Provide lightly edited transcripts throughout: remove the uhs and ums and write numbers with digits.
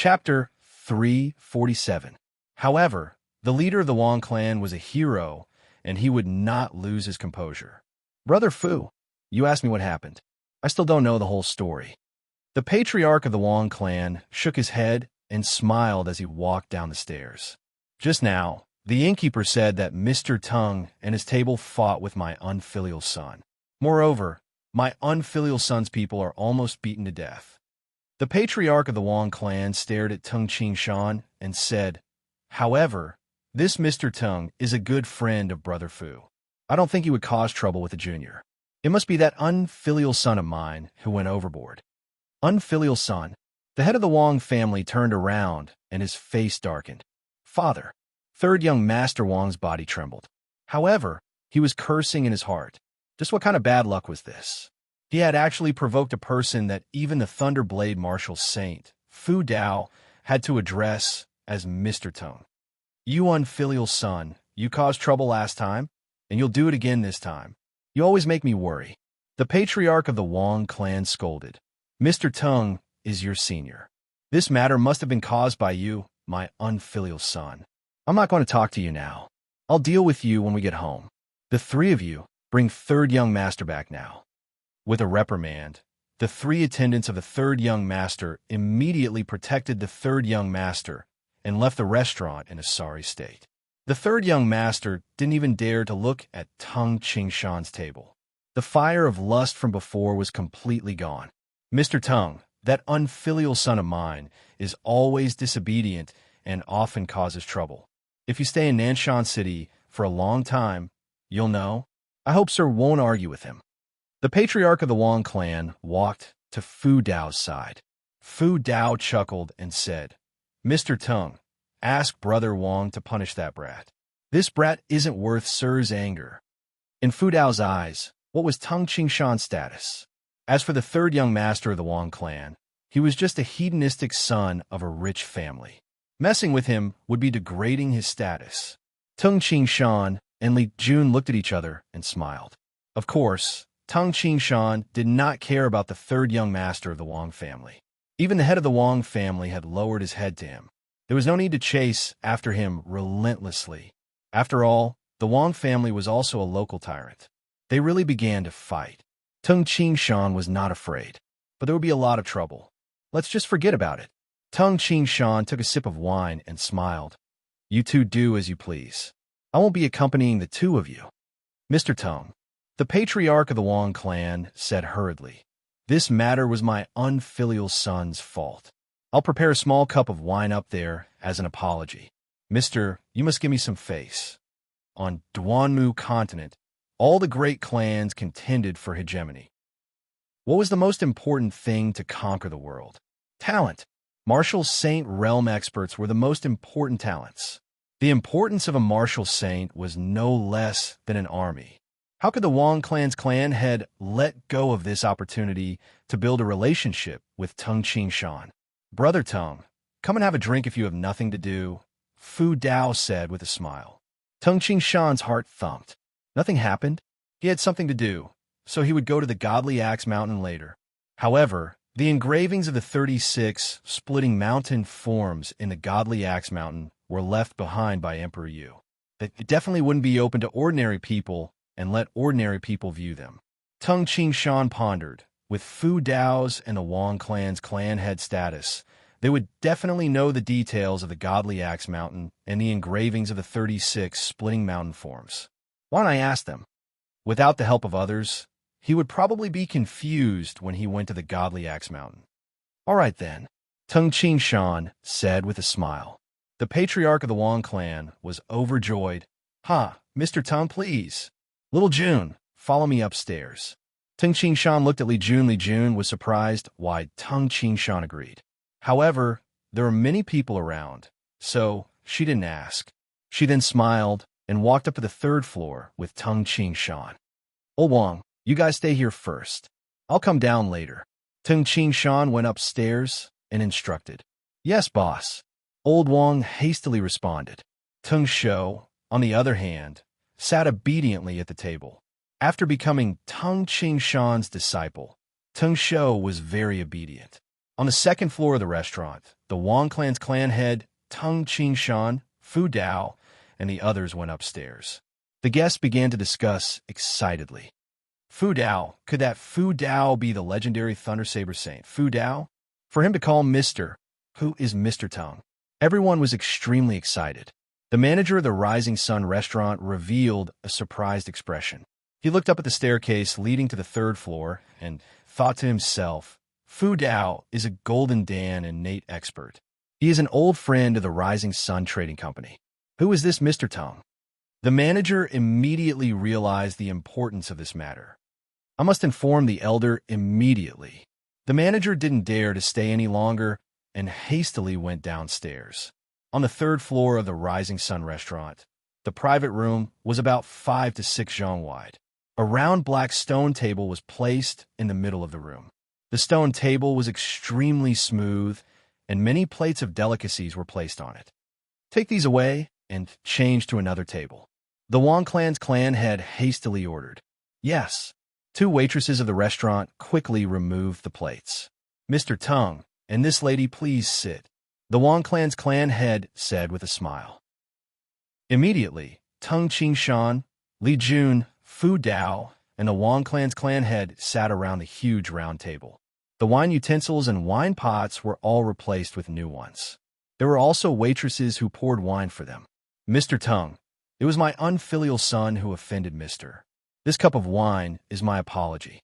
Chapter 347. However, the leader of the Wong clan was a hero, and he would not lose his composure. Brother Fu, you asked me what happened. I still don't know the whole story. The patriarch of the Wong clan shook his head and smiled as he walked down the stairs. Just now, the innkeeper said that Mr. Tung and his table fought with my unfilial son. Moreover, my unfilial son's people are almost beaten to death. The patriarch of the Wong clan stared at Tung Shan and said, "However, this Mr. Tung is a good friend of Brother Fu. I don't think he would cause trouble with the junior. It must be that unfilial son of mine who went overboard." Unfilial son. The head of the Wong family turned around and his face darkened. Father. Third young Master Wong's body trembled. However, he was cursing in his heart. Just what kind of bad luck was this? He had actually provoked a person that even the Thunderblade Martial Saint, Fu Dao, had to address as Mr. Tung. You unfilial son, you caused trouble last time, and you'll do it again this time. You always make me worry. The patriarch of the Wong clan scolded. Mr. Tung is your senior. This matter must have been caused by you, my unfilial son. I'm not going to talk to you now. I'll deal with you when we get home. The three of you bring third young master back now. With a reprimand, the three attendants of the third young master immediately protected the third young master and left the restaurant in a sorry state. The third young master didn't even dare to look at Tung Shan's table. The fire of lust from before was completely gone. Mr. Tung, that unfilial son of mine, is always disobedient and often causes trouble. If you stay in Nanshan City for a long time, you'll know. I hope Sir won't argue with him. The patriarch of the Wong clan walked to Fu Dao's side. Fu Dao chuckled and said, Mr. Tung, ask Brother Wong to punish that brat. This brat isn't worth Sir's anger. In Fu Dao's eyes, what was Tung Shan's status? As for the third young master of the Wong clan, he was just a hedonistic son of a rich family. Messing with him would be degrading his status. Tung Shan and Li Jun looked at each other and smiled. Of course, Tung Shan did not care about the third young master of the Wong family. Even the head of the Wong family had lowered his head to him. There was no need to chase after him relentlessly. After all, the Wong family was also a local tyrant. They really began to fight. Tung Shan was not afraid, but there would be a lot of trouble. Let's just forget about it. Tung Shan took a sip of wine and smiled. You two do as you please. I won't be accompanying the two of you. Mr. Tung, the patriarch of the Wong clan, said hurriedly, this matter was my unfilial son's fault. I'll prepare a small cup of wine up there as an apology. Mister, you must give me some face. On Duanmu continent, all the great clans contended for hegemony. What was the most important thing to conquer the world? Talent. Martial Saint realm experts were the most important talents. The importance of a martial saint was no less than an army. How could the Wong clan's clan head let go of this opportunity to build a relationship with Tung Shan? Brother Tung, come and have a drink if you have nothing to do, Fu Dao said with a smile. Tung Shan's heart thumped. Nothing happened. He had something to do, so he would go to the Godly Axe Mountain later. However, the engravings of the 36 splitting mountain forms in the Godly Axe Mountain were left behind by Emperor Yu. It definitely wouldn't be open to ordinary people and let ordinary people view them. Tung Shan pondered. With Fu Dao's and the Wong clan's clan head status, they would definitely know the details of the Godly Axe Mountain and the engravings of the 36 splitting mountain forms. Why don't I ask them? Without the help of others, he would probably be confused when he went to the Godly Axe Mountain. All right then, Tung Shan said with a smile. The patriarch of the Wong clan was overjoyed. Mr. Tung, please. Little June, follow me upstairs. Tung Shan looked at Li Jun. Li Jun was surprised why Tung Shan agreed. However, there were many people around, so she didn't ask. She then smiled and walked up to the third floor with Tung Shan. Old Wong, you guys stay here first. I'll come down later. Tung Shan went upstairs and instructed. Yes, boss. Old Wong hastily responded. Tung Shou, on the other hand, sat obediently at the table. After becoming Tung Shan's disciple, Tung Shou was very obedient. On the second floor of the restaurant, the Wang clan's clan head, Tung Qingshan, Fu Dao, and the others went upstairs. The guests began to discuss excitedly. Fu Dao, could that Fu Dao be the legendary Thunder Saber Saint Fu Dao? For him to call Mr. Who is Mr. Tung? Everyone was extremely excited. The manager of the Rising Sun restaurant revealed a surprised expression. He looked up at the staircase leading to the third floor and thought to himself, Fu Dao is a Golden Dan innate expert. He is an old friend of the Rising Sun Trading Company. Who is this Mr. Tung? The manager immediately realized the importance of this matter. I must inform the elder immediately. The manager didn't dare to stay any longer and hastily went downstairs. On the third floor of the Rising Sun restaurant, the private room was about 5 to 6 zhang wide. A round black stone table was placed in the middle of the room. The stone table was extremely smooth, and many plates of delicacies were placed on it. Take these away and change to another table. The Wang clan's clan head hastily ordered. Yes. 2 waitresses of the restaurant quickly removed the plates. Mr. Tung, and this lady please sit, the Wang clan's clan head said with a smile. Immediately, Tung Qingshan, Li Jun, Fu Dao, and the Wang clan's clan head sat around the huge round table. The wine utensils and wine pots were all replaced with new ones. There were also waitresses who poured wine for them. Mr. Tung, it was my unfilial son who offended Mr. This cup of wine is my apology.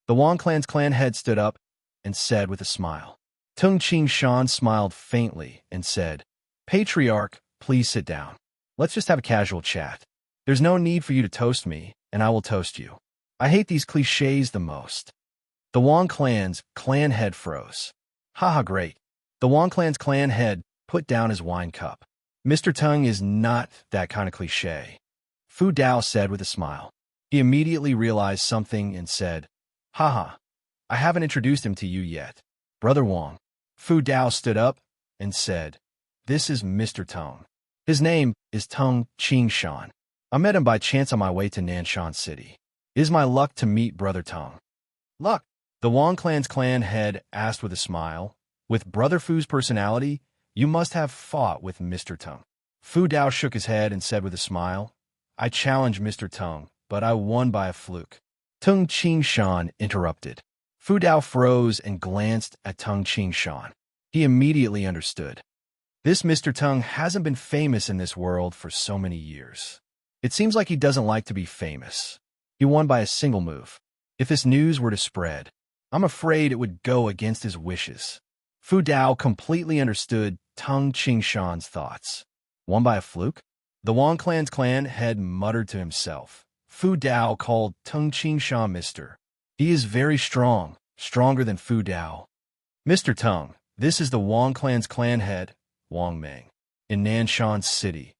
The Wang clan's clan head stood up and said with a smile. Tung Qingshan smiled faintly and said, Patriarch, please sit down. Let's just have a casual chat. There's no need for you to toast me, and I will toast you. I hate these cliches the most. The Wang clan's clan head froze. Haha, great. The Wang clan's clan head put down his wine cup. Mr. Tung is not that kind of cliche. Fu Dao said with a smile. He immediately realized something and said, Haha, I haven't introduced him to you yet. Brother Wang. Fu Dao stood up and said, This is Mr. Tung. His name is Tung Qingshan. I met him by chance on my way to Nanshan City. It is my luck to meet Brother Tung. Luck? The Wang clan's clan head asked with a smile. With Brother Fu's personality, you must have fought with Mr. Tung. Fu Dao shook his head and said with a smile, I challenged Mr. Tung, but I won by a fluke. Tung Qingshan interrupted. Fu Dao froze and glanced at Tung Qingshan. He immediately understood. This Mr. Tung hasn't been famous in this world for so many years. It seems like he doesn't like to be famous. He won by a single move. If this news were to spread, I'm afraid it would go against his wishes. Fu Dao completely understood Tung Qingshan's thoughts. Won by a fluke? The Wang clan's clan head muttered to himself. Fu Dao called Tung Qingshan Mr. He is very strong, stronger than Fu Dao. Mr. Tung, this is the Wang clan's clan head, Wang Meng, in Nanshan City.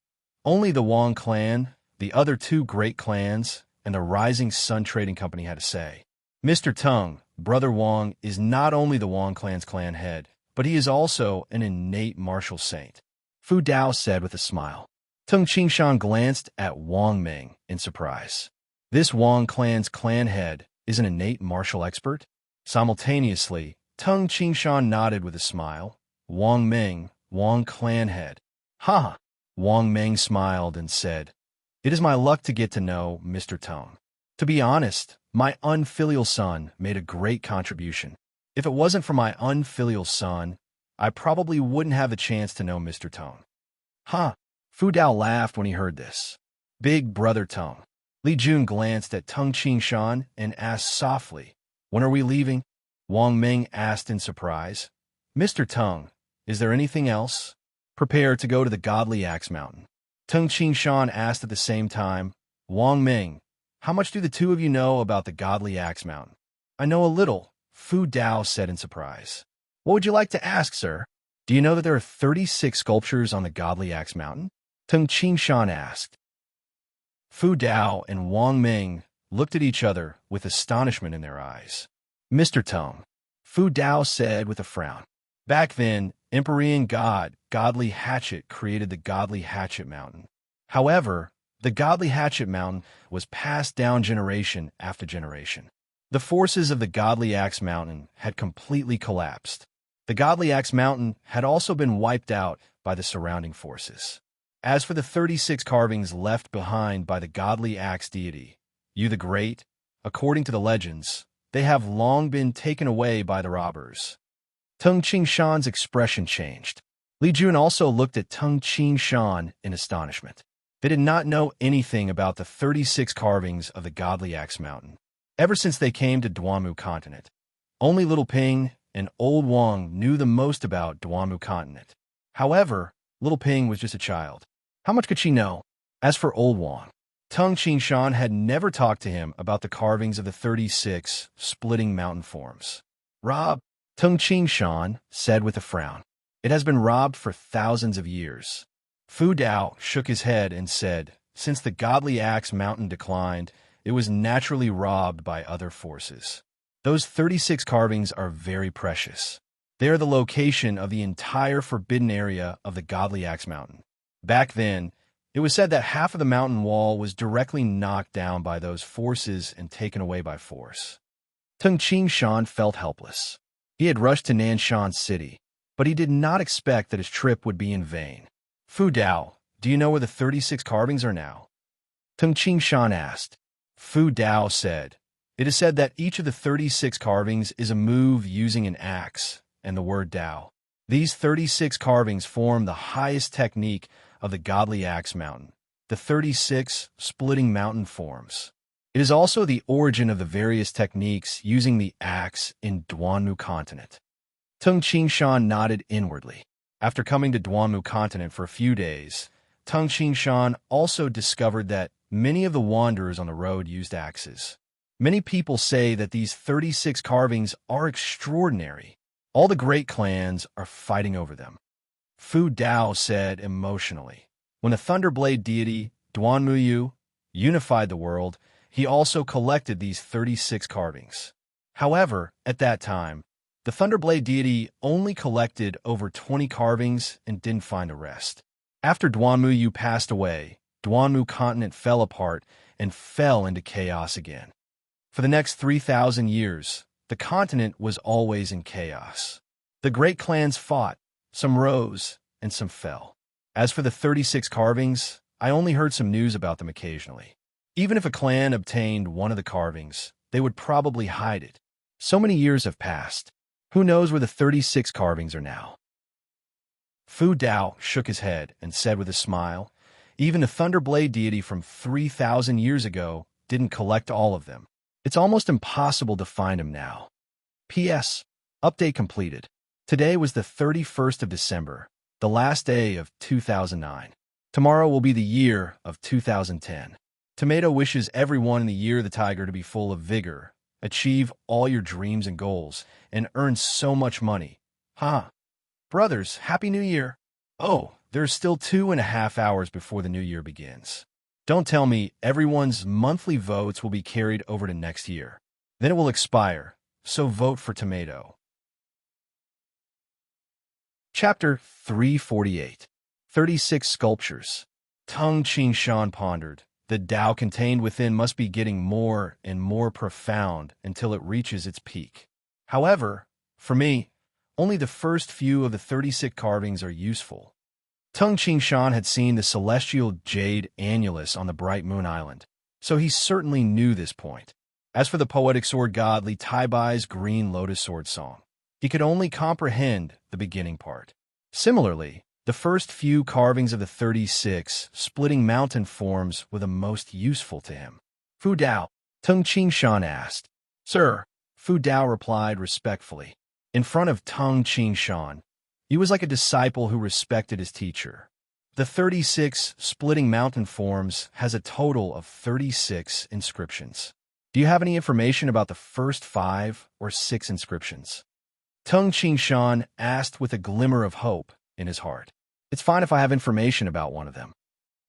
Only the Wang clan, the other 2 great clans, and the Rising Sun Trading Company had to say. Mr. Tung, Brother Wang, is not only the Wang clan's clan head, but he is also an innate martial saint. Fu Dao said with a smile. Tung Qingshan glanced at Wang Meng in surprise. This Wang clan's clan head is an innate martial expert? Simultaneously, Tung Qingshan nodded with a smile. Wang Meng, Wang clan head. Ha! Wang Meng smiled and said, It is my luck to get to know Mr. Tung. To be honest, my unfilial son made a great contribution. If it wasn't for my unfilial son, I probably wouldn't have the chance to know Mr. Tung. Huh? Fu Dao laughed when he heard this. Big Brother Tung. Li Jun glanced at Tung Qingshan and asked softly, When are we leaving? Wang Meng asked in surprise. Mr. Tung, is there anything else? Prepare to go to the Godly Axe Mountain. Tung Qingshan asked at the same time. Wang Meng, how much do the 2 of you know about the Godly Axe Mountain? I know a little, Fu Dao said in surprise. What would you like to ask, sir? Do you know that there are 36 sculptures on the Godly Axe Mountain? Tung Qingshan asked. Fu Dao and Wang Meng looked at each other with astonishment in their eyes. Mr. Tung, Fu Dao said with a frown. Back then, Empyrean God, Godly Hatchet created the Godly Hatchet Mountain. However, the Godly Hatchet Mountain was passed down generation after generation. The forces of the Godly Axe Mountain had completely collapsed. The godly Axe Mountain had also been wiped out by the surrounding forces. As for the 36 carvings left behind by the godly axe deity, Yu the Great, according to the legends, they have long been taken away by the robbers. Tung Shan's expression changed. Li Jun also looked at Tung Shan in astonishment. They did not know anything about the 36 carvings of the godly Axe Mountain. Ever since they came to Duanmu Continent, only Little Ping and Old Wang knew the most about Duanmu Continent. However, Little Ping was just a child. How much could she know? As for Old Wang, Tung Shan had never talked to him about the carvings of the 36 splitting mountain forms. Rob, Tung Shan said with a frown. It has been robbed for thousands of years. Fu Dao shook his head and said, since the godly Axe Mountain declined, it was naturally robbed by other forces. Those 36 carvings are very precious. They are the location of the entire forbidden area of the godly Axe Mountain. Back then, it was said that half of the mountain wall was directly knocked down by those forces and taken away by force. Tung Shan felt helpless. He had rushed to Nanshan City, but he did not expect that his trip would be in vain. Fu Dao, do you know where the 36 carvings are now? Tung Shan asked. Fu Dao said, it is said that each of the 36 carvings is a move using an axe and the word Dao. These 36 carvings form the highest technique of the godly Axe Mountain, the 36 splitting mountain forms. It is also the origin of the various techniques using the axe in Duanmu Continent. Tung Shan nodded inwardly. After coming to Duanmu Continent for a few days, Tung Shan also discovered that many of the wanderers on the road used axes. Many people say that these 36 carvings are extraordinary. All the great clans are fighting over them. Fu Dao said emotionally. When the Thunderblade deity, Duanmuyu, unified the world, he also collected these 36 carvings. However, at that time, the Thunderblade deity only collected over 20 carvings and didn't find the rest. After Duanmuyu passed away, Duanmu Continent fell apart and fell into chaos again. For the next 3,000 years, the continent was always in chaos. The great clans fought, some rose, and some fell. As for the 36 carvings, I only heard some news about them occasionally. Even if a clan obtained one of the carvings, they would probably hide it. So many years have passed. Who knows where the 36 carvings are now? Fu Dao shook his head and said with a smile, even the Thunderblade deity from 3,000 years ago didn't collect all of them. It's almost impossible to find him now. P.S. Update completed. Today was the 31st of December, the last day of 2009. Tomorrow will be the year of 2010. Tomato wishes everyone in the year of the tiger to be full of vigor, achieve all your dreams and goals, and earn so much money. Brothers, Happy New Year. Oh, there's still 2.5 hours before the new year begins. Don't tell me everyone's monthly votes will be carried over to next year. Then it will expire, so vote for Tomato. Chapter 348. 36 Sculptures. Tung Shan pondered. The Tao contained within must be getting more and more profound until it reaches its peak. However, for me, only the first few of the 36 carvings are useful. Tung Shan had seen the celestial jade annulus on the Bright Moon Island, so he certainly knew this point. As for the poetic sword god Li Taibai's green lotus sword song, he could only comprehend the beginning part. Similarly, the first few carvings of the 36 splitting mountain forms were the most useful to him. Fu Dao, Tung Shan asked. Sir, Fu Dao replied respectfully. In front of Tung Shan, he was like a disciple who respected his teacher. The 36 splitting mountain forms has a total of 36 inscriptions. Do you have any information about the first 5 or 6 inscriptions? Tung Shan asked with a glimmer of hope in his heart. It's fine if I have information about one of them.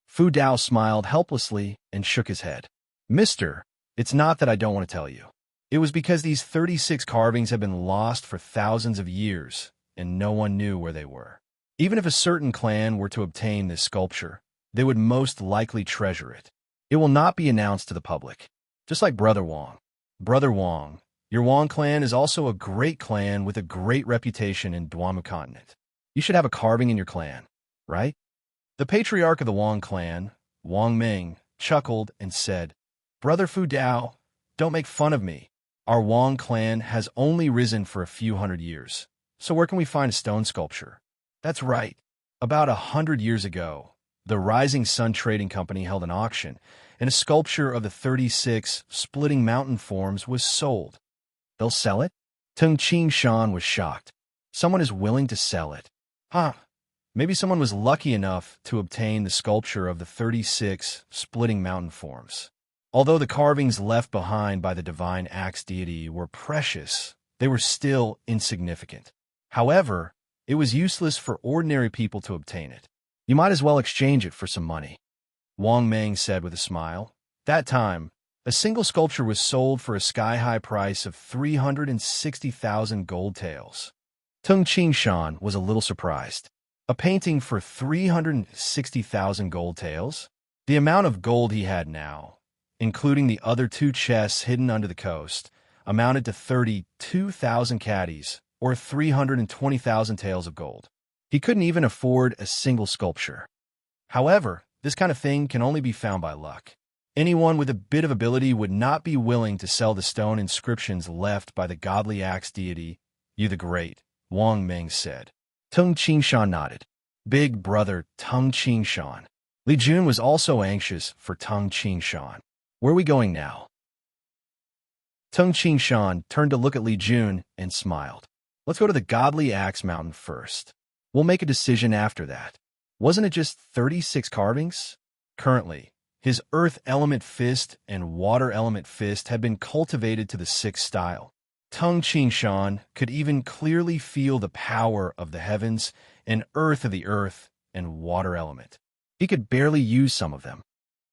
Fu Dao smiled helplessly and shook his head. Mister, it's not that I don't want to tell you. It was because these 36 carvings have been lost for thousands of years, and no one knew where they were. Even if a certain clan were to obtain this sculpture, they would most likely treasure it. It will not be announced to the public. Just like Brother Wang. Brother Wang, Your Wong clan is also a great clan with a great reputation in Dwamu continent. You should have a carving in your clan, right? The patriarch of the Wong clan, Wang Ming, chuckled and said, Brother Fu Dao, don't make fun of me. Our Wong clan has only risen for a few hundred years, so where can we find a stone sculpture? That's right. About 100 years ago, the Rising Sun Trading Company held an auction, and a sculpture of the 36 splitting mountain forms was sold. They'll sell it? Tung Ching Shan was shocked. Someone is willing to sell it. Huh. Maybe someone was lucky enough to obtain the sculpture of the 36 splitting mountain forms. Although the carvings left behind by the divine axe deity were precious, they were still insignificant. However, it was useless for ordinary people to obtain it. You might as well exchange it for some money, Wang Meng said with a smile. That time, a single sculpture was sold for a sky-high price of 360,000 gold taels. Tung Qingshan was a little surprised. A painting for 360,000 gold taels? The amount of gold he had now, including the other 2 chests hidden under the coast, amounted to 32,000 caddies, or 320,000 taels of gold. He couldn't even afford a single sculpture. However, this kind of thing can only be found by luck. Anyone with a bit of ability would not be willing to sell the stone inscriptions left by the godly axe deity, Yu the Great, Wang Ming said. Tung Qingshan nodded. Big brother Tung Qingshan. Li Jun was also anxious for Tung Qingshan. Where are we going now? Tung Qingshan turned to look at Li Jun and smiled. Let's go to the godly axe mountain first. We'll make a decision after that. Wasn't it just 36 carvings? Currently, his earth element fist and water element fist had been cultivated to the 6th style. Tung Qingshan could even clearly feel the power of the heavens and earth of the earth and water element. He could barely use some of them.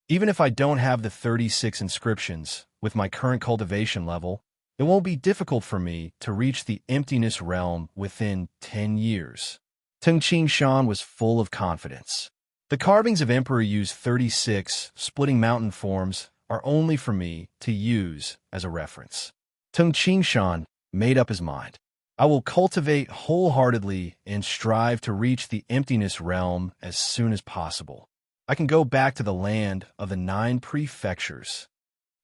Even if I don't have the 36 inscriptions, with my current cultivation level, it won't be difficult for me to reach the emptiness realm within 10 years. Tung Qingshan was full of confidence. The carvings of Emperor Yu's 36 splitting mountain forms are only for me to use as a reference. Tung Qingshan made up his mind. I will cultivate wholeheartedly and strive to reach the emptiness realm as soon as possible. I can go back to the land of the 9 prefectures.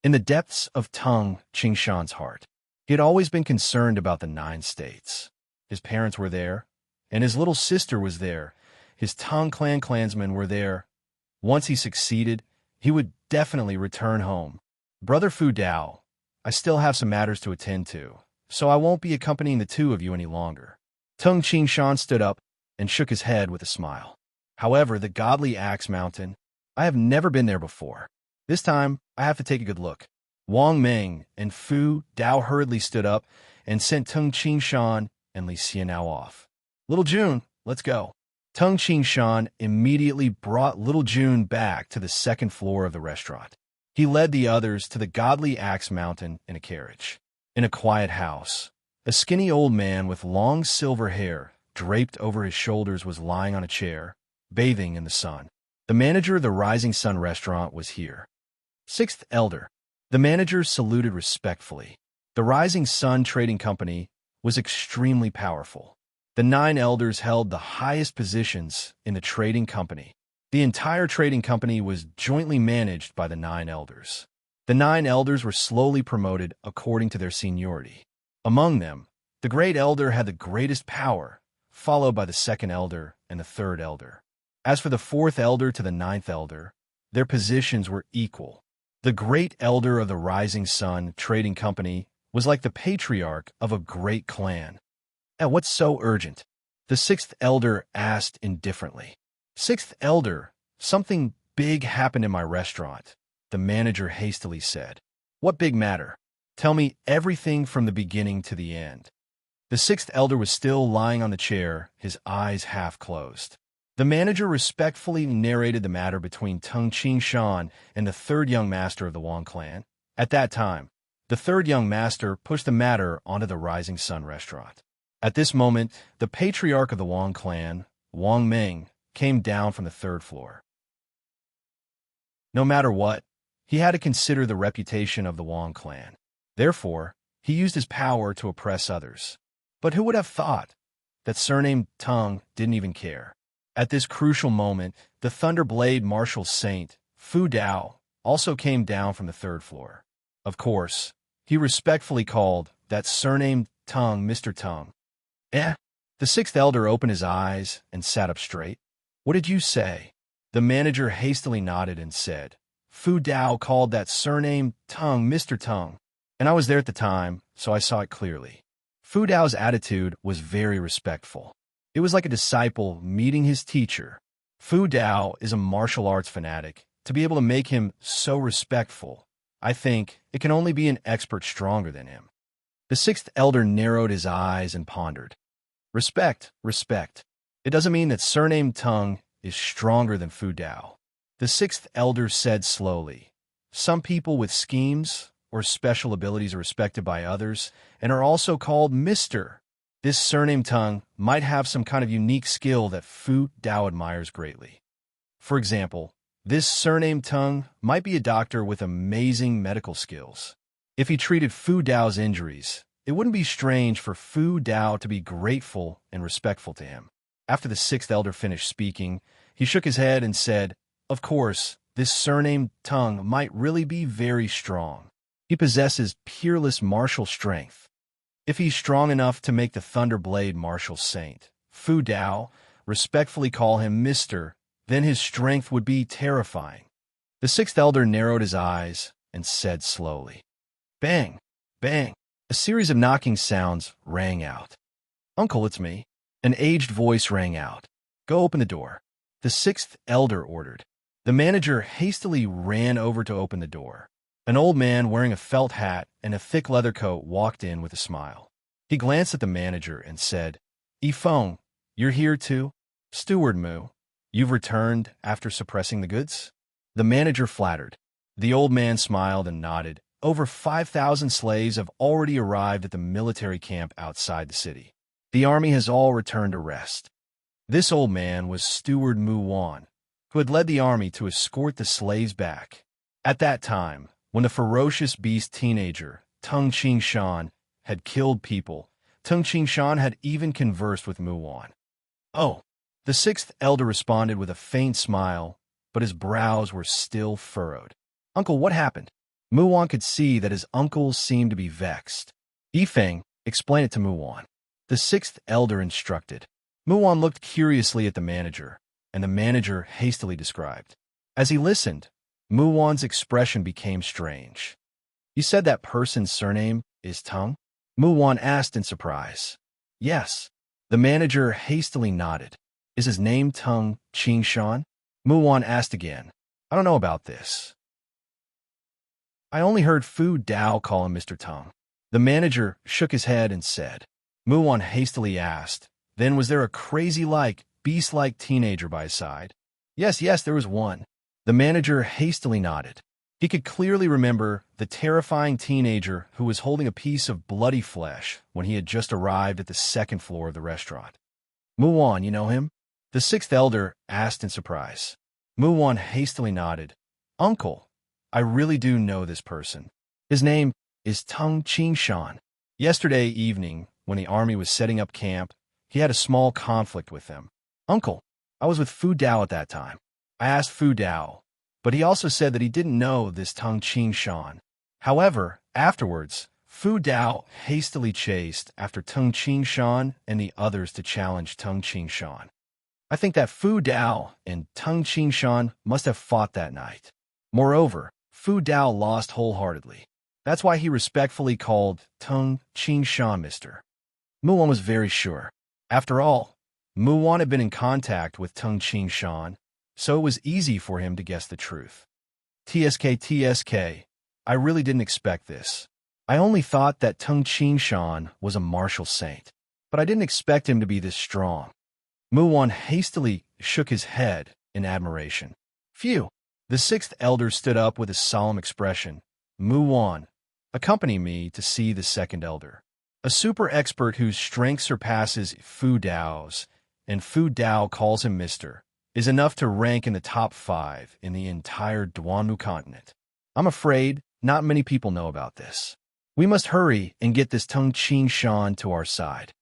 In the depths of Tung Qingshan's heart, he had always been concerned about the 9 states. His parents were there, and his little sister was there. His Tang clan clansmen were there. Once he succeeded, he would definitely return home. Brother Fu Dao, I still have some matters to attend to, so I won't be accompanying the 2 of you any longer. Tung Qingshan stood up and shook his head with a smile. However, the godly axe mountain, I have never been there before. This time, I have to take a good look. Wang Ming and Fu Dao hurriedly stood up and sent Tung Qingshan and Li Xianao off. Little June, let's go. Tung Qingshan immediately brought Little June back to the 2nd floor of the restaurant. He led the others to the godly axe mountain in a carriage. In a quiet house, a skinny old man with long silver hair draped over his shoulders was lying on a chair, bathing in the sun. The manager of the Rising Sun restaurant was here. 6th Elder. The manager saluted respectfully. The Rising Sun Trading Company was extremely powerful. The 9 elders held the highest positions in the trading company. The entire trading company was jointly managed by the 9 elders. The 9 elders were slowly promoted according to their seniority. Among them, the great elder had the greatest power, followed by the 2nd elder and the 3rd elder. As for the 4th elder to the 9th elder, their positions were equal. The great elder of the Rising Sun Trading Company was like the patriarch of a great clan. And what's so urgent? The 6th elder asked indifferently. 6th elder, something big happened in my restaurant, the manager hastily said. What big matter? Tell me everything from the beginning to the end. The 6th elder was still lying on the chair, his eyes half closed. The manager respectfully narrated the matter between Tung Qingshan and the 3rd young master of the Wang clan. At that time, the 3rd young master pushed the matter onto the Rising Sun restaurant. At this moment, the patriarch of the Wang clan, Wang Ming, came down from the 3rd floor. No matter what, he had to consider the reputation of the Wang clan. Therefore, he used his power to oppress others. But who would have thought that surnamed Tongue didn't even care? At this crucial moment, the Thunderblade Martial Saint, Fu Dao, also came down from the third floor. Of course, he respectfully called that surnamed Tongue Mr. Tongue. Eh? The sixth elder opened his eyes and sat up straight. What did you say? The manager hastily nodded and said, Fu Dao called that surnamed Tongue Mr. Tongue, and I was there at the time, so I saw it clearly. Fu Dao's attitude was very respectful. It was like a disciple meeting his teacher. Fu Dao is a martial arts fanatic. To be able to make him so respectful, I think it can only be an expert stronger than him. The sixth elder narrowed his eyes and pondered. Respect, respect. It doesn't mean that surnamed Tongue is stronger than Fu Dao. The sixth elder said slowly, some people with schemes or special abilities are respected by others and are also called Mr. This surnamed Tongue might have some kind of unique skill that Fu Dao admires greatly. For example, this surnamed Tongue might be a doctor with amazing medical skills. If he treated Fu Dao's injuries, it wouldn't be strange for Fu Dao to be grateful and respectful to him. After the sixth elder finished speaking, he shook his head and said, of course, this surnamed Tongue might really be very strong. He possesses peerless martial strength. If he's strong enough to make the Thunderblade Martial Saint, Fu Dao, respectfully call him Mr., then his strength would be terrifying. The sixth elder narrowed his eyes and said slowly, bang, bang. A series of knocking sounds rang out. Uncle, it's me. An aged voice rang out. Go open the door. The sixth elder ordered. The manager hastily ran over to open the door. An old man wearing a felt hat and a thick leather coat walked in with a smile. He glanced at the manager and said, Yifeng, you're here too? Steward Mu, you've returned after suppressing the goods? The manager flattered. The old man smiled and nodded. Over 5,000 slaves have already arrived at the military camp outside the city. The army has all returned to rest. This old man was Steward Mu Wan, who had led the army to escort the slaves back. At that time, when the ferocious beast teenager, Tung Shan, had killed people, Tung Shan had even conversed with Mu Wan. Oh, the sixth elder responded with a faint smile, but his brows were still furrowed. Uncle, what happened? Mu Wan could see that his uncle seemed to be vexed. Yifeng, explain it to Mu Wan. The sixth elder instructed. Mu Wan looked curiously at the manager, and the manager hastily described. As he listened, Mu Wan's expression became strange. You said that person's surname is Tung? Mu Wan asked in surprise. Yes. The manager hastily nodded. Is his name Tung Shan? Mu Wan asked again. I don't know about this. I only heard Fu Dao call him Mr. Tung. The manager shook his head and said. Mu Wan hastily asked, then was there a crazy-like, beast-like teenager by his side? Yes, there was one. The manager hastily nodded. He could clearly remember the terrifying teenager who was holding a piece of bloody flesh when he had just arrived at the second floor of the restaurant. Mu Wan, you know him? The sixth elder asked in surprise. Mu Wan hastily nodded. Uncle, I really do know this person. His name is Tung Shan. Yesterday evening, when the army was setting up camp, he had a small conflict with them. Uncle, I was with Fu Dao at that time. I asked Fu Dao, but he also said that he didn't know this Tung Shan. However, afterwards, Fu Dao hastily chased after Tung Shan and the others to challenge Tung Shan. I think that Fu Dao and Tung Shan must have fought that night. Moreover, Fu Dao lost wholeheartedly. That's why he respectfully called Tung Shan Mr. Mu Wan was very sure. After all, Mu Wan had been in contact with Tung Shan, so it was easy for him to guess the truth. TSK, I really didn't expect this. I only thought that Tung Shan was a martial saint, but I didn't expect him to be this strong. Mu Wan hastily shook his head in admiration. Phew! The sixth elder stood up with a solemn expression. Mu Wan, accompany me to see the second elder. A super expert whose strength surpasses Fu Dao's, and Fu Dao calls him Mr., is enough to rank in the top 5 in the entire Duanmu continent. I'm afraid not many people know about this. We must hurry and get this Tung Ching Shan to our side.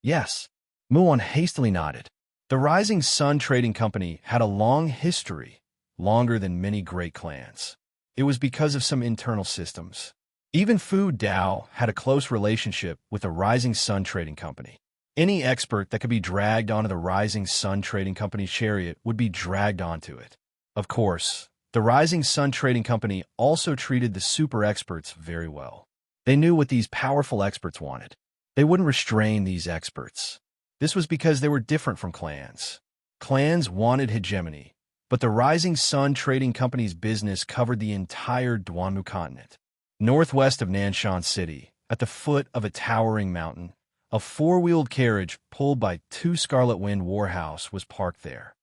Yes. Muon hastily nodded. The Rising Sun Trading Company had a long history, longer than many great clans. It was because of some internal systems. Even Fu Dao had a close relationship with the Rising Sun Trading Company. Any expert that could be dragged onto the Rising Sun Trading Company's chariot would be dragged onto it. Of course, the Rising Sun Trading Company also treated the super experts very well. They knew what these powerful experts wanted. They wouldn't restrain these experts. This was because they were different from clans. Clans wanted hegemony, but the Rising Sun Trading Company's business covered the entire Duanmu continent. Northwest of Nanshan City, at the foot of a towering mountain, a four-wheeled carriage pulled by two Scarlet Wind Warhouse was parked there.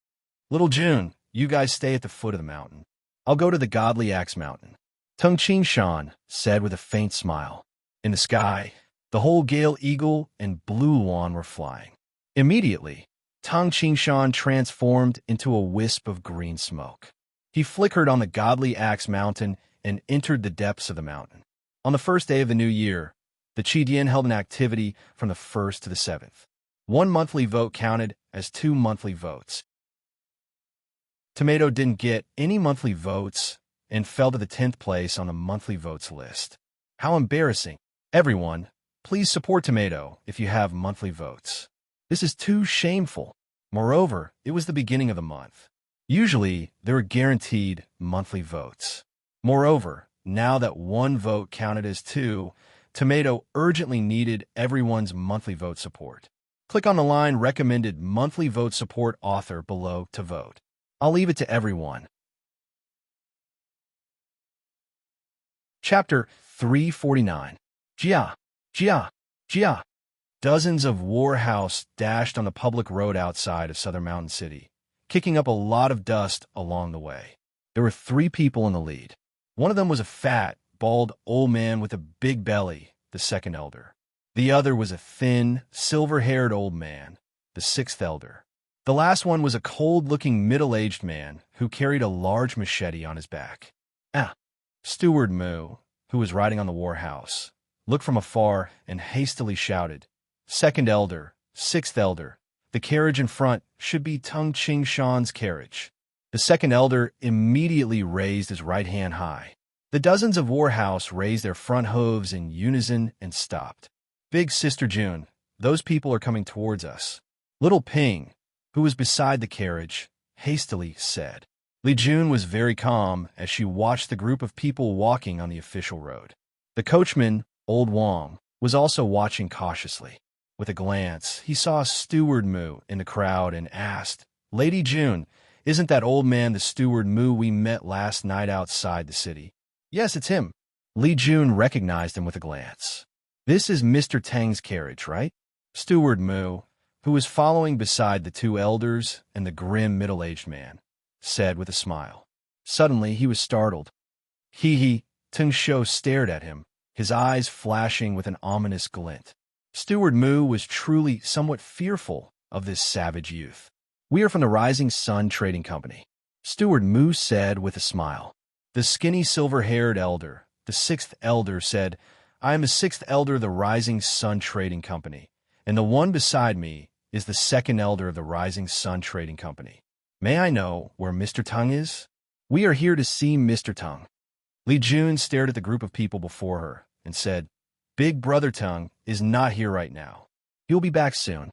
Little June, you guys stay at the foot of the mountain. I'll go to the Godly Axe Mountain. Tung Ching Shan said with a faint smile. In the sky, the whole Gale Eagle and Blue Luan were flying. Immediately, Tung Ching Shan transformed into a wisp of green smoke. He flickered on the Godly Axe Mountain and entered the depths of the mountain. On the first day of the new year, the Qidian held an activity from the 1st to the 7th. One monthly vote counted as two monthly votes. Tomato didn't get any monthly votes and fell to the 10th place on the monthly votes list. How embarrassing. Everyone, please support Tomato if you have monthly votes. This is too shameful. Moreover, it was the beginning of the month. Usually, there were guaranteed monthly votes. Moreover, now that one vote counted as two, Tomato urgently needed everyone's monthly vote support. Click on the line Recommended Monthly Vote Support Author below to vote. I'll leave it to everyone. Chapter 349. Jia, Jia, Jia. Dozens of warhouse dashed on the public road outside of Southern Mountain City, kicking up a lot of dust along the way. There were 3 people in the lead. One of them was a fat, bald old man with a big belly, the 2nd elder. The other was a thin, silver-haired old man, the 6th elder. The last one was a cold-looking middle-aged man who carried a large machete on his back. Steward Mu, who was riding on the warhouse, looked from afar and hastily shouted, "Second elder, 6th elder, the carriage in front should be Tung Ching Shan's carriage." The 2nd elder immediately raised his right hand high. The dozens of warhouse raised their front hooves in unison and stopped. "Big Sister June, those people are coming towards us," Little Ping, who was beside the carriage, hastily said. Li Jun was very calm as she watched the group of people walking on the official road. The coachman, Old Wong, was also watching cautiously. With a glance, he saw Steward Mu in the crowd and asked, "Lady June, isn't that old man the Steward Mu we met last night outside the city?" "Yes, it's him." Li Jun recognized him with a glance. "This is Mr. Tang's carriage, right?" Steward Mu, who was following beside the 2 elders and the grim middle-aged man, said with a smile. Suddenly, he was startled. He, Tung Shou stared at him, his eyes flashing with an ominous glint. Steward Mu was truly somewhat fearful of this savage youth. "We are from the Rising Sun Trading Company," Steward Mu said with a smile. The skinny silver-haired elder, the 6th elder, said, "I am the 6th elder of the Rising Sun Trading Company, and the one beside me is the 2nd elder of the Rising Sun Trading Company. May I know where Mr. Tung is?" "We are here to see Mr. Tung." Li Jun stared at the group of people before her and said, "Big Brother Tung is not here right now. He'll be back soon."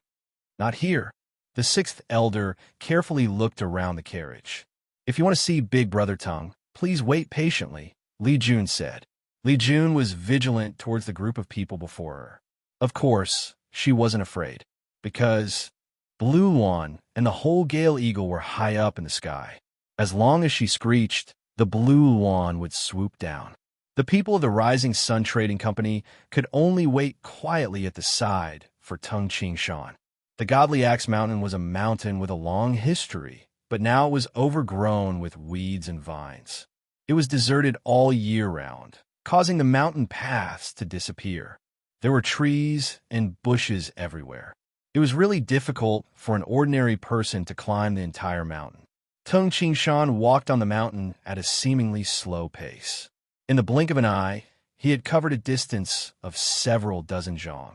"Not here." The 6th elder carefully looked around the carriage. "If you want to see Big Brother Tung, please wait patiently," Li Jun said. Li Jun was vigilant towards the group of people before her. Of course, she wasn't afraid, because Blue Luan and the whole Gale Eagle were high up in the sky. As long as she screeched, the Blue Luan would swoop down. The people of the Rising Sun Trading Company could only wait quietly at the side for Tung Ching Shan. The Godly Axe Mountain was a mountain with a long history, but now it was overgrown with weeds and vines. It was deserted all year round, causing the mountain paths to disappear. There were trees and bushes everywhere. It was really difficult for an ordinary person to climb the entire mountain. Tung Ching Shan walked on the mountain at a seemingly slow pace. In the blink of an eye, he had covered a distance of several dozen zhang.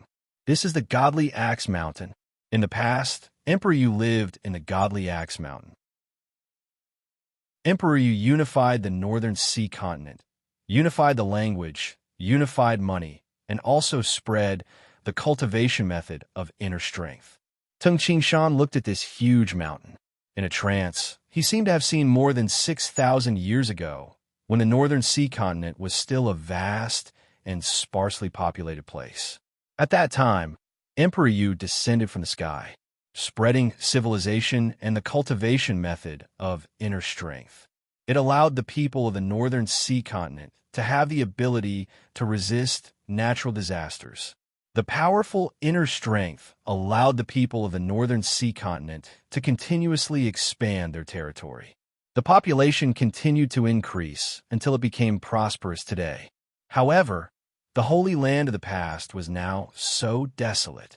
This is the Godly Axe Mountain. In the past, Emperor Yu lived in the Godly Axe Mountain. Emperor Yu unified the northern sea continent, unified the language, unified money, and also spread the cultivation method of inner strength. Tung Qingshan looked at this huge mountain. In a trance, he seemed to have seen more than 6,000 years ago, when the northern sea continent was still a vast and sparsely populated place. At that time, Emperor Yu descended from the sky, spreading civilization and the cultivation method of inner strength. It allowed the people of the northern sea continent to have the ability to resist natural disasters. The powerful inner strength allowed the people of the northern sea continent to continuously expand their territory. The population continued to increase until it became prosperous today. However, the holy land of the past was now so desolate.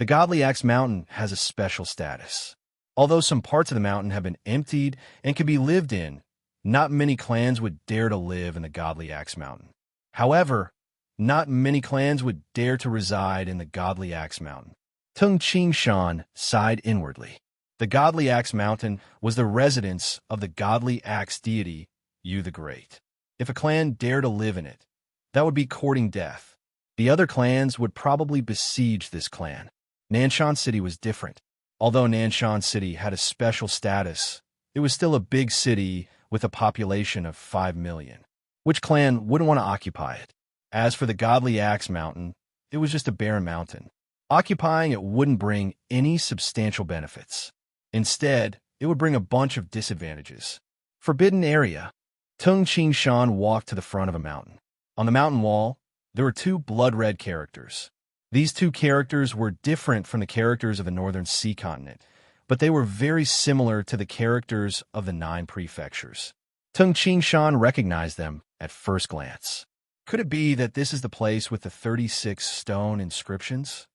The Godly Axe Mountain has a special status. Although some parts of the mountain have been emptied and can be lived in, not many clans would dare to live in the Godly Axe Mountain. However, not many clans would dare to reside in the Godly Axe Mountain. Tung Qingshan sighed inwardly. The Godly Axe Mountain was the residence of the Godly Axe deity, Yu the Great. If a clan dared to live in it, that would be courting death. The other clans would probably besiege this clan. Nanshan City was different. Although Nanshan City had a special status, it was still a big city with a population of 5 million. Which clan wouldn't want to occupy it? As for the Godly Axe Mountain, it was just a barren mountain. Occupying it wouldn't bring any substantial benefits. Instead, it would bring a bunch of disadvantages. Forbidden Area. Tung Qingshan walked to the front of a mountain. On the mountain wall, there were 2 blood-red characters. These 2 characters were different from the characters of the northern sea continent, but they were very similar to the characters of the 9 prefectures. Tung Qingshan recognized them at first glance. Could it be that this is the place with the 36 stone inscriptions?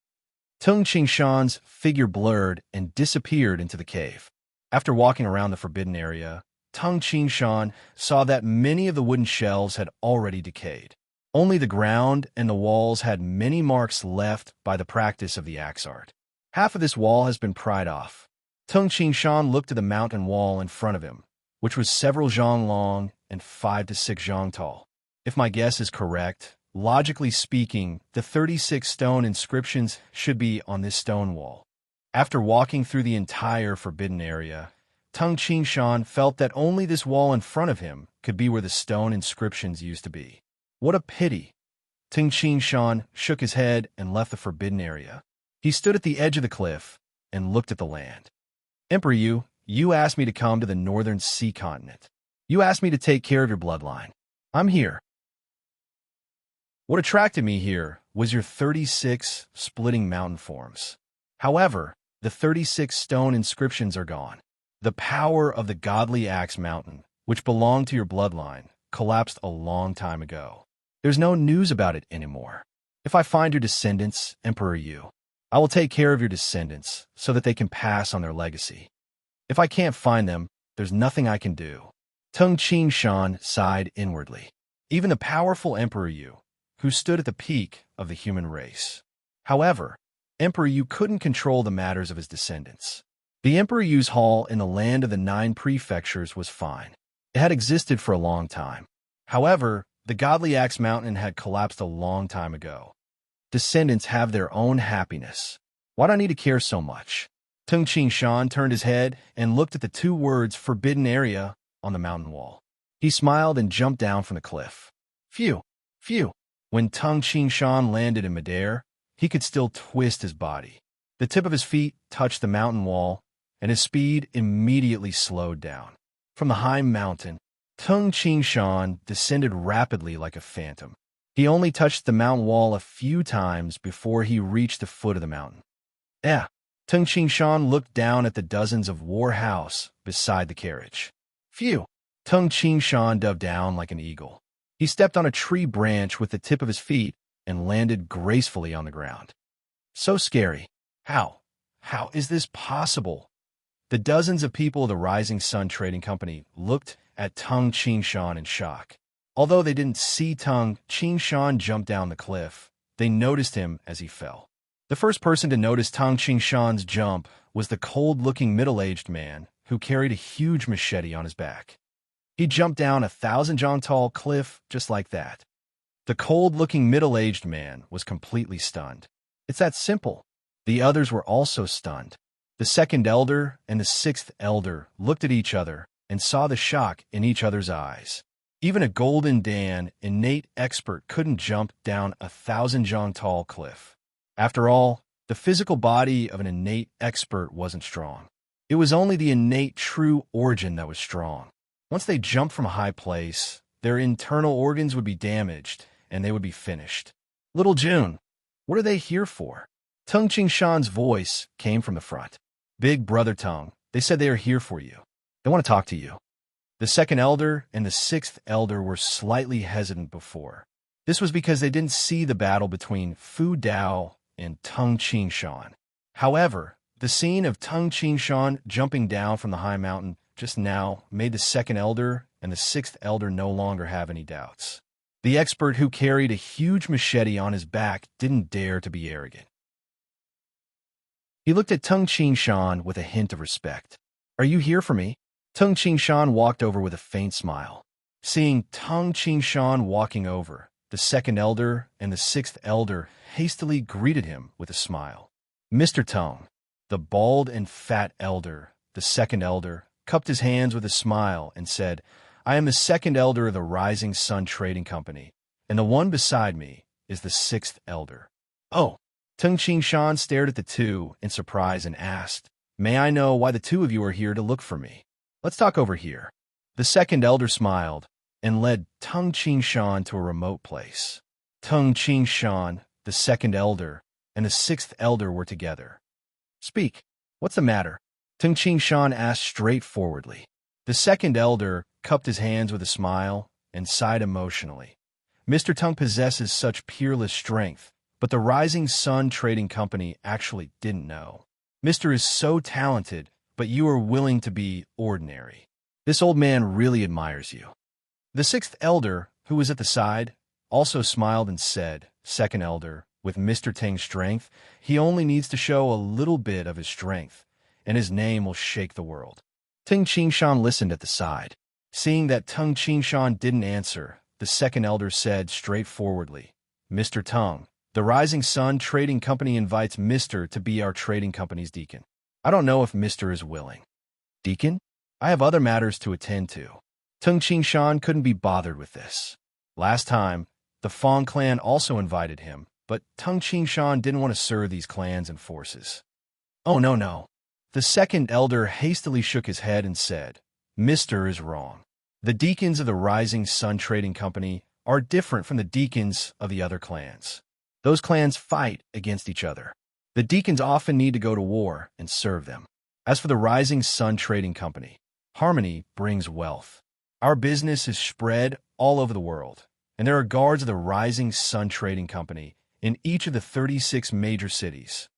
Tung Qingshan's figure blurred and disappeared into the cave. After walking around the forbidden area, Tung Qingshan saw that many of the wooden shelves had already decayed. Only the ground and the walls had many marks left by the practice of the axe art. Half of this wall has been pried off. Tung Qingshan looked at the mountain wall in front of him, which was several zhang long and 5 to 6 zhang tall. If my guess is correct, logically speaking, the 36 stone inscriptions should be on this stone wall. After walking through the entire forbidden area, Tung Qingshan felt that only this wall in front of him could be where the stone inscriptions used to be. What a pity! Tung Qingshan shook his head and left the forbidden area. He stood at the edge of the cliff and looked at the land. Emperor Yu, you asked me to come to the northern sea continent. You asked me to take care of your bloodline. I'm here. What attracted me here was your 36 splitting mountain forms. However, the 36 stone inscriptions are gone. The power of the Godly Axe Mountain, which belonged to your bloodline, collapsed a long time ago. There's no news about it anymore. If I find your descendants, Emperor Yu, I will take care of your descendants so that they can pass on their legacy. If I can't find them, there's nothing I can do. Tung Qingshan sighed inwardly. Even the powerful Emperor Yu, who stood at the peak of the human race. However, Emperor Yu couldn't control the matters of his descendants. The Emperor Yu's hall in the land of the 9 prefectures was fine. It had existed for a long time. However, the Godly Axe Mountain had collapsed a long time ago. Descendants have their own happiness. Why do I need to care so much? Tung Qingshan turned his head and looked at the 2 words Forbidden Area on the mountain wall. He smiled and jumped down from the cliff. Phew! Phew! When Tung Qingshan landed in midair, he could still twist his body. The tip of his feet touched the mountain wall, and his speed immediately slowed down. From the high mountain, Tung Qingshan descended rapidly like a phantom. He only touched the mountain wall a few times before he reached the foot of the mountain. Tung Qingshan looked down at the dozens of war house beside the carriage. Phew! Tung Qingshan dove down like an eagle. He stepped on a tree branch with the tip of his feet and landed gracefully on the ground. So scary. How is this possible? The dozens of people of the Rising Sun Trading Company looked at Tung Qingshan in shock. Although they didn't see Tung Qingshan jump down the cliff, they noticed him as he fell. The first person to notice Tung Qingshan's jump was the cold-looking middle-aged man who carried a huge machete on his back. He jumped down a 1,000-jong-tall cliff just like that. The cold-looking middle-aged man was completely stunned. It's that simple. The others were also stunned. The second elder and the sixth elder looked at each other and saw the shock in each other's eyes. Even a Golden Dan innate expert couldn't jump down a 1,000-jong-tall cliff. After all, the physical body of an innate expert wasn't strong. It was only the innate true origin that was strong. Once they jumped from a high place, their internal organs would be damaged, and they would be finished. Little June, what are they here for? Tung Qingshan's voice came from the front. Big brother Tung, they said they are here for you. They want to talk to you. The second elder and the sixth elder were slightly hesitant before. This was because they didn't see the battle between Fu Dao and Tung Qingshan. However, the scene of Tung Qingshan jumping down from the high mountain just now made the second elder and the sixth elder no longer have any doubts. The expert who carried a huge machete on his back didn't dare to be arrogant. He looked at Tung Qingshan with a hint of respect. Are you here for me? Tung Qingshan walked over with a faint smile. Seeing Tung Qingshan walking over, the second elder and the sixth elder hastily greeted him with a smile. Mr. Tung, the bald and fat elder, the second elder, cupped his hands with a smile and said, I am the second elder of the Rising Sun Trading Company, and the one beside me is the sixth elder. Oh! Tung Qingshan stared at the two in surprise and asked, May I know why the two of you are here to look for me? Let's talk over here. The second elder smiled and led Tung Qingshan to a remote place. Tung Qingshan, the second elder, and the sixth elder were together. Speak. What's the matter? Tung Qingshan asked straightforwardly. The second elder cupped his hands with a smile and sighed emotionally. Mr. Tung possesses such peerless strength, but the Rising Sun Trading Company actually didn't know. Mr. is so talented, but you are willing to be ordinary. This old man really admires you. The sixth elder, who was at the side, also smiled and said, Second elder, with Mr. Tang's strength, he only needs to show a little bit of his strength, and his name will shake the world. Tung Qingshan listened at the side. Seeing that Tung Qingshan didn't answer, the second elder said straightforwardly, Mr. Tung, the Rising Sun Trading Company invites Mr. to be our trading company's deacon. I don't know if Mr. is willing. Deacon? I have other matters to attend to. Tung Qingshan couldn't be bothered with this. Last time, the Fong clan also invited him, but Tung Qingshan didn't want to serve these clans and forces. Oh, no. The second elder hastily shook his head and said, Mr. is wrong. The deacons of the Rising Sun Trading Company are different from the deacons of the other clans. Those clans fight against each other. The deacons often need to go to war and serve them. As for the Rising Sun Trading Company, harmony brings wealth. Our business is spread all over the world, and there are guards of the Rising Sun Trading Company in each of the 36 major cities.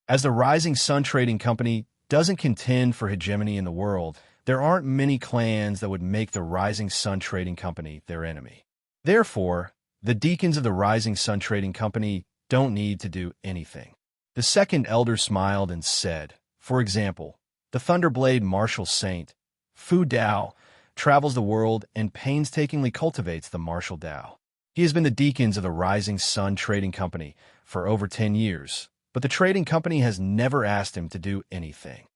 As the Rising Sun Trading Company doesn't contend for hegemony in the world, there aren't many clans that would make the Rising Sun Trading Company their enemy. Therefore, the deacons of the Rising Sun Trading Company don't need to do anything. The second elder smiled and said, for example, the Thunderblade Martial Saint, Fu Dao, travels the world and painstakingly cultivates the martial Dao. He has been the deacons of the Rising Sun Trading Company for over 10 years, but the trading company has never asked him to do anything.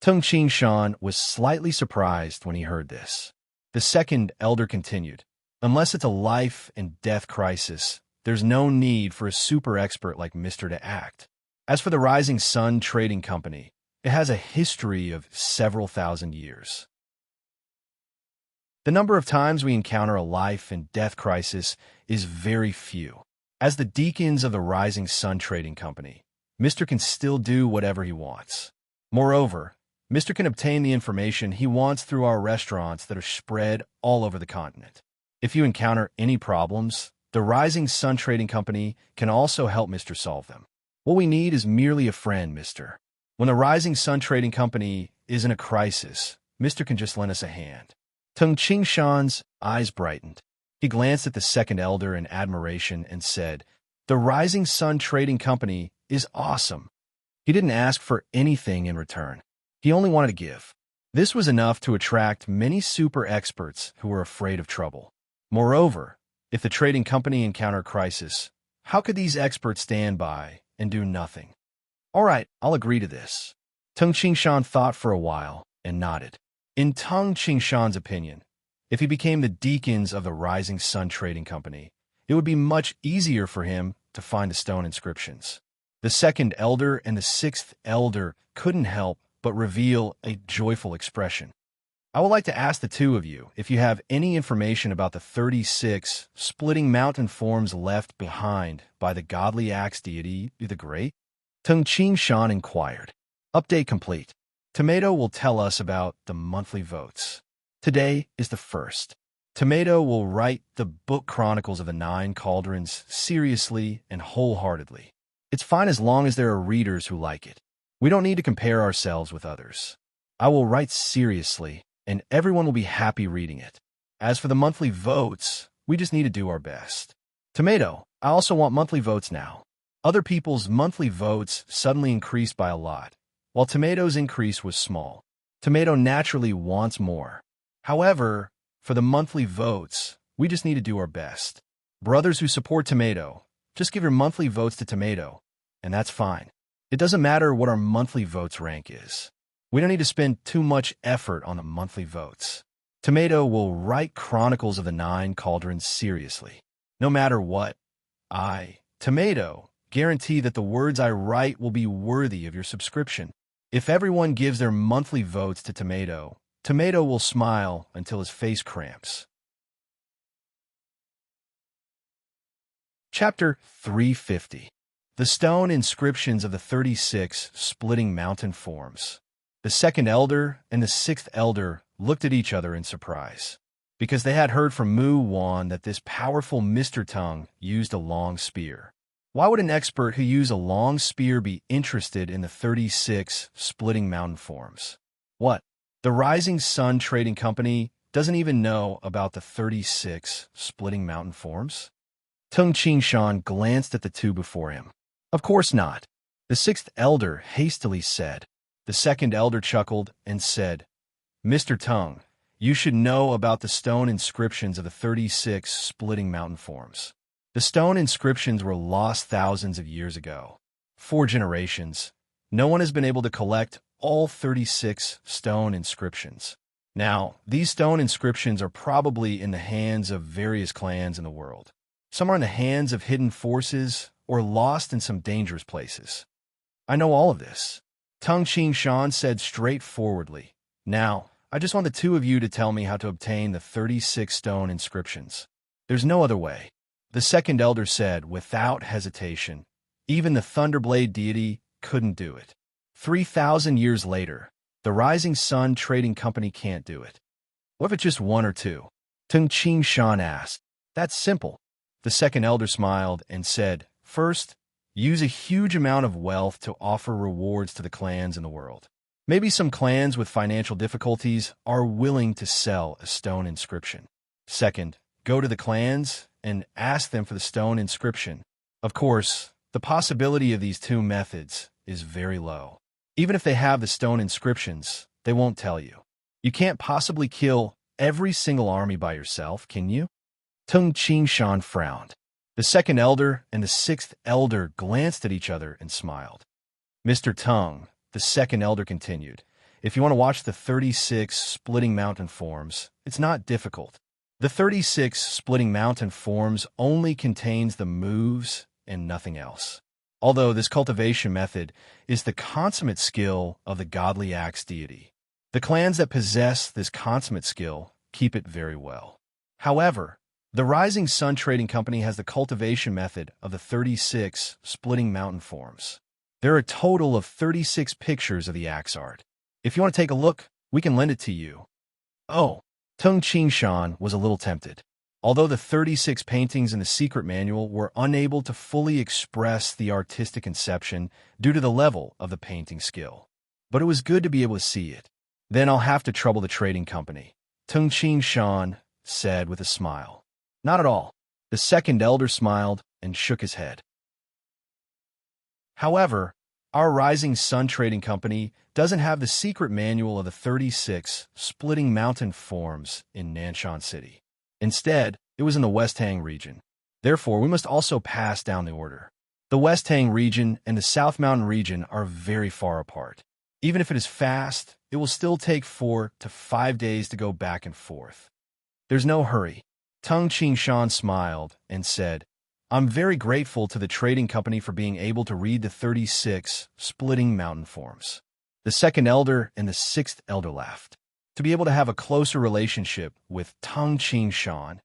Tung Qingshan was slightly surprised when he heard this. The second elder continued, unless it's a life and death crisis, there's no need for a super expert like Mr. to act. As for the Rising Sun Trading Company, it has a history of several thousand years. The number of times we encounter a life and death crisis is very few. As the deacons of the Rising Sun Trading Company, Mr. can still do whatever he wants. Moreover, Mr. can obtain the information he wants through our restaurants that are spread all over the continent. If you encounter any problems, the Rising Sun Trading Company can also help Mr. solve them. What we need is merely a friend, Mr. When the Rising Sun Trading Company is in a crisis, Mr. can just lend us a hand. Tung Qingshan's eyes brightened. He glanced at the second elder in admiration and said, "The Rising Sun Trading Company is awesome." He didn't ask for anything in return. He only wanted to give. This was enough to attract many super experts who were afraid of trouble. Moreover, if the trading company encountered crisis, how could these experts stand by and do nothing? "All right, I'll agree to this." Tung Qingshan thought for a while and nodded. In Tung Qingshan's opinion, if he became the deacons of the Rising Sun Trading Company, it would be much easier for him to find the stone inscriptions. The second elder and the sixth elder couldn't help but reveal a joyful expression. "I would like to ask the two of you if you have any information about the 36 splitting mountain forms left behind by the godly axe deity, the Great?" Tung Qingshan inquired. Update complete. Tomato will tell us about the monthly votes. Today is the 1st. Tomato will write the book Chronicles of the Nine Cauldrons seriously and wholeheartedly. It's fine as long as there are readers who like it. We don't need to compare ourselves with others. I will write seriously, and everyone will be happy reading it. As for the monthly votes, we just need to do our best. Tomato, I also want monthly votes now. Other people's monthly votes suddenly increased by a lot, while Tomato's increase was small. Tomato naturally wants more. However, for the monthly votes, we just need to do our best. Brothers who support Tomato, just give your monthly votes to Tomato, and that's fine. It doesn't matter what our monthly votes rank is. We don't need to spend too much effort on the monthly votes. Tomato will write Chronicles of the Nine Cauldrons seriously. No matter what, I, Tomato, guarantee that the words I write will be worthy of your subscription. If everyone gives their monthly votes to Tomato, Tomato will smile until his face cramps. Chapter 350. The Stone Inscriptions of the 36 Splitting Mountain Forms. The second elder and the sixth elder looked at each other in surprise, because they had heard from Mu Wan that this powerful Mr. Tongue used a long spear. Why would an expert who used a long spear be interested in the 36 Splitting Mountain Forms? What? The Rising Sun Trading Company doesn't even know about the 36 Splitting Mountain Forms? Tung Qingshan glanced at the two before him. Of course not. The sixth elder hastily said. The second elder chuckled and said, "Mr. Tung, you should know about the stone inscriptions of the 36 Splitting Mountain Forms. The stone inscriptions were lost thousands of years ago. 4 generations. No one has been able to collect all 36 stone inscriptions. Now, these stone inscriptions are probably in the hands of various clans in the world. Some are in the hands of hidden forces or lost in some dangerous places. I know all of this." Tung Qingshan said straightforwardly. "Now, I just want the two of you to tell me how to obtain the 36 stone inscriptions. There's no other way." The second elder said without hesitation. Even the Thunderblade deity couldn't do it. 3,000 years later, the Rising Sun Trading Company can't do it. What if it's just one or two? Tung Qingshan asked. "That's simple." The second elder smiled and said, "First, use a huge amount of wealth to offer rewards to the clans in the world. Maybe some clans with financial difficulties are willing to sell a stone inscription. Second, go to the clans and ask them for the stone inscription. Of course, the possibility of these two methods is very low. Even if they have the stone inscriptions, they won't tell you. You can't possibly kill every single army by yourself, can you?" Tung Qingshan frowned. The second elder and the sixth elder glanced at each other and smiled. "Mr. Tung," the second elder continued, "if you want to watch the 36 Splitting Mountain Forms, it's not difficult. The 36 Splitting Mountain Forms only contains the moves and nothing else. Although this cultivation method is the consummate skill of the godly axe deity. The clans that possess this consummate skill keep it very well. However, the Rising Sun Trading Company has the cultivation method of the 36 Splitting Mountain Forms. There are a total of 36 pictures of the axe art. If you want to take a look, we can lend it to you." Oh, Tung Qingshan was a little tempted. Although the 36 paintings in the secret manual were unable to fully express the artistic conception due to the level of the painting skill. But it was good to be able to see it. "Then I'll have to trouble the trading company," Tung Qingshan said with a smile. Not at all. The second elder smiled and shook his head. However, our Rising Sun Trading Company doesn't have the secret manual of the 36 splitting mountain forms in Nanshan City. Instead, it was in the West Hang region. Therefore, we must also pass down the order. The West Hang region and the South Mountain region are very far apart. Even if it is fast, it will still take 4 to 5 days to go back and forth. There's no hurry. Tung Qingshan smiled and said, I'm very grateful to the trading company for being able to read the 36 splitting mountain forms. The second elder and the sixth elder laughed. To be able to have a closer relationship with Tung Qingshan,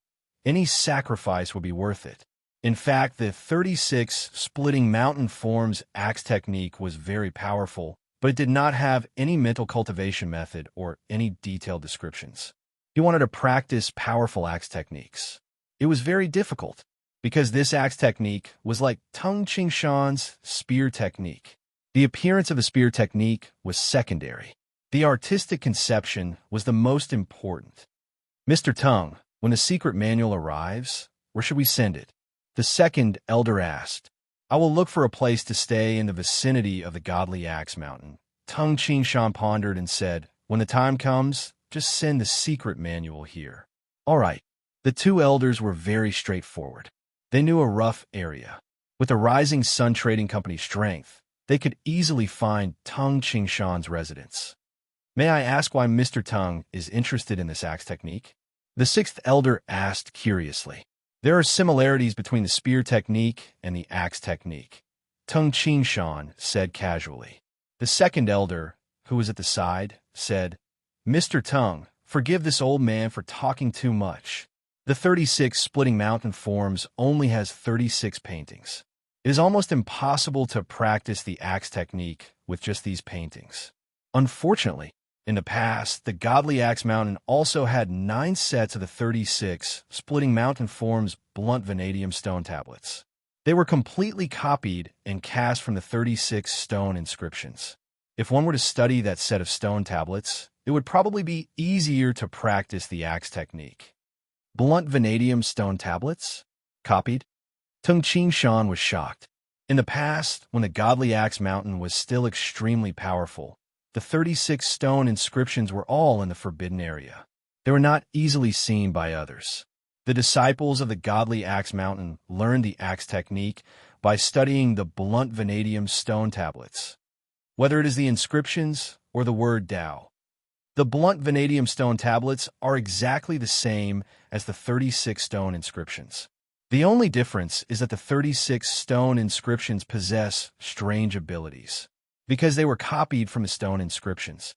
any sacrifice would be worth it. In fact, the 36 splitting mountain forms axe technique was very powerful, but it did not have any mental cultivation method or any detailed descriptions. He wanted to practice powerful axe techniques. It was very difficult, because this axe technique was like Tung Qingshan's spear technique. The appearance of the spear technique was secondary. The artistic conception was the most important. Mr. Tung, when the secret manual arrives, where should we send it? The second elder asked. I will look for a place to stay in the vicinity of the godly axe mountain. Tung Qingshan pondered and said, when the time comes, just send the secret manual here. All right. The two elders were very straightforward. They knew a rough area. With the Rising Sun Trading Company's strength, they could easily find Tung Qingshan's residence. May I ask why Mr. Tung is interested in this axe technique? The sixth elder asked curiously. There are similarities between the spear technique and the axe technique, Tung Qingshan said casually. The second elder, who was at the side, said, Mr. Tung, forgive this old man for talking too much. The 36 splitting mountain forms only has 36 paintings. It is almost impossible to practice the axe technique with just these paintings. Unfortunately, in the past, the godly axe mountain also had 9 sets of the 36 splitting mountain forms blunt vanadium stone tablets. They were completely copied and cast from the 36 stone inscriptions. If one were to study that set of stone tablets, it would probably be easier to practice the axe technique. Blunt vanadium stone tablets? Copied? Tung Qingshan was shocked. In the past, when the godly axe mountain was still extremely powerful, the 36 stone inscriptions were all in the forbidden area. They were not easily seen by others. The disciples of the godly axe mountain learned the axe technique by studying the blunt vanadium stone tablets. Whether it is the inscriptions or the word Tao, the blunt vanadium stone tablets are exactly the same as the 36 stone inscriptions. The only difference is that the 36 stone inscriptions possess strange abilities, because they were copied from the stone inscriptions.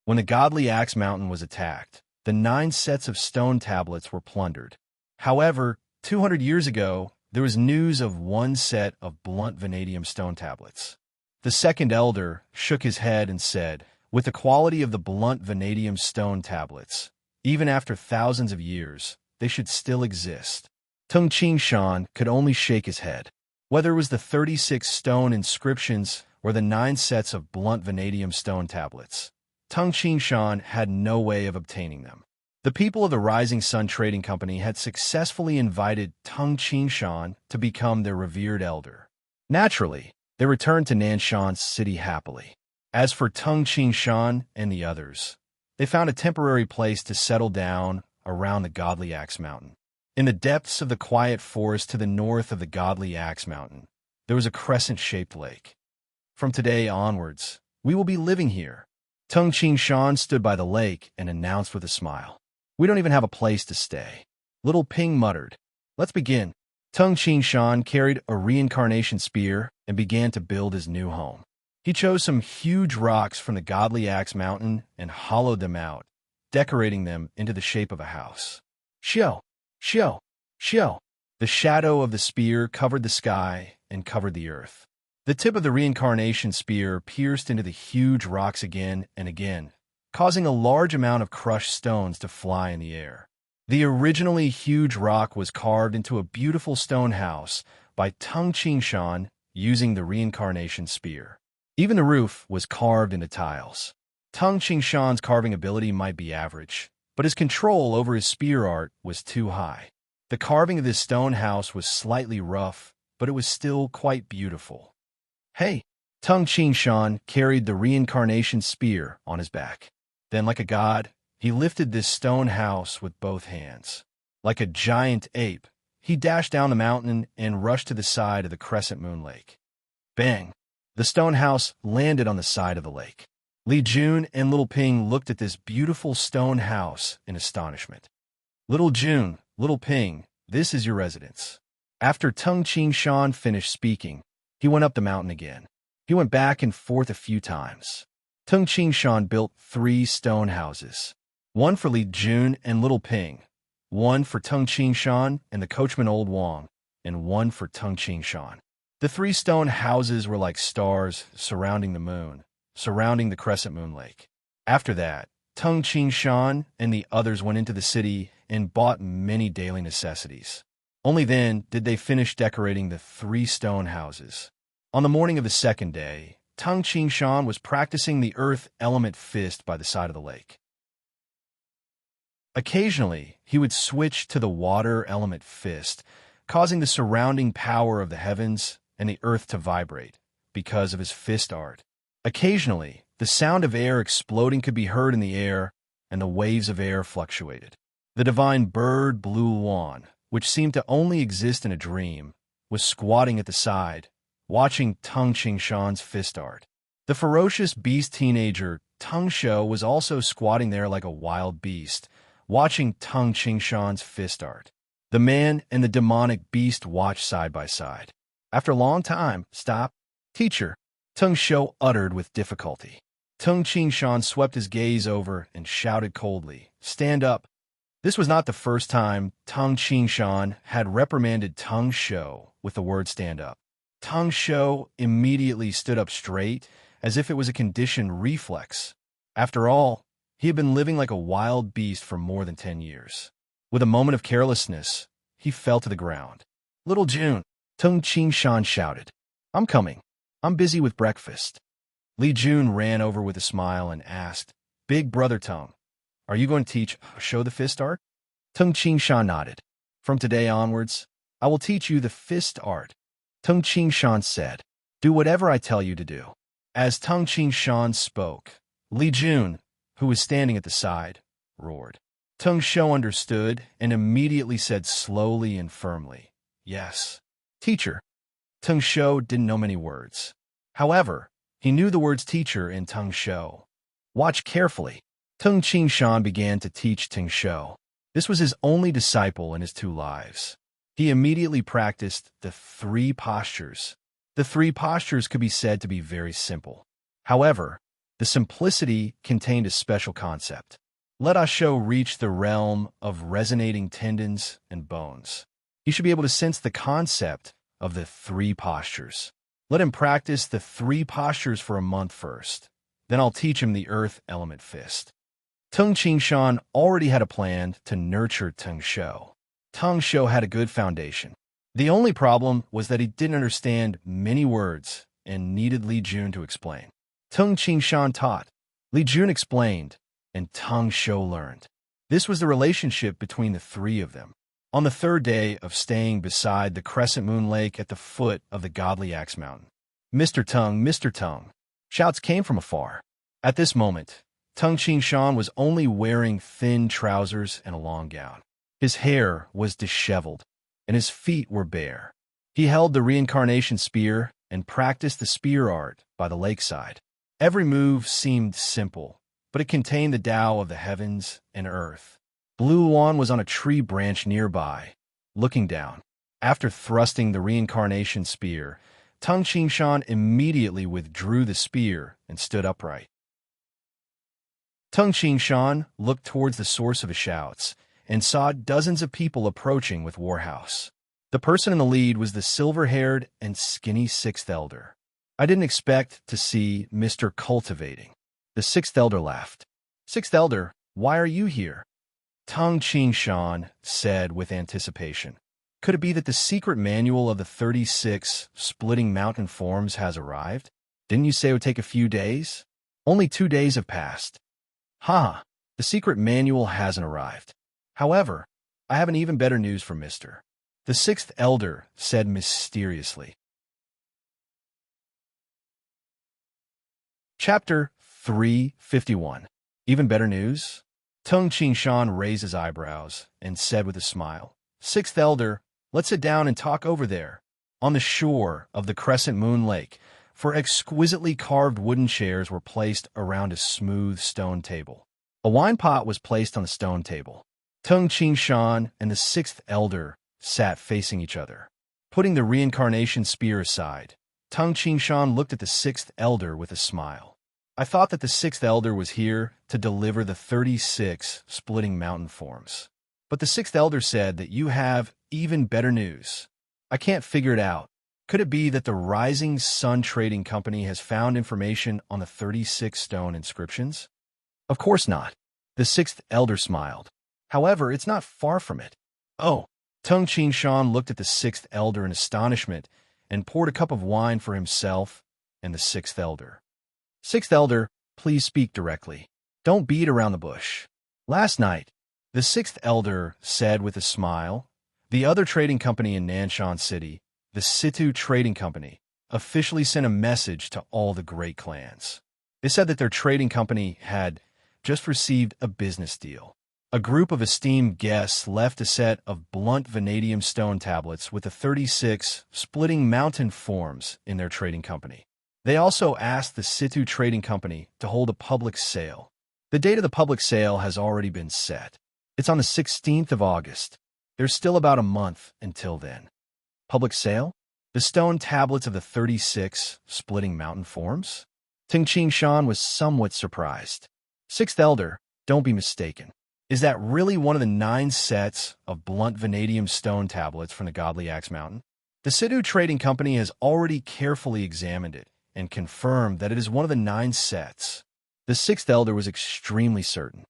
When the godly axe mountain was attacked, the 9 sets of stone tablets were plundered. However, 200 years ago, there was news of 1 set of blunt vanadium stone tablets. The second elder shook his head and said, with the quality of the blunt vanadium stone tablets, even after thousands of years, they should still exist. Tung Qingshan could only shake his head. Whether it was the 36 stone inscriptions or the 9 sets of blunt vanadium stone tablets, Tung Qingshan had no way of obtaining them. The people of the Rising Sun Trading Company had successfully invited Tung Qingshan to become their revered elder. Naturally, they returned to Nanshan City happily. As for Tung Qingshan and the others, they found a temporary place to settle down around the godly axe mountain. In the depths of the quiet forest to the north of the godly axe mountain, there was a crescent-shaped lake. From today onwards, we will be living here. Tung Qingshan stood by the lake and announced with a smile. We don't even have a place to stay. Little Ping muttered. Let's begin. Tung Qingshan carried a reincarnation spear and began to build his new home. He chose some huge rocks from the godly axe mountain and hollowed them out, decorating them into the shape of a house. Xiao, xiao, xiao. The shadow of the spear covered the sky and covered the earth. The tip of the reincarnation spear pierced into the huge rocks again and again, causing a large amount of crushed stones to fly in the air. The originally huge rock was carved into a beautiful stone house by Tung Qingshan using the reincarnation spear. Even the roof was carved into tiles. Tung Qingshan's carving ability might be average, but his control over his spear art was too high. The carving of this stone house was slightly rough, but it was still quite beautiful. Hey! Tung Shan carried the reincarnation spear on his back. Then, like a god, he lifted this stone house with both hands. Like a giant ape, he dashed down the mountain and rushed to the side of the crescent moon lake. Bang! The stone house landed on the side of the lake. Li Jun and Little Ping looked at this beautiful stone house in astonishment. Little Jun, Little Ping, this is your residence. After Tung Shan finished speaking, he went up the mountain again. He went back and forth a few times. Tung Shan built 3 stone houses. One for Li Jun and Little Ping, one for Tung Shan and the coachman Old Wang, and one for Tung Shan. The 3 stone houses were like stars surrounding the moon, surrounding the crescent moon lake. After that, Tung Shan and the others went into the city and bought many daily necessities. Only then did they finish decorating the 3 stone houses. On the morning of the second day, Tung Shan was practicing the earth element fist by the side of the lake. Occasionally, he would switch to the water element fist, causing the surrounding power of the heavens and the earth to vibrate because of his fist art. Occasionally, the sound of air exploding could be heard in the air, and the waves of air fluctuated. The divine bird Blue Luan, which seemed to only exist in a dream, was squatting at the side, watching Tung Shan's fist art. The ferocious beast teenager Tung Shou was also squatting there like a wild beast, watching Tung Shan's fist art. The man and the demonic beast watched side by side. After a long time, "Stop, teacher," Tung Shou uttered with difficulty. Tung Shan swept his gaze over and shouted coldly, "Stand up." This was not the first time Tung Shan had reprimanded Tung Shou with the word "stand up." Tung Shou immediately stood up straight, as if it was a conditioned reflex. After all, he had been living like a wild beast for more than 10 years. With a moment of carelessness, he fell to the ground. "Little Jun," Tung Shan shouted. "I'm coming. I'm busy with breakfast." Li Jun ran over with a smile and asked, "Big brother Tung, are you going to teach Shou the fist art?" Tung Shan nodded. "From today onwards, I will teach you the fist art." Tung Shan said, "Do whatever I tell you to do." As Tung Shan spoke, Li Jun, who was standing at the side, roared. Tung Shou understood and immediately said slowly and firmly, "Yes, teacher." Tung Shou didn't know many words. However, he knew the words teacher and Tung Shou. Watch carefully. Tung Shan began to teach Tung Shou. This was his only disciple in his 2 lives. He immediately practiced the 3 postures. The 3 postures could be said to be very simple. However, the simplicity contained a special concept. Let Ah Shou reach the realm of resonating tendons and bones. He should be able to sense the concept of the 3 postures. Let him practice the 3 postures for a month first. Then I'll teach him the earth element fist. Tung Shan already had a plan to nurture Tung Shou. Tung Shou had a good foundation. The only problem was that he didn't understand many words and needed Li Jun to explain. Tung Shan taught, Li Jun explained, and Tung Shou learned. This was the relationship between the 3 of them. On the 3rd day of staying beside the crescent moon lake at the foot of the godly axe mountain, "Mr. Tung, Mr. Tung," shouts came from afar. At this moment, Tung Shan was only wearing thin trousers and a long gown. His hair was disheveled, and his feet were bare. He held the reincarnation spear and practiced the spear art by the lakeside. Every move seemed simple, but it contained the Tao of the heavens and earth. Blue Luan was on a tree branch nearby, looking down. After thrusting the reincarnation spear, Tung Shan immediately withdrew the spear and stood upright. Tung Shan looked towards the source of his shouts and saw dozens of people approaching with Warhouse. The person in the lead was the silver-haired and skinny 6th elder. "I didn't expect to see Mr. Cultivating." The 6th elder laughed. "6th elder, why are you here?" Tung Shan said with anticipation. "Could it be that the secret manual of the 36 splitting mountain forms has arrived? Didn't you say it would take a few days? Only 2 days have passed." "Ha! The secret manual hasn't arrived. However, I have an even better news for Mr. The sixth elder said mysteriously. Chapter 351. Even better news? Tung Qingshan raised his eyebrows and said with a smile, Sixth elder, let's sit down and talk over there, on the shore of the Crescent Moon Lake, for exquisitely carved wooden chairs were placed around a smooth stone table. A wine pot was placed on the stone table. Tung Qingshan and the sixth elder sat facing each other. Putting the reincarnation spear aside, Tung Qingshan looked at the sixth elder with a smile. I thought that the sixth elder was here to deliver the 36 splitting mountain forms. But the sixth elder said that you have even better news. I can't figure it out. Could it be that the Rising Sun Trading Company has found information on the 36 stone inscriptions? Of course not. The sixth elder smiled. However, it's not far from it. Oh, Tung Qingshan looked at the sixth elder in astonishment and poured a cup of wine for himself and the sixth elder. Sixth elder, please speak directly. Don't beat around the bush. Last night, the sixth elder said with a smile, the other trading company in Nanshan City, the Situ Trading Company, officially sent a message to all the great clans. They said that their trading company had just received a business deal. A group of esteemed guests left a set of blunt vanadium stone tablets with the 36 splitting mountain forms in their trading company. They also asked the Situ Trading Company to hold a public sale. The date of the public sale has already been set. It's on the 16th of August. There's still about a month until then. Public sale? The stone tablets of the 36 splitting mountain forms? Tung Qingshan was somewhat surprised. Sixth elder, don't be mistaken. Is that really one of the 9 sets of blunt vanadium stone tablets from the Godly Axe Mountain? The Situ Trading Company has already carefully examined it and confirmed that it is one of the 9 sets. The sixth elder was extremely certain.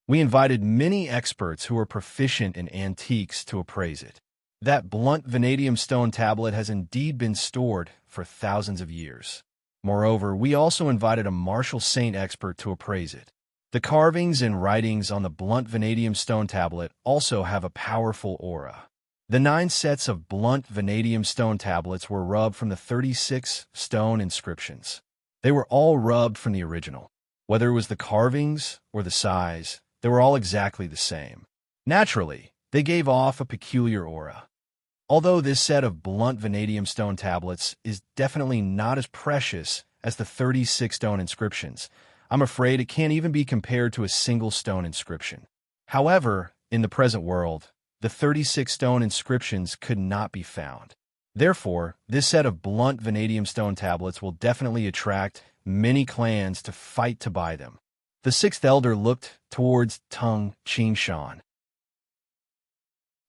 We invited many experts who are proficient in antiques to appraise it. That blunt vanadium stone tablet has indeed been stored for thousands of years. Moreover, we also invited a martial saint expert to appraise it. The carvings and writings on the blunt vanadium stone tablet also have a powerful aura. The 9 sets of blunt vanadium stone tablets were rubbed from the 36 stone inscriptions. They were all rubbed from the original. Whether it was the carvings or the size, they were all exactly the same. Naturally, they gave off a peculiar aura. Although this set of blunt vanadium stone tablets is definitely not as precious as the 36 stone inscriptions, I'm afraid it can't even be compared to a single stone inscription. However, in the present world, the 36 stone inscriptions could not be found. Therefore, this set of blunt vanadium stone tablets will definitely attract many clans to fight to buy them. The sixth elder looked towards Tung Qingshan.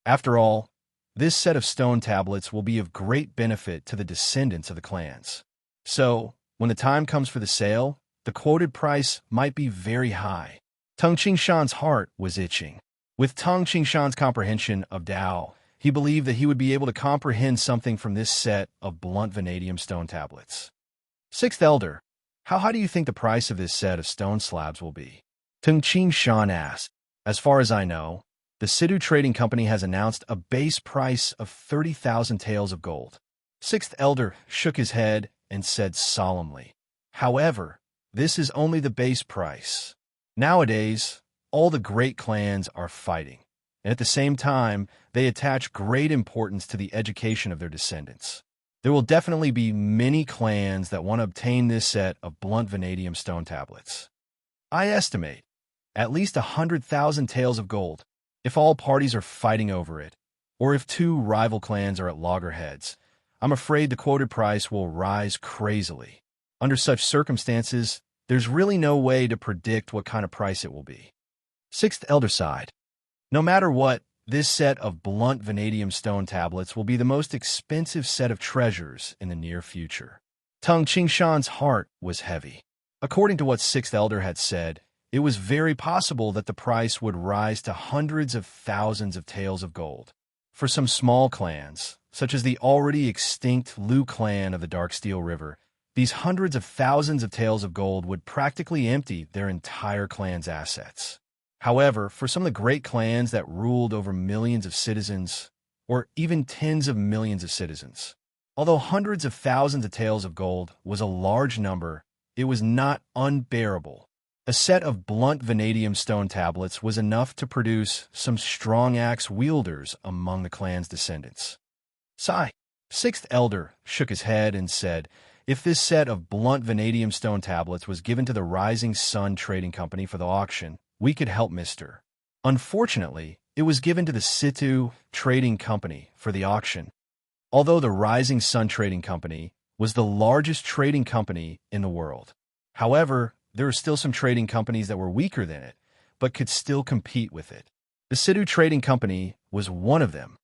After all, this set of stone tablets will be of great benefit to the descendants of the clans. So, when the time comes for the sale, the quoted price might be very high. Tung Qingshan's heart was itching. With Tung Qingshan's comprehension of Tao, he believed that he would be able to comprehend something from this set of blunt vanadium stone tablets. Sixth elder, how high do you think the price of this set of stone slabs will be? Tung Qingshan asked. As far as I know, the Situ Trading Company has announced a base price of 30,000 taels of gold. Sixth elder shook his head and said solemnly, however, this is only the base price. Nowadays, all the great clans are fighting, and at the same time, they attach great importance to the education of their descendants. There will definitely be many clans that want to obtain this set of blunt vanadium stone tablets. I estimate at least 100,000 taels of gold. If all parties are fighting over it, or if 2 rival clans are at loggerheads, I'm afraid the quoted price will rise crazily. Under such circumstances, there's really no way to predict what kind of price it will be. Sixth elder sighed. No matter what, this set of blunt vanadium stone tablets will be the most expensive set of treasures in the near future. Tung Qingshan's heart was heavy. According to what sixth elder had said, it was very possible that the price would rise to hundreds of thousands of taels of gold. For some small clans, such as the already extinct Lu clan of the Darksteel River, these hundreds of thousands of taels of gold would practically empty their entire clan's assets. However, for some of the great clans that ruled over millions of citizens, or even tens of millions of citizens, although hundreds of thousands of taels of gold was a large number, it was not unbearable. A set of blunt vanadium stone tablets was enough to produce some strong axe wielders among the clan's descendants. Sigh. Sixth Elder shook his head and said, if this set of blunt vanadium stone tablets was given to the Rising Sun Trading Company for the auction, we could help Mr. Unfortunately, it was given to the Situ Trading Company for the auction. Although the Rising Sun Trading Company was the largest trading company in the world. However, there were still some trading companies that were weaker than it, but could still compete with it. The Situ Trading Company was one of them.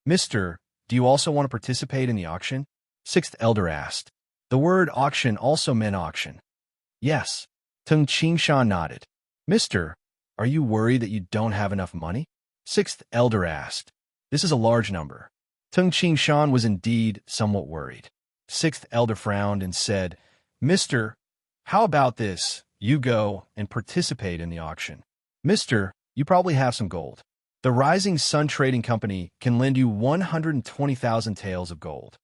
Mister, do you also want to participate in the auction? Sixth Elder asked. The word auction also meant auction. Yes. Tung Qingshan nodded. Mister, are you worried that you don't have enough money? Sixth Elder asked. This is a large number. Tung Qingshan was indeed somewhat worried. Sixth Elder frowned and said, Mister, how about this? You go and participate in the auction. Mister, you probably have some gold. The Rising Sun Trading Company can lend you 120,000 taels of gold.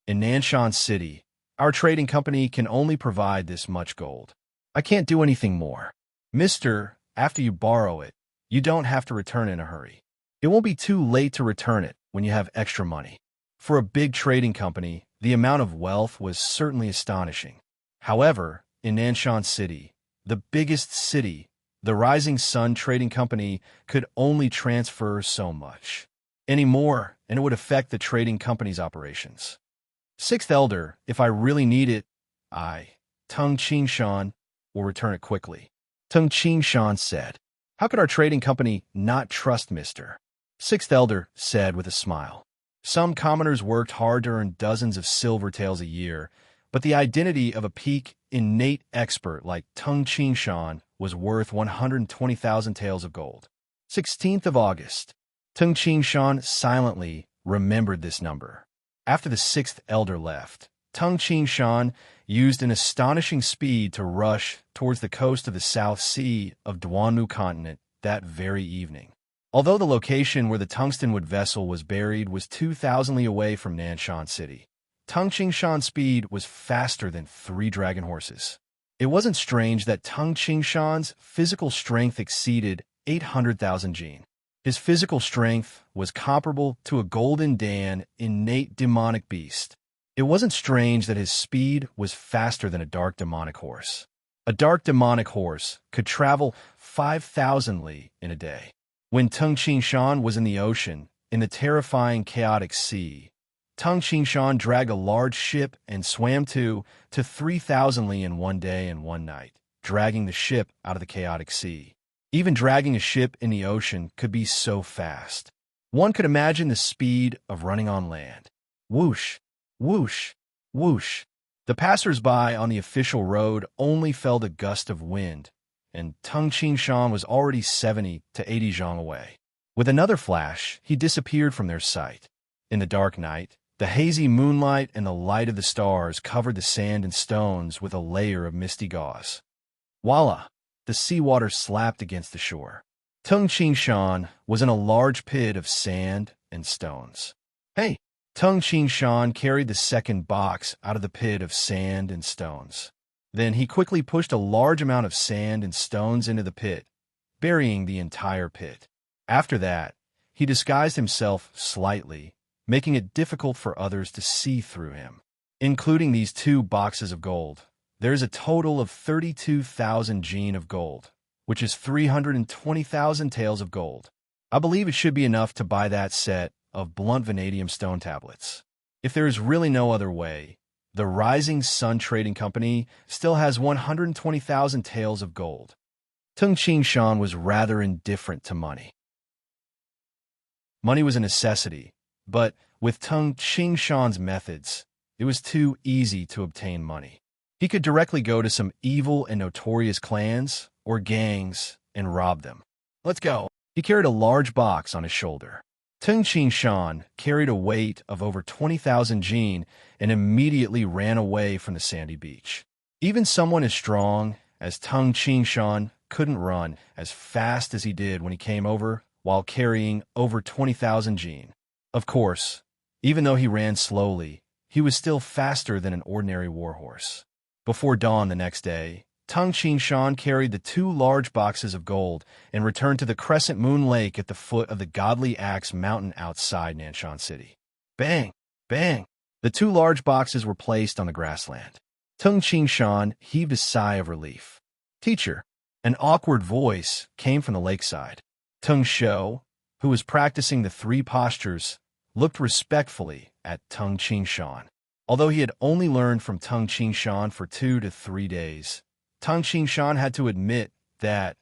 In Nanshan City, our trading company can only provide this much gold. I can't do anything more. Mister, after you borrow it, you don't have to return in a hurry. It won't be too late to return it when you have extra money. For a big trading company, the amount of wealth was certainly astonishing. However, in Nanshan City, the biggest city, the Rising Sun Trading Company could only transfer so much. Anymore, and it would affect the trading company's operations. Sixth Elder, if I really need it, Tung Qingshan, will return it quickly. Tung Qingshan said. How could our trading company not trust Mister? Sixth Elder said with a smile. Some commoners worked hard to earn dozens of silver taels a year, but the identity of a peak innate expert like Tung Qingshan was worth 120,000 taels of gold. 16th of August. Tung Qingshan silently remembered this number. After the sixth elder left, Tung Qingshan used an astonishing speed to rush towards the coast of the South Sea of Duanmu continent that very evening. Although the location where the tungstenwood vessel was buried was 2,000 li away from Nanshan City, Tung Qingshan's speed was faster than 3 dragon horses. It wasn't strange that Tung Qingshan's physical strength exceeded 800,000 jin. His physical strength was comparable to a golden Dan innate demonic beast. It wasn't strange that his speed was faster than a dark demonic horse. A dark demonic horse could travel 5,000 li in a day. When Tung Qingshan was in the ocean, in the terrifying chaotic sea, Tung Qingshan dragged a large ship and swam 2 to 3,000 li in one day and one night, dragging the ship out of the chaotic sea. Even dragging a ship in the ocean could be so fast. One could imagine the speed of running on land. Whoosh, whoosh, whoosh. The passers-by on the official road only felt a gust of wind, and Tung Qingshan was already 70 to 80 zhang away. With another flash, he disappeared from their sight. In the dark night, the hazy moonlight and the light of the stars covered the sand and stones with a layer of misty gauze. Voila! The seawater slapped against the shore. Tung Qingshan was in a large pit of sand and stones. Hey! Tung Qingshan carried the second box out of the pit of sand and stones. Then he quickly pushed a large amount of sand and stones into the pit, burying the entire pit. After that, he disguised himself slightly, making it difficult for others to see through him. Including these 2 boxes of gold, there is a total of 32,000 jin of gold, which is 320,000 taels of gold. I believe it should be enough to buy that set of blunt vanadium stone tablets. If there is really no other way, the Rising Sun Trading Company still has 120,000 taels of gold. Tung Qingshan was rather indifferent to money. Money was a necessity, but with Tung Qingshan's methods, it was too easy to obtain money. He could directly go to some evil and notorious clans or gangs and rob them. Let's go. He carried a large box on his shoulder. Tung Qingshan carried a weight of over 20,000 jin and immediately ran away from the sandy beach. Even someone as strong as Tung Qingshan couldn't run as fast as he did when he came over while carrying over 20,000 gene. Of course, even though he ran slowly, he was still faster than an ordinary warhorse. Before dawn the next day, Tung Shan carried the 2 large boxes of gold and returned to the Crescent Moon Lake at the foot of the Godly Axe Mountain outside Nanshan City. Bang! Bang! The 2 large boxes were placed on the grassland. Tung Shan heaved a sigh of relief. Teacher, an awkward voice came from the lakeside. Tung Shou, who was practicing the 3 postures, looked respectfully at Tung Shan. Although he had only learned from Tung Shan for 2 to 3 days, Tung Shan had to admit that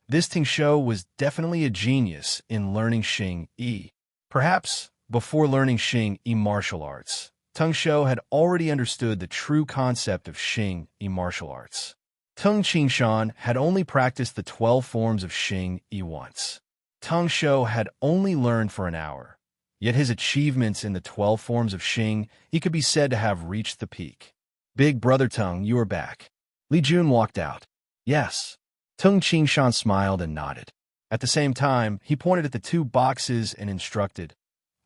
this Ting Shou was definitely a genius in learning Xing Yi. Perhaps before learning Xing Yi martial arts, Tung Shou had already understood the true concept of Xing Yi martial arts. Tung Shan had only practiced the 12 forms of Xing Yi once. Tung Shou had only learned for an hour, yet his achievements in the 12 forms of Xing Yi could be said to have reached the peak. Big brother Tung, you are back. Li Jun walked out. Yes. Tung Shan smiled and nodded. At the same time, he pointed at the 2 boxes and instructed,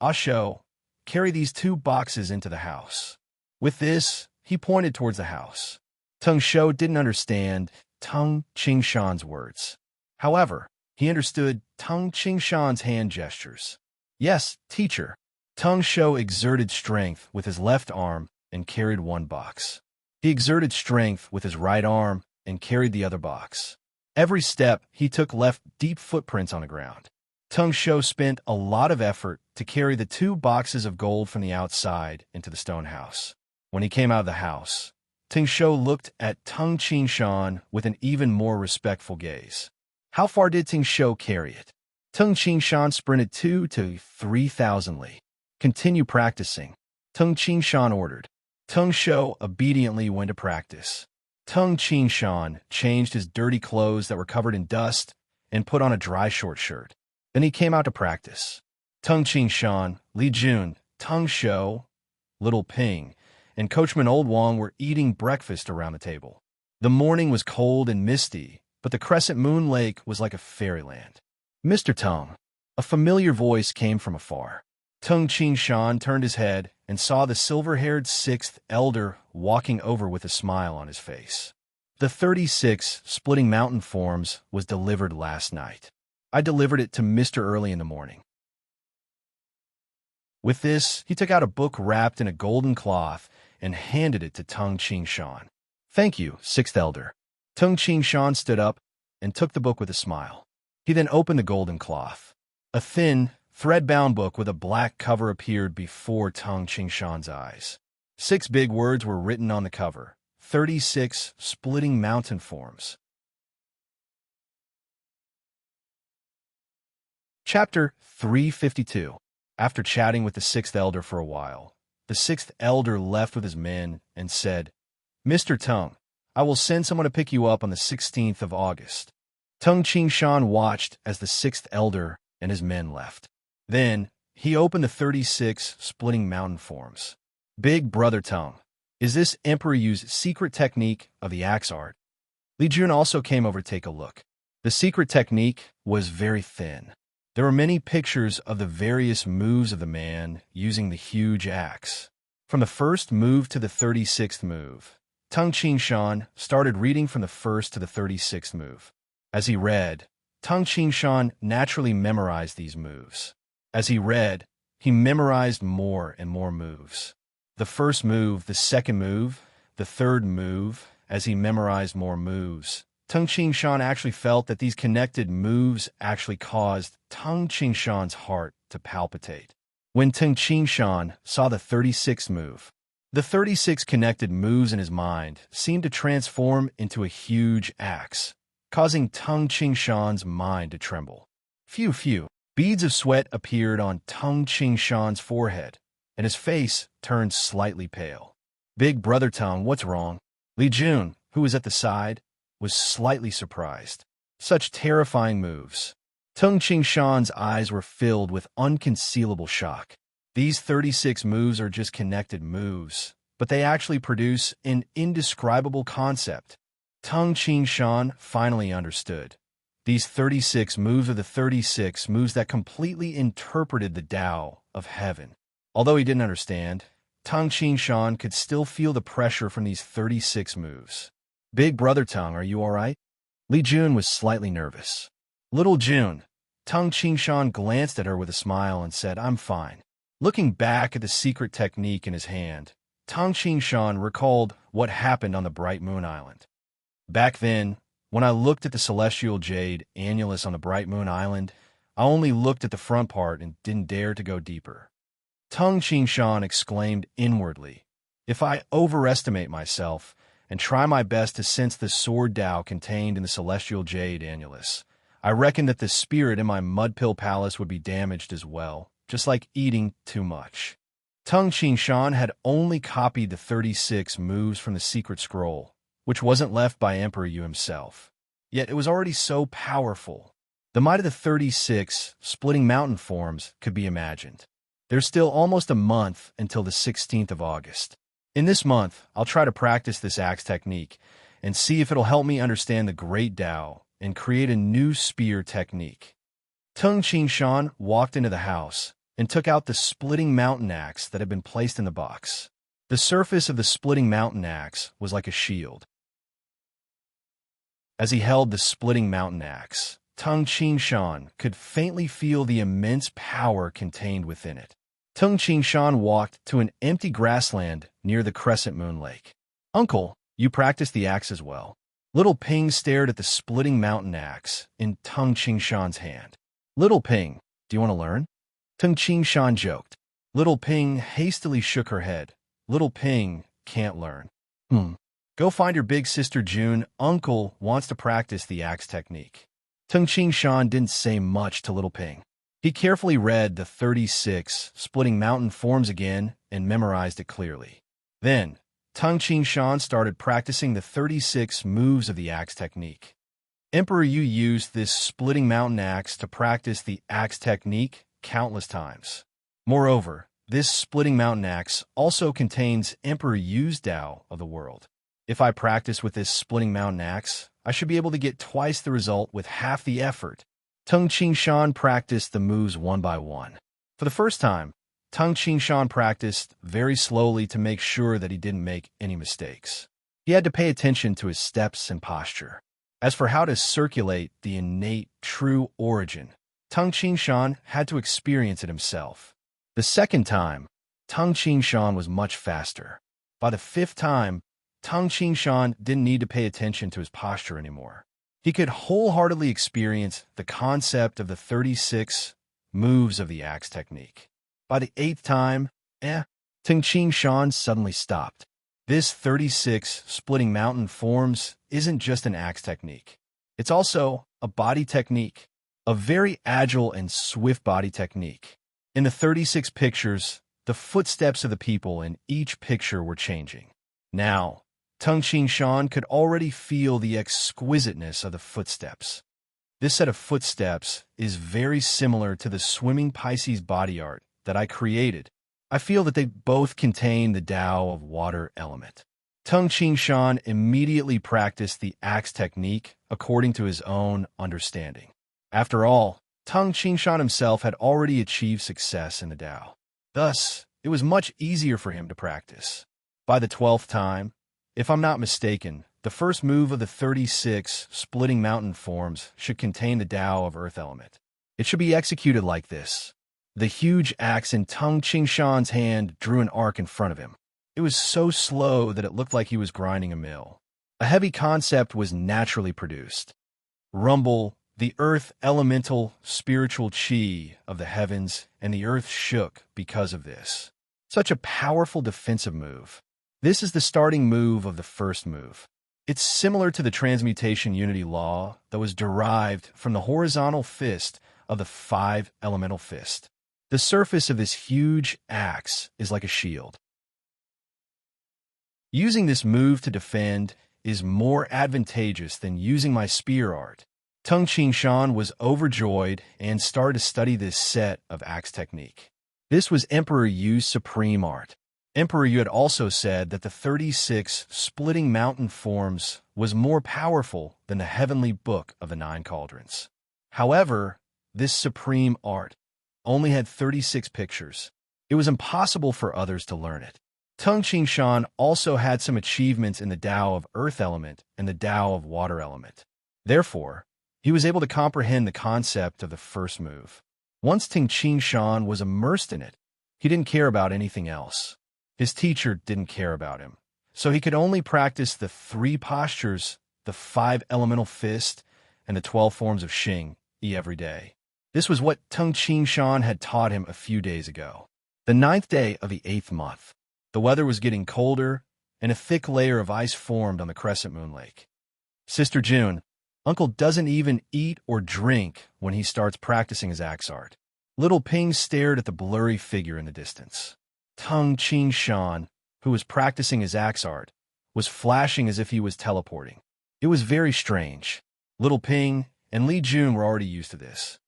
Ah Shou, carry these 2 boxes into the house. With this, he pointed towards the house. Tung Shou didn't understand Tung Shan's words. However, he understood Tung Shan's hand gestures. Yes, teacher. Tung Shou exerted strength with his left arm and carried 1 box. He exerted strength with his right arm and carried the other box. Every step he took left deep footprints on the ground. Tung Shou spent a lot of effort to carry the 2 boxes of gold from the outside into the stone house. When he came out of the house, Tung Shou looked at Tung Shan with an even more respectful gaze. How far did Tung Shou carry it? Tung Shan sprinted 2 to 3,000 li. Continue practicing, Tung Shan ordered. Tung Shou obediently went to practice. Tung Shan changed his dirty clothes that were covered in dust and put on a dry short shirt. Then he came out to practice. Tung Shan, Li Jun, Tung Shou, Little Ping, and Coachman Old Wong were eating breakfast around the table. The morning was cold and misty, but the Crescent Moon Lake was like a fairyland. Mr. Tung, a familiar voice came from afar. Tung Shan turned his head and saw the silver-haired 6th elder walking over with a smile on his face. The 36 splitting mountain forms was delivered last night. I delivered it to Mr. early in the morning. With this, he took out a book wrapped in a golden cloth and handed it to Tung Shan. Thank you, 6th elder. Tung Shan stood up and took the book with a smile. He then opened the golden cloth. A thin, thread-bound book with a black cover appeared before Tung Shan's eyes. 6 big words were written on the cover. 36 splitting mountain forms. Chapter 352. After chatting with the 6th elder for a while, the 6th elder left with his men and said, Mr. Tung, I will send someone to pick you up on the 16th of August. Tung Shan watched as the 6th elder and his men left. Then, he opened the 36 splitting mountain forms. Big brother Tung, is this Emperor Yu's secret technique of the axe art? Li Jun also came over to take a look. The secret technique was very thin. There were many pictures of the various moves of the man using the huge axe. From the first move to the 36th move, Tung Shan started reading from the first to the 36th move. As he read, Tung Shan naturally memorized these moves. As he read, he memorized more and more moves. The first move, the second move, the third move. As he memorized more moves, Tung Shan actually felt that these connected moves actually caused Tung Shan's heart to palpitate. When Tung Shan saw the 36th move, the 36 connected moves in his mind seemed to transform into a huge axe, causing Tung Shan's mind to tremble. Phew. Beads of sweat appeared on Tung Shan's forehead, and his face turned slightly pale. Big brother Tung, what's wrong? Li Jun, who was at the side, was slightly surprised. Such terrifying moves. Tung Shan's eyes were filled with unconcealable shock. These 36 moves are just connected moves, but they actually produce an indescribable concept. Tung Ching Shan finally understood. These 36 moves are the 36 moves that completely interpreted the Tao of heaven. Although he didn't understand, Tung Ching Shan could still feel the pressure from these 36 moves. Big brother Tung, are you all right? Li Jun was slightly nervous. Little Jun. Tung Ching Shan glanced at her with a smile and said, I'm fine. Looking back at the secret technique in his hand, Tung Ching Shan recalled what happened on the Bright Moon Island. Back then, when I looked at the celestial jade annulus on the Bright Moon Island, I only looked at the front part and didn't dare to go deeper. Tung Ching Shan exclaimed inwardly, if I overestimate myself and try my best to sense the sword Tao contained in the celestial jade annulus, I reckon that the spirit in my mudpill palace would be damaged as well, just like eating too much. Tung Ching Shan had only copied the 36 moves from the secret scroll, which wasn't left by Emperor Yu himself. Yet it was already so powerful. The might of the 36 splitting mountain forms could be imagined. There's still almost a month until the 16th of August. In this month, I'll try to practice this axe technique and see if it'll help me understand the Great Tao and create a new spear technique. Tung Ching Shan walked into the house and took out the splitting mountain axe that had been placed in the box. The surface of the splitting mountain axe was like a shield. As he held the splitting mountain axe, Tung Ching Shan could faintly feel the immense power contained within it. Tung Ching Shan walked to an empty grassland near the Crescent Moon Lake. Uncle, you practice the axe as well. Little Ping stared at the splitting mountain axe in Tung Ching Shan's hand. Little Ping, do you want to learn? Tung Ching Shan joked. Little Ping hastily shook her head. Little Ping can't learn. Go find your big sister June. Uncle wants to practice the axe technique. Tung Ching Shan didn't say much to Little Ping. He carefully read the 36 splitting mountain forms again and memorized it clearly. Then, Tung Ching Shan started practicing the 36 moves of the axe technique. Emperor Yu used this splitting mountain axe to practice the axe technique countless times. Moreover, this splitting mountain axe also contains Emperor Yu's Tao of the world. If I practice with this splitting mountain axe, I should be able to get twice the result with half the effort. Tung Ching Shan practiced the moves one by one. For the first time, Tung Ching Shan practiced very slowly to make sure that he didn't make any mistakes. He had to pay attention to his steps and posture. As for how to circulate the innate, true origin, Tung Ching Shan had to experience it himself. The second time, Tung Ching Shan was much faster. By the fifth time, Tung Ching Shan didn't need to pay attention to his posture anymore. He could wholeheartedly experience the concept of the 36 moves of the axe technique. By the eighth time, Tung Ching Shan suddenly stopped. This 36 splitting mountain forms isn't just an axe technique. It's also a body technique, a very agile and swift body technique. In the 36 pictures, the footsteps of the people in each picture were changing. Now, Tung Ching Shan could already feel the exquisiteness of the footsteps. This set of footsteps is very similar to the swimming Pisces body art that I created. I feel that they both contain the Tao of water element. Tung Ching Shan immediately practiced the axe technique according to his own understanding. After all, Tung Ching Shan himself had already achieved success in the Tao. Thus, it was much easier for him to practice. By the 12th time, if I'm not mistaken, the first move of the 36 splitting mountain forms should contain the Tao of earth element. It should be executed like this. The huge axe in Tung Ching Shan's hand drew an arc in front of him. It was so slow that it looked like he was grinding a mill. A heavy concept was naturally produced. Rumble, the earth elemental spiritual chi of the heavens, and the earth shook because of this. Such a powerful defensive move. This is the starting move of the first move. It's similar to the transmutation unity law that was derived from the horizontal fist of the 5 elemental fist. The surface of this huge axe is like a shield. Using this move to defend is more advantageous than using my spear art. Tung Ching Shan was overjoyed and started to study this set of axe technique. This was Emperor Yu's supreme art. Emperor, you had also said that the 36 splitting mountain forms was more powerful than the heavenly book of the 9 cauldrons. However, this supreme art only had 36 pictures. It was impossible for others to learn it. Tung Shan also had some achievements in the Tao of Earth Element and the Tao of Water Element. Therefore, he was able to comprehend the concept of the first move. Once Tung Shan was immersed in it, he didn't care about anything else. His teacher didn't care about him, so he could only practice the 3 postures, the 5 elemental fist, and the 12 forms of Xing every day. This was what Tung Shan had taught him a few days ago. The 9th day of the 8th month. The weather was getting colder, and a thick layer of ice formed on the crescent moon lake. Sister June, Uncle doesn't even eat or drink when he starts practicing his axe art. Little Ping stared at the blurry figure in the distance. Tung Shan, who was practicing his axe art, was flashing as if he was teleporting. It was very strange. Little Ping and Li Jun were already used to this.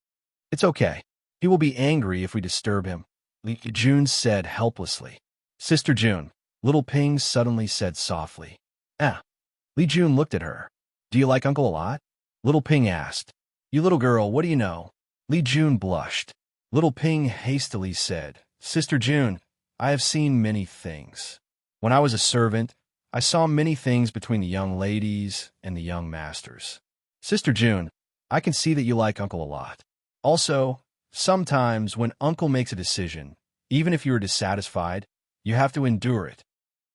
It's okay. He will be angry if we disturb him, Li Jun said helplessly. Sister June, Little Ping suddenly said softly. Li Jun looked at her. Do you like Uncle a lot? Little Ping asked. You little girl, what do you know? Li Jun blushed. Little Ping hastily said, Sister June, I have seen many things. When I was a servant, I saw many things between the young ladies and the young masters. Sister June, I can see that you like Uncle a lot. Also, sometimes when Uncle makes a decision, even if you are dissatisfied, you have to endure it.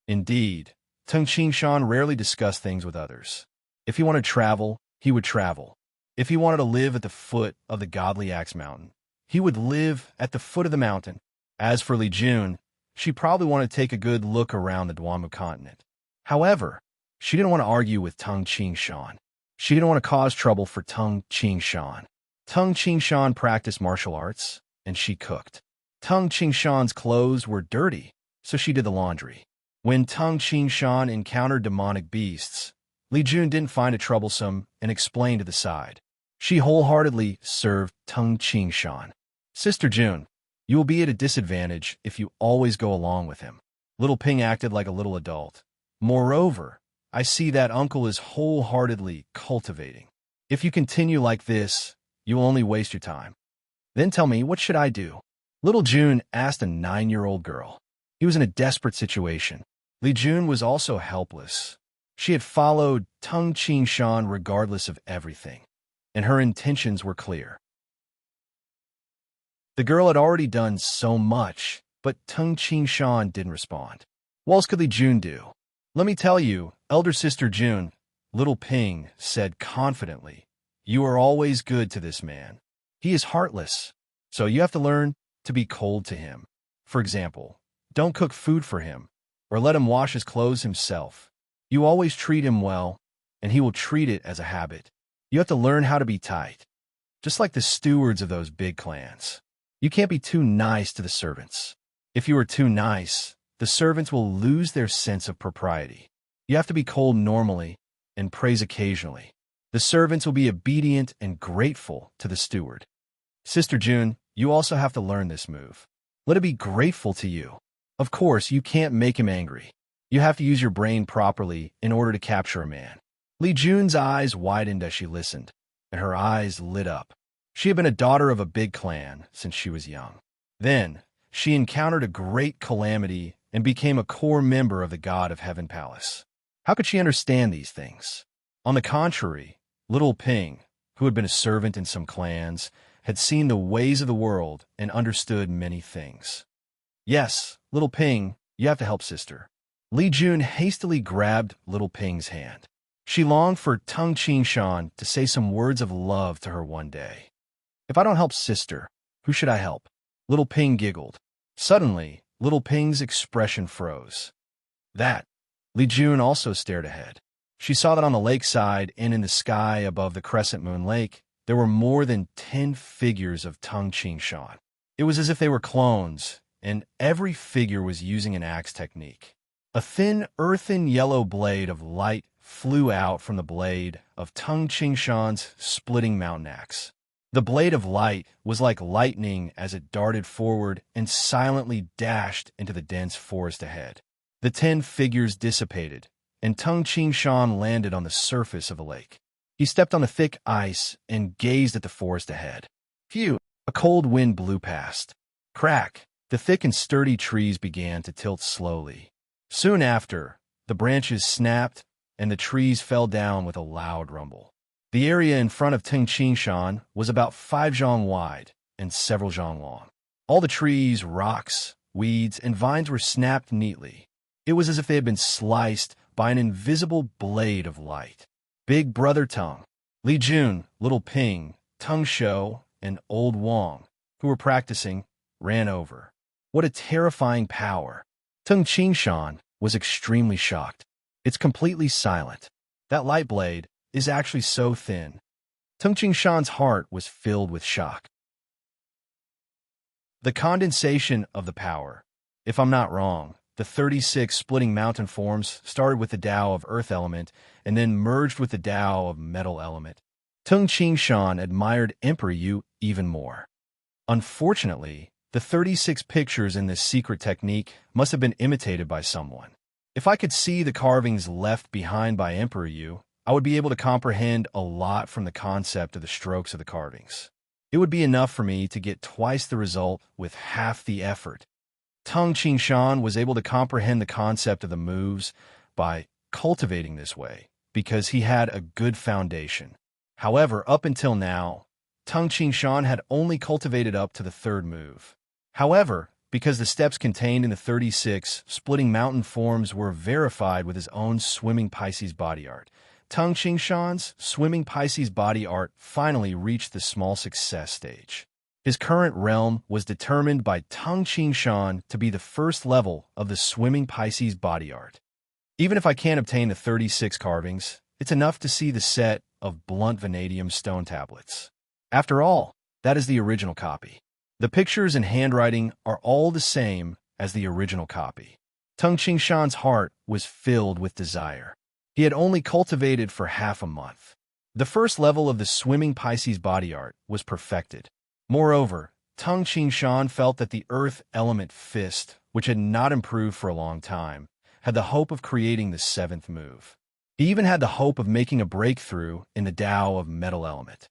Indeed, Tung Shan rarely discussed things with others. If he wanted to travel, he would travel. If he wanted to live at the foot of the godly Axe Mountain, he would live at the foot of the mountain. As for Li Jun, she probably wanted to take a good look around the Duanmu continent. However, she didn't want to argue with Tung Shan. She didn't want to cause trouble for Tung Shan. Tung Shan practiced martial arts, and she cooked. Tung Shan's clothes were dirty, so she did the laundry. When Tung Shan encountered demonic beasts, Li Jun didn't find it troublesome and explained to the side. She wholeheartedly served Tung Shan. Sister June, you will be at a disadvantage if you always go along with him. Little Ping acted like a little adult. Moreover, I see that Uncle is wholeheartedly cultivating. If you continue like this, you will only waste your time. Then tell me, what should I do? Little June asked a 9-year-old girl. He was in a desperate situation. Li Jun was also helpless. She had followed Tung Shan regardless of everything, and her intentions were clear. The girl had already done so much, but Tung Shan didn't respond. What else could Li Jun do? Let me tell you, elder sister June, Little Ping said confidently, you are always good to this man. He is heartless, so you have to learn to be cold to him. For example, don't cook food for him, or let him wash his clothes himself. You always treat him well, and he will treat it as a habit. You have to learn how to be tight, just like the stewards of those big clans. You can't be too nice to the servants. If you are too nice, the servants will lose their sense of propriety. You have to be cold normally and praise occasionally. The servants will be obedient and grateful to the steward. Sister June, you also have to learn this move. Let it be grateful to you. Of course, you can't make him angry. You have to use your brain properly in order to capture a man. Li Jun's eyes widened as she listened, and her eyes lit up. She had been a daughter of a big clan since she was young. Then, she encountered a great calamity and became a core member of the God of Heaven Palace. How could she understand these things? On the contrary, Little Ping, who had been a servant in some clans, had seen the ways of the world and understood many things. Yes, Little Ping, you have to help sister. Li Jun hastily grabbed Little Ping's hand. She longed for Tung Shan to say some words of love to her one day. If I don't help sister, who should I help? Little Ping giggled. Suddenly, Little Ping's expression froze. Li Jun also stared ahead. She saw that on the lakeside and in the sky above the crescent moon lake, there were more than 10 figures of Tung Shan. It was as if they were clones, and every figure was using an axe technique. A thin, earthen yellow blade of light flew out from the blade of Tung Shan's splitting mountain axe. The blade of light was like lightning as it darted forward and silently dashed into the dense forest ahead. The 10 figures dissipated, and Tung Shan landed on the surface of the lake. He stepped on the thick ice and gazed at the forest ahead. Phew! A cold wind blew past. Crack! The thick and sturdy trees began to tilt slowly. Soon after, the branches snapped and the trees fell down with a loud rumble. The area in front of Tung Shan was about 5 zhang wide and several zhang long. All the trees, rocks, weeds, and vines were snapped neatly. It was as if they had been sliced by an invisible blade of light. Big Brother Tung, Li Jun, Little Ping, Tung Shou, and Old Wang, who were practicing, ran over. What a terrifying power! Tung Shan was extremely shocked. It's completely silent. That light blade is actually so thin. Tung Shan's heart was filled with shock. The condensation of the power. If I'm not wrong, the 36 splitting mountain forms started with the Tao of Earth element and then merged with the Tao of Metal element. Tung Shan admired Emperor Yu even more. Unfortunately, the 36 pictures in this secret technique must have been imitated by someone. If I could see the carvings left behind by Emperor Yu, I would be able to comprehend a lot from the concept of the strokes of the carvings. It would be enough for me to get twice the result with half the effort. Tung Shan was able to comprehend the concept of the moves by cultivating this way, because he had a good foundation. However, up until now, Tung Shan had only cultivated up to the 3rd move. However, because the steps contained in the 36 splitting mountain forms were verified with his own swimming Pisces body art, Tung Shan's swimming Pisces body art finally reached the small success stage. His current realm was determined by Tung Shan to be the first level of the swimming Pisces body art. Even if I can't obtain the 36 carvings, it's enough to see the set of blunt vanadium stone tablets. After all, that is the original copy. The pictures and handwriting are all the same as the original copy. Tung Shan's heart was filled with desire. He had only cultivated for half a month. The first level of the swimming Pisces body art was perfected. Moreover, Tung Shan felt that the earth element fist, which had not improved for a long time, had the hope of creating the 7th move. He even had the hope of making a breakthrough in the Tao of Metal element.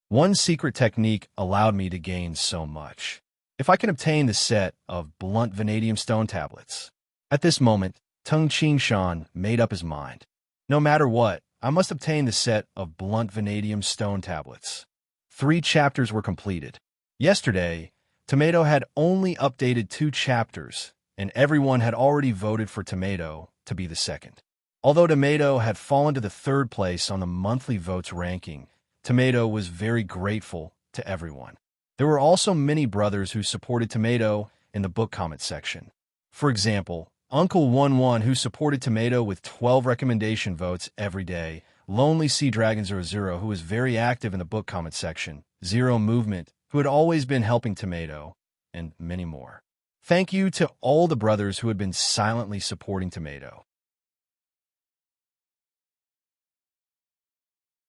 One secret technique allowed me to gain so much. If I can obtain the set of blunt vanadium stone tablets. At this moment, Tung Shan made up his mind. No matter what, I must obtain the set of blunt vanadium stone tablets. 3 chapters were completed. Yesterday, Tomato had only updated 2 chapters, and everyone had already voted for Tomato to be the 2nd. Although Tomato had fallen to the 3rd place on the monthly votes ranking, Tomato was very grateful to everyone. There were also many brothers who supported Tomato in the book comment section. For example, Uncle 11 who supported Tomato with 12 recommendation votes every day, Lonely Sea Dragon 00 who was very active in the book comment section, Zero Movement who had always been helping Tomato, and many more. Thank you to all the brothers who had been silently supporting Tomato.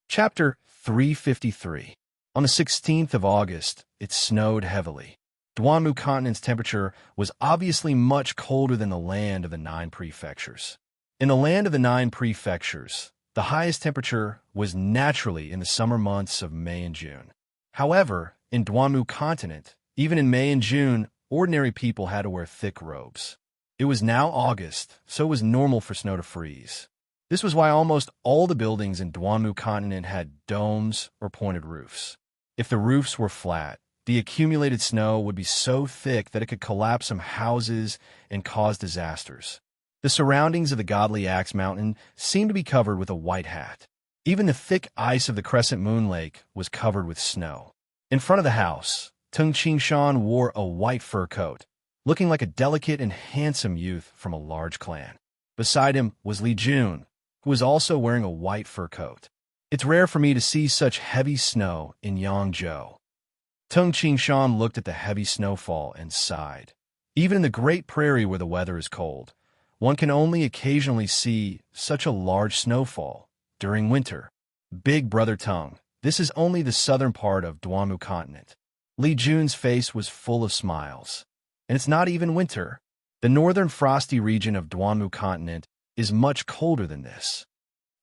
Chapter 353. On the 16th of August, it snowed heavily. Duanmu continent's temperature was obviously much colder than the land of the 9 prefectures. In the land of the 9 prefectures, the highest temperature was naturally in the summer months of May and June. However, in Duanmu continent, even in May and June, ordinary people had to wear thick robes. It was now August, so it was normal for snow to freeze. This was why almost all the buildings in Duanmu continent had domes or pointed roofs. If the roofs were flat, the accumulated snow would be so thick that it could collapse some houses and cause disasters. The surroundings of the Godly Axe Mountain seemed to be covered with a white hat. Even the thick ice of the Crescent Moon Lake was covered with snow. In front of the house, Tung Shan wore a white fur coat, looking like a delicate and handsome youth from a large clan. Beside him was Li Jun, who was also wearing a white fur coat. It's rare for me to see such heavy snow in Yangzhou. Tung Shan looked at the heavy snowfall and sighed. Even in the Great Prairie where the weather is cold, one can only occasionally see such a large snowfall during winter. Big Brother Tung, This is only the southern part of Duamu continent. Li Jun's face was full of smiles. And it's not even winter. The northern frosty region of Duamu continent is much colder than this.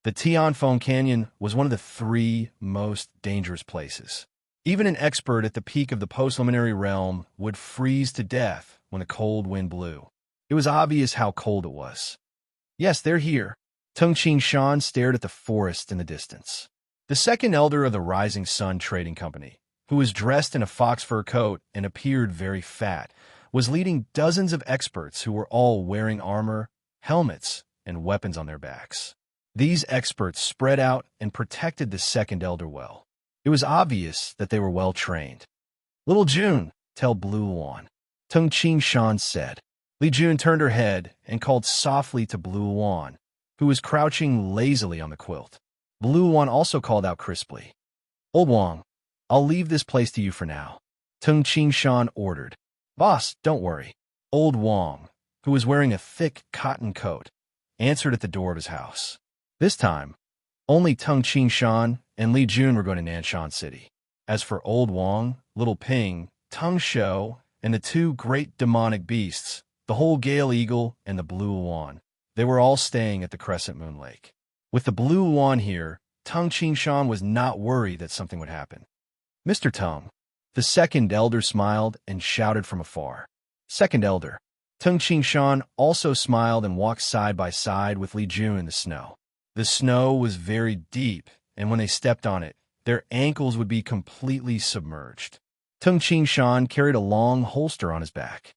The Tianfeng Canyon was one of the 3 most dangerous places. Even an expert at the peak of the post-luminary realm would freeze to death when a cold wind blew. It was obvious how cold it was. Yes, they're here. Tung Shan stared at the forest in the distance. The second elder of the Rising Sun Trading Company, who was dressed in a fox fur coat and appeared very fat, was leading dozens of experts who were all wearing armor, helmets, and weapons on their backs. These experts spread out and protected the second elder well. It was obvious that they were well trained. "Little June, tell Blue Luan," Tung Shan said. Li Jun turned her head and called softly to Blue Luan, who was crouching lazily on the quilt. Blue Luan also called out crisply, "Old Wang, I'll leave this place to you for now," Tung Shan ordered. "Boss, don't worry." Old Wang, who was wearing a thick cotton coat, answered at the door of his house. This time, only Tung Shan and Li Jun were going to Nanshan City. As for Old Wang, Little Ping, Tung Shou, and the 2 great demonic beasts, the whole Gale Eagle and the Blue Luan, they were all staying at the Crescent Moon Lake. With the Blue Luan here, Tung Shan was not worried that something would happen. "Mr. Tung," the second elder smiled and shouted from afar. "Second elder." Tung Shan also smiled and walked side by side with Li Jun in the snow. The snow was very deep, and when they stepped on it, their ankles would be completely submerged. Tung Shan carried a long holster on his back.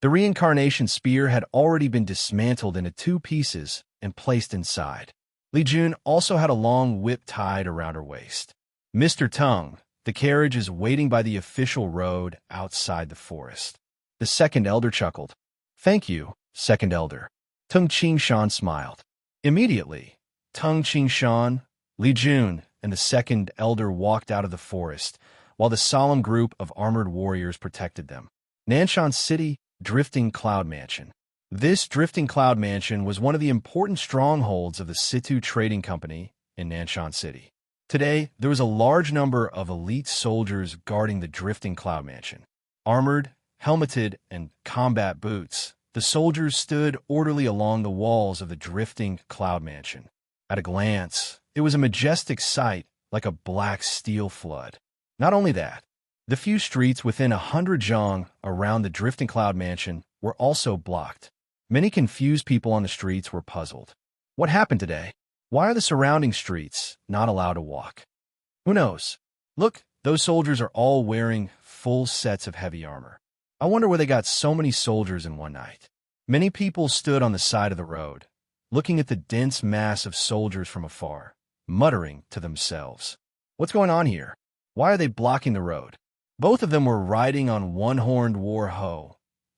The reincarnation spear had already been dismantled into 2 pieces and placed inside. Li Jun also had a long whip tied around her waist. "Mr. Tung, the carriage is waiting by the official road outside the forest." The second elder chuckled. "Thank you, second elder." Tung Shan smiled. Immediately, Tung Shan, Li Jun, and the second elder walked out of the forest, while the solemn group of armored warriors protected them. Nanshan City, Drifting Cloud Mansion. This Drifting Cloud Mansion was one of the important strongholds of the Situ Trading Company in Nanshan City. Today, there was a large number of elite soldiers guarding the Drifting Cloud Mansion. Armored, helmeted, and combat boots, the soldiers stood orderly along the walls of the Drifting Cloud Mansion. At a glance, it was a majestic sight like a black steel flood. Not only that, the few streets within 100 zhang around the Drifting Cloud Mansion were also blocked. Many confused people on the streets were puzzled. What happened today? Why are the surrounding streets not allowed to walk? Who knows? Look, those soldiers are all wearing full sets of heavy armor. I wonder where they got so many soldiers in one night. Many people stood on the side of the road, looking at the dense mass of soldiers from afar, muttering to themselves. What's going on here? Why are they blocking the road? Both of them were riding on one-horned war hoe,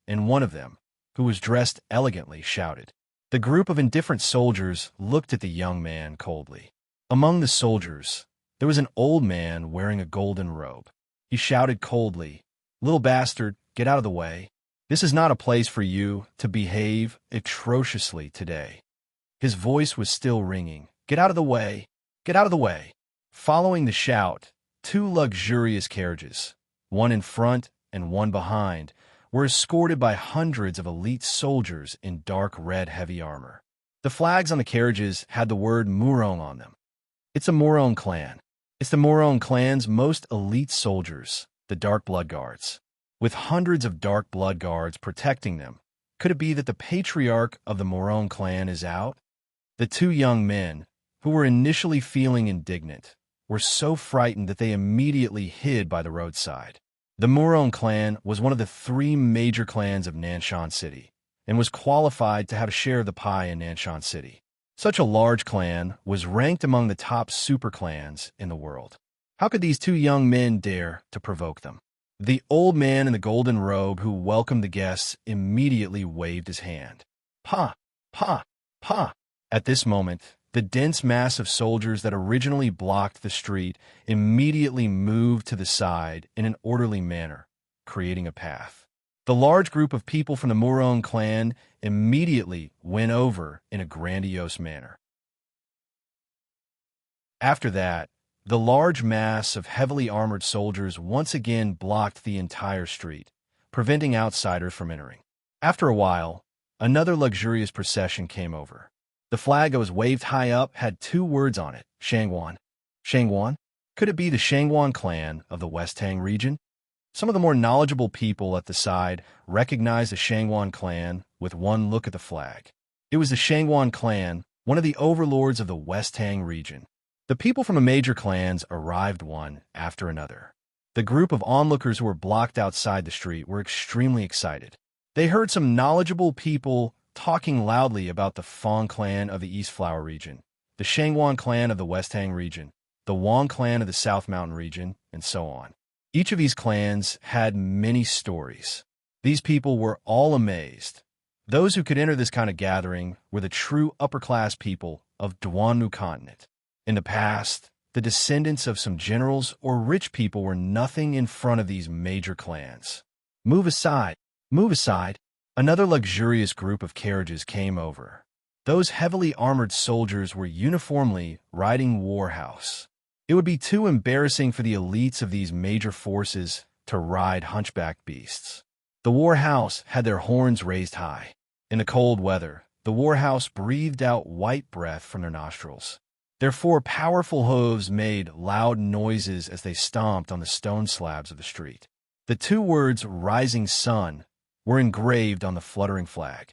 and one of them, who was dressed elegantly, shouted. The group of indifferent soldiers looked at the young man coldly. Among the soldiers, there was an old man wearing a golden robe. He shouted coldly, "Little bastard, get out of the way. This is not a place for you to behave atrociously today." His voice was still ringing. "Get out of the way! Get out of the way!" Following the shout, 2 luxurious carriages, one in front and one behind, were escorted by hundreds of elite soldiers in dark red heavy armor. The flags on the carriages had the word Murong on them. It's a Murong clan. It's the Murong clan's most elite soldiers, the Dark Blood Guards. With hundreds of Dark Blood Guards protecting them, could it be that the patriarch of the Murong clan is out? The 2 young men, who were initially feeling indignant, were so frightened that they immediately hid by the roadside. The Murong clan was one of the 3 major clans of Nanshan City, and was qualified to have a share of the pie in Nanshan City. Such a large clan was ranked among the top super clans in the world. How could these 2 young men dare to provoke them? The old man in the golden robe who welcomed the guests immediately waved his hand. "Pa! Pa! Pa!" At this moment, the dense mass of soldiers that originally blocked the street immediately moved to the side in an orderly manner, creating a path. The large group of people from the Murong clan immediately went over in a grandiose manner. After that, the large mass of heavily armored soldiers once again blocked the entire street, preventing outsiders from entering. After a while, another luxurious procession came over. The flag that was waved high up had two words on it, Shangwan. Shangwan? Could it be the Shangwan clan of the West Tang region? Some of the more knowledgeable people at the side recognized the Shangwan clan with one look at the flag. It was the Shangwan clan, one of the overlords of the West Tang region. The people from the major clans arrived one after another. The group of onlookers who were blocked outside the street were extremely excited. They heard some knowledgeable people talking loudly about the Fong clan of the East Flower region, the Shangwan clan of the West Tang region, the Wang clan of the South Mountain region, and so on. Each of these clans had many stories. These people were all amazed. Those who could enter this kind of gathering were the true upper-class people of Duanmu continent. In the past, the descendants of some generals or rich people were nothing in front of these major clans. Move aside, move aside. Another luxurious group of carriages came over. Those heavily armored soldiers were uniformly riding warhouse. It would be too embarrassing for the elites of these major forces to ride hunchback beasts. The warhouse had their horns raised high. In the cold weather, the warhouse breathed out white breath from their nostrils. Their four powerful hooves made loud noises as they stomped on the stone slabs of the street. The two words "Rising Sun" were engraved on the fluttering flag.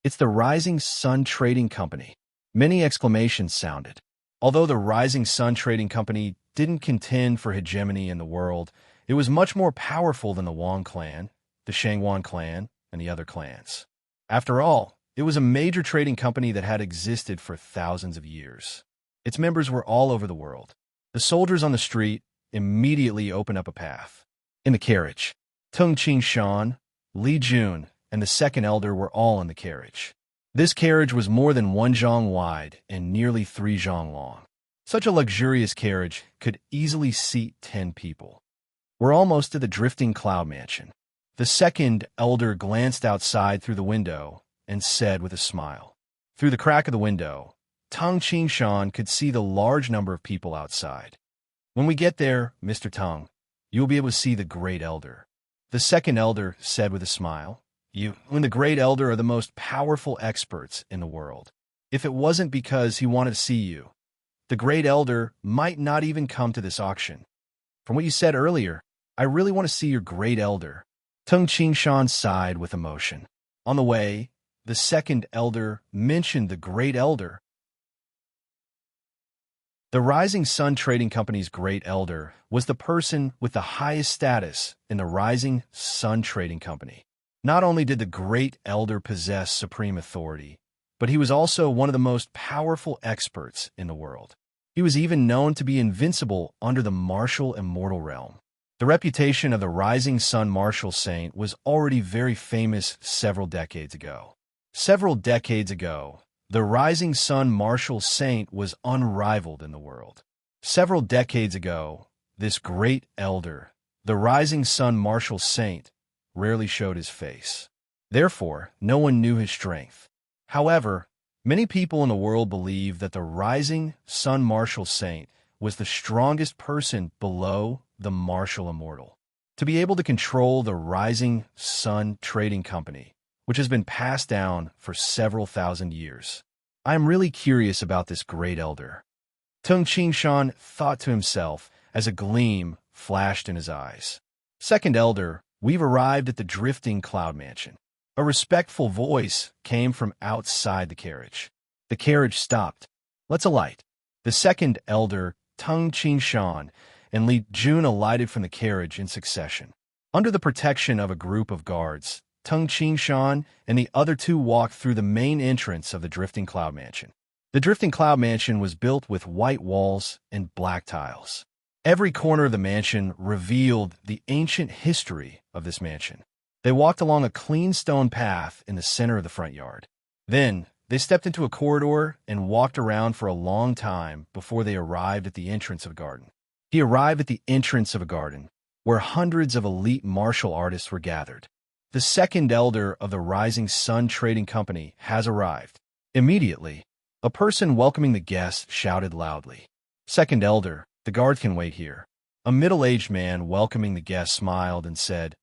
It's the Rising Sun Trading Company. Many exclamations sounded. Although the Rising Sun Trading Company didn't contend for hegemony in the world, it was much more powerful than the Wang clan, the Shangwan clan, and the other clans. After all, it was a major trading company that had existed for thousands of years. Its members were all over the world. The soldiers on the street immediately opened up a path. In the carriage, Tung Qing-shan, Li Jun, and the second elder were all in the carriage. This carriage was more than 1 zhang wide and nearly 3 zhang long. Such a luxurious carriage could easily seat 10 people. We're almost to the drifting cloud mansion. The second elder glanced outside through the window and said with a smile. Through the crack of the window, Tung Qing-shan could see the large number of people outside. When we get there, Mr. Tung, you'll be able to see the great elder. The second elder said with a smile. You and the great elder are the most powerful experts in the world. If it wasn't because he wanted to see you, the great elder might not even come to this auction. From what you said earlier, I really want to see your great elder. Tung Qing-shan sighed with emotion. On the way, the second elder mentioned the great elder. The Rising Sun Trading Company's great elder was the person with the highest status in the Rising Sun Trading Company. Not only did the great elder possess supreme authority, but he was also one of the most powerful experts in the world. He was even known to be invincible under the martial immortal realm. The reputation of the Rising Sun Martial Saint was already very famous several decades ago. Several decades ago, the Rising Sun Martial Saint was unrivaled in the world. Several decades ago, this great elder, the Rising Sun Martial Saint, rarely showed his face. Therefore, no one knew his strength. However, many people in the world believe that the Rising Sun Martial Saint was the strongest person below the Martial Immortal. To be able to control the Rising Sun Trading Company, which has been passed down for several thousand years. I am really curious about this great elder. Tung Qing-shan thought to himself as a gleam flashed in his eyes. Second elder, we've arrived at the drifting cloud mansion. A respectful voice came from outside the carriage. The carriage stopped. Let's alight. The second elder, Tung Qing-shan, and Li Jun alighted from the carriage in succession. Under the protection of a group of guards, Tung Qing-shan and the other two walked through the main entrance of the drifting cloud mansion. The drifting cloud mansion was built with white walls and black tiles. Every corner of the mansion revealed the ancient history of this mansion. They walked along a clean stone path in the center of the front yard. Then, they stepped into a corridor and walked around for a long time before they arrived at the entrance of a garden. He arrived at the entrance of a garden, where hundreds of elite martial artists were gathered. The second elder of the Rising Sun Trading Company has arrived. Immediately, a person welcoming the guests shouted loudly. Second elder, the guard can wait here. A middle-aged man welcoming the guest smiled and said,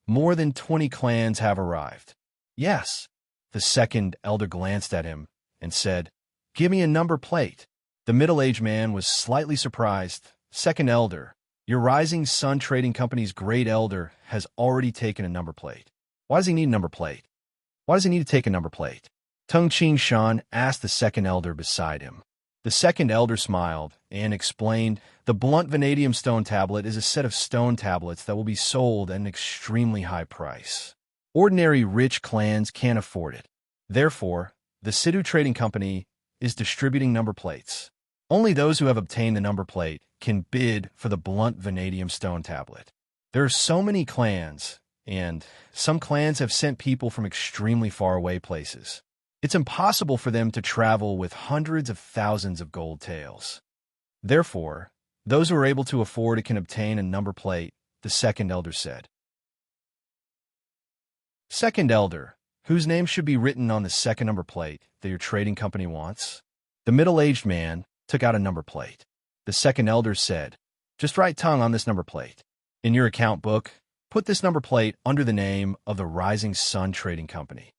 more than 20 clans have arrived. Yes. The second elder glanced at him and said, give me a number plate. The middle-aged man was slightly surprised. Second elder, your Rising Sun Trading Company's great elder has already taken a number plate. Why does he need a number plate? Why does he need to take a number plate? Tung Ching Shan asked the second elder beside him. The second elder smiled and explained, the blunt vanadium stone tablet is a set of stone tablets that will be sold at an extremely high price. Ordinary rich clans can't afford it. Therefore, the Sidu Trading Company is distributing number plates. Only those who have obtained the number plate can bid for the blunt vanadium stone tablet. There are so many clans, and some clans have sent people from extremely far away places. It's impossible for them to travel with hundreds of thousands of gold taels. Therefore, those who are able to afford it can obtain a number plate, the second elder said. Second elder, whose name should be written on the second number plate that your trading company wants? The middle-aged man took out a number plate. The second elder said, just write tongue on this number plate. In your account book, put this number plate under the name of the Rising Sun Trading Company.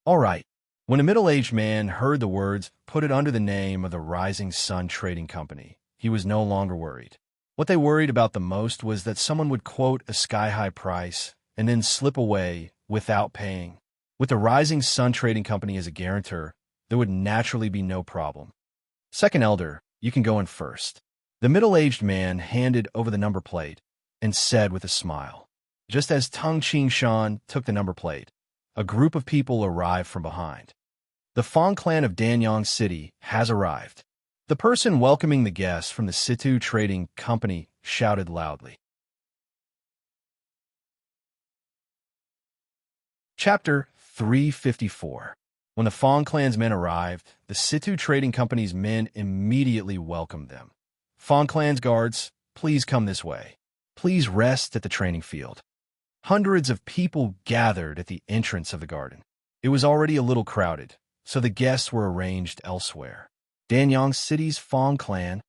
All right. When a middle-aged man heard the words, put it under the name of the Rising Sun Trading Company, he was no longer worried. What they worried about the most was that someone would quote a sky-high price and then slip away without paying. With the Rising Sun Trading Company as a guarantor, there would naturally be no problem. Second elder, you can go in first. The middle-aged man handed over the number plate and said with a smile. Just as Tung Ching Shan took the number plate, a group of people arrived from behind. The Fong clan of Danyang City has arrived. The person welcoming the guests from the Situ Trading Company shouted loudly. Chapter 354. When the Fong clan's men arrived, the Situ Trading Company's men immediately welcomed them. Fong clan's guards, please come this way. Please rest at the training field. Hundreds of people gathered at the entrance of the garden. It was already a little crowded, so the guests were arranged elsewhere. Danyang City's Fong clan.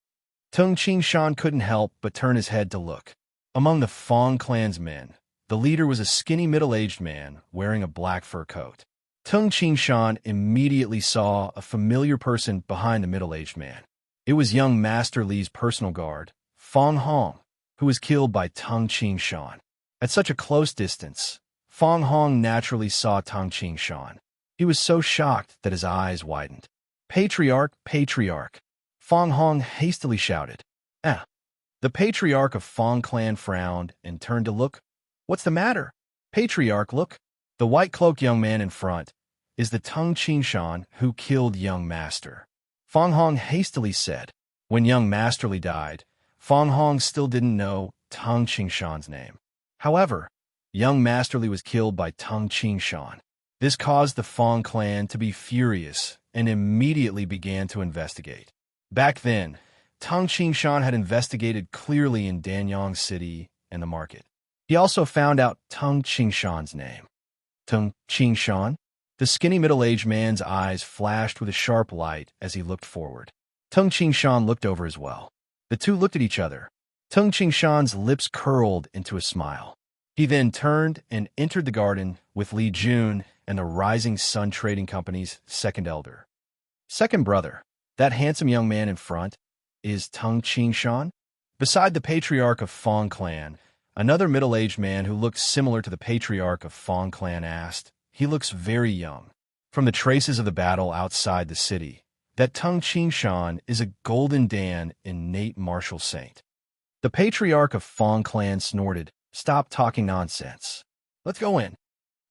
Tung Ching Shan couldn't help but turn his head to look. Among the Fong clan's men, the leader was a skinny middle-aged man wearing a black fur coat. Tung Ching Shan immediately saw a familiar person behind the middle-aged man. It was young Master Li's personal guard, Fong Hong, who was killed by Tung Ching Shan. At such a close distance, Fong Hong naturally saw Tung Ching Shan. He was so shocked that his eyes widened. Patriarch, Patriarch! Fong Hong hastily shouted. Ah! The Patriarch of Fong clan frowned and turned to look. What's the matter? Patriarch, look. The white-cloaked young man in front is the Tung Ching Shan who killed young Master. Fong Hong hastily said. When young Masterly died, Fong Hong still didn't know Tung Ching Shan's name. However, young Masterly was killed by Tung Ching Shan. This caused the Fong clan to be furious and immediately began to investigate. Back then, Tung Ching Shan had investigated clearly in Danyang City and the market. He also found out Tung Ching Shan's name. Tung Ching Shan? The skinny middle-aged man's eyes flashed with a sharp light as he looked forward. Tung Ching Shan looked over as well. The two looked at each other. Tung Ching Shan's lips curled into a smile. He then turned and entered the garden with Li Jun and the Rising Sun Trading Company's second elder. Second brother, that handsome young man in front, is Tung Ching Shan? Beside the Patriarch of Fong clan, another middle-aged man who looked similar to the Patriarch of Fong clan asked, he looks very young. From the traces of the battle outside the city, that Tung Ching Shan is a Golden Dan innate martial saint. The Patriarch of Fong clan snorted, stop talking nonsense. Let's go in.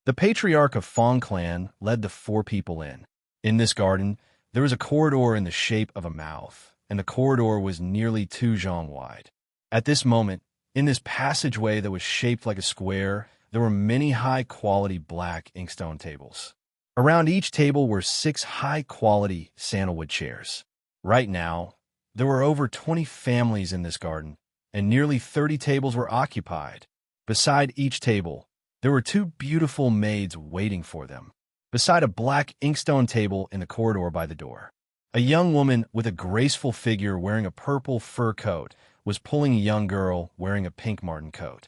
The Patriarch of Fong clan led the four people in. In this garden, there was a corridor in the shape of a mouth, and the corridor was nearly 2 zhong wide. At this moment, in this passageway that was shaped like a square, there were many high-quality black inkstone tables. Around each table were 6 high-quality sandalwood chairs. Right now, there were over 20 families in this garden, and nearly 30 tables were occupied. Beside each table, there were 2 beautiful maids waiting for them, beside a black inkstone table in the corridor by the door. A young woman with a graceful figure wearing a purple fur coat was pulling a young girl wearing a pink marten coat.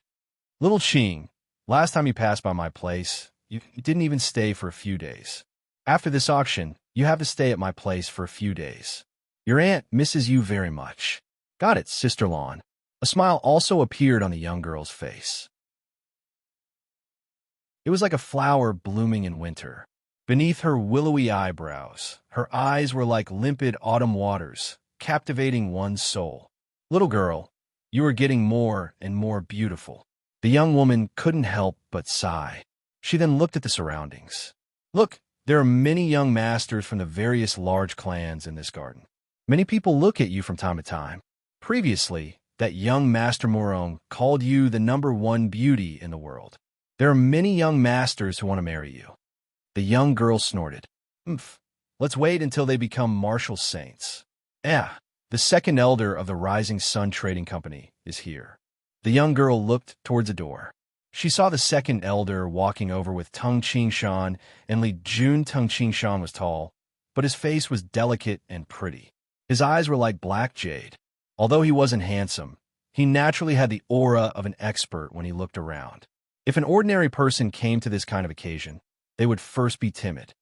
Little Ching, last time you passed by my place, you didn't even stay for a few days. After this auction, you have to stay at my place for a few days. Your aunt misses you very much. Got it, Sister Lawn. A smile also appeared on the young girl's face. It was like a flower blooming in winter. Beneath her willowy eyebrows, her eyes were like limpid autumn waters, captivating one's soul. Little girl, you are getting more and more beautiful. The young woman couldn't help but sigh. She then looked at the surroundings. Look, there are many young masters from the various large clans in this garden. Many people look at you from time to time. Previously, that young Master Morong called you the #1 beauty in the world. There are many young masters who want to marry you. The young girl snorted. Let's wait until they become martial saints. The second elder of the Rising Sun Trading Company is here. The young girl looked towards the door. She saw the second elder walking over with Tung Qingshan and Li Jun. Tung Qingshan was tall, but his face was delicate and pretty. His eyes were like black jade. Although he wasn't handsome, he naturally had the aura of an expert when he looked around. If an ordinary person came to this kind of occasion, they would first be timid.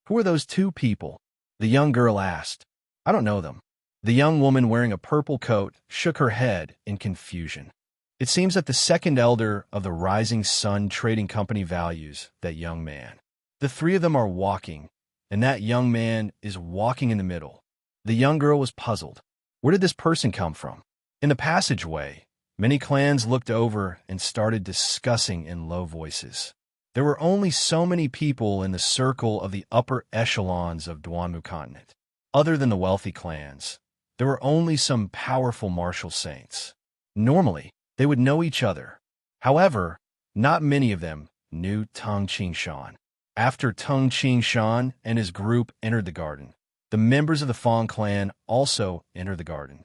Who are those two people? The young girl asked. I don't know them. The young woman wearing a purple coat shook her head in confusion. It seems that the second elder of the Rising Sun Trading Company values that young man. The three of them are walking, and that young man is walking in the middle. The young girl was puzzled. Where did this person come from? In the passageway, many clans looked over and started discussing in low voices. There were only so many people in the circle of the upper echelons of Duanmu continent. Other than the wealthy clans, there were only some powerful martial saints. Normally, they would know each other. However, not many of them knew Tung Qingshan. After Tung Qingshan and his group entered the garden, the members of the Fong clan also entered the garden.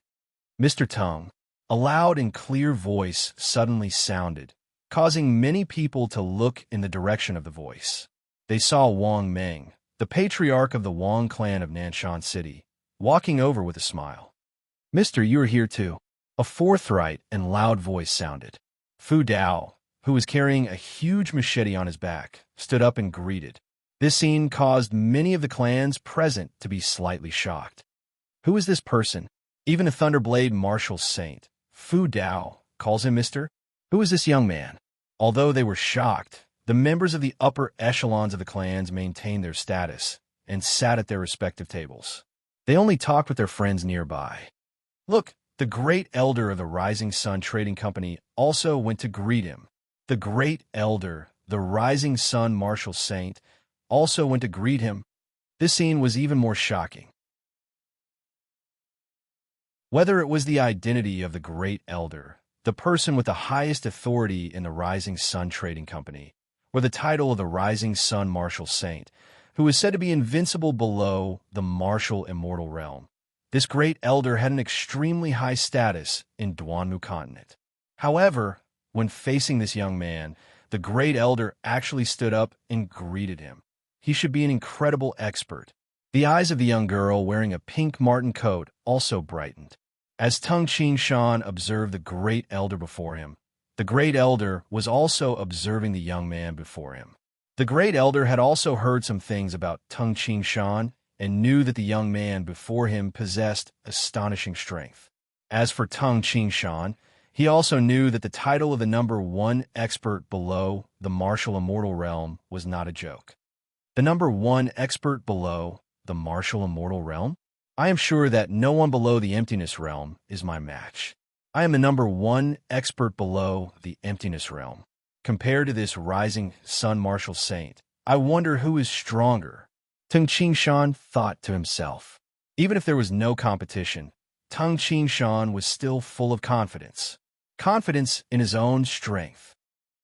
Mr. Tung, a loud and clear voice suddenly sounded, causing many people to look in the direction of the voice. They saw Wang Meng, the patriarch of the Wang clan of Nanshan City, walking over with a smile. Mister, you are here too. A forthright and loud voice sounded. Fu Dao, who was carrying a huge machete on his back, stood up and greeted. This scene caused many of the clans present to be slightly shocked. Who is this person? Even a Thunderblade martial saint, Fu Dao, calls him Mister. Who is this young man? Although they were shocked, the members of the upper echelons of the clans maintained their status and sat at their respective tables. They only talked with their friends nearby. Look, the great elder of the Rising Sun Trading Company also went to greet him. The great elder, the Rising Sun martial saint, also went to greet him. This scene was even more shocking. Whether it was the identity of the great elder, the person with the highest authority in the Rising Sun Trading Company, or the title of the Rising Sun martial saint, who is said to be invincible below the martial immortal realm, this great elder had an extremely high status in Duanmu continent. However, when facing this young man, the great elder actually stood up and greeted him. He should be an incredible expert. The eyes of the young girl wearing a pink marten coat also brightened. As Tung Qingshan observed the great elder before him, the great elder was also observing the young man before him. The great elder had also heard some things about Tung Qingshan and knew that the young man before him possessed astonishing strength. As for Tung Qingshan, he also knew that the title of the #1 expert below the martial immortal realm was not a joke. The #1 expert below the martial immortal realm? I am sure that no one below the emptiness realm is my match. I am the #1 expert below the emptiness realm. Compared to this Rising Sun martial saint, I wonder who is stronger. Tung Qingshan thought to himself. Even if there was no competition, Tung Qingshan was still full of confidence. Confidence in his own strength.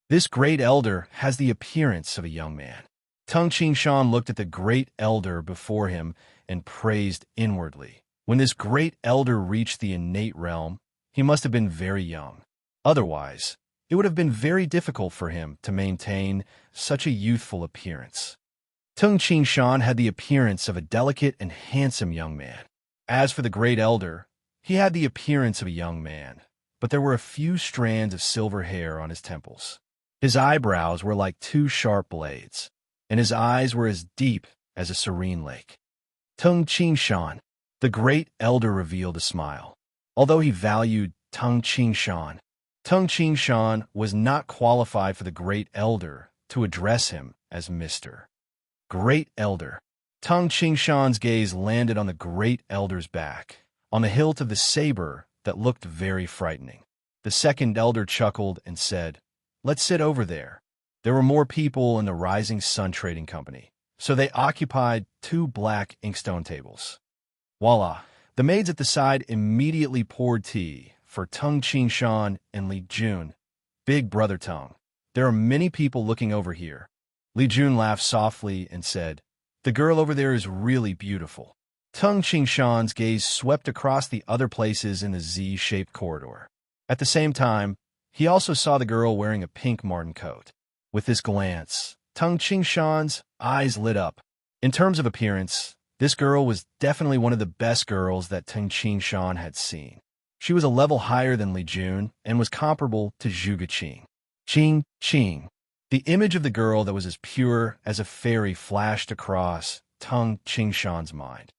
This great elder has the appearance of a young man. Tung Qingshan looked at the great elder before him and praised inwardly. When this great elder reached the innate realm, he must have been very young. Otherwise, it would have been very difficult for him to maintain such a youthful appearance. Tung Ching Shan had the appearance of a delicate and handsome young man. As for the great elder, he had the appearance of a young man, but there were a few strands of silver hair on his temples. His eyebrows were like two sharp blades, and his eyes were as deep as a serene lake. Tung Ching Shan, the great elder, revealed a smile. Although he valued Tung Ching Shan was not qualified for the great elder to address him as Mr. Great Elder. Tung Ching Shan's gaze landed on the great elder's back, on the hilt of the saber that looked very frightening. The second elder chuckled and said, "Let's sit over there." There were more people in the Rising Sun Trading Company, so they occupied two black inkstone tables. Voila! The maids at the side immediately poured tea for Tung Ching Shan and Li Jun. Big brother Tung, there are many people looking over here. Li Jun laughed softly and said, "The girl over there is really beautiful." Tung Ching Shan's gaze swept across the other places in the Z-shaped corridor. At the same time, he also saw the girl wearing a pink marten coat. With this glance, Tung Ching Shan's eyes lit up. In terms of appearance, this girl was definitely one of the best girls that Tung Ching Shan had seen. She was a level higher than Li Jun and was comparable to Zhu Guqing. Ching. The image of the girl that was as pure as a fairy flashed across Tung Ching Shan's mind.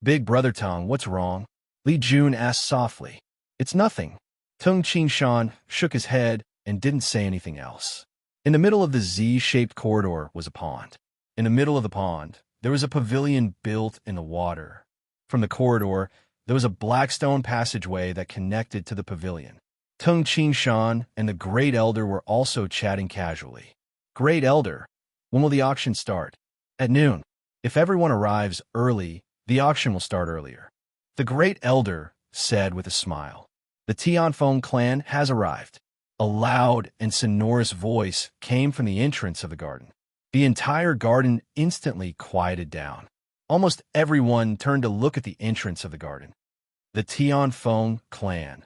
"Big brother Tung, what's wrong?" Li Jun asked softly. "It's nothing." Tung Ching Shan shook his head and didn't say anything else. In the middle of the Z-shaped corridor was a pond. In the middle of the pond, there was a pavilion built in the water. From the corridor, there was a black stone passageway that connected to the pavilion. Tung Ching Shan and the Great Elder were also chatting casually. "Great Elder, when will the auction start?" "At noon. If everyone arrives early, the auction will start earlier." The Great Elder said with a smile. "The Tianfeng clan has arrived." A loud and sonorous voice came from the entrance of the garden. The entire garden instantly quieted down. Almost everyone turned to look at the entrance of the garden. The Tianfeng clan,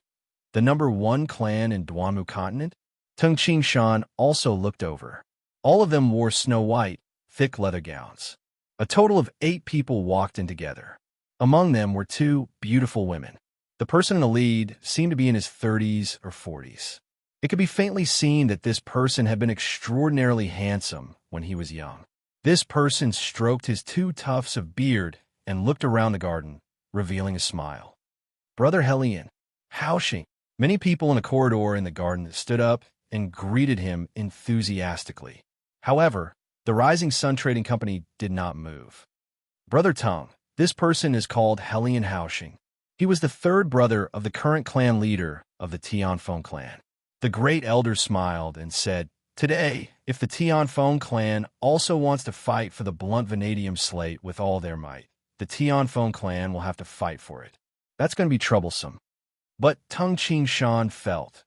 the #1 clan in Duanmu continent? Tung Ching Shan also looked over. All of them wore snow-white, thick leather gowns. A total of 8 people walked in together. Among them were 2 beautiful women. The person in the lead seemed to be in his 30s or 40s. It could be faintly seen that this person had been extraordinarily handsome when he was young. This person stroked his 2 tufts of beard and looked around the garden, revealing a smile. Brother Helian, Haoxing. Many people in a corridor in the garden stood up and greeted him enthusiastically. However, the Rising Sun Trading Company did not move. Brother Tung, this person is called Helian Haoxing. He was the 3rd brother of the current clan leader of the Tianfeng clan. The Great Elder smiled and said, "Today, if the Tianfeng clan also wants to fight for the blunt vanadium slate with all their might, the Tianfeng clan will have to fight for it. That's going to be troublesome." But Tung Ching Shan felt.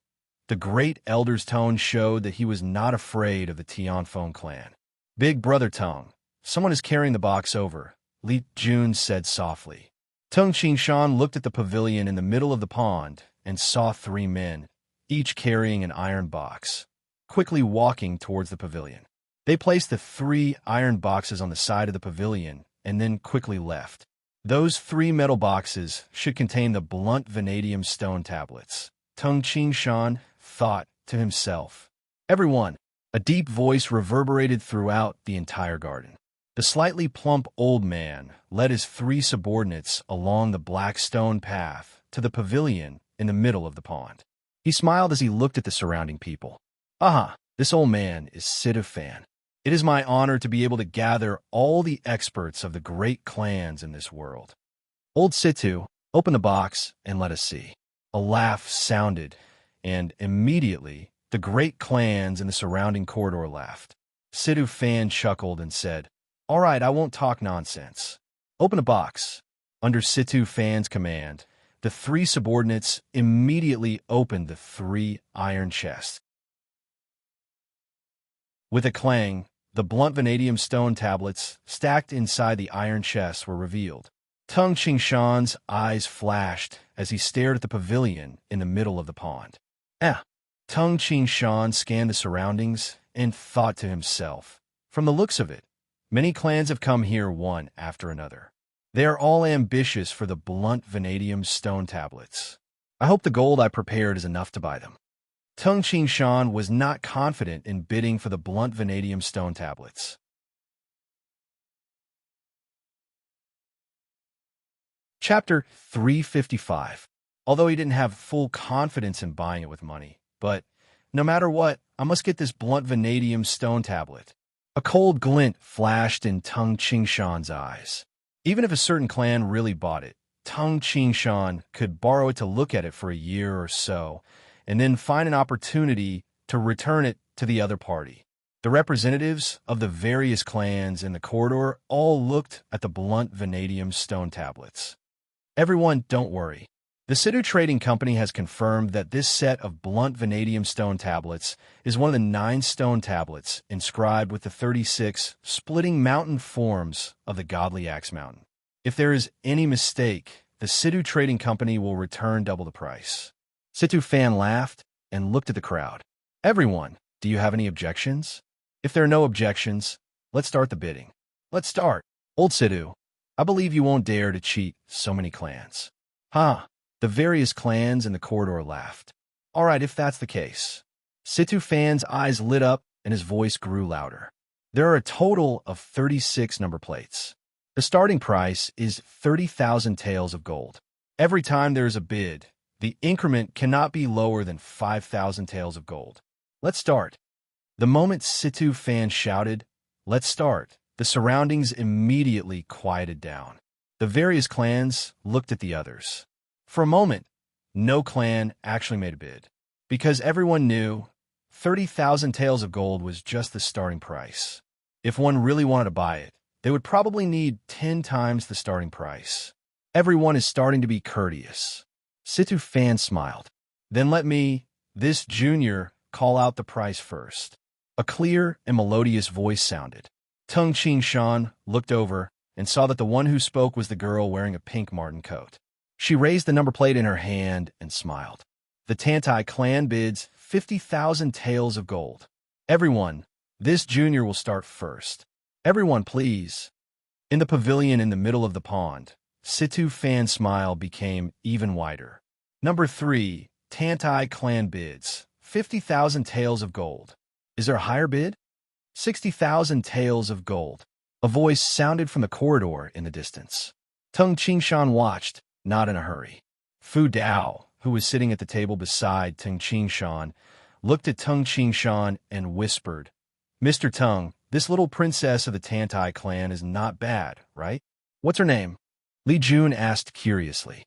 The Great Elder's tone showed that he was not afraid of the Tianfeng clan. "Big brother Tung, someone is carrying the box over," Li Jun said softly. Tung Ching Shan looked at the pavilion in the middle of the pond and saw 3 men, each carrying an iron box, quickly walking towards the pavilion. They placed the 3 iron boxes on the side of the pavilion and then quickly left. Those 3 metal boxes should contain the blunt vanadium stone tablets. Tung Ching Shan thought to himself. "Everyone," a deep voice reverberated throughout the entire garden. The slightly plump old man led his 3 subordinates along the black stone path to the pavilion in the middle of the pond. He smiled as he looked at the surrounding people. "Aha, this old man is Situ Fan. It is my honor to be able to gather all the experts of the great clans in this world. Old Situ, open the box and let us see." A laugh sounded, and immediately the great clans in the surrounding corridor laughed. Situ Fan chuckled and said, "All right, I won't talk nonsense. Open a box." Under Situ Fan's command, the 3 subordinates immediately opened the 3 iron chests. With a clang, the blunt vanadium stone tablets stacked inside the iron chests were revealed. Tung Ching Shan's eyes flashed as he stared at the pavilion in the middle of the pond. Tung Ching Shan scanned the surroundings and thought to himself, From the looks of it, many clans have come here one after another. They are all ambitious for the blunt vanadium stone tablets. I hope the gold I prepared is enough to buy them. Tung Shan was not confident in bidding for the blunt vanadium stone tablets. Chapter 355. Although he didn't have full confidence in buying it with money, but no matter what, I must get this blunt vanadium stone tablet. A cold glint flashed in Tung Shan's eyes. Even if a certain clan really bought it, Tung Shan could borrow it to look at it for a year or so, and then find an opportunity to return it to the other party. The representatives of the various clans in the corridor all looked at the blunt vanadium stone tablets. Everyone, don't worry. The Sidu Trading Company has confirmed that this set of blunt vanadium stone tablets is one of the 9 stone tablets inscribed with the 36 splitting mountain forms of the godly axe mountain. If there is any mistake, the Sidu Trading Company will return double the price. Situ Fan laughed and looked at the crowd. Everyone, do you have any objections? If there are no objections, let's start the bidding. Let's start. Old Sidu, I believe you won't dare to cheat so many clans. Huh? The various clans in the corridor laughed. All right, if that's the case. Situ Fan's eyes lit up and his voice grew louder. There are a total of 36 number plates. The starting price is 30,000 taels of gold. Every time there is a bid, the increment cannot be lower than 5,000 taels of gold. Let's start. The moment Situ Fan shouted, "Let's start," the surroundings immediately quieted down. The various clans looked at the others. For a moment, no clan actually made a bid, because everyone knew 30,000 taels of gold was just the starting price. If one really wanted to buy it, they would probably need 10 times the starting price. Everyone is starting to be courteous. Situ Fan smiled. Then let me, this junior, call out the price first. A clear and melodious voice sounded. Tung Shan looked over and saw that the one who spoke was the girl wearing a pink marten coat. She raised the number plate in her hand and smiled. The Tantai clan bids 50,000 taels of gold. Everyone, this junior will start first. Everyone, please. In the pavilion in the middle of the pond, Situ Fan's smile became even wider. Number 3, Tantai clan bids 50,000 taels of gold. Is there a higher bid? 60,000 taels of gold. A voice sounded from the corridor in the distance. Tung Shan watched, not in a hurry. Fu Dao, who was sitting at the table beside Tung Shan, looked at Tung Shan and whispered, "Mr. Tung, this little princess of the Tantai clan is not bad, right? What's her name?" Li Jun asked curiously.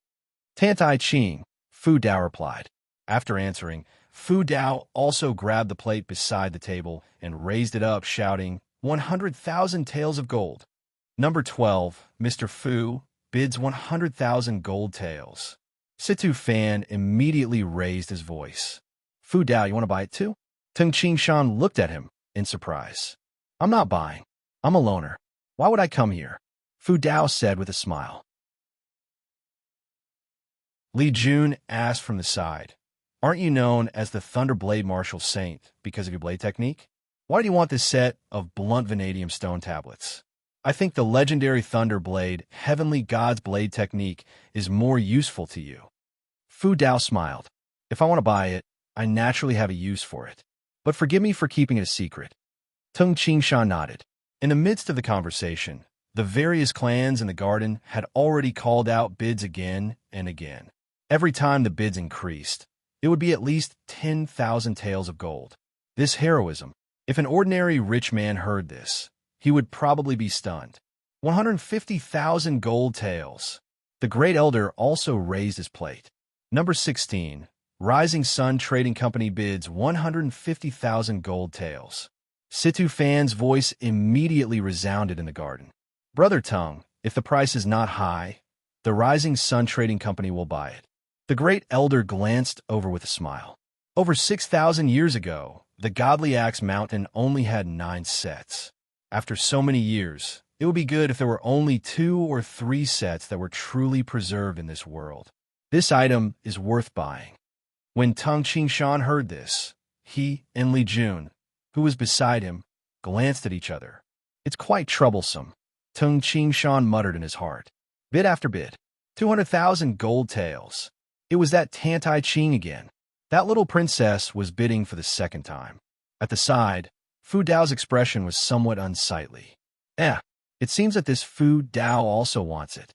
"Tantai Qing," Fu Dao replied. After answering, Fu Dao also grabbed the plate beside the table and raised it up, shouting, 100,000 taels of gold. Number 12, Mr. Fu, bids 100,000 gold taels. Situ Fan immediately raised his voice. "Fu Dao, you want to buy it too?" Tung Shan looked at him in surprise. "I'm not buying. I'm a loner. Why would I come here?" Fu Dao said with a smile. Li Jun asked from the side, "Aren't you known as the Thunder Blade Martial Saint because of your blade technique? Why do you want this set of blunt vanadium stone tablets?" "I think the legendary Thunder Blade, Heavenly God's blade technique, is more useful to you." Fu Dao smiled. "If I want to buy it, I naturally have a use for it. But forgive me for keeping it a secret." Tung Shan nodded. In the midst of the conversation, the various clans in the garden had already called out bids again and again. Every time the bids increased, it would be at least 10,000 taels of gold. This heroism, if an ordinary rich man heard this, he would probably be stunned. 150,000 gold taels. The Great Elder also raised his plate. Number 16, Rising Sun Trading Company bids 150,000 gold taels. Situ Fan's voice immediately resounded in the garden. "Brother Tung, if the price is not high, the Rising Sun Trading Company will buy it." The Great Elder glanced over with a smile. Over 6,000 years ago, the Godly Axe Mountain only had 9 sets. After so many years, it would be good if there were only 2 or 3 sets that were truly preserved in this world. This item is worth buying. When Tung Shan heard this, he and Li Jun, who was beside him, glanced at each other. It's quite troublesome, Tung Shan muttered in his heart. Bid after bid. 200,000 gold taels. It was that Tantai Ching again. That little princess was bidding for the second time. At the side, Fu Dao's expression was somewhat unsightly. It seems that this Fu Dao also wants it.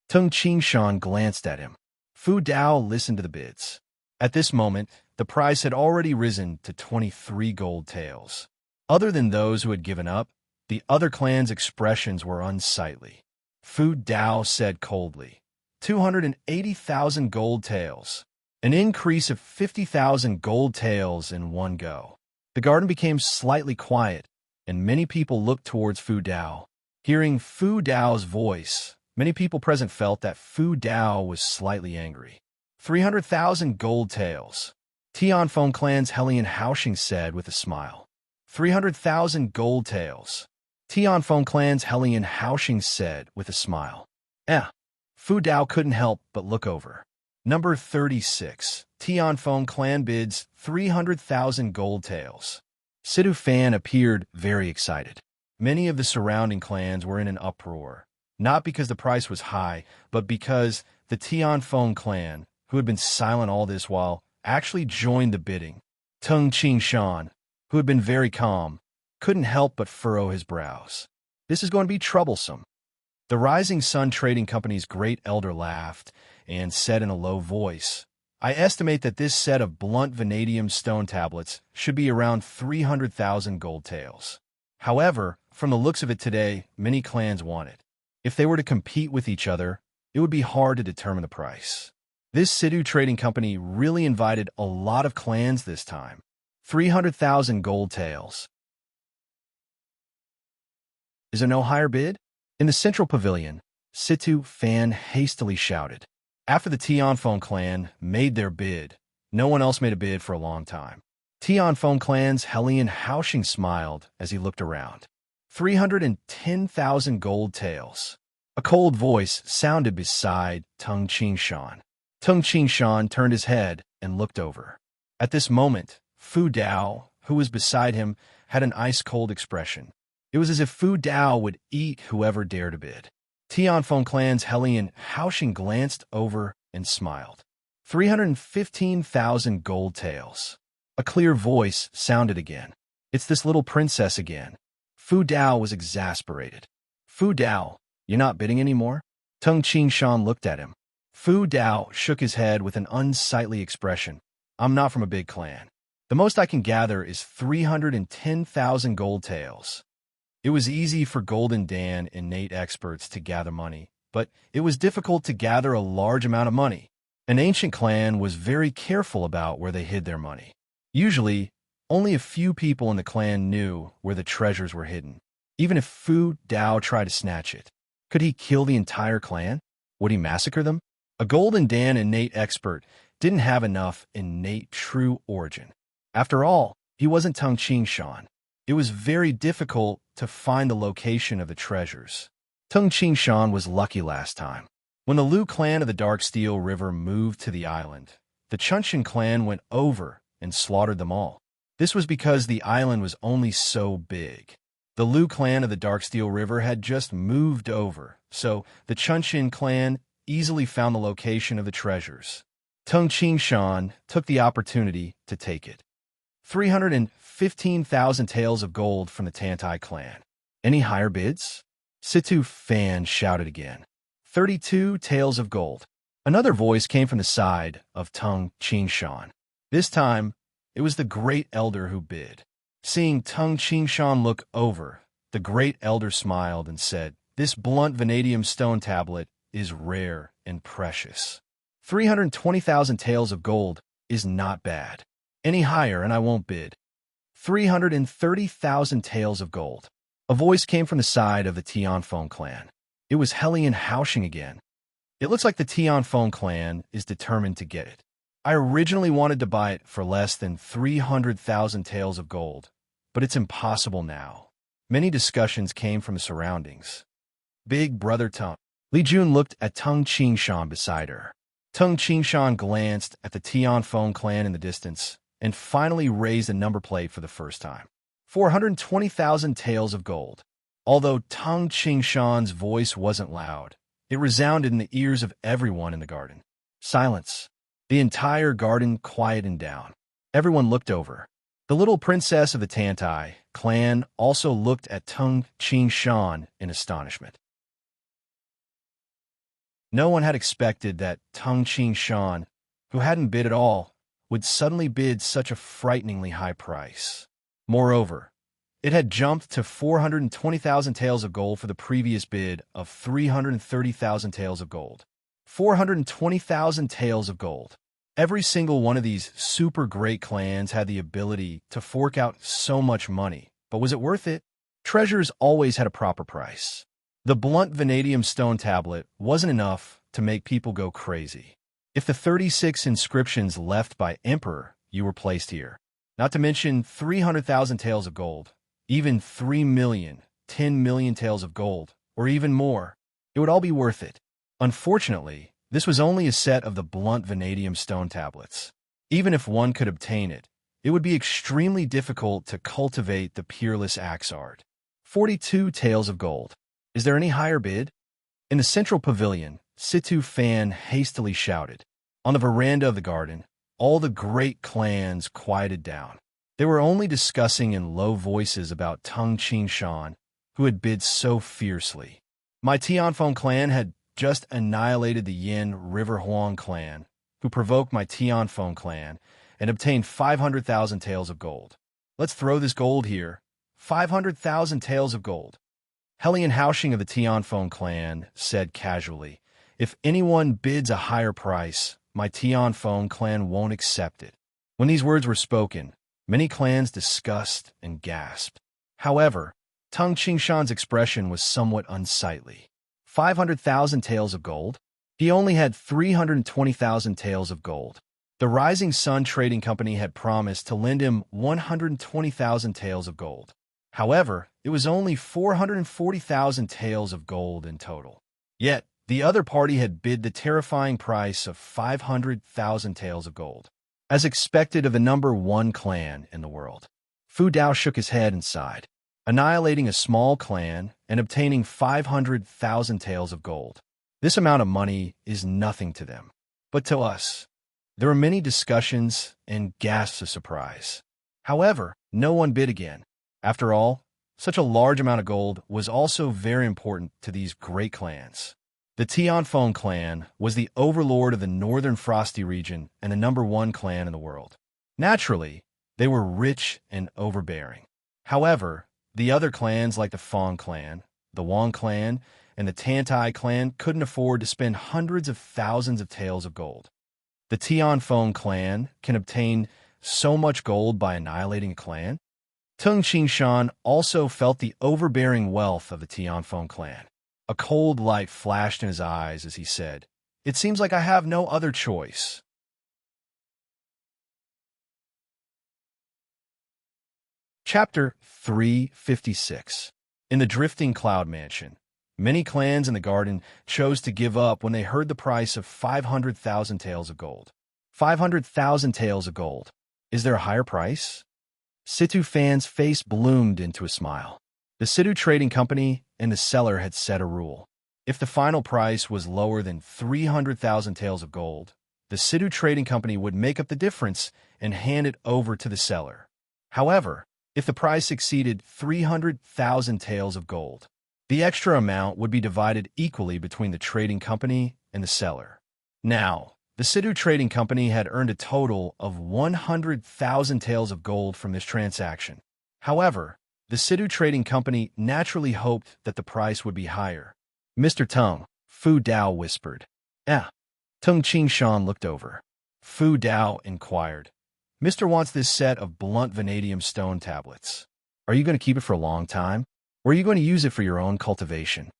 Tung Shan glanced at him. Fu Dao listened to the bids. At this moment, the price had already risen to 23 gold taels. Other than those who had given up, the other clans' expressions were unsightly. Fu Dao said coldly, 280,000 gold taels. An increase of 50,000 gold taels in one go. The garden became slightly quiet, and many people looked towards Fu Dao. Hearing Fu Dao's voice, many people present felt that Fu Dao was slightly angry. 300,000 gold taels. Tianfeng clan's Helian Haoxing said with a smile. 300,000 gold taels. Tianfeng clan's Helian Haoxing said with a smile. Fu Dao couldn't help but look over. Number 36. Tianfeng clan bids 300,000 gold taels. Sidu Fan appeared very excited. Many of the surrounding clans were in an uproar, not because the price was high, but because the Tianfeng clan, who had been silent all this while, actually joined the bidding. Tung Shan, who had been very calm, couldn't help but furrow his brows. This is going to be troublesome. The Rising Sun Trading Company's great elder laughed and said in a low voice, I estimate that this set of blunt vanadium stone tablets should be around 300,000 gold taels. However, from the looks of it today, many clans want it. If they were to compete with each other, it would be hard to determine the price. This Sidu Trading Company really invited a lot of clans this time. 300,000 gold taels. Is there no higher bid? In the central pavilion, Situ Fan hastily shouted. After the Tianfeng clan made their bid, no one else made a bid for a long time. Tianfeng clan's Helian Haoxing smiled as he looked around. 310,000 gold taels. A cold voice sounded beside Tung Shan. Tung Shan turned his head and looked over. At this moment, Fu Dao, who was beside him, had an ice-cold expression. It was as if Fu Dao would eat whoever dared to bid. Tianfeng clan's Helian Haoxing glanced over and smiled. 315,000 gold taels. A clear voice sounded again. It's this little princess again. Fu Dao was exasperated. Fu Dao, you're not bidding anymore? Tung Shan looked at him. Fu Dao shook his head with an unsightly expression. I'm not from a big clan. The most I can gather is 310,000 gold taels. It was easy for Golden Dan and Nate experts to gather money, but it was difficult to gather a large amount of money. An ancient clan was very careful about where they hid their money. Usually, only a few people in the clan knew where the treasures were hidden. Even if Fu Dao tried to snatch it, could he kill the entire clan? Would he massacre them? A Golden Dan and Nate expert didn't have enough innate true origin. After all, he wasn't Tung Shan. It was very difficult to find the location of the treasures. Tung Shan was lucky last time. When the Lu clan of the Dark Steel River moved to the island, the Chunshin clan went over and slaughtered them all. This was because the island was only so big. The Lu clan of the Dark Steel River had just moved over, so the Chunshin clan easily found the location of the treasures. Tung Shan took the opportunity to take it. 315,000 taels of gold from the Tantai clan. Any higher bids? Situ Fan shouted again. 32 taels of gold. Another voice came from the side of Tung Shan. This time, it was the Great Elder who bid. Seeing Tung Shan look over, the Great Elder smiled and said, This blunt vanadium stone tablet is rare and precious. 320,000 taels of gold is not bad. Any higher and I won't bid. 330,000 taels of gold. A voice came from the side of the Tianfeng clan. It was Helian Haoxing again. It looks like the Tianfeng clan is determined to get it. I originally wanted to buy it for less than 300,000 taels of gold, but it's impossible now. Many discussions came from the surroundings. Big Brother Tung. Li Jun looked at Tung Shan beside her. Tung Shan glanced at the Tianfeng clan in the distance and finally raised a number plate for the first time. 420,000 taels of gold. Although Tung Qingshan's voice wasn't loud, it resounded in the ears of everyone in the garden. Silence. The entire garden quieted down. Everyone looked over. The little princess of the Tantai clan also looked at Tung Qingshan in astonishment. No one had expected that Tung Qingshan, who hadn't bid at all, would suddenly bid such a frighteningly high price. Moreover, it had jumped to 420,000 taels of gold for the previous bid of 330,000 taels of gold. 420,000 taels of gold. Every single one of these super great clans had the ability to fork out so much money, but was it worth it? Treasures always had a proper price. The blunt vanadium stone tablet wasn't enough to make people go crazy. If the 36 inscriptions left by Emperor, you were placed here. Not to mention 300,000 taels of gold, even 3 million, 10 million taels of gold, or even more, it would all be worth it. Unfortunately, this was only a set of the blunt vanadium stone tablets. Even if one could obtain it, it would be extremely difficult to cultivate the peerless axe art. 42 taels of gold. Is there any higher bid? In the central pavilion, Situ Fan hastily shouted. On the veranda of the garden, all the great clans quieted down. They were only discussing in low voices about Tung Qingshan, who had bid so fiercely. My Tianfeng clan had just annihilated the Yin River Huang clan, who provoked my Tianfeng clan, and obtained 500,000 taels of gold. Let's throw this gold here. 500,000 taels of gold. Helian Haoxing of the Tianfeng clan said casually, if anyone bids a higher price, my Tianfeng clan won't accept it. When these words were spoken, many clans discussed and gasped. However, Tung Qingshan's expression was somewhat unsightly. 500,000 taels of gold? He only had 320,000 taels of gold. The Rising Sun Trading Company had promised to lend him 120,000 taels of gold. However, it was only 440,000 taels of gold in total. Yet, the other party had bid the terrifying price of 500,000 taels of gold, as expected of the number one clan in the world. Fu Dao shook his head and sighed. Annihilating a small clan and obtaining 500,000 taels of gold. This amount of money is nothing to them. But to us, there were many discussions and gasps of surprise. However, no one bid again. After all, such a large amount of gold was also very important to these great clans. The Tianfeng clan was the overlord of the northern Frosty region and the number one clan in the world. Naturally, they were rich and overbearing. However, the other clans like the Fong clan, the Wang clan, and the Tantai clan couldn't afford to spend hundreds of thousands of taels of gold. The Tianfeng clan can obtain so much gold by annihilating a clan. Tung Qingshan also felt the overbearing wealth of the Tianfeng clan. A cold light flashed in his eyes as he said, "It seems like I have no other choice." Chapter 356. In the Drifting Cloud Mansion, many clans in the garden chose to give up when they heard the price of 500,000 taels of gold. 500,000 taels of gold. Is there a higher price? Situ Fan's face bloomed into a smile. The Situ Trading Company and the seller had set a rule. If the final price was lower than 300,000 taels of gold, the Situ Trading Company would make up the difference and hand it over to the seller. However, if the price exceeded 300,000 taels of gold, the extra amount would be divided equally between the trading company and the seller. Now, the Situ Trading Company had earned a total of 100,000 taels of gold from this transaction. However, the Situ Trading Company naturally hoped that the price would be higher. Mr. Tung, Fu Dao whispered. Tung Qingshan looked over. Fu Dao inquired. Mr. wants this set of blunt vanadium stone tablets. Are you going to keep it for a long time? Or are you going to use it for your own cultivation?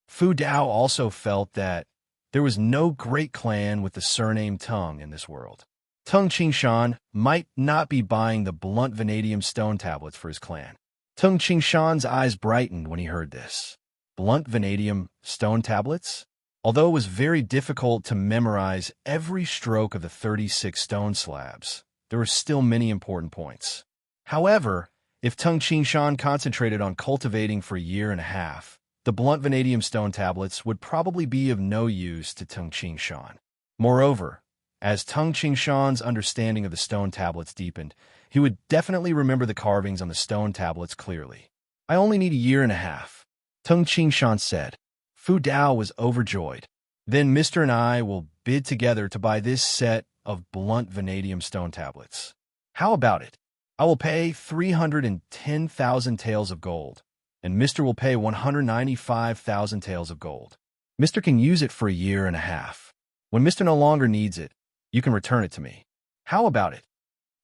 Fu Dao also felt that there was no great clan with the surname Tung in this world. Tung Qingshan might not be buying the blunt vanadium stone tablets for his clan. Tung Qingshan's eyes brightened when he heard this. Blunt vanadium stone tablets? Although it was very difficult to memorize every stroke of the 36 stone slabs, there were still many important points. However, If Tung Shan concentrated on cultivating for a year and a half, the blunt vanadium stone tablets would probably be of no use to Tung Shan. Moreover, as Tung Shan's understanding of the stone tablets deepened, he would definitely remember the carvings on the stone tablets clearly. I only need a year and a half, Tung Shan said. Fu Dao was overjoyed. Then Mr. and I will bid together to buy this set of blunt vanadium stone tablets. How about it? I will pay 310,000 taels of gold, and Mr. will pay 195,000 taels of gold. Mr. can use it for a year and a half. When Mr. no longer needs it, you can return it to me. How about it?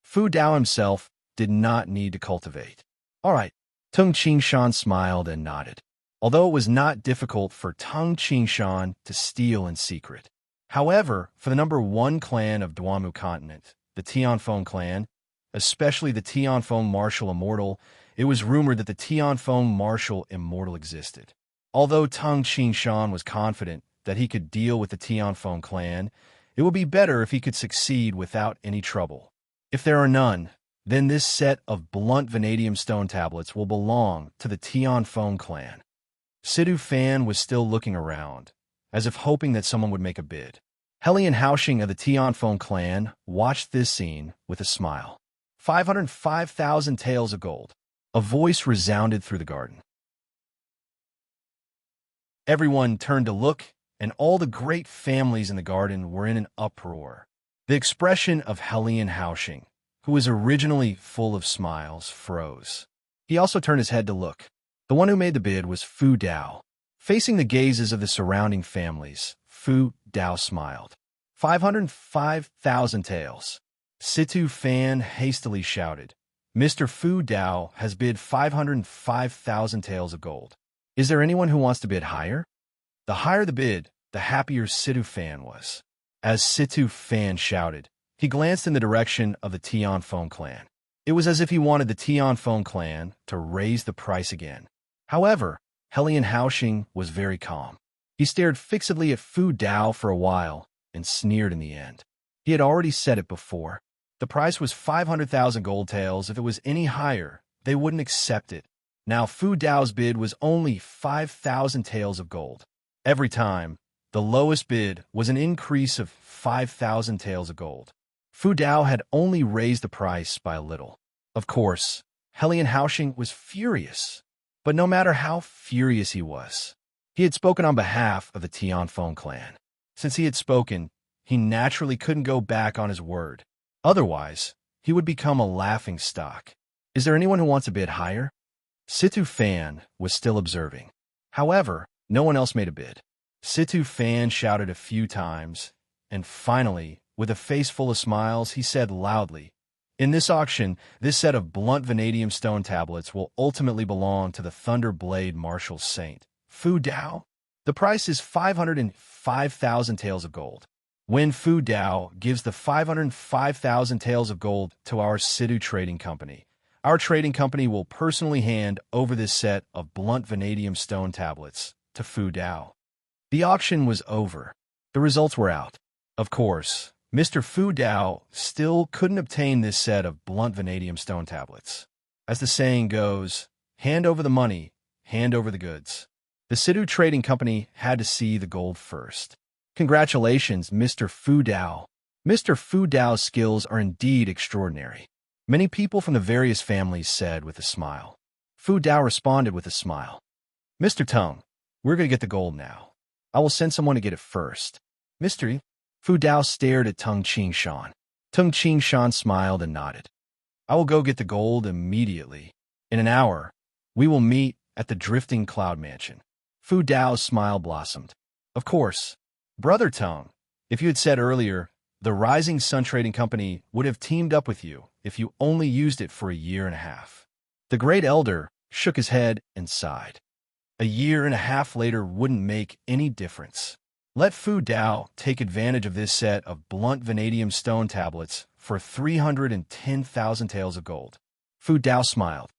Fu Dao himself did not need to cultivate. All right, Tung Shan smiled and nodded. Although it was not difficult for Tung Shan to steal in secret. However, for the #1 clan of Duamu continent, the Tianfeng clan, especially the Tianfeng Martial Immortal, it was rumored that the Tianfeng Martial Immortal existed. Although Tung Shan was confident that he could deal with the Tianfeng clan, it would be better if he could succeed without any trouble. If there are none, then this set of blunt vanadium stone tablets will belong to the Tianfeng clan. Sidu Fan was still looking around, as if hoping that someone would make a bid. Helian Haoxing of the Tianfeng clan watched this scene with a smile. 505,000 taels of gold. A voice resounded through the garden. Everyone turned to look, and all the great families in the garden were in an uproar. The expression of Helian Haoxing, who was originally full of smiles, froze. He also turned his head to look. The one who made the bid was Fu Dao. Facing the gazes of the surrounding families, Fu Dao smiled. 505,000 taels. Situ Fan hastily shouted. Mr. Fu Dao has bid 505,000 taels of gold. Is there anyone who wants to bid higher? The higher the bid, the happier Situ Fan was. As Situ Fan shouted, he glanced in the direction of the Tianfeng clan. It was as if he wanted the Tianfeng clan to raise the price again. However, Helian Haoxing was very calm. He stared fixedly at Fu Dao for a while and sneered in the end. He had already said it before. The price was 500,000 gold taels. If it was any higher, they wouldn't accept it. Now Fu Dao's bid was only 5,000 taels of gold. Every time, the lowest bid was an increase of 5,000 taels of gold. Fu Dao had only raised the price by a little. Of course, Helian Haoxing was furious. But no matter how furious he was, he had spoken on behalf of the Tianfeng clan. Since he had spoken, he naturally couldn't go back on his word. Otherwise, he would become a laughing stock. Is there anyone who wants a bid higher? Situ Fan was still observing. However, no one else made a bid. Situ Fan shouted a few times, and finally, with a face full of smiles, he said loudly, "In this auction, this set of blunt vanadium stone tablets will ultimately belong to the Thunder Blade Martial Saint, Fu Dao. The price is 505,000 taels of gold. When Fu Dao gives the 505,000 taels of gold to our Sidu Trading Company, our trading company will personally hand over this set of blunt vanadium stone tablets to Fu Dao." The auction was over. The results were out. Of course, Mr. Fu Dao still couldn't obtain this set of blunt vanadium stone tablets. As the saying goes, hand over the money, hand over the goods. The Sidu Trading Company had to see the gold first. Congratulations, Mr. Fu Dao. Mr. Fu Dao's skills are indeed extraordinary. Many people from the various families said with a smile. Fu Dao responded with a smile. Mr. Tung, we're going to get the gold now. I will send someone to get it first. Mr. Fu Dao stared at Tung Shan. Tung Shan smiled and nodded. I will go get the gold immediately. In an hour, we will meet at the Drifting Cloud Mansion. Fu Dao's smile blossomed. Of course, Brother Tung, if you had said earlier, the Rising Sun Trading Company would have teamed up with you if you only used it for a year and a half. The Great Elder shook his head and sighed. A year and a half later wouldn't make any difference. Let Fu Dao take advantage of this set of blunt vanadium stone tablets for 310,000 taels of gold. Fu Dao smiled.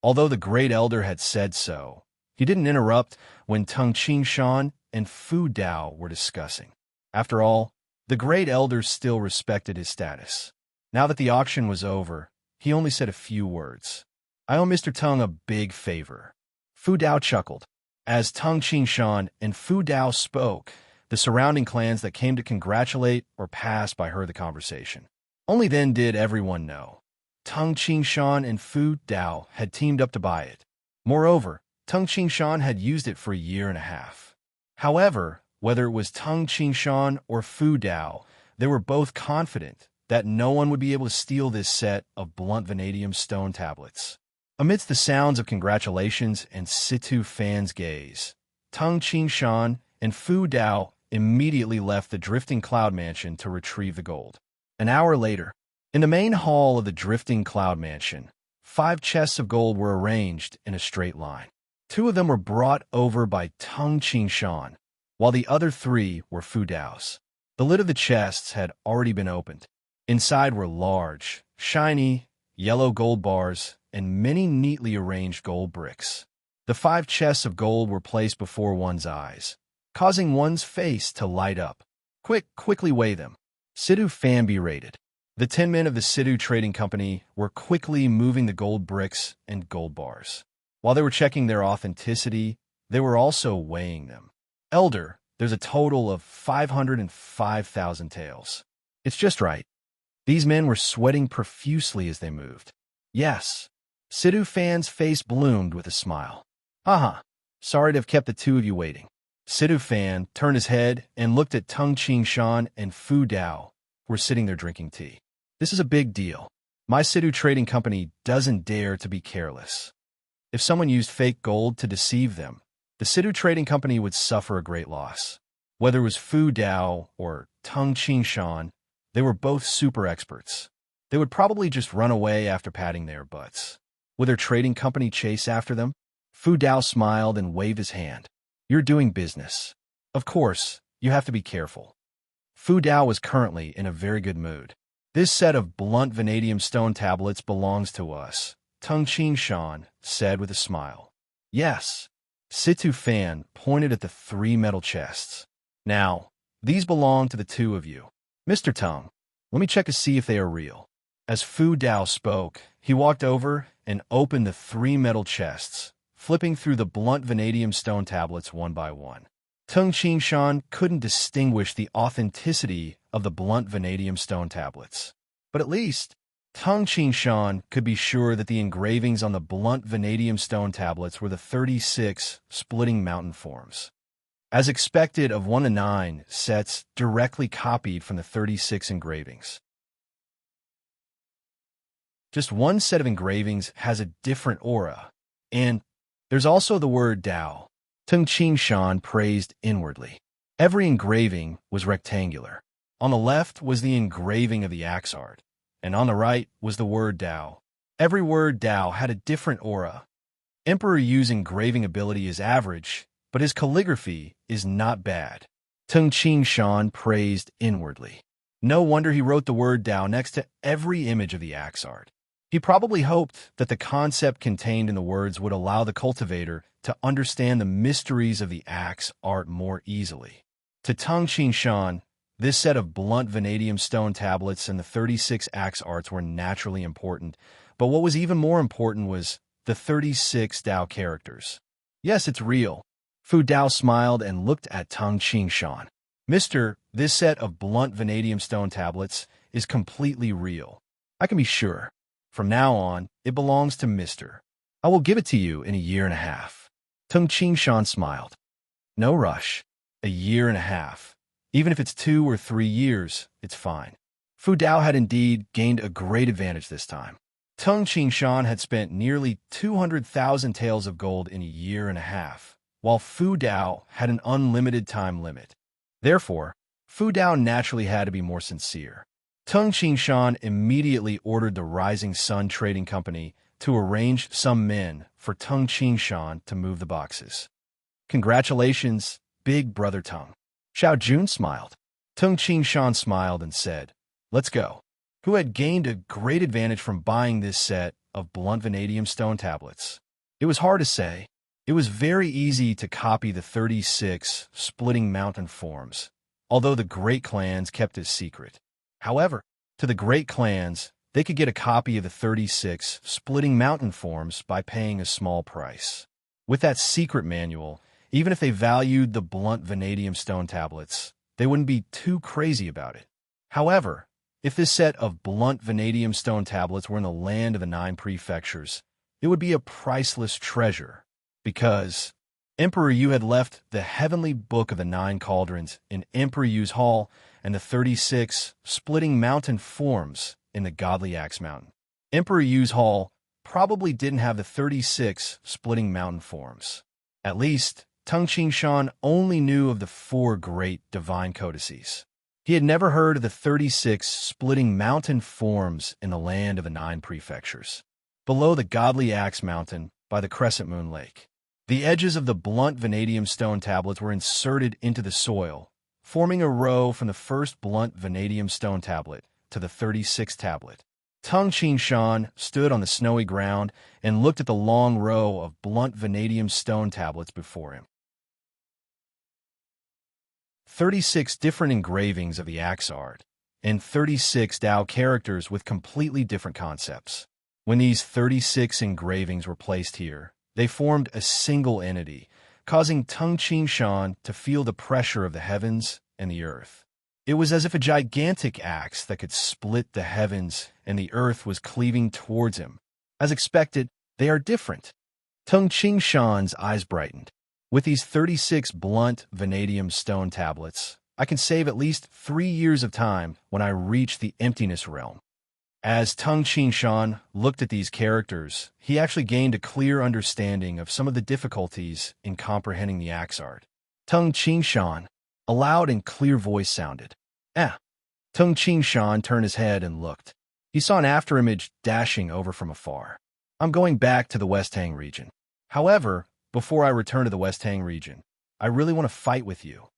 Although the Great Elder had said so, he didn't interrupt when Tung Shan and Fu Dao were discussing. After all, the Great Elder still respected his status. Now that the auction was over, he only said a few words. I owe Mr. Tung a big favor. Fu Dao chuckled. As Tung Qingshan and Fu Dao spoke, the surrounding clans that came to congratulate or pass by heard the conversation. Only then did everyone know. Tung Qingshan and Fu Dao had teamed up to buy it. Moreover, Tung Qingshan had used it for a year and a half. However, whether it was Tung Qingshan or Fu Dao, they were both confident that no one would be able to steal this set of blunt vanadium stone tablets. Amidst the sounds of congratulations and Situ fans' gaze, Tung Qingshan and Fu Dao immediately left the Drifting Cloud Mansion to retrieve the gold. An hour later, in the main hall of the Drifting Cloud Mansion, 5 chests of gold were arranged in a straight line. 2 of them were brought over by Tung Qingshan, while the other 3 were Fu Dao's. The lid of the chests had already been opened. Inside were large, shiny, yellow gold bars and many neatly arranged gold bricks. The 5 chests of gold were placed before one's eyes, causing one's face to light up. Quickly weigh them. Situ Fan berated. The 10 men of the Situ Trading Company were quickly moving the gold bricks and gold bars. While they were checking their authenticity, they were also weighing them. Elder, there's a total of 505,000 taels. It's just right. These men were sweating profusely as they moved. Yes. Situ Fan's face bloomed with a smile. Sorry to have kept the 2 of you waiting. Situ Fan turned his head and looked at Tung Qingshan and Fu Dao, who were sitting there drinking tea. This is a big deal. My Situ Trading Company doesn't dare to be careless. If someone used fake gold to deceive them, the Situ Trading Company would suffer a great loss. Whether it was Fu Dao or Tung Qingshan, they were both super experts. They would probably just run away after patting their butts. Would their trading company chase after them? Fu Dao smiled and waved his hand. You're doing business. Of course, you have to be careful. Fu Dao was currently in a very good mood. This set of blunt vanadium stone tablets belongs to us, Tung Qingshan said with a smile. Yes. Situ Fan pointed at the 3 metal chests. Now, these belong to the 2 of you. Mr. Tung, let me check to see if they are real. As Fu Dao spoke, he walked over and opened the 3 metal chests, flipping through the blunt vanadium stone tablets one by one. Tung Qingshan couldn't distinguish the authenticity of the blunt vanadium stone tablets. But at least, Tung Qingshan could be sure that the engravings on the blunt vanadium stone tablets were the 36 splitting mountain forms. As expected of 1 to 9 sets directly copied from the 36 engravings. Just one set of engravings has a different aura, and there's also the word Dao. Tung Qingshan praised inwardly. Every engraving was rectangular. On the left was the engraving of the axe art, and on the right was the word Dao. Every word Dao had a different aura. Emperor Yu's engraving ability is average, but his calligraphy is not bad. Tung Qingshan praised inwardly. No wonder he wrote the word Dao next to every image of the axe art. He probably hoped that the concept contained in the words would allow the cultivator to understand the mysteries of the axe art more easily. To Tung Qingshan, this set of blunt vanadium stone tablets and the 36 axe arts were naturally important, but what was even more important was the 36 Dao characters. Yes, it's real. Fu Dao smiled and looked at Tung Qingshan. Mister, this set of blunt vanadium stone tablets is completely real. I can be sure. From now on, it belongs to Mister. I will give it to you in a year and a half. Tung Qingshan smiled. No rush. A year and a half. Even if it's 2 or 3 years, it's fine. Fu Dao had indeed gained a great advantage this time. Tung Qingshan had spent nearly 200,000 taels of gold in a year and a half, while Fu Dao had an unlimited time limit. Therefore, Fu Dao naturally had to be more sincere. Tung Qingshan immediately ordered the Rising Sun Trading Company to arrange some men for Tung Qingshan to move the boxes. Congratulations, big brother Tung. Xiao Jun smiled. Tung Qingshan smiled and said, let's go. Who had gained a great advantage from buying this set of blunt vanadium stone tablets? It was hard to say. It was very easy to copy the 36 splitting mountain forms, although the great clans kept it secret. However, To the great clans, they could get a copy of the 36 splitting mountain forms by paying a small price. With that secret manual, even if they valued the blunt vanadium stone tablets, they wouldn't be too crazy about it. However, if this set of blunt vanadium stone tablets were in the land of the 9 prefectures, it would be a priceless treasure, because Emperor Yu had left the heavenly book of the 9 cauldrons in Emperor Yu's hall and the 36 splitting mountain forms in the godly axe mountain. Emperor Yu's hall probably didn't have the 36 splitting mountain forms. At least, Tung Qingshan only knew of the 4 great divine codices. He had never heard of the 36 splitting mountain forms in the land of the 9 prefectures. Below the godly axe mountain, by the crescent moon lake, the edges of the blunt vanadium stone tablets were inserted into the soil, forming a row from the first blunt vanadium stone tablet to the 36th tablet. Tung Qingshan stood on the snowy ground and looked at the long row of blunt vanadium stone tablets before him. 36 different engravings of the axe art, and 36 Tao characters with completely different concepts. When these 36 engravings were placed here, they formed a single entity, causing Tung Qingshan to feel the pressure of the heavens and the earth. It was as if a gigantic axe that could split the heavens and the earth was cleaving towards him. As expected, they are different. Tung Qingshan's eyes brightened. With these 36 blunt vanadium stone tablets, I can save at least 3 years of time when I reach the emptiness realm. As Tung Qingshan looked at these characters, he actually gained a clear understanding of some of the difficulties in comprehending the axe art. Tung Qingshan, a loud and clear voice sounded. Tung Qingshan turned his head and looked. He saw an afterimage dashing over from afar. I'm going back to the West Hang region. However, before I return to the West Hang region, I really want to fight with you.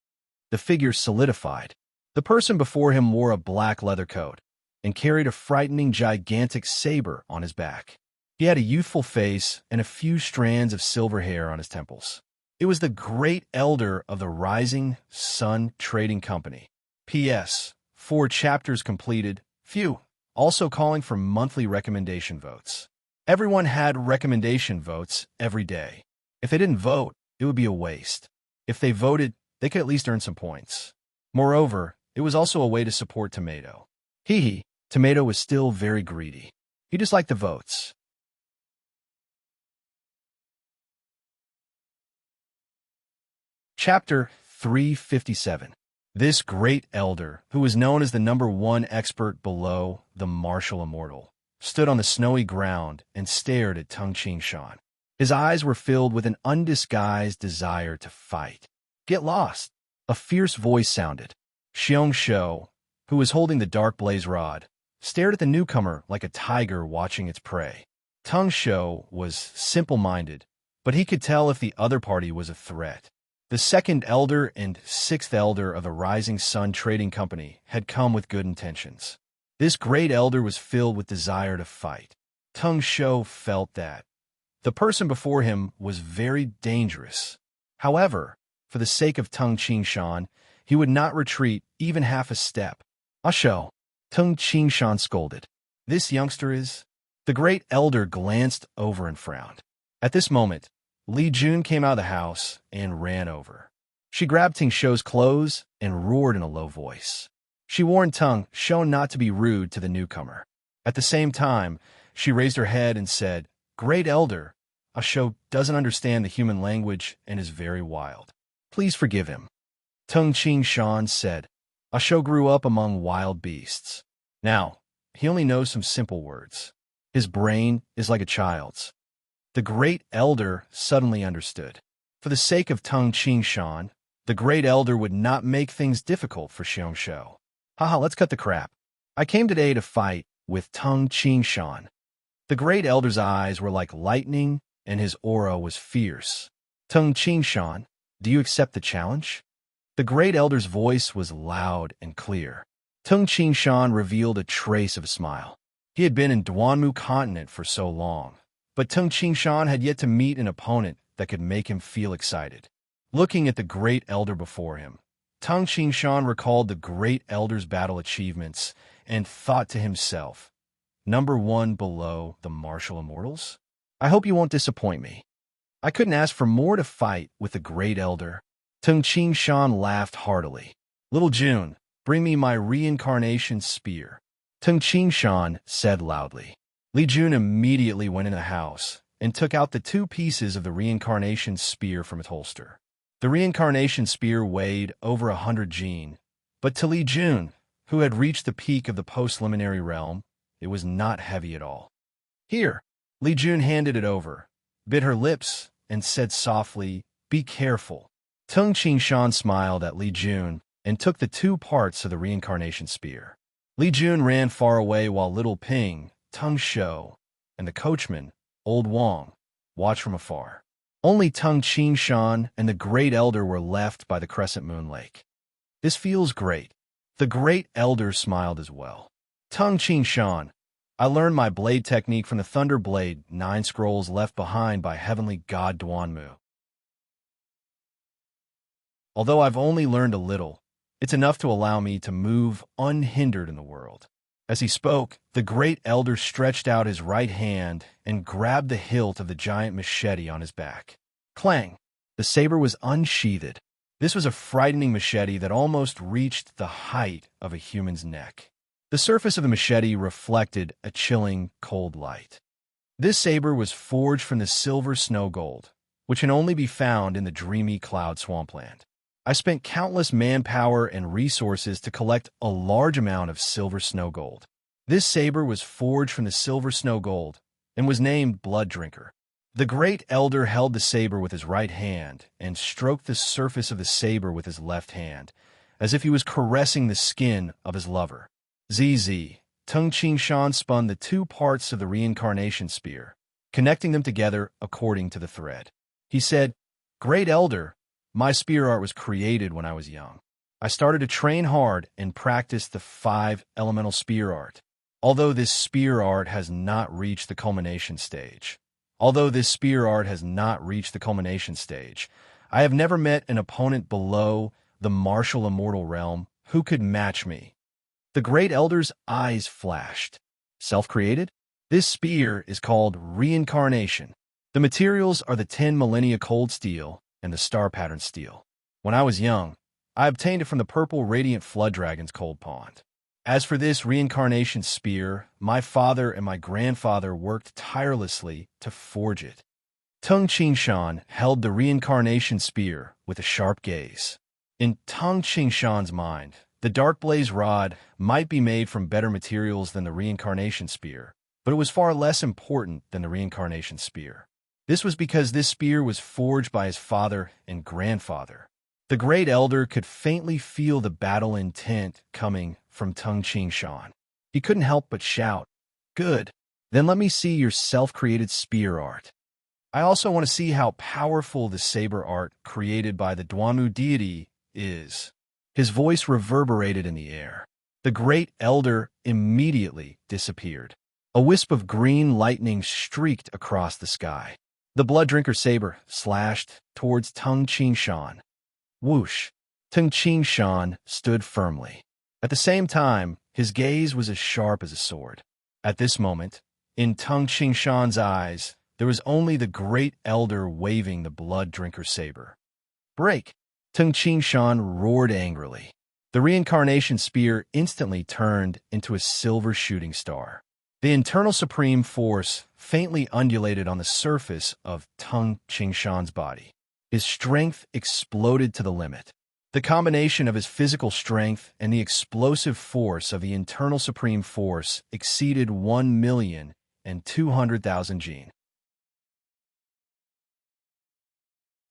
The figure solidified. The person before him wore a black leather coat and carried a frightening gigantic saber on his back. He had a youthful face and a few strands of silver hair on his temples. It was the great elder of the Rising Sun Trading Company. P.S. 4 chapters completed. Phew. Also calling for monthly recommendation votes. Everyone had recommendation votes every day. If they didn't vote, it would be a waste. If they voted, they could at least earn some points. Moreover, it was also a way to support Tomato. Tomato was still very greedy. He disliked the votes. Chapter 357. This great elder, who was known as the #1 expert below the martial immortal, stood on the snowy ground and stared at Tung Qingshan. His eyes were filled with an undisguised desire to fight. Get lost! A fierce voice sounded. Xiong Shou, who was holding the dark blaze rod, stared at the newcomer like a tiger watching its prey. Tung Shou was simple-minded, but he could tell if the other party was a threat. The 2nd elder and 6th elder of the Rising Sun Trading Company had come with good intentions. This great elder was filled with desire to fight. Tung Shou felt that the person before him was very dangerous. However, for the sake of Tung Qingshan, he would not retreat even half a step. Shou, Tung Qingshan scolded. This youngster is... The great elder glanced over and frowned. At this moment, Li Jun came out of the house and ran over. She grabbed Ting Shou's clothes and roared in a low voice. She warned Tung Shou not to be rude to the newcomer. At the same time, she raised her head and said, Great elder, Shou doesn't understand the human language and is very wild. Please forgive him. Tung Qingshan said, Shou grew up among wild beasts. Now, he only knows some simple words. His brain is like a child's. The great elder suddenly understood. For the sake of Tung Qingshan, the great elder would not make things difficult for Xiong Shou. Let's cut the crap. I came today to fight with Tung Qingshan. The great elder's eyes were like lightning, and his aura was fierce. Tung Qingshan, do you accept the challenge? The great elder's voice was loud and clear. Tung Qingshan revealed a trace of a smile. He had been in Duanmu continent for so long, but Tung Qingshan had yet to meet an opponent that could make him feel excited. Looking at the great elder before him, Tung Qingshan recalled the great elder's battle achievements and thought to himself, "Number one below the martial immortals? I hope you won't disappoint me. I couldn't ask for more to fight with the great elder." Tung Ching Shan laughed heartily. "Little June, bring me my reincarnation spear," Tung Ching Shan said loudly. Li Jun immediately went into the house and took out the 2 pieces of the reincarnation spear from its holster. The reincarnation spear weighed over 100 jin, but to Li Jun, who had reached the peak of the post-liminary realm, it was not heavy at all. "Here," Li Jun handed it over, bit her lips, and said softly, "Be careful." Tung Ching Shan smiled at Li Jun and took the 2 parts of the reincarnation spear. Li Jun ran far away while little Ping, Tung Shou, and the coachman, Old Wang, watched from afar. Only Tung Ching Shan and the Great Elder were left by the Crescent Moon Lake. "This feels great." The Great Elder smiled as well. "Tung Ching Shan, I learned my blade technique from the Thunder Blade 9 scrolls left behind by Heavenly God Duanmu. Although I've only learned a little, it's enough to allow me to move unhindered in the world." As he spoke, the Great Elder stretched out his right hand and grabbed the hilt of the giant machete on his back. Clang! The saber was unsheathed. This was a frightening machete that almost reached the height of a human's neck. The surface of the machete reflected a chilling, cold light. This saber was forged from the silver snow gold, which can only be found in the dreamy cloud swampland. I spent countless manpower and resources to collect a large amount of silver snow gold. This saber was forged from the silver snow gold and was named Blood Drinker. The Great Elder held the saber with his right hand and stroked the surface of the saber with his left hand, as if he was caressing the skin of his lover. ZZ, Tung Ching Shan spun the 2 parts of the reincarnation spear, connecting them together according to the thread. He said, "Great Elder, my spear art was created when I was young. I started to train hard and practice the 5 elemental spear art. Although this spear art has not reached the culmination stage, I have never met an opponent below the martial immortal realm who could match me." The Great Elder's eyes flashed. "Self-created? This spear is called reincarnation. The materials are the 10 millennia cold steel and the star pattern steel. When I was young, I obtained it from the purple radiant flood dragon's cold pond. As for this reincarnation spear, my father and my grandfather worked tirelessly to forge it." Tung Ching Shan held the reincarnation spear with a sharp gaze. In Tung Ching Shan's mind, the Dark Blaze rod might be made from better materials than the reincarnation spear, but it was far less important than the reincarnation spear. This was because this spear was forged by his father and grandfather. The Great Elder could faintly feel the battle intent coming from Tung Ching Shan. He couldn't help but shout, "Good, then let me see your self-created spear art. I also want to see how powerful the saber art created by the Duanmu deity is." His voice reverberated in the air. The Great Elder immediately disappeared. A wisp of green lightning streaked across the sky. The Blood Drinker saber slashed towards Tung Ching Shan. Whoosh! Tung Ching Shan stood firmly. At the same time, his gaze was as sharp as a sword. At this moment, in Tung Ching Shan's eyes, there was only the Great Elder waving the Blood Drinker saber. "Break!" Tung Ching Shan roared angrily. The reincarnation spear instantly turned into a silver shooting star. The internal supreme force faintly undulated on the surface of Tung Ching Shan's body. His strength exploded to the limit. The combination of his physical strength and the explosive force of the internal supreme force exceeded 1,200,000 jin.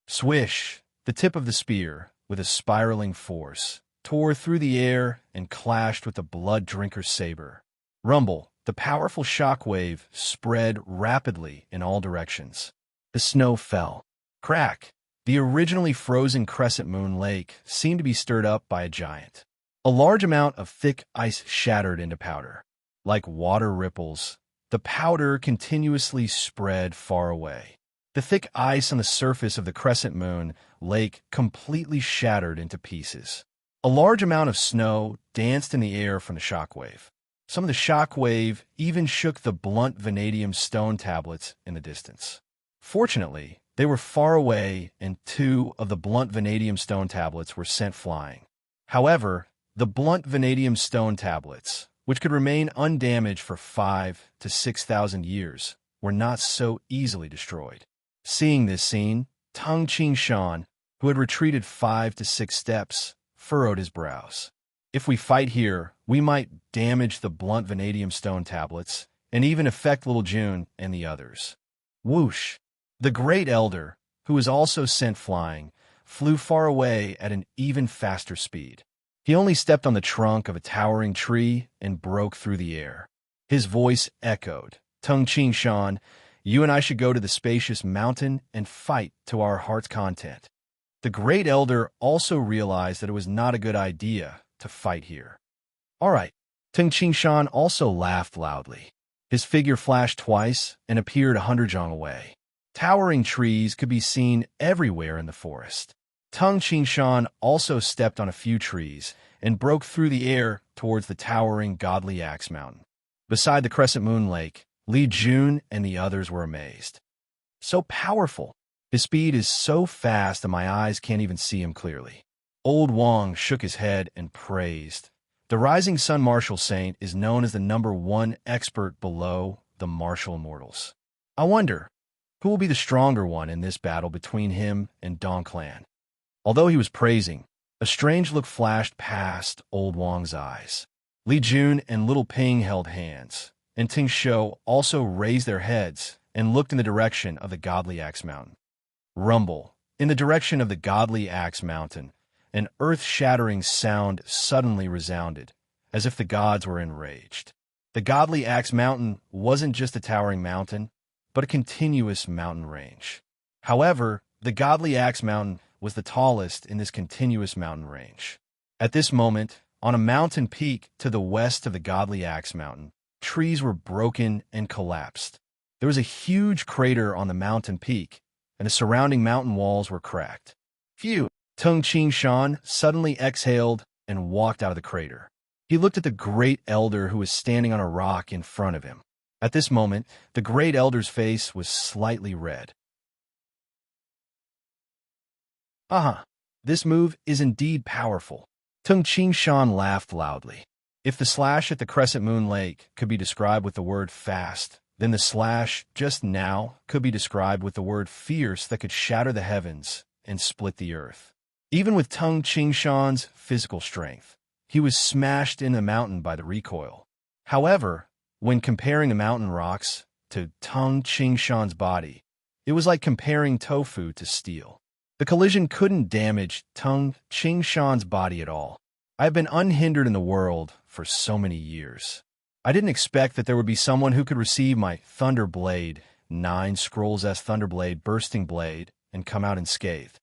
Swish! The tip of the spear, with a spiraling force, tore through the air and clashed with the Blood Drinker's saber. Rumble! The powerful shockwave spread rapidly in all directions. The snow fell. Crack! The originally frozen Crescent Moon Lake seemed to be stirred up by a giant. A large amount of thick ice shattered into powder. Like water ripples, the powder continuously spread far away. The thick ice on the surface of the Crescent Moon Lake completely shattered into pieces. A large amount of snow danced in the air from the shockwave. Some of the shock wave even shook the blunt vanadium stone tablets in the distance. Fortunately, they were far away and 2 of the blunt vanadium stone tablets were sent flying. However, the blunt vanadium stone tablets, which could remain undamaged for 5,000 to 6,000 years, were not so easily destroyed. Seeing this scene, Tung Shan, who had retreated 5 to 6 steps, furrowed his brows. If we fight here, we might damage the blunt vanadium stone tablets and even affect little June and the others. Whoosh! The Great Elder, who was also sent flying, flew far away at an even faster speed. He only stepped on the trunk of a towering tree and broke through the air. His voice echoed, Tung Shan, you and I should go to the spacious mountain and fight to our heart's content. The Great Elder also realized that it was not a good idea to fight here. All right. Tung Shan also laughed loudly. His figure flashed twice and appeared 100 jong away. Towering trees could be seen everywhere in the forest. Tung Shan also stepped on a few trees and broke through the air towards the towering Godly Axe Mountain. Beside the Crescent Moon Lake, Li Jun and the others were amazed. So powerful. His speed is so fast that my eyes can't even see him clearly. Old Wang shook his head and praised. The Rising Sun Martial Saint is known as the #1 expert below the martial immortals. I wonder, who will be the stronger one in this battle between him and Dong Clan? Although he was praising, a strange look flashed past Old Wang's eyes. Li Jun and Little Ping held hands, and Ting Shou also raised their heads and looked in the direction of the Godly Axe Mountain. Rumble. In the direction of the Godly Axe Mountain, an earth-shattering sound suddenly resounded, as if the gods were enraged. The Godly Axe Mountain wasn't just a towering mountain, but a continuous mountain range. However, the Godly Axe Mountain was the tallest in this continuous mountain range. At this moment, on a mountain peak to the west of the Godly Axe Mountain, trees were broken and collapsed. There was a huge crater on the mountain peak, and the surrounding mountain walls were cracked. Phew! Tung Shan suddenly exhaled and walked out of the crater. He looked at the Great Elder who was standing on a rock in front of him. At this moment, the Great Elder's face was slightly red. This move is indeed powerful. Tung Shan laughed loudly. If the slash at the Crescent Moon Lake could be described with the word fast, then the slash just now could be described with the word fierce that could shatter the heavens and split the earth. Even with Tung Shan's physical strength, he was smashed in the mountain by the recoil. However, when comparing the mountain rocks to Tung Shan's body, it was like comparing tofu to steel. The collision couldn't damage Tung Shan's body at all. I've been unhindered in the world for so many years. I didn't expect that there would be someone who could receive my Thunder Blade, 9 Scrolls S Thunderblade Bursting Blade, and come out unscathed.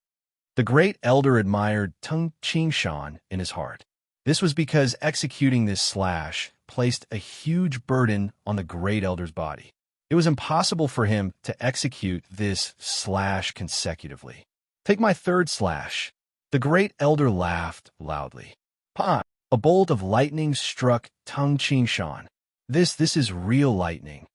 The Great Elder admired Tung Shan in his heart. This was because executing this slash placed a huge burden on the Great Elder's body. It was impossible for him to execute this slash consecutively. Take my third slash. The Great Elder laughed loudly. Pa! A bolt of lightning struck Tung Shan. This is real lightning.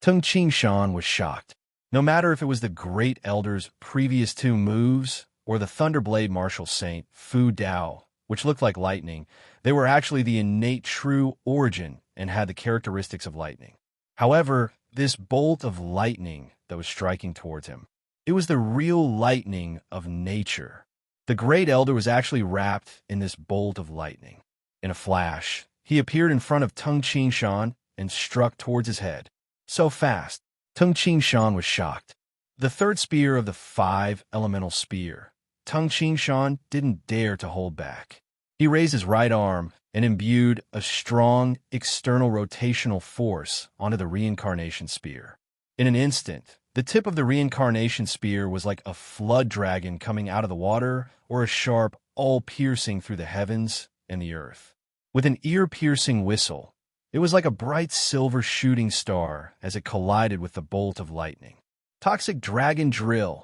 Tung Shan was shocked. No matter if it was the Great Elder's previous 2 moves or the Thunderblade Martial Saint, Fu Dao, which looked like lightning, they were actually the innate true origin and had the characteristics of lightning. However, this bolt of lightning that was striking towards him, it was the real lightning of nature. The Great Elder was actually wrapped in this bolt of lightning. In a flash, he appeared in front of Tung Shan and struck towards his head. So fast, Tung Shan was shocked. The third spear of the 5 elemental spear, Tung Shan didn't dare to hold back. He raised his right arm and imbued a strong external rotational force onto the reincarnation spear. In an instant, the tip of the reincarnation spear was like a flood dragon coming out of the water or a sharp, all-piercing through the heavens and the earth. With an ear-piercing whistle, it was like a bright silver shooting star as it collided with the bolt of lightning. Toxic Dragon Drill.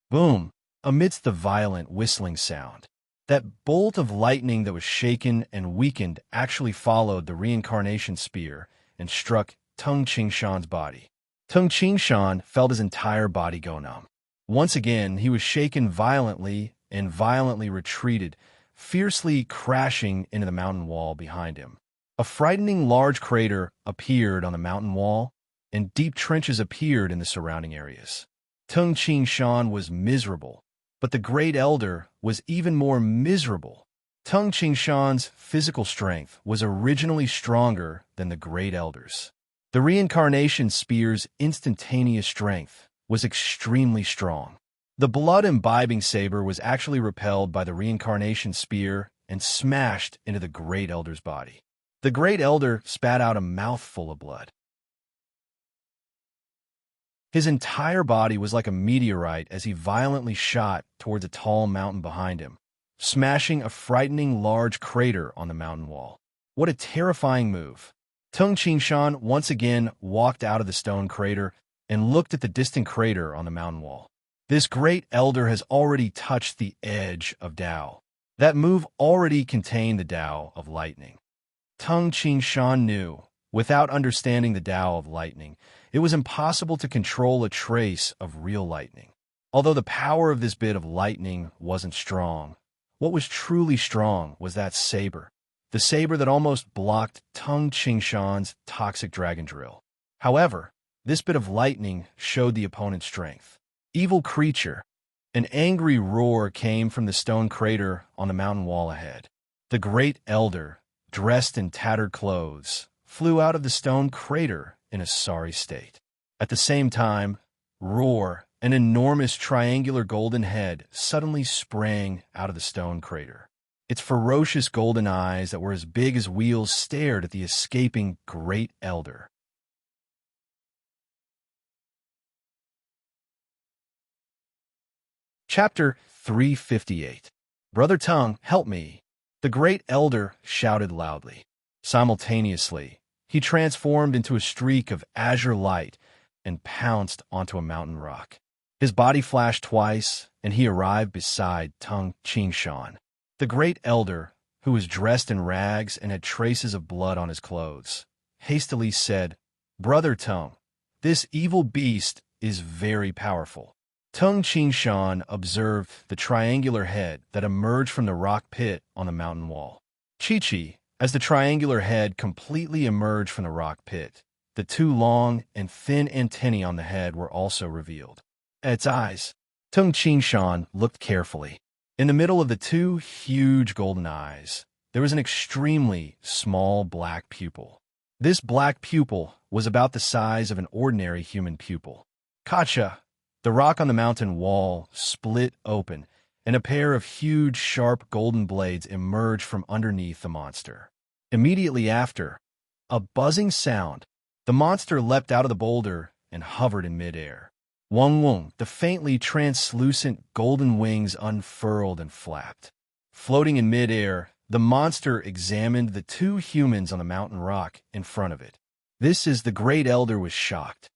Boom! Amidst the violent whistling sound, That bolt of lightning that was shaken and weakened actually followed the reincarnation spear and struck Tung Qingshan's body. Tung Qingshan felt his entire body go numb. Once again, he was shaken violently and violently retreated, fiercely crashing into the mountain wall behind him. A frightening large crater appeared on the mountain wall, and deep trenches appeared in the surrounding areas. Tung Qingshan was miserable, but the Great Elder was even more miserable. Tung Qingshan's physical strength was originally stronger than the Great Elder's. The reincarnation spear's instantaneous strength was extremely strong. The blood-imbibing saber was actually repelled by the reincarnation spear and smashed into the Great Elder's body. The Great Elder spat out a mouthful of blood. His entire body was like a meteorite as he violently shot towards a tall mountain behind him, smashing a frightening large crater on the mountain wall. What a terrifying move! Tung Qingshan once again walked out of the stone crater and looked at the distant crater on the mountain wall. This Great Elder has already touched the edge of Tao. That move already contained the Tao of lightning. Tung Qingshan knew, without understanding the Tao of lightning, it was impossible to control a trace of real lightning. Although the power of this bit of lightning wasn't strong, what was truly strong was that saber. The saber that almost blocked Tung Qingshan's toxic dragon drill. However, this bit of lightning showed the opponent's strength. Evil creature! An angry roar came from the stone crater on the mountain wall ahead. The Great Elder, dressed in tattered clothes, flew out of the stone crater in a sorry state. At the same time, Roar, an enormous triangular golden head, suddenly sprang out of the stone crater. Its ferocious golden eyes that were as big as wheels stared at the escaping Great Elder. Chapter 358. Brother Tung, help me! The Great Elder shouted loudly. Simultaneously, he transformed into a streak of azure light and pounced onto a mountain rock. His body flashed twice, and he arrived beside Tung Qingshan. The Great Elder, who was dressed in rags and had traces of blood on his clothes, hastily said, "Brother Tung, this evil beast is very powerful." Tung Qingshan observed the triangular head that emerged from the rock pit on the mountain wall. Chi-Chi, as the triangular head completely emerged from the rock pit, the two long and thin antennae on the head were also revealed. At its eyes, Tung Qingshan looked carefully. In the middle of the two huge golden eyes, there was an extremely small black pupil. This black pupil was about the size of an ordinary human pupil. Kacha! The rock on the mountain wall split open, and a pair of huge, sharp golden blades emerged from underneath the monster. Immediately after, a buzzing sound, the monster leapt out of the boulder and hovered in midair. Wung Wung, the faintly translucent golden wings unfurled and flapped. Floating in midair, the monster examined the two humans on the mountain rock in front of it. This is the Great Elder was shocked.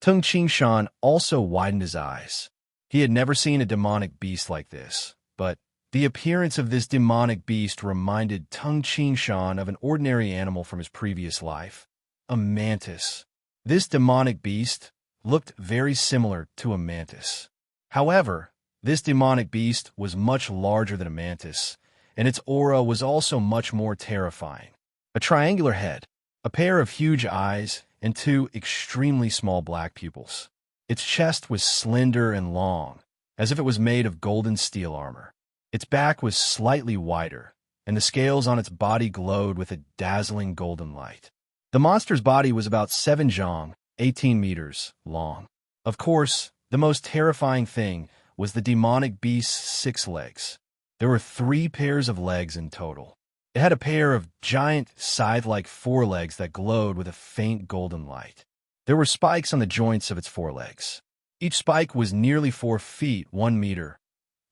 Tung Qingshan also widened his eyes. He had never seen a demonic beast like this, but the appearance of this demonic beast reminded Tung Qingshan of an ordinary animal from his previous life, a mantis. This demonic beast looked very similar to a mantis. However, this demonic beast was much larger than a mantis, and its aura was also much more terrifying. A triangular head, a pair of huge eyes, and two extremely small black pupils. Its chest was slender and long, as if it was made of golden steel armor. Its back was slightly wider, and the scales on its body glowed with a dazzling golden light. The monster's body was about 7 zhang, 18 meters, long. Of course, the most terrifying thing was the demonic beast's 6 legs. There were 3 pairs of legs in total. It had a pair of giant scythe-like forelegs that glowed with a faint golden light. There were spikes on the joints of its forelegs. Each spike was nearly 4 feet, 1 meter,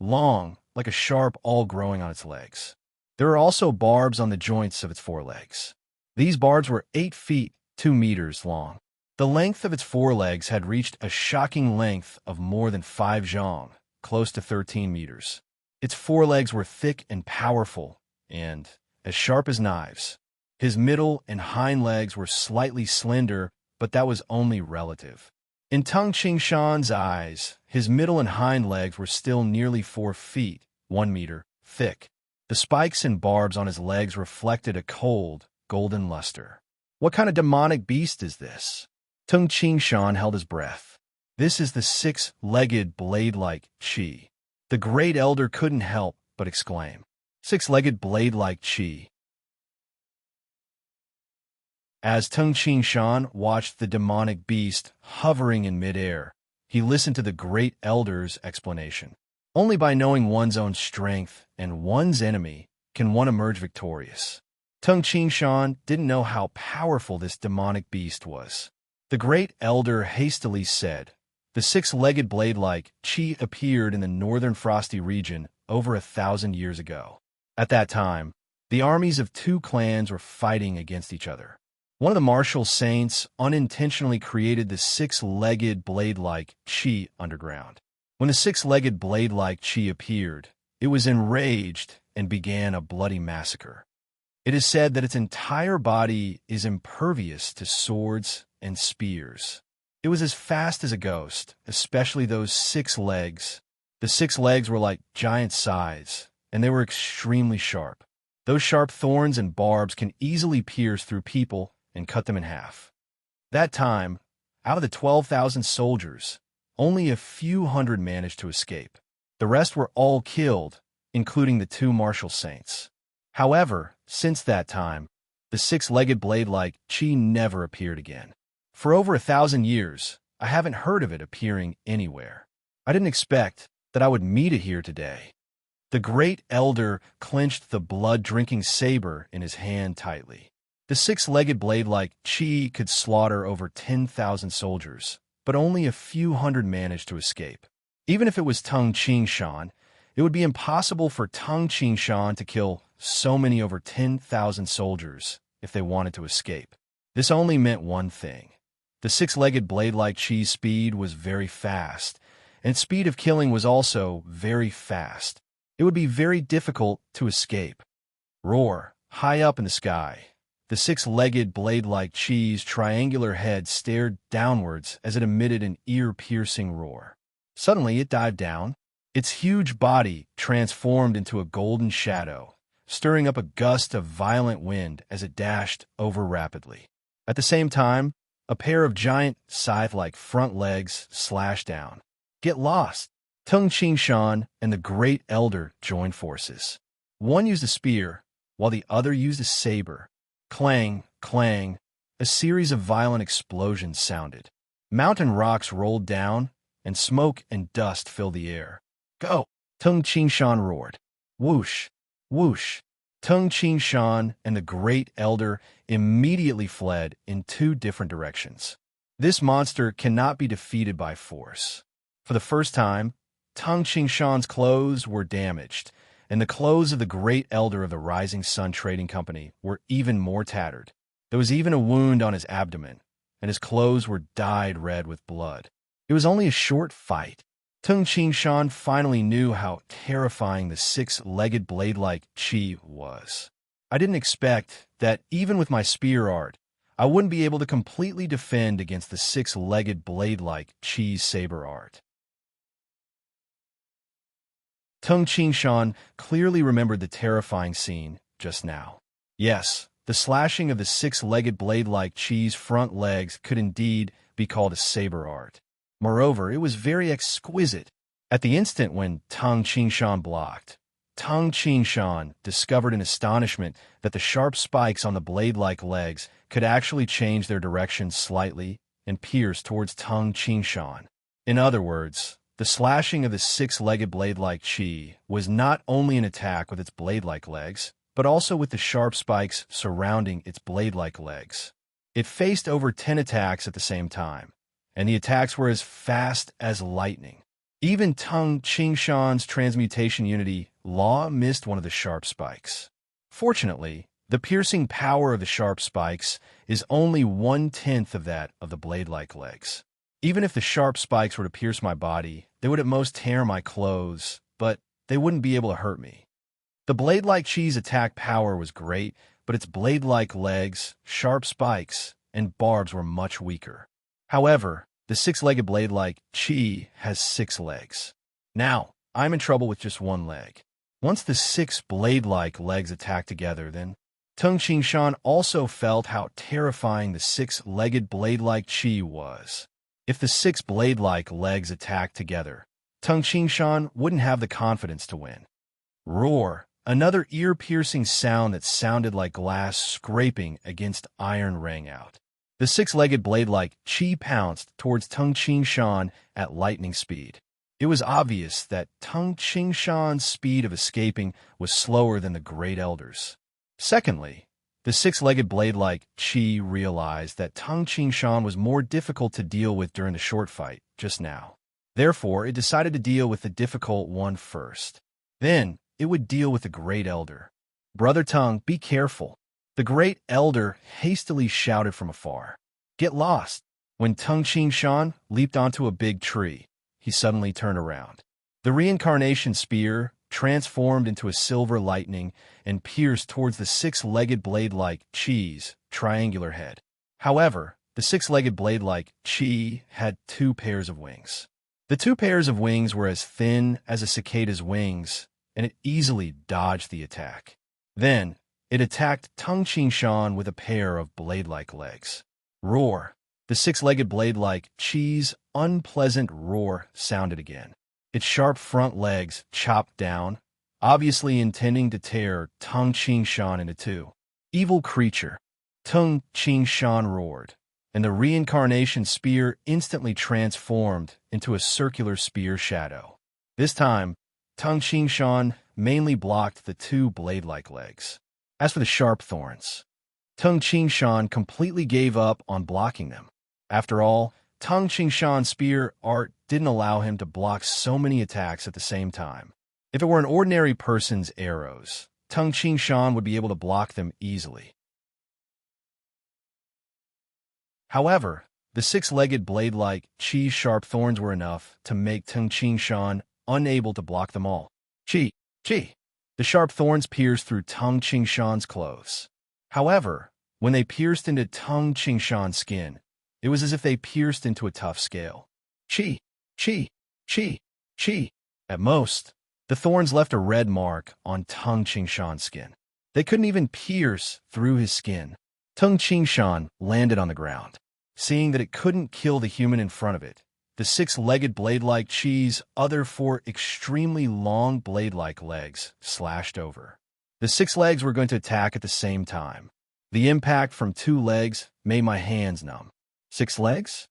long, like a sharp awl growing on its legs. There were also barbs on the joints of its forelegs. These barbs were 8 feet, 2 meters long. The length of its forelegs had reached a shocking length of more than 5 zhang, close to 13 meters. Its forelegs were thick and powerful, and as sharp as knives. His middle and hind legs were slightly slender, but that was only relative. In Tung Qingshan's eyes, his middle and hind legs were still nearly 4 feet, 1 meter, thick. The spikes and barbs on his legs reflected a cold, golden luster. What kind of demonic beast is this? Tung Qingshan held his breath. This is the 6-legged blade-like Qi. The great elder couldn't help but exclaim. 6-legged blade-like Qi. As Tung Qingshan watched the demonic beast hovering in midair, he listened to the great elder's explanation. Only by knowing one's own strength and one's enemy can one emerge victorious. Tung Qingshan didn't know how powerful this demonic beast was. The great elder hastily said, the 6-legged blade-like Qi appeared in the northern frosty region over 1,000 years ago. At that time, the armies of 2 clans were fighting against each other. One of the martial saints unintentionally created the 6-legged blade-like Qi underground. When the 6-legged blade-like Qi appeared, it was enraged and began a bloody massacre. It is said that its entire body is impervious to swords and spears. It was as fast as a ghost, especially those 6 legs. The 6 legs were like giant scythes, and they were extremely sharp. Those sharp thorns and barbs can easily pierce through people and cut them in half. That time, out of the 12,000 soldiers, only a few hundred managed to escape. The rest were all killed, including the 2 martial saints. However, since that time, the 6-legged blade-like Qi never appeared again. For over 1,000 years, I haven't heard of it appearing anywhere. I didn't expect that I would meet it here today. The great elder clenched the blood-drinking saber in his hand tightly. The 6-legged blade-like Qi could slaughter over 10,000 soldiers, but only a few hundred managed to escape. Even if it was Tung Qingshan, it would be impossible for Tung Qingshan to kill so many over 10,000 soldiers if they wanted to escape. This only meant one thing. The 6-legged blade-like Qi's speed was very fast, and its speed of killing was also very fast. It would be very difficult to escape. Roar, high up in the sky. The 6-legged blade-like Qi's triangular head stared downwards as it emitted an ear-piercing roar. Suddenly it dived down. Its huge body transformed into a golden shadow, stirring up a gust of violent wind as it dashed over rapidly. At the same time, a pair of giant scythe-like front legs slashed down. Get lost! Tung Qingshan and the great elder joined forces. One used a spear, while the other used a saber. Clang, clang, a series of violent explosions sounded. Mountain rocks rolled down, and smoke and dust filled the air. Go! Tung Qingshan roared. Whoosh! Whoosh! Tung Qingshan and the great elder immediately fled in 2 different directions. This monster cannot be defeated by force. For the first time, Tung Qingshan's clothes were damaged, and the clothes of the great elder of the Rising Sun Trading Company were even more tattered. There was even a wound on his abdomen, and his clothes were dyed red with blood. It was only a short fight. Tung Qingshan finally knew how terrifying the 6-legged blade-like Qi was. I didn't expect that even with my spear art, I wouldn't be able to completely defend against the 6-legged blade-like Qi's saber art. Tung Qingshan clearly remembered the terrifying scene just now. Yes, the slashing of the 6-legged blade-like Qi's front legs could indeed be called a saber art. Moreover, it was very exquisite. At the instant when Tung Qingshan blocked, Tung Qingshan discovered in astonishment that the sharp spikes on the blade-like legs could actually change their direction slightly and pierce towards Tung Qingshan. In other words, the slashing of the 6-legged blade-like Qi was not only an attack with its blade-like legs, but also with the sharp spikes surrounding its blade-like legs. It faced over 10 attacks at the same time, and the attacks were as fast as lightning. Even Tung Qingshan's transmutation unity Law missed one of the sharp spikes. Fortunately, the piercing power of the sharp spikes is only 1/10 of that of the blade-like legs. Even if the sharp spikes were to pierce my body, they would at most tear my clothes, but they wouldn't be able to hurt me. The blade-like Chi's attack power was great, but its blade-like legs, sharp spikes, and barbs were much weaker. However, the six-legged blade-like Chi has 6 legs. Now, I'm in trouble with just 1 leg. Once the 6 blade-like legs attacked together, then Tung Qingshan also felt how terrifying the 6-legged blade-like Chi was. If the 6 blade-like legs attacked together, Tung Qingshan wouldn't have the confidence to win. Roar, another ear-piercing sound that sounded like glass scraping against iron rang out. The 6-legged blade-like Chi pounced towards Tung Qingshan at lightning speed. It was obvious that Tung Qingshan's speed of escaping was slower than the Great Elder's. Secondly, the 6-legged blade-like Chi realized that Tung Qingshan was more difficult to deal with during the short fight just now. Therefore, it decided to deal with the difficult one first. Then, it would deal with the Great Elder. "Brother Tung, be careful." The Great Elder hastily shouted from afar. "Get lost." When Tung Qingshan leaped onto a big tree, he suddenly turned around. The reincarnation spear transformed into a silver lightning and pierced towards the 6-legged blade-like Chi's triangular head. However, the 6-legged blade-like Chi had 2 pairs of wings. The 2 pairs of wings were as thin as a cicada's wings, and it easily dodged the attack. Then, it attacked Tung Qingshan with a pair of blade-like legs. Roar! The 6-legged blade-like Chi's unpleasant roar sounded again. Its sharp front legs chopped down, obviously intending to tear Tung Qingshan into 2. "Evil creature!" Tung Qingshan roared, and the reincarnation spear instantly transformed into a circular spear shadow. This time, Tung Qingshan mainly blocked the 2 blade-like legs. As for the sharp thorns, Tung Qingshan completely gave up on blocking them. After all, Tung Qingshan's spear art didn't allow him to block so many attacks at the same time. If it were an ordinary person's arrows, Tung Qingshan would be able to block them easily. However, the 6-legged blade-like Chi's sharp thorns were enough to make Tung Qingshan unable to block them all. Chi! The sharp thorns pierced through Tung Qingshan's clothes. However, when they pierced into Tung Qingshan's skin, it was as if they pierced into a tough scale. Chi! At most, the thorns left a red mark on Tung Qingshan's skin. They couldn't even pierce through his skin. Tung Qingshan landed on the ground. Seeing that it couldn't kill the human in front of it, the 6-legged blade-like Chi's other 4 extremely long blade-like legs slashed over. The 6 legs were going to attack at the same time. The impact from 2 legs made my hands numb. 6 legs?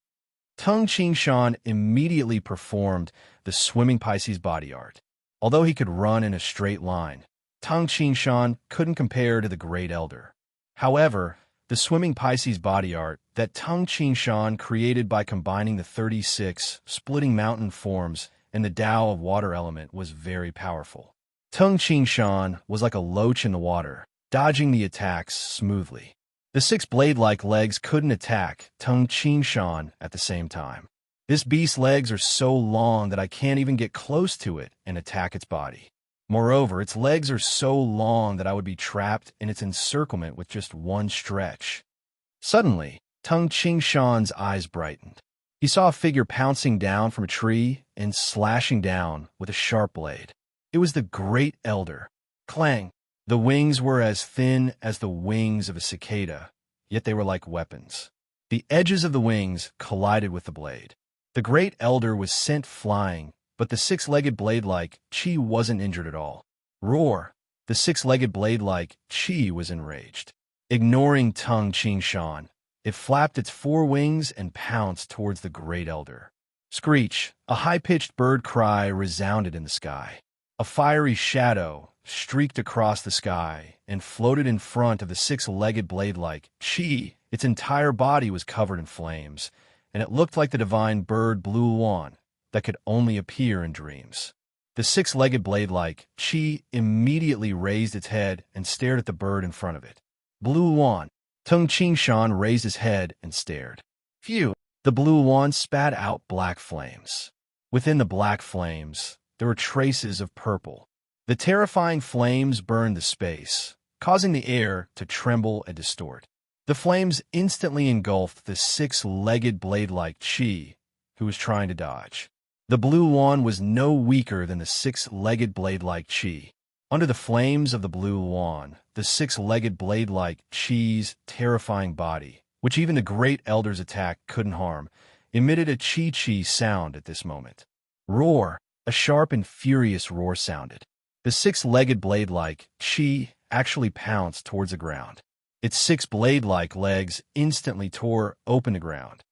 Tung Qingshan immediately performed the swimming Pisces body art. Although he could run in a straight line, Tung Qingshan couldn't compare to the Great Elder. However, the swimming Pisces body art that Tung Qingshan created by combining the 36 splitting mountain forms and the Tao of water element was very powerful. Tung Qingshan was like a loach in the water, dodging the attacks smoothly. The 6 blade-like legs couldn't attack Tung Qingshan at the same time. This beast's legs are so long that I can't even get close to it and attack its body. Moreover, its legs are so long that I would be trapped in its encirclement with just one stretch. Suddenly, Tung Qingshan's eyes brightened. He saw a figure pouncing down from a tree and slashing down with a sharp blade. It was the Great Elder. Clang! The wings were as thin as the wings of a cicada, yet they were like weapons. The edges of the wings collided with the blade. The Great Elder was sent flying, but the 6-legged blade-like Chi wasn't injured at all. Roar! The 6-legged blade-like Chi was enraged. Ignoring Tung Qingshan, it flapped its 4 wings and pounced towards the Great Elder. Screech! A high-pitched bird cry resounded in the sky. A fiery shadow streaked across the sky and floated in front of the 6-legged blade-like Chi. Its entire body was covered in flames, and it looked like the divine bird Blue Luan that could only appear in dreams. The 6-legged blade-like Chi immediately raised its head and stared at the bird in front of it. Blue Luan! Tung Qingshan raised his head and stared. Phew! The Blue Luan spat out black flames. Within the black flames, there were traces of purple. The terrifying flames burned the space, causing the air to tremble and distort. The flames instantly engulfed the six-legged blade-like Chi, who was trying to dodge. The blue wand was no weaker than the six-legged blade-like Chi. Under the flames of the blue wand, the six-legged blade-like Chi's terrifying body, which even the great elder's attack couldn't harm, emitted a chi-chi sound at this moment. Roar! A sharp and furious roar sounded. The six-legged blade-like Chi actually pounced towards the ground. Its six blade-like legs instantly tore open the ground.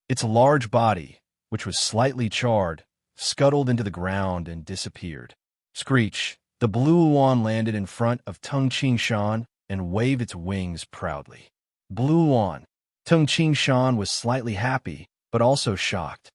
Its large body, which was slightly charred, scuttled into the ground and disappeared. Screech! The blue wand landed in front of Tung Shan and waved its wings proudly. Blue wand! Tung Shan was slightly happy, but also shocked.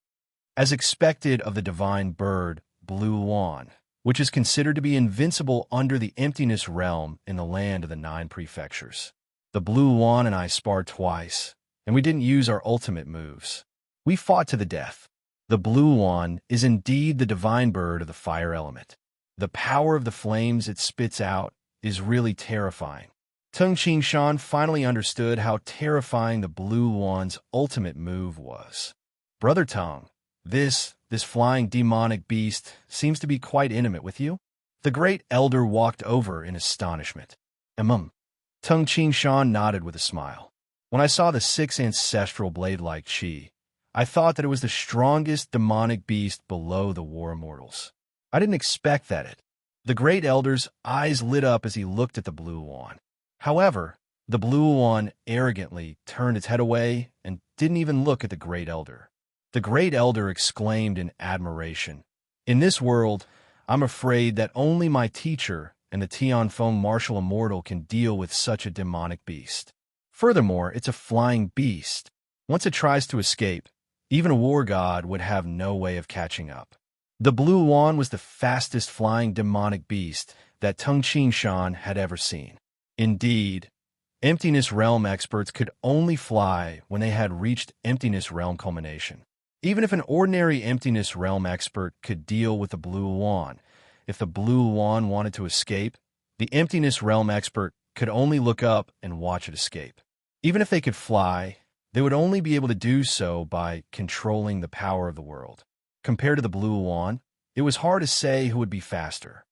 As expected of the divine bird, Blue wand, which is considered to be invincible under the emptiness realm in the land of the 9 prefectures. The blue wand and I sparred twice, and we didn't use our ultimate moves. We fought to the death. The blue wand is indeed the divine bird of the fire element. The power of the flames it spits out is really terrifying. Tung Shan finally understood how terrifying the blue wand's ultimate move was. Brother Tung, this flying demonic beast seems to be quite intimate with you. The great elder walked over in astonishment. Tung Shan nodded with a smile. When I saw the 6 ancestral blade-like Chi, I thought that it was the strongest demonic beast below the war immortals. I didn't expect that. The great elder's eyes lit up as he looked at the blue wand. However, the blue wand arrogantly turned its head away and didn't even look at the great elder. The great elder exclaimed in admiration, "In this world, I'm afraid that only my teacher and the Tianfeng martial immortal can deal with such a demonic beast. Furthermore, it's a flying beast. Once it tries to escape, even a war god would have no way of catching up." The blue wand was the fastest flying demonic beast that Tung Shan had ever seen. Indeed, Emptiness Realm experts could only fly when they had reached Emptiness Realm culmination. Even if an ordinary Emptiness Realm expert could deal with the blue wand, if the blue wand wanted to escape, the Emptiness Realm expert could only look up and watch it escape. Even if they could fly, they would only be able to do so by controlling the power of the world. Compared to the blue wand, it was hard to say who would be faster.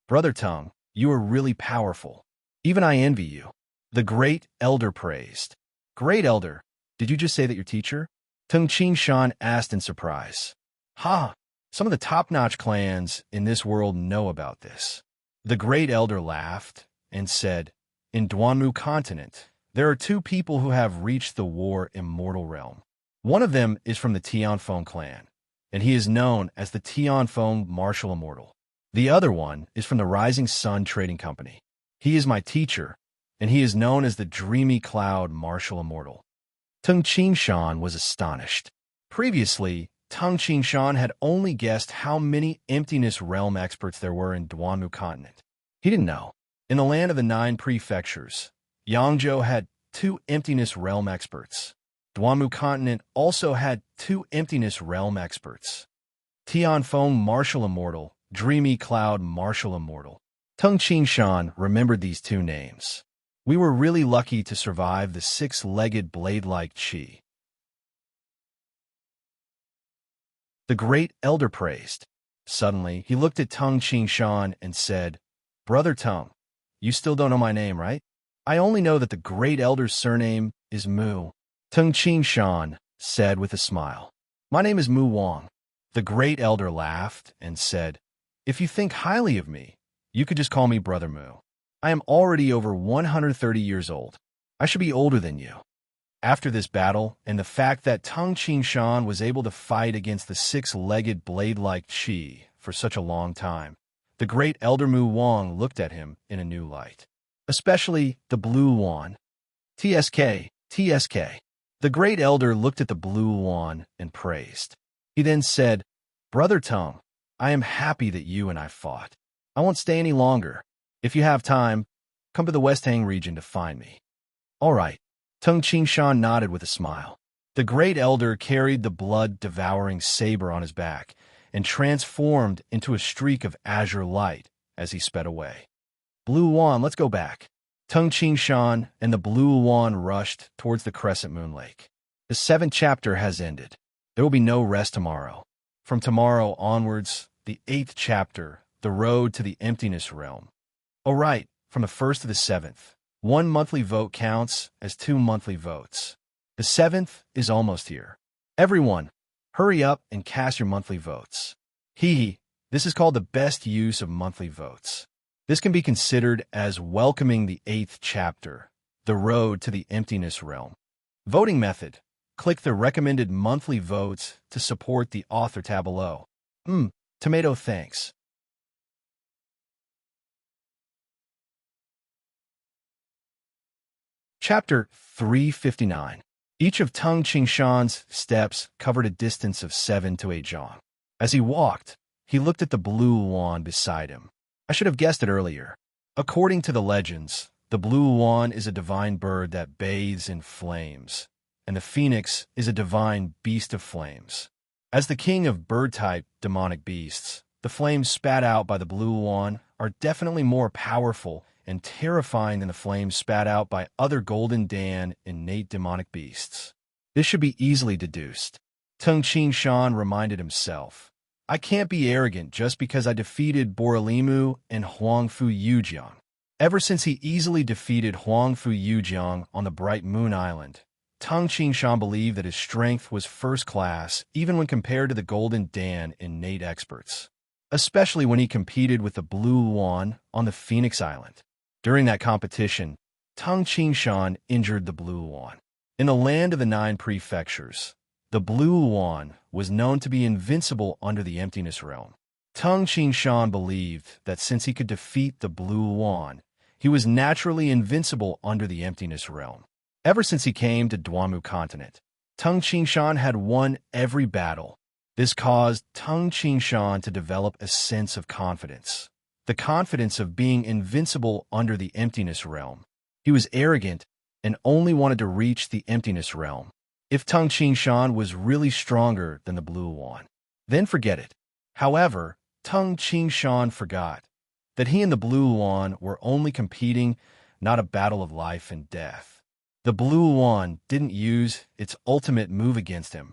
Brother Tung, you are really powerful. Even I envy you. The great elder praised. Great elder, did you just say that your teacher? Tung Shan asked in surprise. Ha! Some of the top-notch clans in this world know about this. The great elder laughed and said, in Duanmu continent, there are 2 people who have reached the war immortal realm. One of them is from the Tianfeng clan, and he is known as the Tianfeng martial immortal. The other one is from the Rising Sun Trading Company. He is my teacher, and he is known as the Dreamy Cloud martial immortal. Tung Shan was astonished. Previously, Tung Shan had only guessed how many Emptiness Realm experts there were in Duanmu continent. He didn't know. In the land of the 9 prefectures, Yangzhou had 2 Emptiness Realm experts. Duanmu continent also had 2 Emptiness Realm experts. Tianfeng martial immortal, Dreamy Cloud martial immortal. Tung Shan remembered these 2 names. We were really lucky to survive the 6-legged blade-like Chi. The great elder praised. Suddenly, he looked at Tung Shan and said, Brother Tung, you still don't know my name, right? I only know that the great elder's surname is Mu. Tung Shan said with a smile. My name is Mu Wang. The great elder laughed and said, if you think highly of me, you could just call me Brother Mu. I am already over 130 years old. I should be older than you. After this battle, and the fact that Tung Shan was able to fight against the 6-legged blade-like Chi for such a long time, the great elder Mu Wang looked at him in a new light. Especially the blue wand. TSK. The great elder looked at the blue wand and praised. He then said, Brother Tung, I am happy that you and I fought. I won't stay any longer. If you have time, come to the West Hang region to find me. All right. Tung Shan nodded with a smile. The great elder carried the blood-devouring saber on his back and transformed into a streak of azure light as he sped away. Blue Wand, let's go back. Tung Shan and the Blue Wand rushed towards the crescent moon lake. The 7th chapter has ended. There will be no rest tomorrow. From tomorrow onwards, the 8th chapter, the road to the emptiness realm. Oh right, from the 1st to the 7th. 1 monthly vote counts as 2 monthly votes. The 7th is almost here. Everyone, hurry up and cast your monthly votes. This is called the best use of monthly votes. This can be considered as welcoming the 8th chapter, the road to the emptiness realm. Voting method. Click the recommended monthly votes to support the author tab below. Tomato thanks. Chapter 359. Each of Tung Shan's steps covered a distance of 7 to 8 zhang. As he walked, he looked at the blue wand beside him. I should have guessed it earlier. According to the legends, the blue wand is a divine bird that bathes in flames, and the phoenix is a divine beast of flames. As the king of bird-type demonic beasts, the flames spat out by the blue wand are definitely more powerful and terrifying than the flames spat out by other Golden Dan innate demonic beasts. This should be easily deduced. Tung Shan reminded himself, I can't be arrogant just because I defeated Boralimu and Huangfu Yujiang. Ever since he easily defeated Huangfu Yujiang on the Bright Moon Island, Tung Shan believed that his strength was first class even when compared to the Golden Dan innate experts, especially when he competed with the Blue Wand on the Phoenix Island. During that competition, Tung Shan injured the Blue Wand. In the land of the 9 prefectures, the Blue Wand was known to be invincible under the emptiness realm. Tung Shan believed that since he could defeat the Blue Wand, he was naturally invincible under the emptiness realm. Ever since he came to Duamu continent, Tung Shan had won every battle. This caused Tung Shan to develop a sense of confidence. The confidence of being invincible under the emptiness realm. He was arrogant and only wanted to reach the emptiness realm. If Tung Shan was really stronger than the Blue Wand, then forget it. However, Tung Shan forgot that he and the Blue Wand were only competing, not a battle of life and death. The Blue Wand didn't use its ultimate move against him.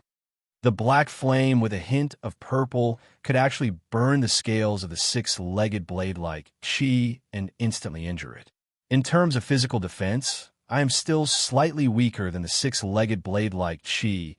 The black flame with a hint of purple could actually burn the scales of the 6-legged blade like Qi and instantly injure it. In terms of physical defense, I am still slightly weaker than the 6-legged blade like Qi,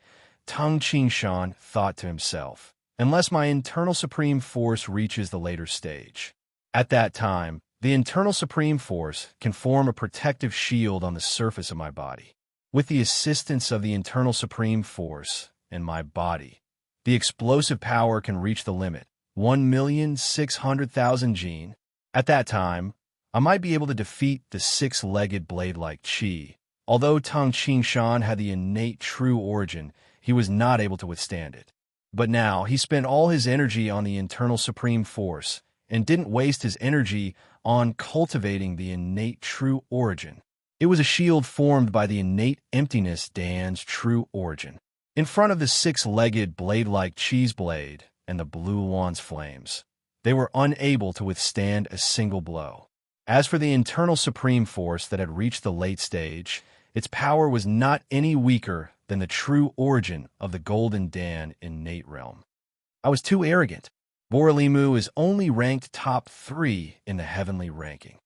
Tung Shan thought to himself, unless my internal supreme force reaches the later stage. At that time, the internal supreme force can form a protective shield on the surface of my body. With the assistance of the internal supreme force and my body, the explosive power can reach the limit, 1,600,000 gene. At that time, I might be able to defeat the 6-legged blade like Qi. Although Tung Shan had the innate true origin, he was not able to withstand it. But now he spent all his energy on the internal supreme force and didn't waste his energy on cultivating the innate true origin. It was a shield formed by the innate emptiness Dan's true origin. In front of the 6-legged blade-like cheese blade and the Blue Wand's flames, they were unable to withstand a single blow. As for the internal supreme force that had reached the late stage, its power was not any weaker than the true origin of the Golden Dan innate realm. I was too arrogant. Boralimu is only ranked top 3 in the heavenly ranking.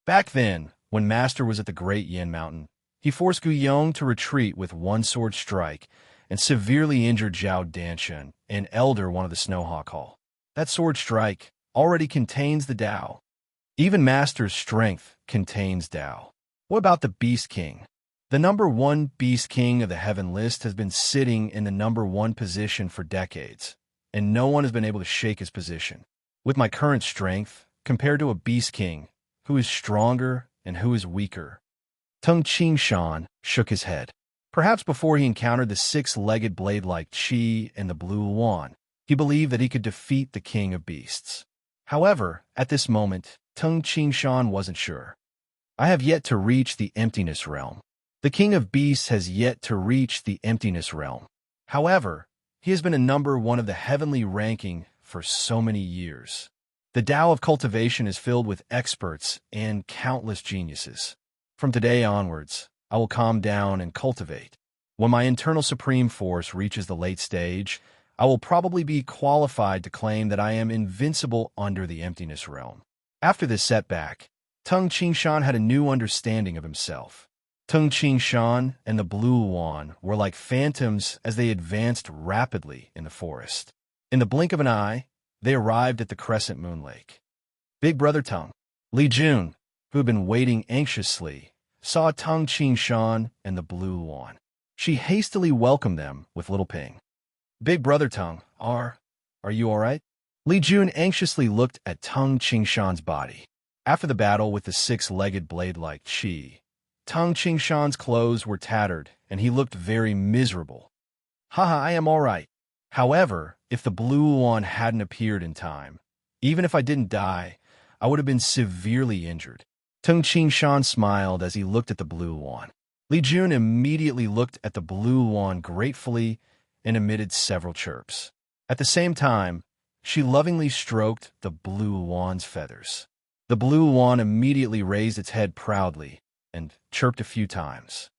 Back then, when Master was at the Great Yin Mountain, he forced Guiyong to retreat with one sword strike and severely injured Zhao Danshan, an elder one of the Snowhawk Hall. That sword strike already contains the Tao. Even Master's strength contains Tao. What about the Beast King? The number 1 Beast King of the Heaven list has been sitting in the number 1 position for decades, and no one has been able to shake his position. With my current strength, compared to a Beast King, who is stronger and who is weaker? Tung Shan shook his head. Perhaps before he encountered the 6-legged blade-like Qi and the Blue Wand, he believed that he could defeat the King of Beasts. However, at this moment, Tung Shan wasn't sure. I have yet to reach the emptiness realm. The king of beasts has yet to reach the emptiness realm. However, he has been a number one of the heavenly ranking for so many years. The Tao of cultivation is filled with experts and countless geniuses. From today onwards, I will calm down and cultivate. When my internal supreme force reaches the late stage, I will probably be qualified to claim that I am invincible under the emptiness realm. After this setback, Tung Qingshan had a new understanding of himself. Tung Qingshan and the Blue Yuan were like phantoms as they advanced rapidly in the forest. In the blink of an eye, they arrived at the Crescent Moon Lake. Big Brother Tung, Li Jun, who had been waiting anxiously, saw Tung Qingshan and the Blue Yuan. She hastily welcomed them with Little Ping. Big Brother Tung, are you all right? Li Jun anxiously looked at Tung Qingshan's body. After the battle with the six-legged blade-like Qi, Tung Qingshan's clothes were tattered, and he looked very miserable. Haha, I am all right. However, if the Blue Yuan hadn't appeared in time, even if I didn't die, I would have been severely injured. Tung Qingshan smiled as he looked at the Blue Yuan. Li Jun immediately looked at the Blue Yuan gratefully and emitted several chirps. At the same time, she lovingly stroked the Blue Yuan's feathers. The Blue Yuan immediately raised its head proudly and chirped a few times.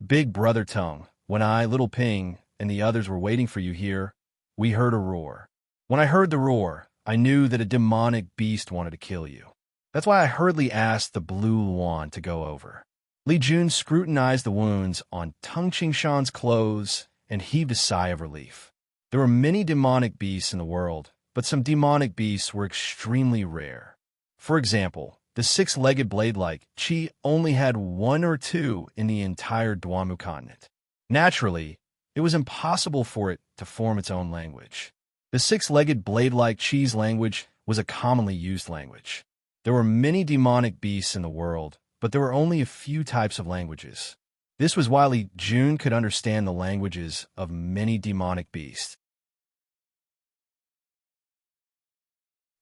Big Brother Tung, when I, Little Ping, and the others were waiting for you here, we heard a roar. When I heard the roar, I knew that a demonic beast wanted to kill you. That's why I hurriedly asked the Blue Yuan to go over. Li Jun scrutinized the wounds on Tung Qingshan's clothes and heaved a sigh of relief. There were many demonic beasts in the world, but some demonic beasts were extremely rare. For example, the six-legged blade-like Qi only had one or two in the entire Duanmu continent. Naturally, it was impossible for it to form its own language. The six-legged blade-like Qi's language was a commonly used language. There were many demonic beasts in the world, but there were only a few types of languages. This was why Li Jun could understand the languages of many demonic beasts.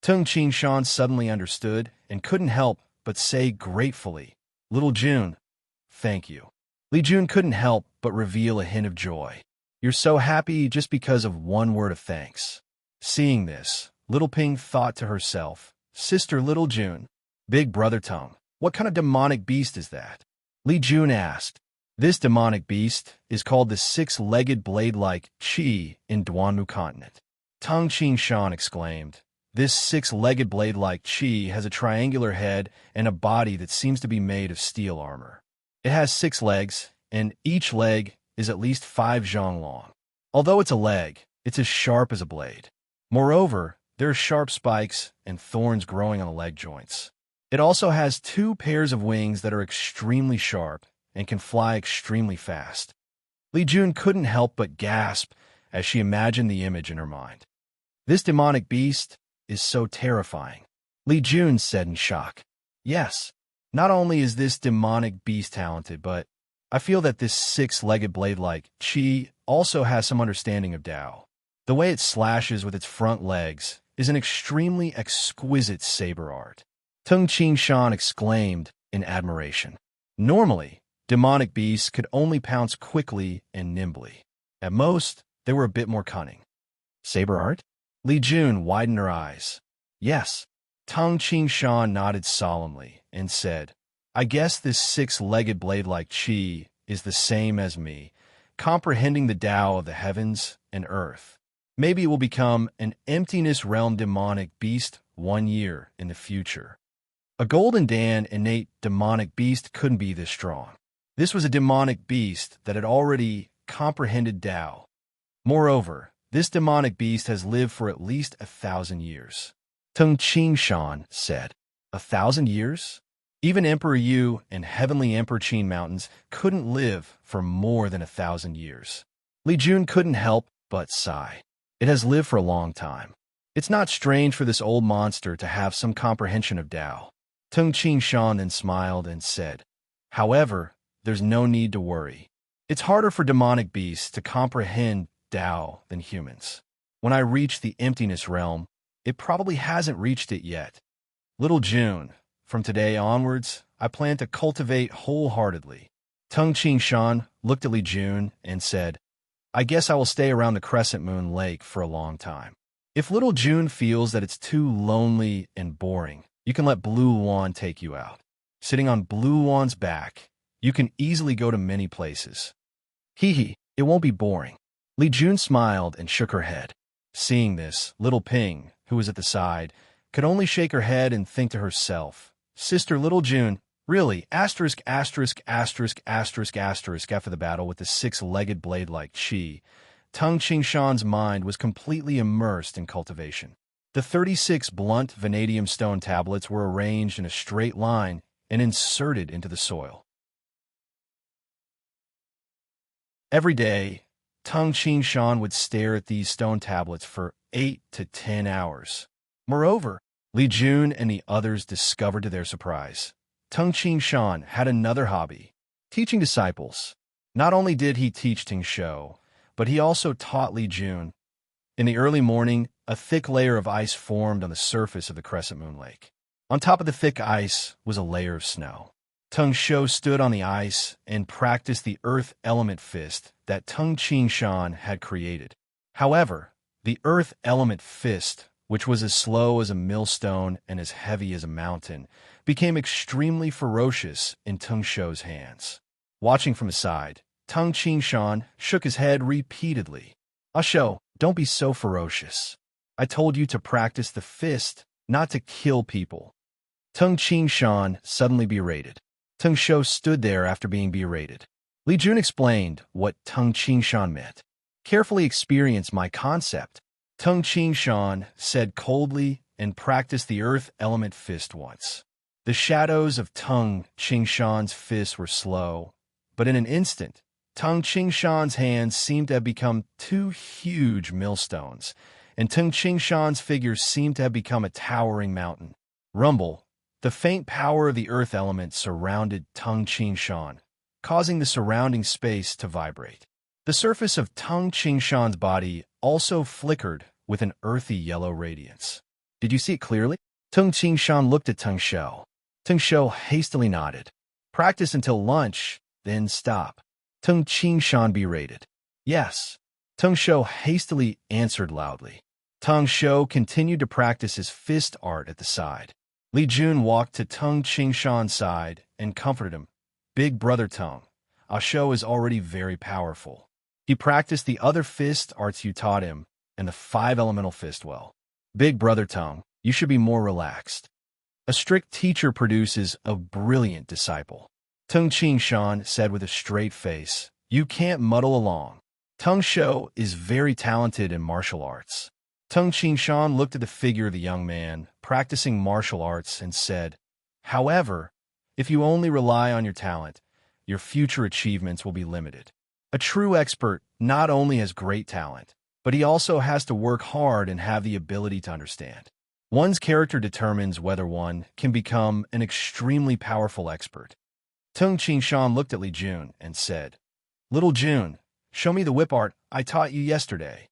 Tung Qingshan suddenly understood and couldn't help but say gratefully, Little Jun, thank you. Li Jun couldn't help but reveal a hint of joy. You're so happy just because of one word of thanks. Seeing this, Little Ping thought to herself, Sister Little Jun, Big Brother Tung, what kind of demonic beast is that? Li Jun asked. This demonic beast is called the six-legged blade-like Qi in Duanmu continent. Tung Qingshan exclaimed. This six-legged blade-like Qi has a triangular head and a body that seems to be made of steel armor. It has 6 legs, and each leg is at least 5 zhang long. Although it's a leg, it's as sharp as a blade. Moreover, there are sharp spikes and thorns growing on the leg joints. It also has 2 pairs of wings that are extremely sharp and can fly extremely fast. Li Jun couldn't help but gasp as she imagined the image in her mind. This demonic beast is so terrifying, Li Jun said in shock. Yes, not only is this demonic beast talented, but I feel that this 6-legged blade-like Qi also has some understanding of Tao. The way it slashes with its front legs is an extremely exquisite saber art. Tung Qingshan exclaimed in admiration. Normally, demonic beasts could only pounce quickly and nimbly. At most, they were a bit more cunning. Saber art? Li Jun widened her eyes. Yes. Tung Qingshan nodded solemnly and said, I guess this 6-legged blade-like Qi is the same as me, comprehending the Tao of the heavens and earth. Maybe it will become an emptiness realm demonic beast 1 year in the future. A Golden Dan innate demonic beast couldn't be this strong. This was a demonic beast that had already comprehended Tao. Moreover, this demonic beast has lived for at least 1,000 years. Tung Qingshan said, 1,000 years? Even Emperor Yu and Heavenly Emperor Qin Mountains couldn't live for more than 1,000 years. Li Jun couldn't help but sigh. It has lived for a long time. It's not strange for this old monster to have some comprehension of Tao. Tung Qingshan then smiled and said, however, there's no need to worry. It's harder for demonic beasts to comprehend Tao than humans. When I reach the emptiness realm, it probably hasn't reached it yet. Little Jun, from today onwards, I plan to cultivate wholeheartedly. Tung Shan looked at Li Jun and said, I guess I will stay around the Crescent Moon Lake for a long time. If little June feels that it's too lonely and boring, you can let Blue Wan take you out. Sitting on Blue Wan's back, you can easily go to many places. Hee hee, it won't be boring. Li Jun smiled and shook her head. Seeing this, little Ping, who was at the side, could only shake her head and think to herself, Sister Little June, really, after the battle with the six-legged blade like Qi, Tung Shan's mind was completely immersed in cultivation. The 36 blunt vanadium stone tablets were arranged in a straight line and inserted into the soil. Every day, Tung Shan would stare at these stone tablets for 8 to 10 hours. Moreover, Li Jun and the others discovered to their surprise, Tung Shan had another hobby, teaching disciples. Not only did he teach Ting Shou, but he also taught Li Jun. In the early morning, a thick layer of ice formed on the surface of the Crescent Moon Lake. On top of the thick ice was a layer of snow. Tung Shou stood on the ice and practiced the earth element fist that Tung Shan had created. However, the earth element fist, which was as slow as a millstone and as heavy as a mountain, became extremely ferocious in Tung Shou's hands. Watching from the side, Tung Shan shook his head repeatedly. Shou, don't be so ferocious. I told you to practice the fist, not to kill people. Tung Shan suddenly berated. Tung Shou stood there after being berated. Li Jun explained what Tung Shan meant. Carefully experience my concept. Tung Shan said coldly and practiced the earth element fist once. The shadows of Tung Shan's fists were slow, but in an instant, Tung Shan's hands seemed to have become two huge millstones, and Tung Shan's figure seemed to have become a towering mountain. Rumble, the faint power of the earth element surrounded Tung Shan, causing the surrounding space to vibrate. The surface of Tung Shan's body also flickered with an earthy yellow radiance. Did you see it clearly? Tung Shan looked at Tung Shou. Tung Shou hastily nodded. Practice until lunch, then stop. Tung Shan berated. Yes. Tung Shou hastily answered loudly. Tung Shou continued to practice his fist art at the side. Li Jun walked to Tung Shan's side and comforted him. Big brother Tung, Shou is already very powerful. He practiced the other fist arts you taught him and the 5 elemental fist well. Big brother Tung, you should be more relaxed. A strict teacher produces a brilliant disciple. Tung Shan said with a straight face, you can't muddle along. Tung Shou is very talented in martial arts. Tung Shan looked at the figure of the young man, practicing martial arts, and said, however, if you only rely on your talent, your future achievements will be limited. A true expert not only has great talent, but he also has to work hard and have the ability to understand. One's character determines whether one can become an extremely powerful expert. Tung Shan looked at Li Jun and said, Little Jun, show me the whip art I taught you yesterday.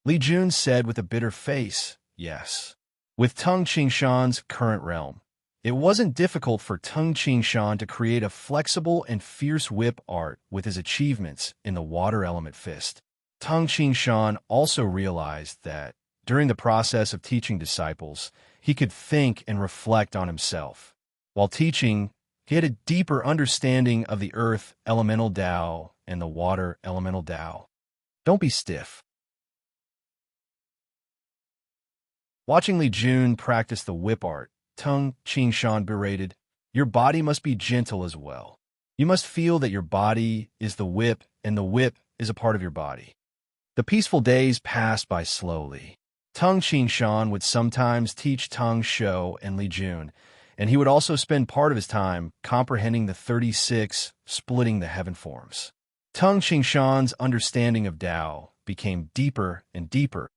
Li Jun said with a bitter face, yes. With Tung Shan's current realm, it wasn't difficult for Tung Shan to create a flexible and fierce whip art with his achievements in the water element fist. Tung Shan also realized that, during the process of teaching disciples, he could think and reflect on himself. While teaching, he had a deeper understanding of the earth elemental Tao and the water elemental Tao. Don't be stiff. Watching Li Jun practice the whip art, Tung Shan berated, your body must be gentle as well. You must feel that your body is the whip and the whip is a part of your body. The peaceful days passed by slowly. Tung Shan would sometimes teach Tung Shou and Li Jun, and he would also spend part of his time comprehending the 36, splitting the heaven forms. Tung Shan's understanding of Tao became deeper and deeper.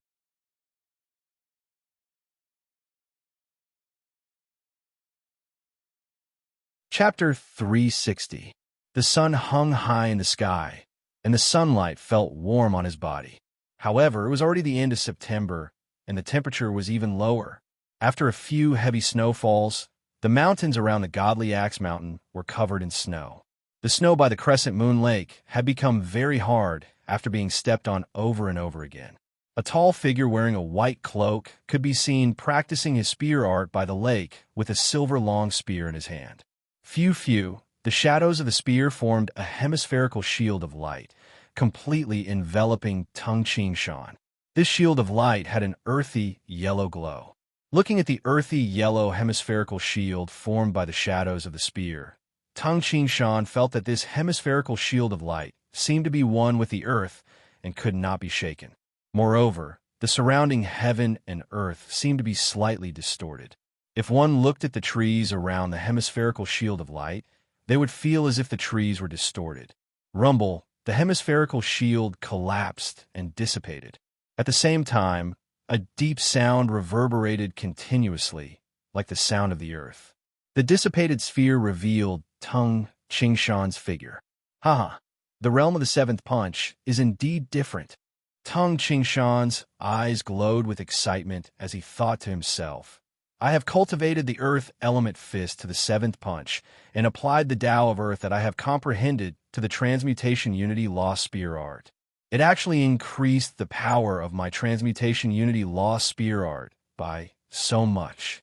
Chapter 360. The sun hung high in the sky, and the sunlight felt warm on his body. However, it was already the end of September, and the temperature was even lower. After a few heavy snowfalls, the mountains around the godly Axe Mountain were covered in snow. The snow by the Crescent Moon Lake had become very hard after being stepped on over and over again. A tall figure wearing a white cloak could be seen practicing his spear art by the lake with a silver long spear in his hand. Phew, the shadows of the spear formed a hemispherical shield of light, completely enveloping Tung Shan. This shield of light had an earthy yellow glow. Looking at the earthy yellow hemispherical shield formed by the shadows of the spear, Tung Shan felt that this hemispherical shield of light seemed to be one with the earth and could not be shaken. Moreover, the surrounding heaven and earth seemed to be slightly distorted. If one looked at the trees around the hemispherical shield of light, they would feel as if the trees were distorted. Rumble, the hemispherical shield collapsed and dissipated. At the same time, a deep sound reverberated continuously, like the sound of the earth. The dissipated sphere revealed Tung Shan's figure. Haha, the realm of the seventh punch is indeed different. Tung Shan's eyes glowed with excitement as he thought to himself, I have cultivated the earth element fist to the seventh punch and applied the Tao of earth that I have comprehended to the transmutation unity law spear art. It actually increased the power of my transmutation unity law spear art by so much.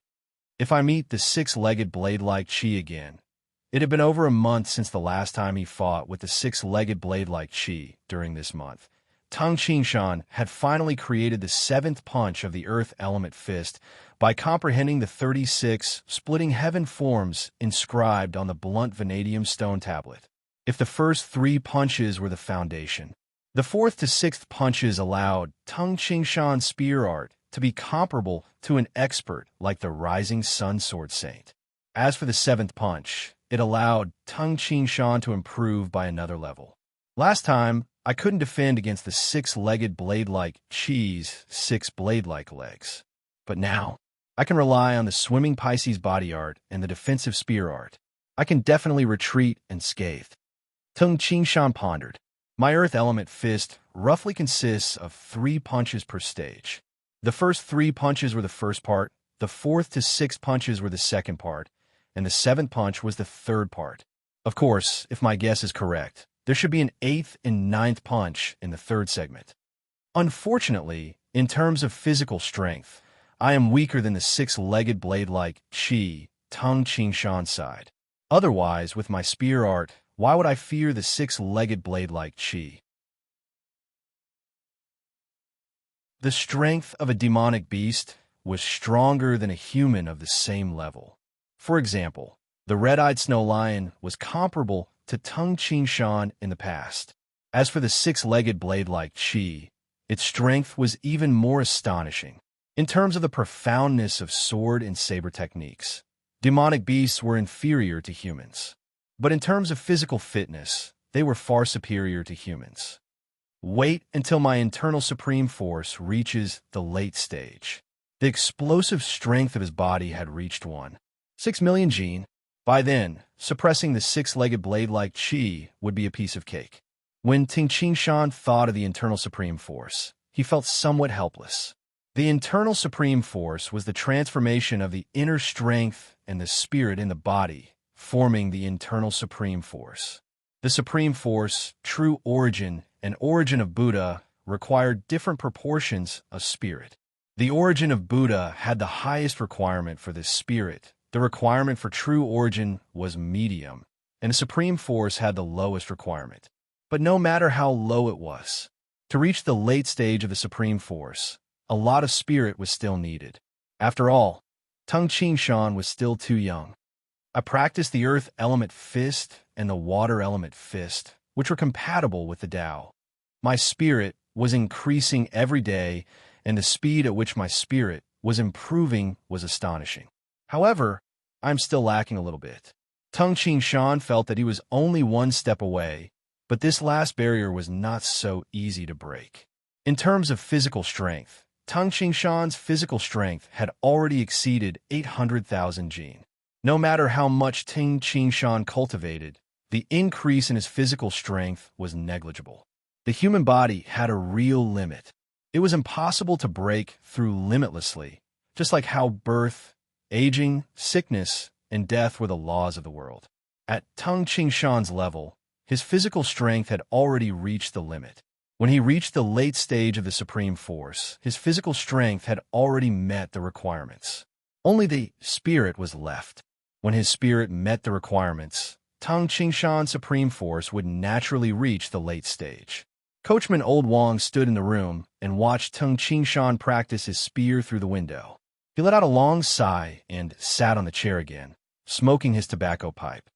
If I meet the six-legged blade-like chi again, it had been over a month since the last time he fought with the six-legged blade-like chi during this month. Tung Shan had finally created the seventh punch of the earth element fist by comprehending the 36 splitting heaven forms inscribed on the blunt vanadium stone tablet. If the first three punches were the foundation, the fourth to sixth punches allowed Tung Shan's spear art to be comparable to an expert like the Rising Sun Sword Saint. As for the seventh punch, it allowed Tung Shan to improve by another level. Last time, I couldn't defend against the six-legged blade-like chi's six blade-like legs. But now, I can rely on the swimming Pisces body art and the defensive spear art. I can definitely retreat unscathed. Tung Shan pondered. My earth element fist roughly consists of 3 punches per stage. The first 3 punches were the first part, the fourth to sixth punches were the second part, and the seventh punch was the third part. Of course, if my guess is correct, there should be an 8th and 9th punch in the third segment. Unfortunately, in terms of physical strength, I am weaker than the six-legged blade-like chi, Tung Shan side. Otherwise, with my spear art, why would I fear the six-legged blade-like chi? The strength of a demonic beast was stronger than a human of the same level. For example, the red-eyed snow lion was comparable to Tung Shan in the past. As for the six-legged blade-like chi, its strength was even more astonishing. In terms of the profoundness of sword and saber techniques, demonic beasts were inferior to humans. But in terms of physical fitness, they were far superior to humans. Wait until my internal supreme force reaches the late stage. The explosive strength of his body had reached 1.6 million gene. By then, suppressing the six-legged blade-like chi would be a piece of cake. When Tung Shan thought of the internal supreme force, he felt somewhat helpless. The internal supreme force was the transformation of the inner strength and the spirit in the body, forming the internal supreme force. The supreme force, true origin, and origin of Buddha required different proportions of spirit. The origin of Buddha had the highest requirement for this spirit. The requirement for true origin was medium, and the supreme force had the lowest requirement. But no matter how low it was, to reach the late stage of the supreme force, a lot of spirit was still needed. After all, Tung Shan was still too young. I practiced the earth element fist and the water element fist, which were compatible with the Tao. My spirit was increasing every day, and the speed at which my spirit was improving was astonishing. However, I'm still lacking a little bit. Tung Shan felt that he was only one step away, but this last barrier was not so easy to break. In terms of physical strength, Tung Shan's physical strength had already exceeded 800,000 gene. No matter how much Tung Shan cultivated, the increase in his physical strength was negligible. The human body had a real limit. It was impossible to break through limitlessly, just like how birth, aging, sickness, and death were the laws of the world. At Tung Shan's level, his physical strength had already reached the limit. When he reached the late stage of the Supreme Force, his physical strength had already met the requirements. Only the spirit was left. When his spirit met the requirements, Tung Shan's Supreme Force would naturally reach the late stage. Coachman Old Wong stood in the room and watched Tung Shan practice his spear through the window. He let out a long sigh and sat on the chair again, smoking his tobacco pipe.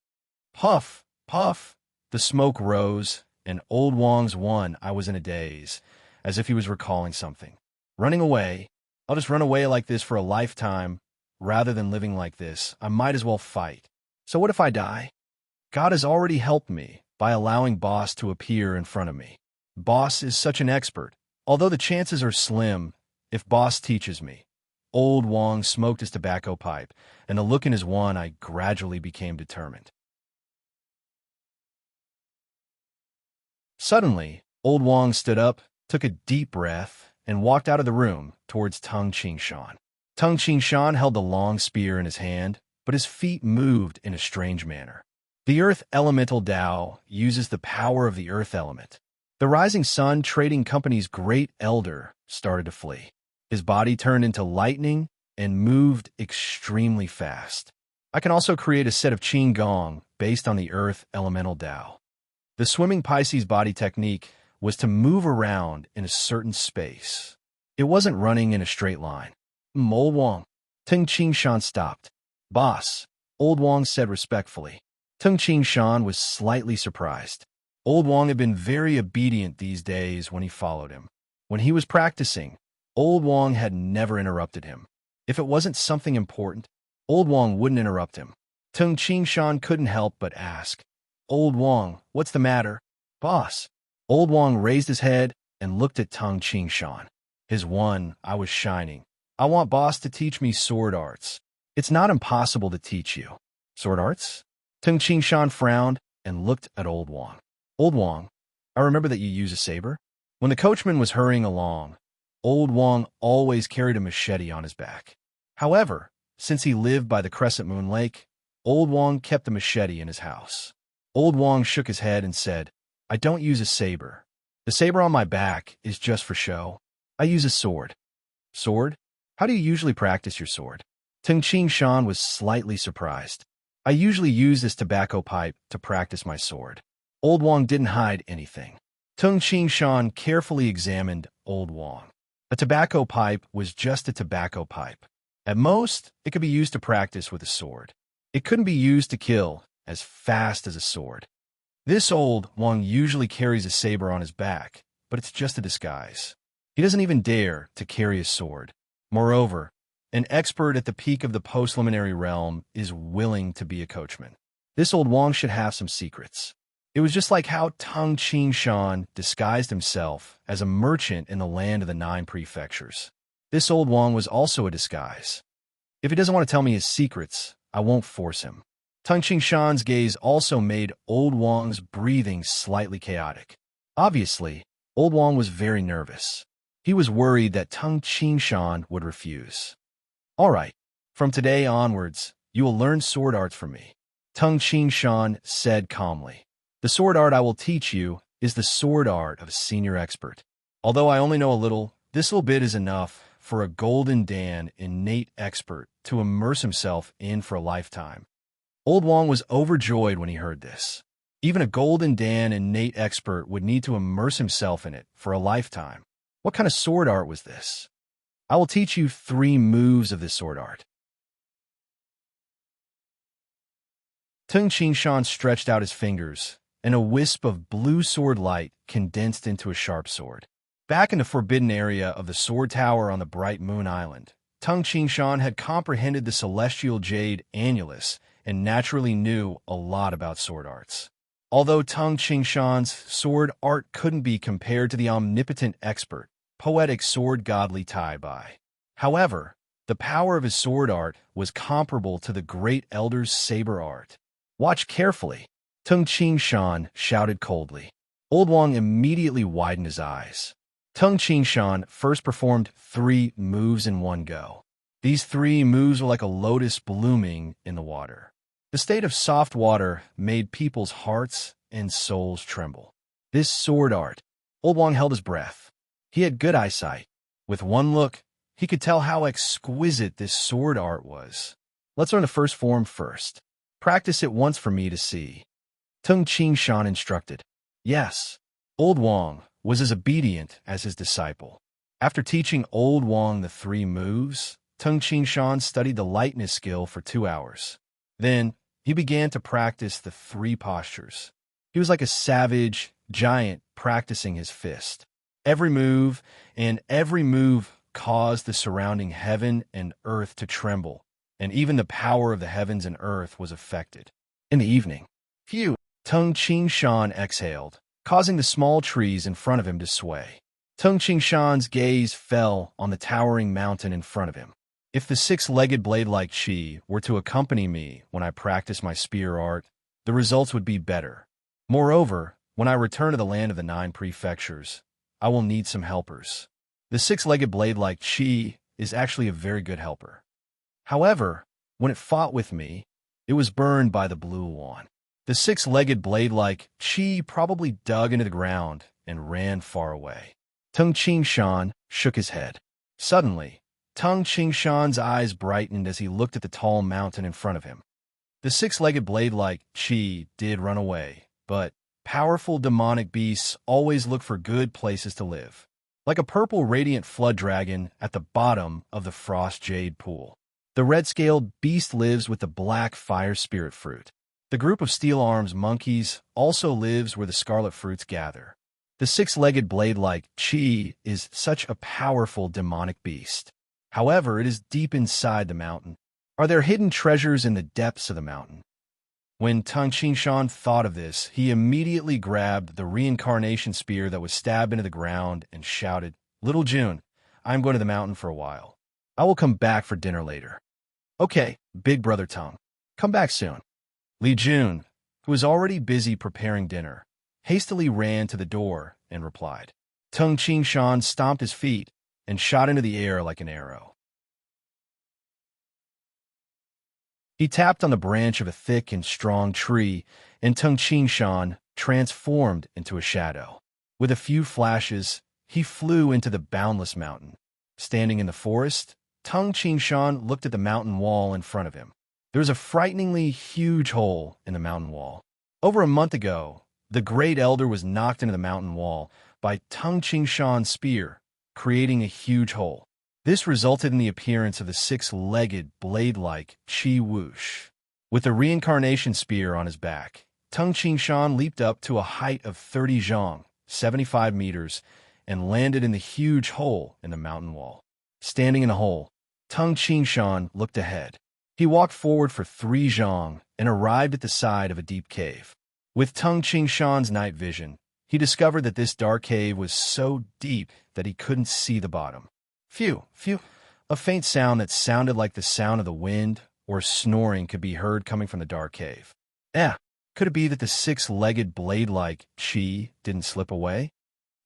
Puff, puff, the smoke rose, and Old Wong's won. I was in a daze, as if he was recalling something. Running away. I'll just run away like this for a lifetime. Rather than living like this, I might as well fight. So what if I die? God has already helped me by allowing Boss to appear in front of me. Boss is such an expert, although the chances are slim if Boss teaches me. Old Wong smoked his tobacco pipe, and the look in his one eye gradually became determined. Suddenly, Old Wong stood up, took a deep breath, and walked out of the room towards Tung Shan. Tung Shan held the long spear in his hand, but his feet moved in a strange manner. The Earth Elemental Tao uses the power of the Earth element. The Rising Sun Trading Company's great elder started to flee. His body turned into lightning and moved extremely fast. I can also create a set of Qing Gong based on the Earth Elemental Tao. The swimming Pisces body technique was to move around in a certain space. It wasn't running in a straight line. Old Wong. Tung Shan stopped. Boss, Old Wong said respectfully. Tung Shan was slightly surprised. Old Wong had been very obedient these days when he followed him. When he was practicing, Old Wong had never interrupted him. If it wasn't something important, Old Wong wouldn't interrupt him. Tung Shan couldn't help but ask, Old Wong, what's the matter? Boss. Old Wong raised his head and looked at Tung Shan. His one eye was shining. I want Boss to teach me sword arts. It's not impossible to teach you. Sword arts? Tung Shan frowned and looked at Old Wong. Old Wong, I remember that you use a saber. When the coachman was hurrying along, Old Wong always carried a machete on his back. However, since he lived by the Crescent Moon Lake, Old Wong kept the machete in his house. Old Wong shook his head and said, I don't use a saber. The saber on my back is just for show. I use a sword. Sword? How do you usually practice your sword? Tung Shan was slightly surprised. I usually use this tobacco pipe to practice my sword. Old Wong didn't hide anything. Tung Shan carefully examined Old Wong. A tobacco pipe was just a tobacco pipe. At most, it could be used to practice with a sword. It couldn't be used to kill as fast as a sword. This Old Wong usually carries a saber on his back, but it's just a disguise. He doesn't even dare to carry a sword. Moreover, an expert at the peak of the post-luminary realm is willing to be a coachman. This Old Wong should have some secrets. It was just like how Tung Shan disguised himself as a merchant in the land of the 9 prefectures. This Old Wong was also a disguise. If he doesn't want to tell me his secrets, I won't force him. Tung Shan's gaze also made Old Wong's breathing slightly chaotic. Obviously, Old Wong was very nervous. He was worried that Tung Shan would refuse. All right, from today onwards, you will learn sword arts from me, Tung Shan said calmly. The sword art I will teach you is the sword art of a senior expert. Although I only know a little, this little bit is enough for a Golden Dan innate expert to immerse himself in for a lifetime. Old Wong was overjoyed when he heard this. Even a Golden Dan innate expert would need to immerse himself in it for a lifetime. What kind of sword art was this? I will teach you 3 moves of this sword art. Tung Shan stretched out his fingers, and a wisp of blue sword light condensed into a sharp sword. Back in the forbidden area of the sword tower on the Bright Moon Island, Tung Shan had comprehended the celestial jade annulus and naturally knew a lot about sword arts. Although Tung Shan's sword art couldn't be compared to the omnipotent expert, poetic sword godly Tai Bai. However, the power of his sword art was comparable to the great elder's saber art. Watch carefully, Tung Shan shouted coldly. Old Wong immediately widened his eyes. Tung Shan first performed 3 moves in one go. These 3 moves were like a lotus blooming in the water. The state of soft water made people's hearts and souls tremble. This sword art. Old Wang held his breath. He had good eyesight. With one look, he could tell how exquisite this sword art was. Let's learn the first form first. Practice it once for me to see. Tung Qing Shan instructed. Yes, Old Wang was as obedient as his disciple. After teaching Old Wang the 3 moves, Tung Qing Shan studied the lightness skill for 2 hours. Then, he began to practice the 3 postures. He was like a savage giant practicing his fist. Every move caused the surrounding heaven and earth to tremble, and even the power of the heavens and earth was affected. In the evening, Tung Qing Shan exhaled, causing the small trees in front of him to sway. Tung Qing Shan's gaze fell on the towering mountain in front of him. If the 6-legged blade-like Qi were to accompany me when I practice my spear art, the results would be better. Moreover, when I return to the land of the 9 prefectures, I will need some helpers. The 6-legged blade-like Qi is actually a very good helper. However, when it fought with me, it was burned by the blue wand. The 6-legged blade-like Qi probably dug into the ground and ran far away. Tung Qing Shan shook his head. Suddenly, Tung Qing Shan's eyes brightened as he looked at the tall mountain in front of him. The 6-legged blade-like Qi did run away, but powerful demonic beasts always look for good places to live. Like a purple radiant flood dragon at the bottom of the frost jade pool. The red-scaled beast lives with the black fire spirit fruit. The group of steel arms monkeys also lives where the scarlet fruits gather. The 6-legged blade-like Qi is such a powerful demonic beast. However, it is deep inside the mountain. Are there hidden treasures in the depths of the mountain? When Tung Qing Shan thought of this, he immediately grabbed the reincarnation spear that was stabbed into the ground and shouted, "Little June, I am going to the mountain for a while. I will come back for dinner later." "Okay, big brother Tung. Come back soon." Li Jun, who was already busy preparing dinner, hastily ran to the door and replied. Tung Qing Shan stomped his feet and shot into the air like an arrow. He tapped on the branch of a thick and strong tree, and Tung Qing Shan transformed into a shadow. With a few flashes, he flew into the boundless mountain. Standing in the forest, Tung Qing Shan looked at the mountain wall in front of him. There was a frighteningly huge hole in the mountain wall. Over a month ago, the Great Elder was knocked into the mountain wall by Tung Qing Shan's spear, creating a huge hole. This resulted in the appearance of the 6-legged, blade-like Qi Wush. With the reincarnation spear on his back, Tung Qing Shan leaped up to a height of 30 zhang, 75 meters, and landed in the huge hole in the mountain wall. Standing in the hole, Tung Qing Shan looked ahead. He walked forward for 3 zhang and arrived at the side of a deep cave. With Tung Qing Shan's night vision, he discovered that this dark cave was so deep that he couldn't see the bottom. Phew. A faint sound that sounded like the sound of the wind or snoring could be heard coming from the dark cave. Could it be that the 6-legged blade-like Qi didn't slip away?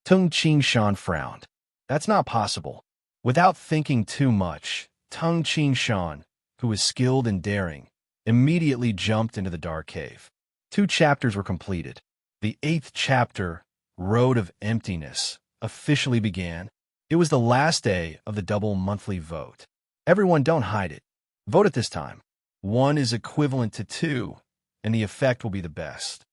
Tung Qing Shan frowned. That's not possible. Without thinking too much, Tung Qing Shan, who was skilled and daring, immediately jumped into the dark cave. 2 chapters were completed. The 8th chapter, Road of Emptiness, officially began. It was the last day of the double monthly vote. Everyone, don't hide it. Vote at this time. 1 is equivalent to 2, and the effect will be the best.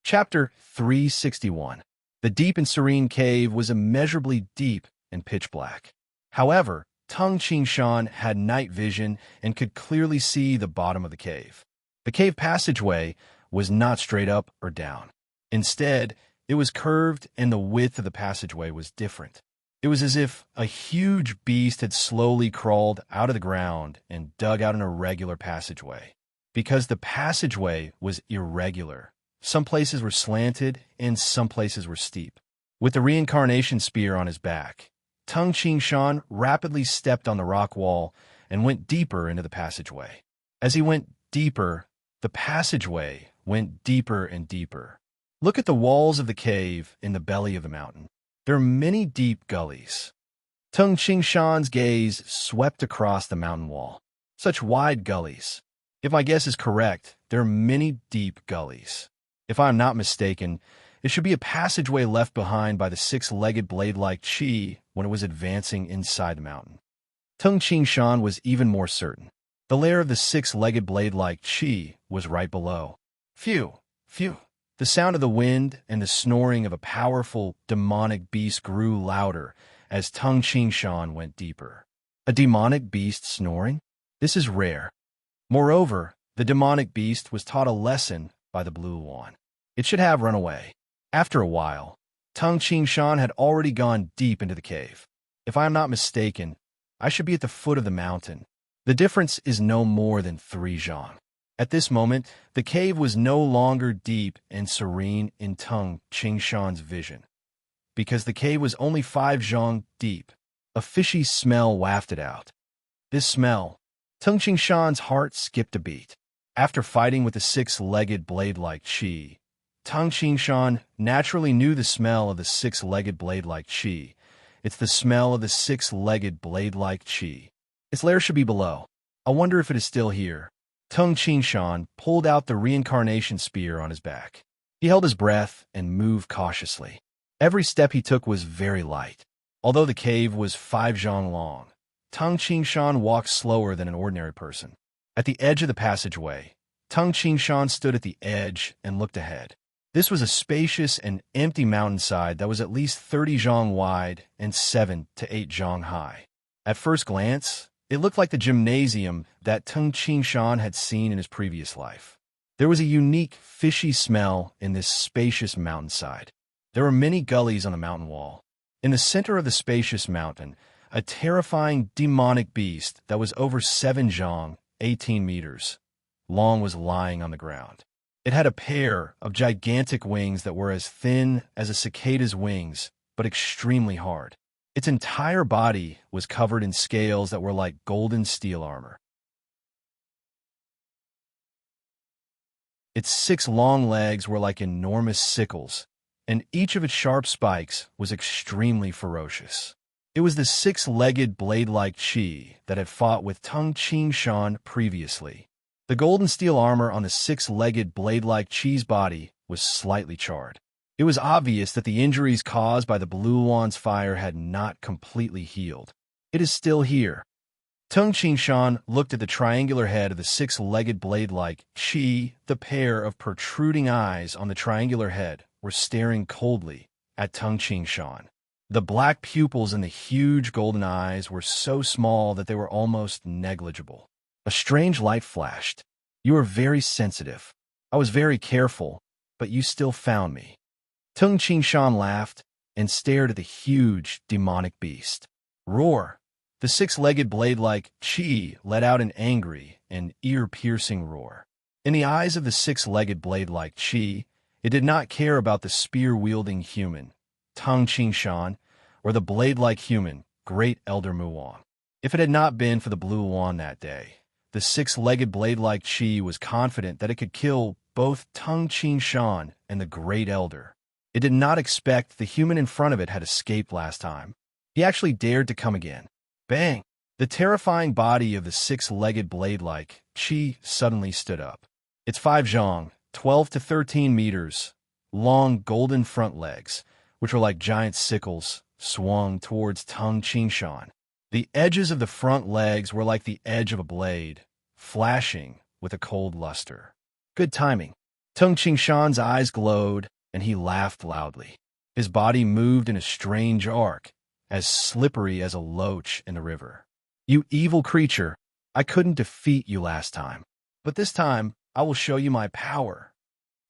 Chapter 361. The deep and serene cave was immeasurably deep and pitch black. However, Tung Qing Shan had night vision and could clearly see the bottom of the cave. The cave passageway was not straight up or down. Instead, it was curved, and the width of the passageway was different. It was as if a huge beast had slowly crawled out of the ground and dug out an irregular passageway. Because the passageway was irregular, some places were slanted and some places were steep. With the reincarnation spear on his back, Tung Qing Shan rapidly stepped on the rock wall and went deeper into the passageway. As he went deeper, the passageway went deeper and deeper. Look at the walls of the cave in the belly of the mountain. There are many deep gullies. Tung Qingshan's gaze swept across the mountain wall. Such wide gullies. If my guess is correct, there are many deep gullies. If I am not mistaken, it should be a passageway left behind by the six-legged blade-like Qi when it was advancing inside the mountain. Tung Qingshan was even more certain. The lair of the six-legged blade-like Qi was right below. Phew, phew. The sound of the wind and the snoring of a powerful, demonic beast grew louder as Tung Qingshan went deeper. A demonic beast snoring? This is rare. Moreover, the demonic beast was taught a lesson by the Blue Wand. It should have run away. After a while, Tung Qingshan had already gone deep into the cave. If I am not mistaken, I should be at the foot of the mountain. The difference is no more than 3 zhang. At this moment, the cave was no longer deep and serene in Tung Qingshan's vision, because the cave was only 5 zhang deep. A fishy smell wafted out. This smell, Tung Qingshan's heart skipped a beat. After fighting with the six-legged blade-like Qi, Tung Qingshan naturally knew the smell of the six-legged blade-like Qi. It's the smell of the six-legged blade-like Qi. Its lair should be below. I wonder if it is still here. Tung Qingshan pulled out the reincarnation spear on his back. He held his breath and moved cautiously. Every step he took was very light. Although the cave was 5 zhang long, Tung Qingshan walked slower than an ordinary person. At the edge of the passageway, Tung Qingshan stood at the edge and looked ahead. This was a spacious and empty mountainside that was at least 30 zhang wide and 7 to 8 zhang high. At first glance, it looked like the gymnasium that Tung Qingshan had seen in his previous life. There was a unique, fishy smell in this spacious mountainside. There were many gullies on the mountain wall. In the center of the spacious mountain, a terrifying demonic beast that was over 7 zhang, 18 meters, long was lying on the ground. It had a pair of gigantic wings that were as thin as a cicada's wings, but extremely hard. Its entire body was covered in scales that were like golden steel armor. Its 6 long legs were like enormous sickles, and each of its sharp spikes was extremely ferocious. It was the 6-legged blade-like Qi that had fought with Tung Qingshan previously. The golden steel armor on the 6-legged blade-like Qi's body was slightly charred. It was obvious that the injuries caused by the Blue Wand's fire had not completely healed. It is still here. Tung Qingshan looked at the triangular head of the 6-legged blade-like Qi. The pair of protruding eyes on the triangular head were staring coldly at Tung Qingshan. The black pupils in the huge golden eyes were so small that they were almost negligible. A strange light flashed. You are very sensitive. I was very careful, but you still found me. Tung Qingshan laughed and stared at the huge, demonic beast. Roar! The 6-legged blade-like Qi let out an angry and ear-piercing roar. In the eyes of the 6-legged blade-like Qi, it did not care about the spear-wielding human, Tung Qingshan, or the blade-like human, Great Elder Muong. If it had not been for the Blue Wand that day, the 6-legged blade-like Qi was confident that it could kill both Tung Qingshan and the Great Elder. It did not expect the human in front of it had escaped last time. He actually dared to come again. Bang! The terrifying body of the 6-legged blade-like Qi suddenly stood up. Its 5 zhang, 12 to 13 meters, long golden front legs, which were like giant sickles, swung towards Tung Qingshan. The edges of the front legs were like the edge of a blade, flashing with a cold luster. Good timing. Tung Qingshan's eyes glowed, and he laughed loudly. His body moved in a strange arc, as slippery as a loach in the river. You evil creature, I couldn't defeat you last time, but this time I will show you my power.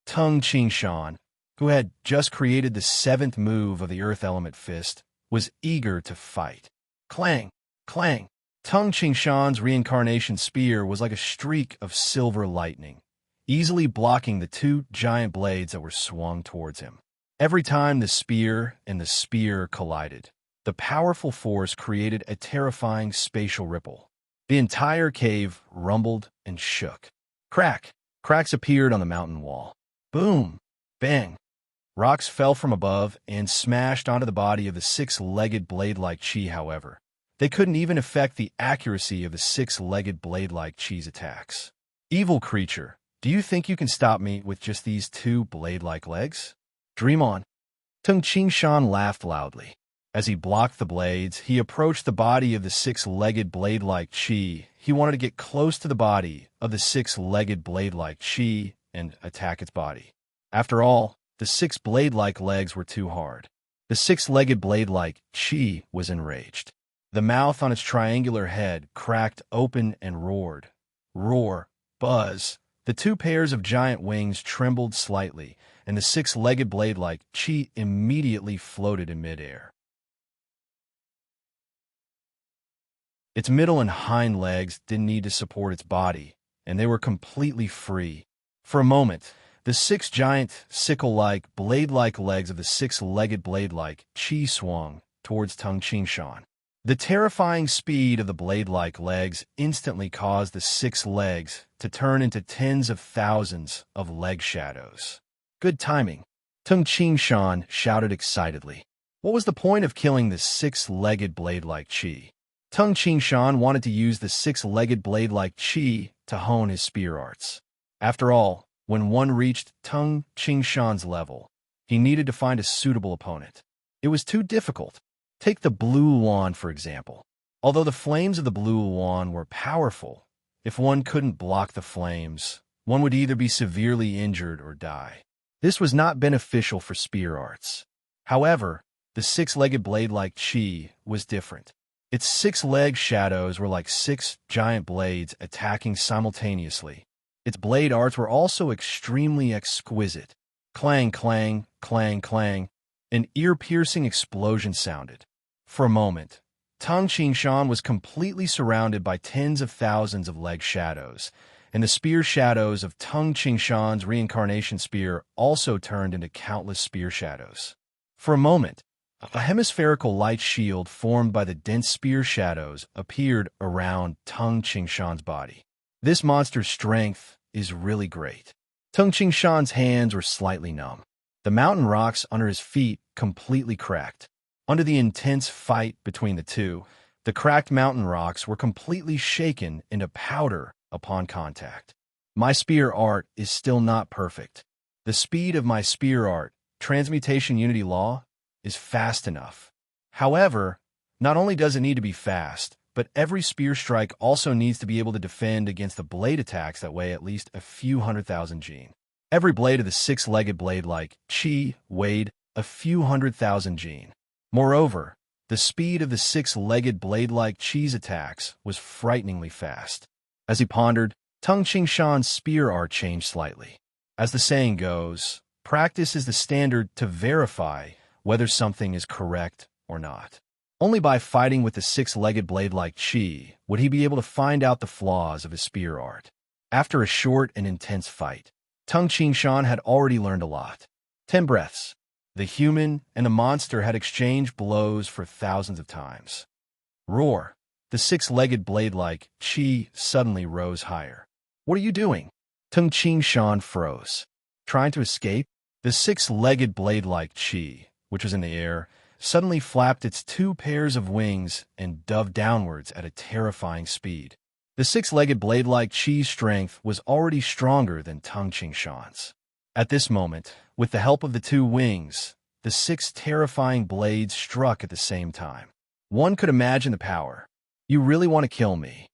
Tung Qingshan, who had just created the 7th move of the Earth Element Fist, was eager to fight. Clang! Clang! Tung Qingshan's reincarnation spear was like a streak of silver lightning, easily blocking the 2 giant blades that were swung towards him. Every time the spear and the spear collided, the powerful force created a terrifying spatial ripple. The entire cave rumbled and shook. Crack! Cracks appeared on the mountain wall. Boom! Bang! Rocks fell from above and smashed onto the body of the six-legged blade-like chi, however. They couldn't even affect the accuracy of the six-legged blade-like chi's attacks. Evil creature, do you think you can stop me with just these two blade-like legs? Dream on. Tung Qingshan laughed loudly. As he blocked the blades, he approached the body of the six-legged blade-like chi. He wanted to get close to the body of the six-legged blade-like chi and attack its body. After all, the six blade-like legs were too hard. The six-legged blade-like chi was enraged. The mouth on its triangular head cracked open and roared. Roar, buzz. The two pairs of giant wings trembled slightly, and the six-legged blade-like chi immediately floated in midair. Its middle and hind legs didn't need to support its body, and they were completely free. For a moment, the six giant, sickle-like, blade-like legs of the six-legged blade-like chi swung towards Tung Qingshan. The terrifying speed of the blade-like legs instantly caused the six legs to turn into tens of thousands of leg shadows. Good timing, Tung Qingshan shouted excitedly. What was the point of killing the six-legged blade-like chi? Tung Qingshan wanted to use the six-legged blade-like chi to hone his spear arts. After all, when one reached Tung Qingshan's level, he needed to find a suitable opponent. It was too difficult. Take the blue wand, for example. Although the flames of the blue wand were powerful, if one couldn't block the flames, one would either be severely injured or die. This was not beneficial for spear arts. However, the six-legged blade-like chi was different. Its six-leg shadows were like six giant blades attacking simultaneously. Its blade arts were also extremely exquisite. Clang, clang, clang, clang. An ear-piercing explosion sounded. For a moment, Tung Qingshan was completely surrounded by tens of thousands of leg shadows, and the spear shadows of Tung Qingshan's reincarnation spear also turned into countless spear shadows. For a moment, a hemispherical light shield formed by the dense spear shadows appeared around Tung Qingshan's body. This monster's strength is really great. Tung Qingshan's hands were slightly numb. The mountain rocks under his feet completely cracked. Under the intense fight between the two, the cracked mountain rocks were completely shaken into powder upon contact. My spear art is still not perfect. The speed of my spear art, transmutation unity law, is fast enough. However, not only does it need to be fast, but every spear strike also needs to be able to defend against the blade attacks that weigh at least a few 100,000 gene. Every blade of the six-legged blade-like chi weighed a few 100,000 gene. Moreover, the speed of the six-legged blade-like chi's attacks was frighteningly fast. As he pondered, Tung Qingshan's spear art changed slightly. As the saying goes, practice is the standard to verify whether something is correct or not. Only by fighting with the six-legged blade-like chi would he be able to find out the flaws of his spear art. After a short and intense fight, Tung Qingshan had already learned a lot. 10 breaths. The human and the monster had exchanged blows for thousands of times. Roar. The six-legged blade-like chi suddenly rose higher. What are you doing? Tung Qingshan froze. Trying to escape? The six-legged blade-like chi, which was in the air, suddenly flapped its two pairs of wings and dove downwards at a terrifying speed. The six-legged blade-like chi's strength was already stronger than Tung Qingshan's. At this moment, with the help of the two wings, the six terrifying blades struck at the same time. One could imagine the power. You really want to kill me?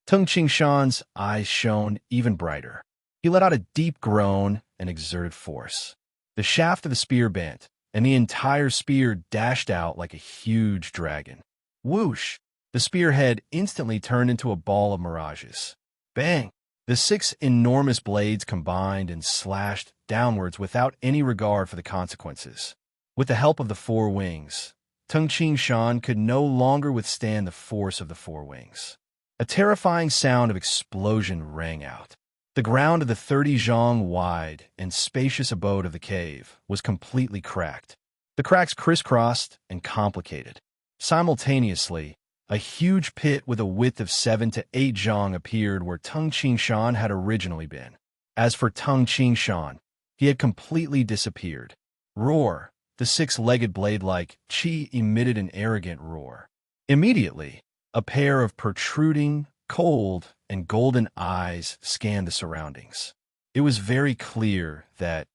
Tung Qingshan's eyes shone even brighter. He let out a deep groan and exerted force. The shaft of the spear bent, and the entire spear dashed out like a huge dragon. Whoosh! The spearhead instantly turned into a ball of mirages. Bang! The six enormous blades combined and slashed downwards without any regard for the consequences. With the help of the four wings, Tung Qingshan could no longer withstand the force of the four wings. A terrifying sound of explosion rang out. The ground of the 30 zhang wide and spacious abode of the cave was completely cracked. The cracks crisscrossed and complicated. Simultaneously, a huge pit with a width of 7 to 8 zhang appeared where Tung Qingshan had originally been. As for Tung Shan, he had completely disappeared. Roar! The six-legged blade-like Qi emitted an arrogant roar. Immediately, a pair of protruding, cold, and golden eyes scanned the surroundings. It was very clear that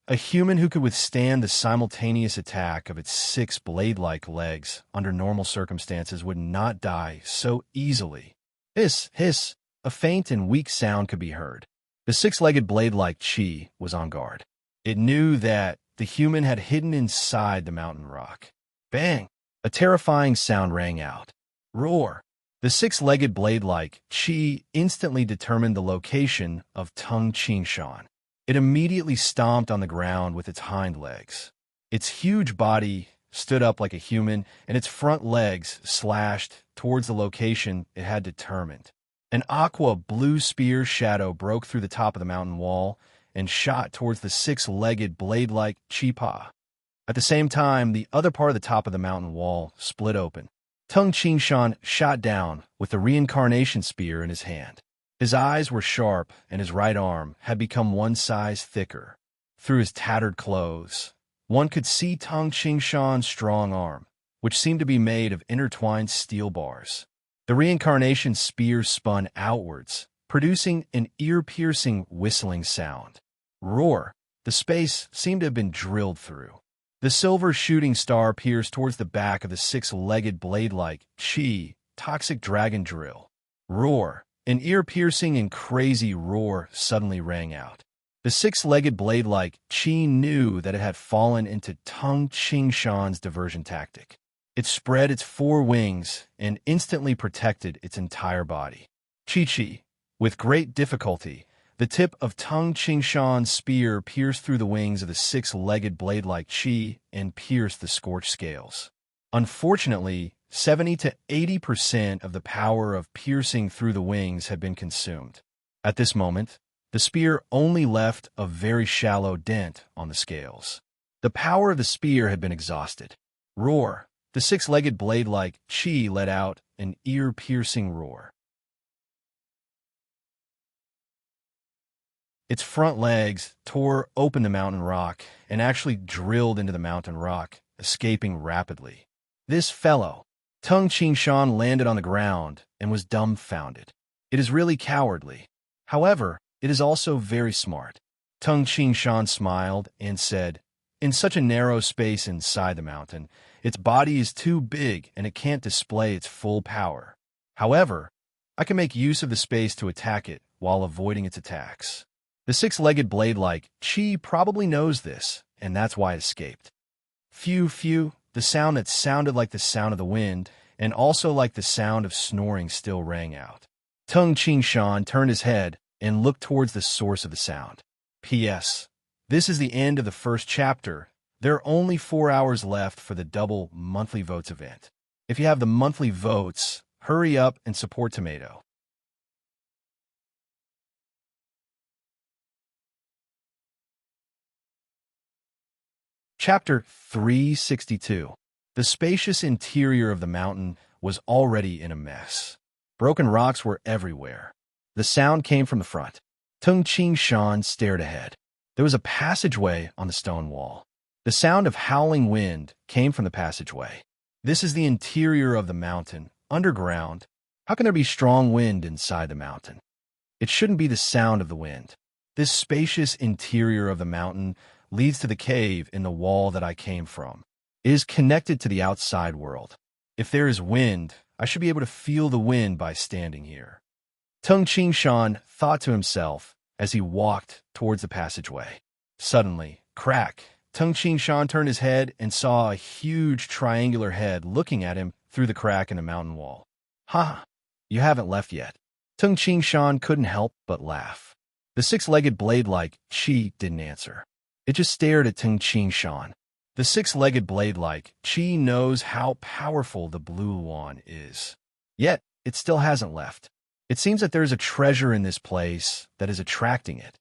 a human who could withstand the simultaneous attack of its six blade-like legs under normal circumstances would not die so easily. Hiss, hiss, a faint and weak sound could be heard. The six-legged blade-like Qi was on guard. It knew that the human had hidden inside the mountain rock. Bang! A terrifying sound rang out. Roar! The six-legged blade-like Qi instantly determined the location of Tung Shan. It immediately stomped on the ground with its hind legs. Its huge body stood up like a human, and its front legs slashed towards the location it had determined. An aqua-blue spear shadow broke through the top of the mountain wall and shot towards the six-legged blade-like Qi. At the same time, the other part of the top of the mountain wall split open. Tung Shan shot down with the reincarnation spear in his hand. His eyes were sharp, and his right arm had become one size thicker. Through his tattered clothes, one could see Tung Shan's strong arm, which seemed to be made of intertwined steel bars. The reincarnation spear spun outwards, producing an ear-piercing whistling sound. Roar! The space seemed to have been drilled through. The silver shooting star pierced towards the back of the six-legged blade-like Qi toxic dragon drill. Roar! An ear-piercing and crazy roar suddenly rang out. The six-legged blade-like Qi knew that it had fallen into Tung Shan's diversion tactic. It spread its four wings and instantly protected its entire body. Chi. With great difficulty, the tip of Tung Shan's spear pierced through the wings of the six-legged blade-like Qi and pierced the scorched scales. Unfortunately, 70 to 80% of the power of piercing through the wings had been consumed. At this moment, the spear only left a very shallow dent on the scales. The power of the spear had been exhausted. Roar! The six-legged blade-like Qi let out an ear-piercing roar. Its front legs tore open the mountain rock and actually drilled into the mountain rock, escaping rapidly. This fellow, Tung Shan, landed on the ground and was dumbfounded. It is really cowardly. However, it is also very smart. Tung Shan smiled and said, "In such a narrow space inside the mountain, its body is too big and it can't display its full power. However, I can make use of the space to attack it while avoiding its attacks." The six-legged blade-like Qi probably knows this, and that's why it escaped. Phew, phew, the sound that sounded like the sound of the wind and also like the sound of snoring still rang out. Tung Shan turned his head and looked towards the source of the sound. P.S. This is the end of the first chapter. There are only 4 hours left for the double monthly votes event. If you have the monthly votes, hurry up and support Tomato. Chapter 362. The spacious interior of the mountain was already in a mess. Broken rocks were everywhere. The sound came from the front. Tung Shan stared ahead. There was a passageway on the stone wall. The sound of howling wind came from the passageway. This is the interior of the mountain, underground. How can there be strong wind inside the mountain? It shouldn't be the sound of the wind. This spacious interior of the mountain leads to the cave in the wall that I came from. It is connected to the outside world. If there is wind, I should be able to feel the wind by standing here. Tung Shan thought to himself as he walked towards the passageway. Suddenly, crack! Tung Shan turned his head and saw a huge triangular head looking at him through the crack in the mountain wall. "Ha! You haven't left yet." Tung Shan couldn't help but laugh. The six-legged blade-like Qi didn't answer. It just stared at Tung Shan. The six-legged blade-like Qi knows how powerful the blue wand is. Yet, it still hasn't left. It seems that there is a treasure in this place that is attracting it.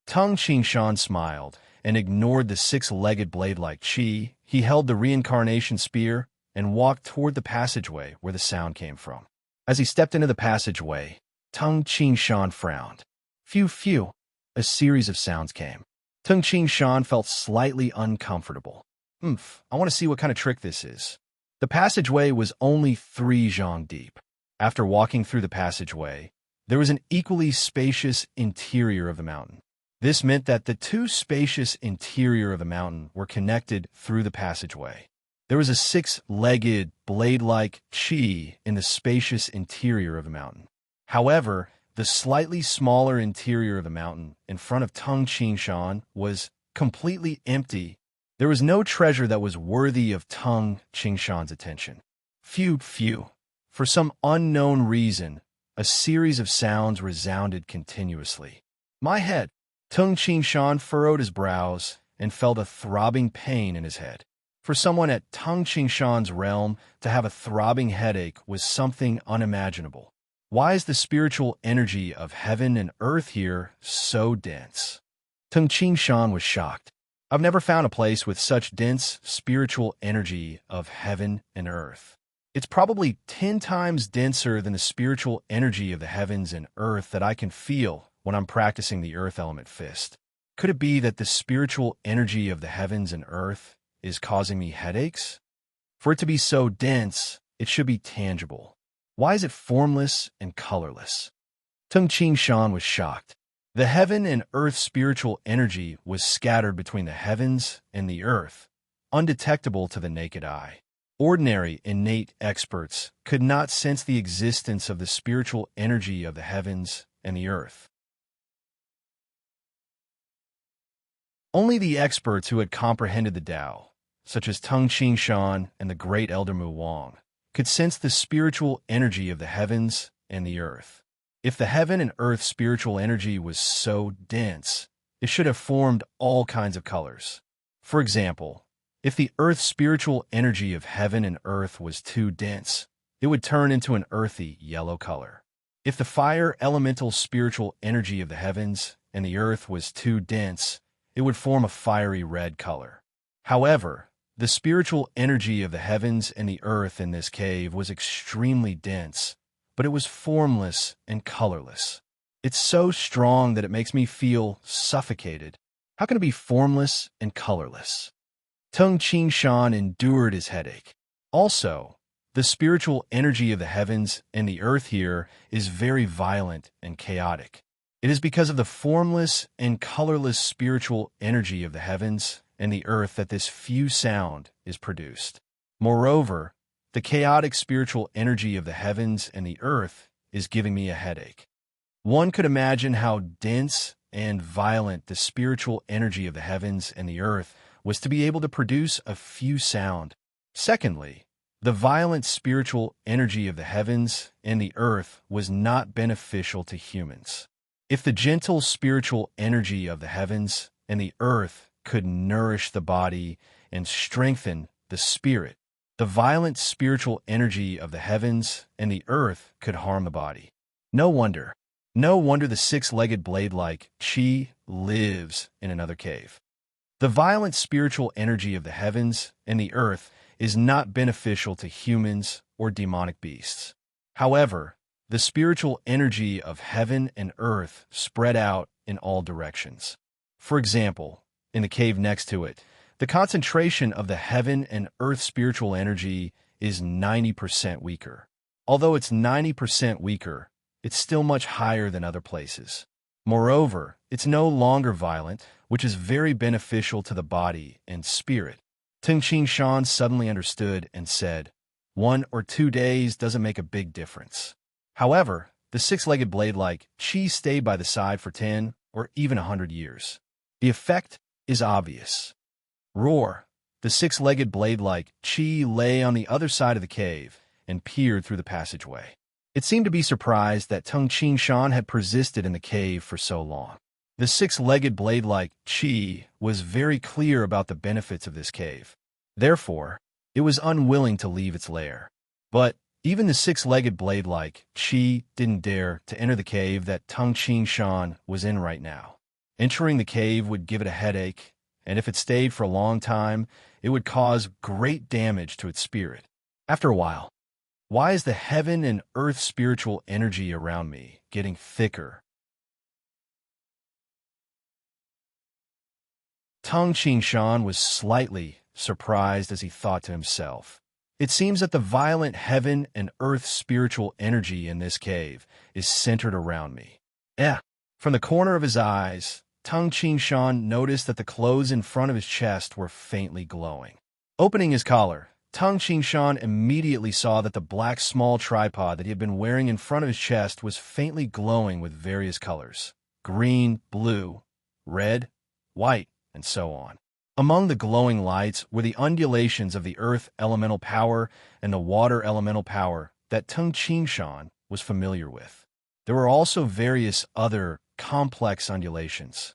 Tung Shan smiled and ignored the six-legged blade-like Qi. He held the reincarnation spear and walked toward the passageway where the sound came from. As he stepped into the passageway, Tung Shan frowned. Phew, phew. a series of sounds came. Tung Ching Shan felt slightly uncomfortable. I want to see what kind of trick this is. The passageway was only 3 zhang deep. After walking through the passageway, there was an equally spacious interior of the mountain. This meant that the 2 spacious interior of the mountain were connected through the passageway. There was a 6-legged, blade-like chi in the spacious interior of the mountain. However, the slightly smaller interior of the mountain in front of Tung Ching Shan was completely empty. There was no treasure that was worthy of Tung Ching Shan's attention. Phew, phew. For some unknown reason, a series of sounds resounded continuously. My head. Tung Ching Shan furrowed his brows and felt a throbbing pain in his head. For someone at Tung Ching Shan's realm, to have a throbbing headache was something unimaginable. Why is the spiritual energy of heaven and earth here so dense? Tung Ching Shan was shocked. I've never found a place with such dense spiritual energy of heaven and earth. It's probably 10 times denser than the spiritual energy of the heavens and earth that I can feel when I'm practicing the earth element fist. Could it be that the spiritual energy of the heavens and earth is causing me headaches? For it to be so dense, it should be tangible. Why is it formless and colorless? Tung Ching Shan was shocked. The heaven and earth spiritual energy was scattered between the heavens and the earth, undetectable to the naked eye. Ordinary, innate experts could not sense the existence of the spiritual energy of the heavens and the earth. Only the experts who had comprehended the Tao, such as Tung Ching Shan and the great Elder Mu Wang, could sense the spiritual energy of the heavens and the earth. If the heaven and earth spiritual energy was so dense, it should have formed all kinds of colors. For example, if the earth spiritual energy of heaven and earth was too dense, it would turn into an earthy yellow color. If the fire elemental spiritual energy of the heavens and the earth was too dense, it would form a fiery red color. However, the spiritual energy of the heavens and the earth in this cave was extremely dense, but it was formless and colorless. It's so strong that it makes me feel suffocated. How can it be formless and colorless? Tung Ching Shan endured his headache. Also, the spiritual energy of the heavens and the earth here is very violent and chaotic. It is because of the formless and colorless spiritual energy of the heavens and the earth that this few sound is produced. Moreover, the chaotic spiritual energy of the heavens and the earth is giving me a headache. One could imagine how dense and violent the spiritual energy of the heavens and the earth was to be able to produce a few sound. Secondly, the violent spiritual energy of the heavens and the earth was not beneficial to humans. If the gentle spiritual energy of the heavens and the earth could nourish the body and strengthen the spirit, the violent spiritual energy of the heavens and the earth could harm the body. No wonder the 6-legged blade-like chi lives in another cave. The violent spiritual energy of the heavens and the earth is not beneficial to humans or demonic beasts. However, the spiritual energy of heaven and earth spread out in all directions. For example, in the cave next to it, the concentration of the heaven and earth spiritual energy is 90% weaker. Although it's 90% weaker, it's still much higher than other places. Moreover, it's no longer violent, which is very beneficial to the body and spirit. Tung Ching Shan suddenly understood and said, 1 or 2 days doesn't make a big difference. However, the 6-legged blade-like chi stayed by the side for 10 or even 100 years. The effect is obvious. Roar! The 6-legged blade-like chi lay on the other side of the cave and peered through the passageway. It seemed to be surprised that Tung Ching Shan had persisted in the cave for so long. The 6-legged blade-like chi was very clear about the benefits of this cave. Therefore, it was unwilling to leave its lair. But even the 6-legged blade-like chi didn't dare to enter the cave that Tung Ching Shan was in right now. Entering the cave would give it a headache, and if it stayed for a long time, it would cause great damage to its spirit. After a while, why is the heaven and earth spiritual energy around me getting thicker Tung Shan was slightly surprised as he thought to himself, "It seems that the violent heaven and earth spiritual energy in this cave is centered around me." Eh. From the corner of his eyes, Tung Shan noticed that the clothes in front of his chest were faintly glowing. Opening his collar, Tung Shan immediately saw that the black small tripod that he had been wearing in front of his chest was faintly glowing with various colors: green, blue, red, white, and so on. Among the glowing lights were the undulations of the earth elemental power and the water elemental power that Tung Shan was familiar with. There were also various other complex undulations.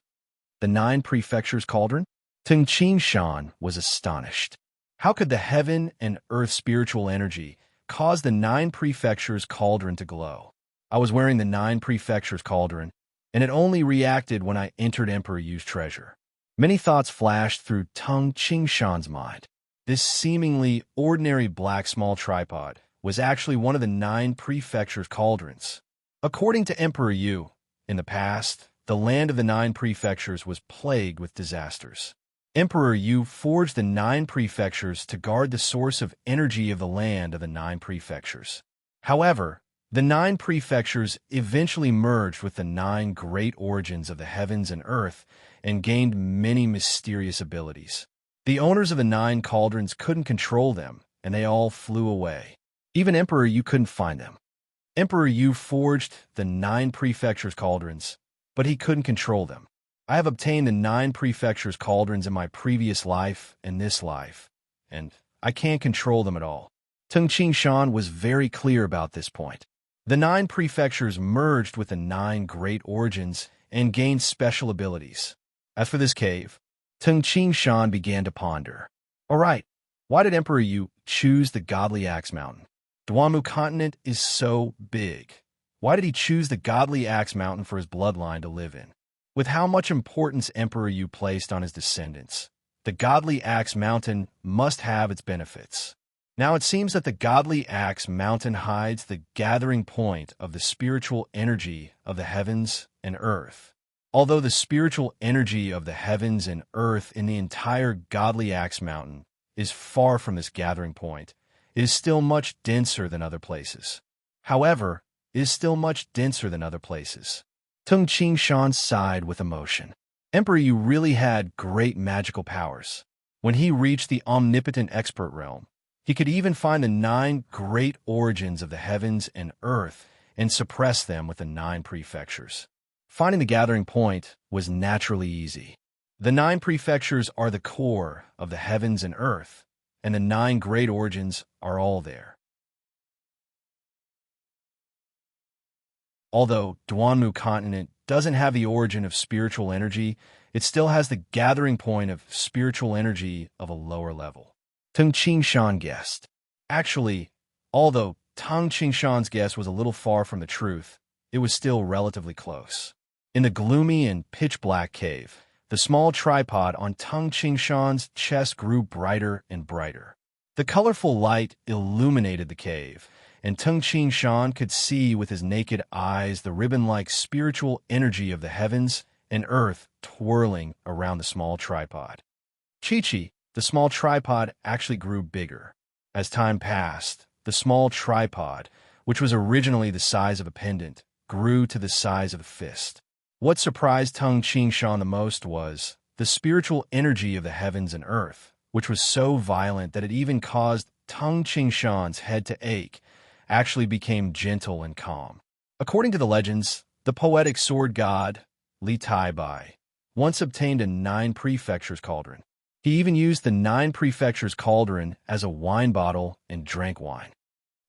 The 9 Prefectures Cauldron? Tung Shan was astonished. How could the heaven and earth spiritual energy cause the 9 Prefectures Cauldron to glow? I was wearing the 9 Prefectures Cauldron, and it only reacted when I entered Emperor Yu's treasure. Many thoughts flashed through Tung Shan's mind. This seemingly ordinary black small tripod was actually one of the 9 Prefectures Cauldrons. According to Emperor Yu, in the past, the land of the 9 prefectures was plagued with disasters. Emperor Yu forged the 9 prefectures to guard the source of energy of the land of the 9 prefectures. However, the 9 prefectures eventually merged with the 9 great origins of the heavens and earth and gained many mysterious abilities. The owners of the 9 cauldrons couldn't control them, and they all flew away. Even Emperor Yu couldn't find them. Emperor Yu forged the 9 prefectures cauldrons, but he couldn't control them. I have obtained the 9 prefectures cauldrons in my previous life and this life, and I can't control them at all. Tung Shan was very clear about this point. The 9 prefectures merged with the 9 great origins and gained special abilities. As for this cave, Tung Shan began to ponder. All right, why did Emperor Yu choose the Godly Axe Mountain? Duanmu continent is so big. Why did he choose the Godly Axe Mountain for his bloodline to live in? With how much importance Emperor Yu placed on his descendants, the Godly Axe Mountain must have its benefits. Now it seems that the Godly Axe Mountain hides the gathering point of the spiritual energy of the heavens and earth. Although the spiritual energy of the heavens and earth in the entire Godly Axe Mountain is far from this gathering point, it is still much denser than other places. However, it is still much denser than other places. Tung Shan sighed with emotion. Emperor Yu really had great magical powers. When he reached the omnipotent expert realm, he could even find the 9 great origins of the heavens and earth and suppress them with the 9 prefectures. Finding the gathering point was naturally easy. The 9 prefectures are the core of the heavens and earth, and the 9 great origins are all there. Although Duanmu continent doesn't have the origin of spiritual energy, it still has the gathering point of spiritual energy of a lower level. Tung Shan guessed. Actually, although Tung Shan's guess was a little far from the truth, it was still relatively close. In the gloomy and pitch-black cave, the small tripod on Tung Shan's chest grew brighter and brighter. The colorful light illuminated the cave, and Tung Shan could see with his naked eyes the ribbon-like spiritual energy of the heavens and earth twirling around the small tripod. Chi-Chi, the small tripod, actually grew bigger. As time passed, the small tripod, which was originally the size of a pendant, grew to the size of a fist. What surprised Tung Shan the most was the spiritual energy of the heavens and earth, which was so violent that it even caused Tung Shan's head to ache, actually became gentle and calm. According to the legends, the poetic sword god, Li Tai-bai, once obtained a 9 prefectures cauldron. He even used the 9 prefectures cauldron as a wine bottle and drank wine.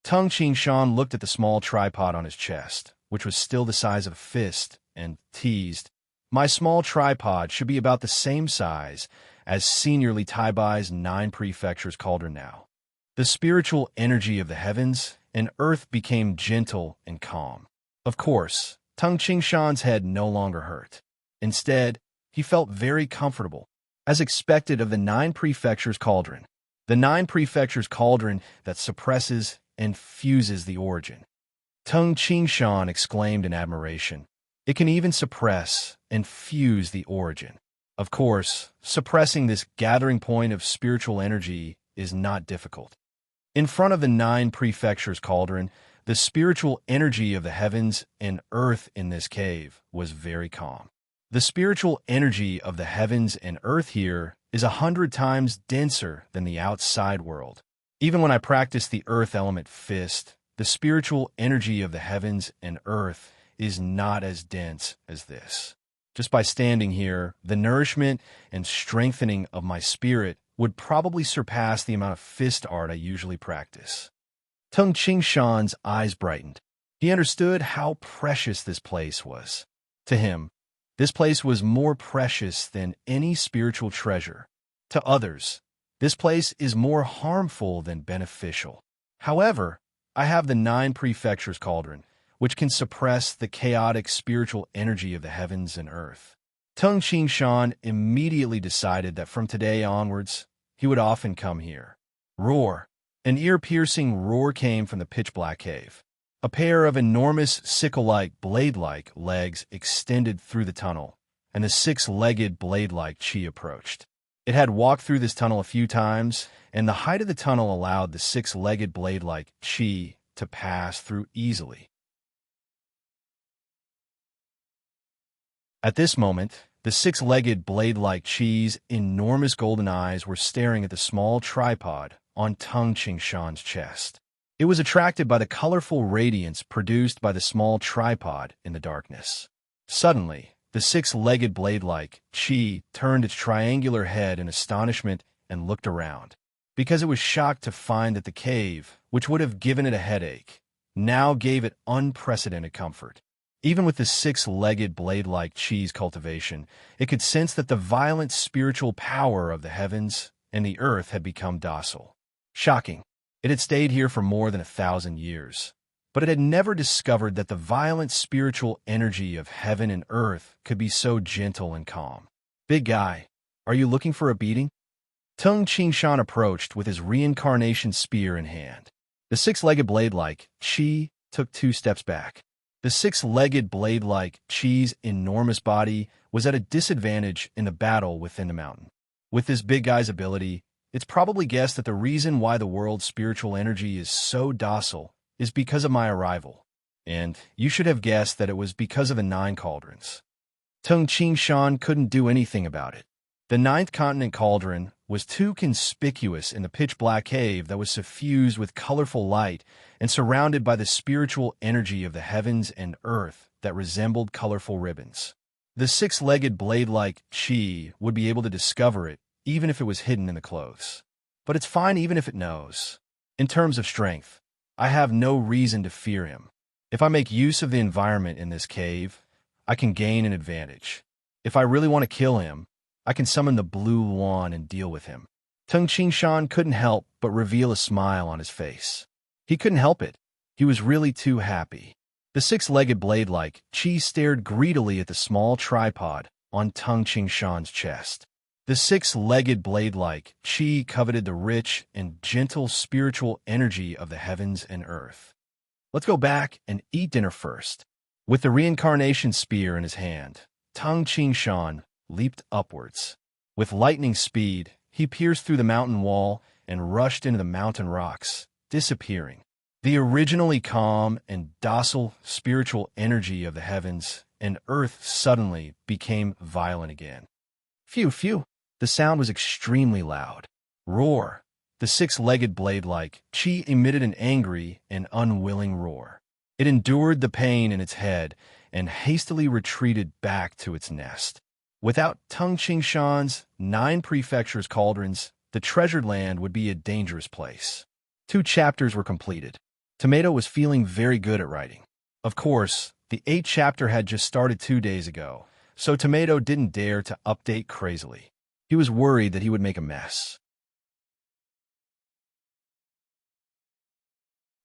Tung Shan looked at the small tripod on his chest, which was still the size of a fist, and teased, "My small tripod should be about the same size as Senior Li Tai-bai's 9 prefectures cauldron now." The spiritual energy of the heavens and earth became gentle and calm. Of course, Tung Shan's head no longer hurt. Instead, he felt very comfortable, as expected of the 9 prefectures cauldron. The 9 prefectures cauldron that suppresses and fuses the origin. Tung Shan exclaimed in admiration. It can even suppress and fuse the origin. Of course, suppressing this gathering point of spiritual energy is not difficult. In front of the 9 prefectures cauldron, the spiritual energy of the heavens and earth in this cave was very calm. The spiritual energy of the heavens and earth here is 100 times denser than the outside world. Even when I practice the earth element fist, the spiritual energy of the heavens and earth is not as dense as this. Just by standing here, the nourishment and strengthening of my spirit would probably surpass the amount of fist art I usually practice. Tung Qingshan's eyes brightened. He understood how precious this place was. To him, this place was more precious than any spiritual treasure. To others, this place is more harmful than beneficial. However, I have the 9 prefectures cauldron, which can suppress the chaotic spiritual energy of the heavens and earth. Tung Qingshan immediately decided that from today onwards, he would often come here. Roar! An ear-piercing roar came from the pitch-black cave. A pair of enormous sickle-like, blade-like legs extended through the tunnel, and the 6-legged blade-like chi approached. It had walked through this tunnel a few times, and the height of the tunnel allowed the 6-legged blade-like chi to pass through easily. At this moment, the 6-legged blade-like chi's enormous golden eyes were staring at the small tripod on Tung Qingshan's chest. It was attracted by the colorful radiance produced by the small tripod in the darkness. Suddenly, the 6-legged blade-like chi turned its triangular head in astonishment and looked around, because it was shocked to find that the cave, which would have given it a headache, now gave it unprecedented comfort. Even with the 6-legged blade-like chi's cultivation, it could sense that the violent spiritual power of the heavens and the earth had become docile. Shocking. It had stayed here for more than 1,000 years, but it had never discovered that the violent spiritual energy of heaven and earth could be so gentle and calm. Big guy, are you looking for a beating? Tung Qingshan approached with his reincarnation spear in hand. The 6-legged blade-like chi took 2 steps back. The 6-legged blade-like chi's enormous body was at a disadvantage in the battle within the mountain. With this big guy's ability, it's probably guessed that the reason why the world's spiritual energy is so docile is because of my arrival, and you should have guessed that it was because of the 9 cauldrons. Tung Qingshan couldn't do anything about it. The 9th continent cauldron was too conspicuous in the pitch-black cave that was suffused with colorful light and surrounded by the spiritual energy of the heavens and earth that resembled colorful ribbons. The 6-legged blade-like chi would be able to discover it even if it was hidden in the clothes. But it's fine even if it knows. In terms of strength, I have no reason to fear him. If I make use of the environment in this cave, I can gain an advantage. If I really want to kill him, I can summon the blue Luan and deal with him. Tung Qingshan couldn't help but reveal a smile on his face. He couldn't help it. He was really too happy. The 6-legged blade-like chi stared greedily at the small tripod on Tung Qingshan's chest. The 6-legged blade-like chi coveted the rich and gentle spiritual energy of the heavens and earth. Let's go back and eat dinner first. With the reincarnation spear in his hand, Tung Qingshan leaped upwards. With lightning speed, he pierced through the mountain wall and rushed into the mountain rocks, disappearing. The originally calm and docile spiritual energy of the heavens and earth suddenly became violent again. Phew, phew! The sound was extremely loud. Roar! The 6-legged blade-like chi emitted an angry and unwilling roar. It endured the pain in its head and hastily retreated back to its nest. Without Tung Qingshan's 9 prefectures cauldrons, the treasured land would be a dangerous place. 2 chapters were completed. Tomato was feeling very good at writing. Of course, the 8th chapter had just started 2 days ago, so Tomato didn't dare to update crazily. He was worried that he would make a mess.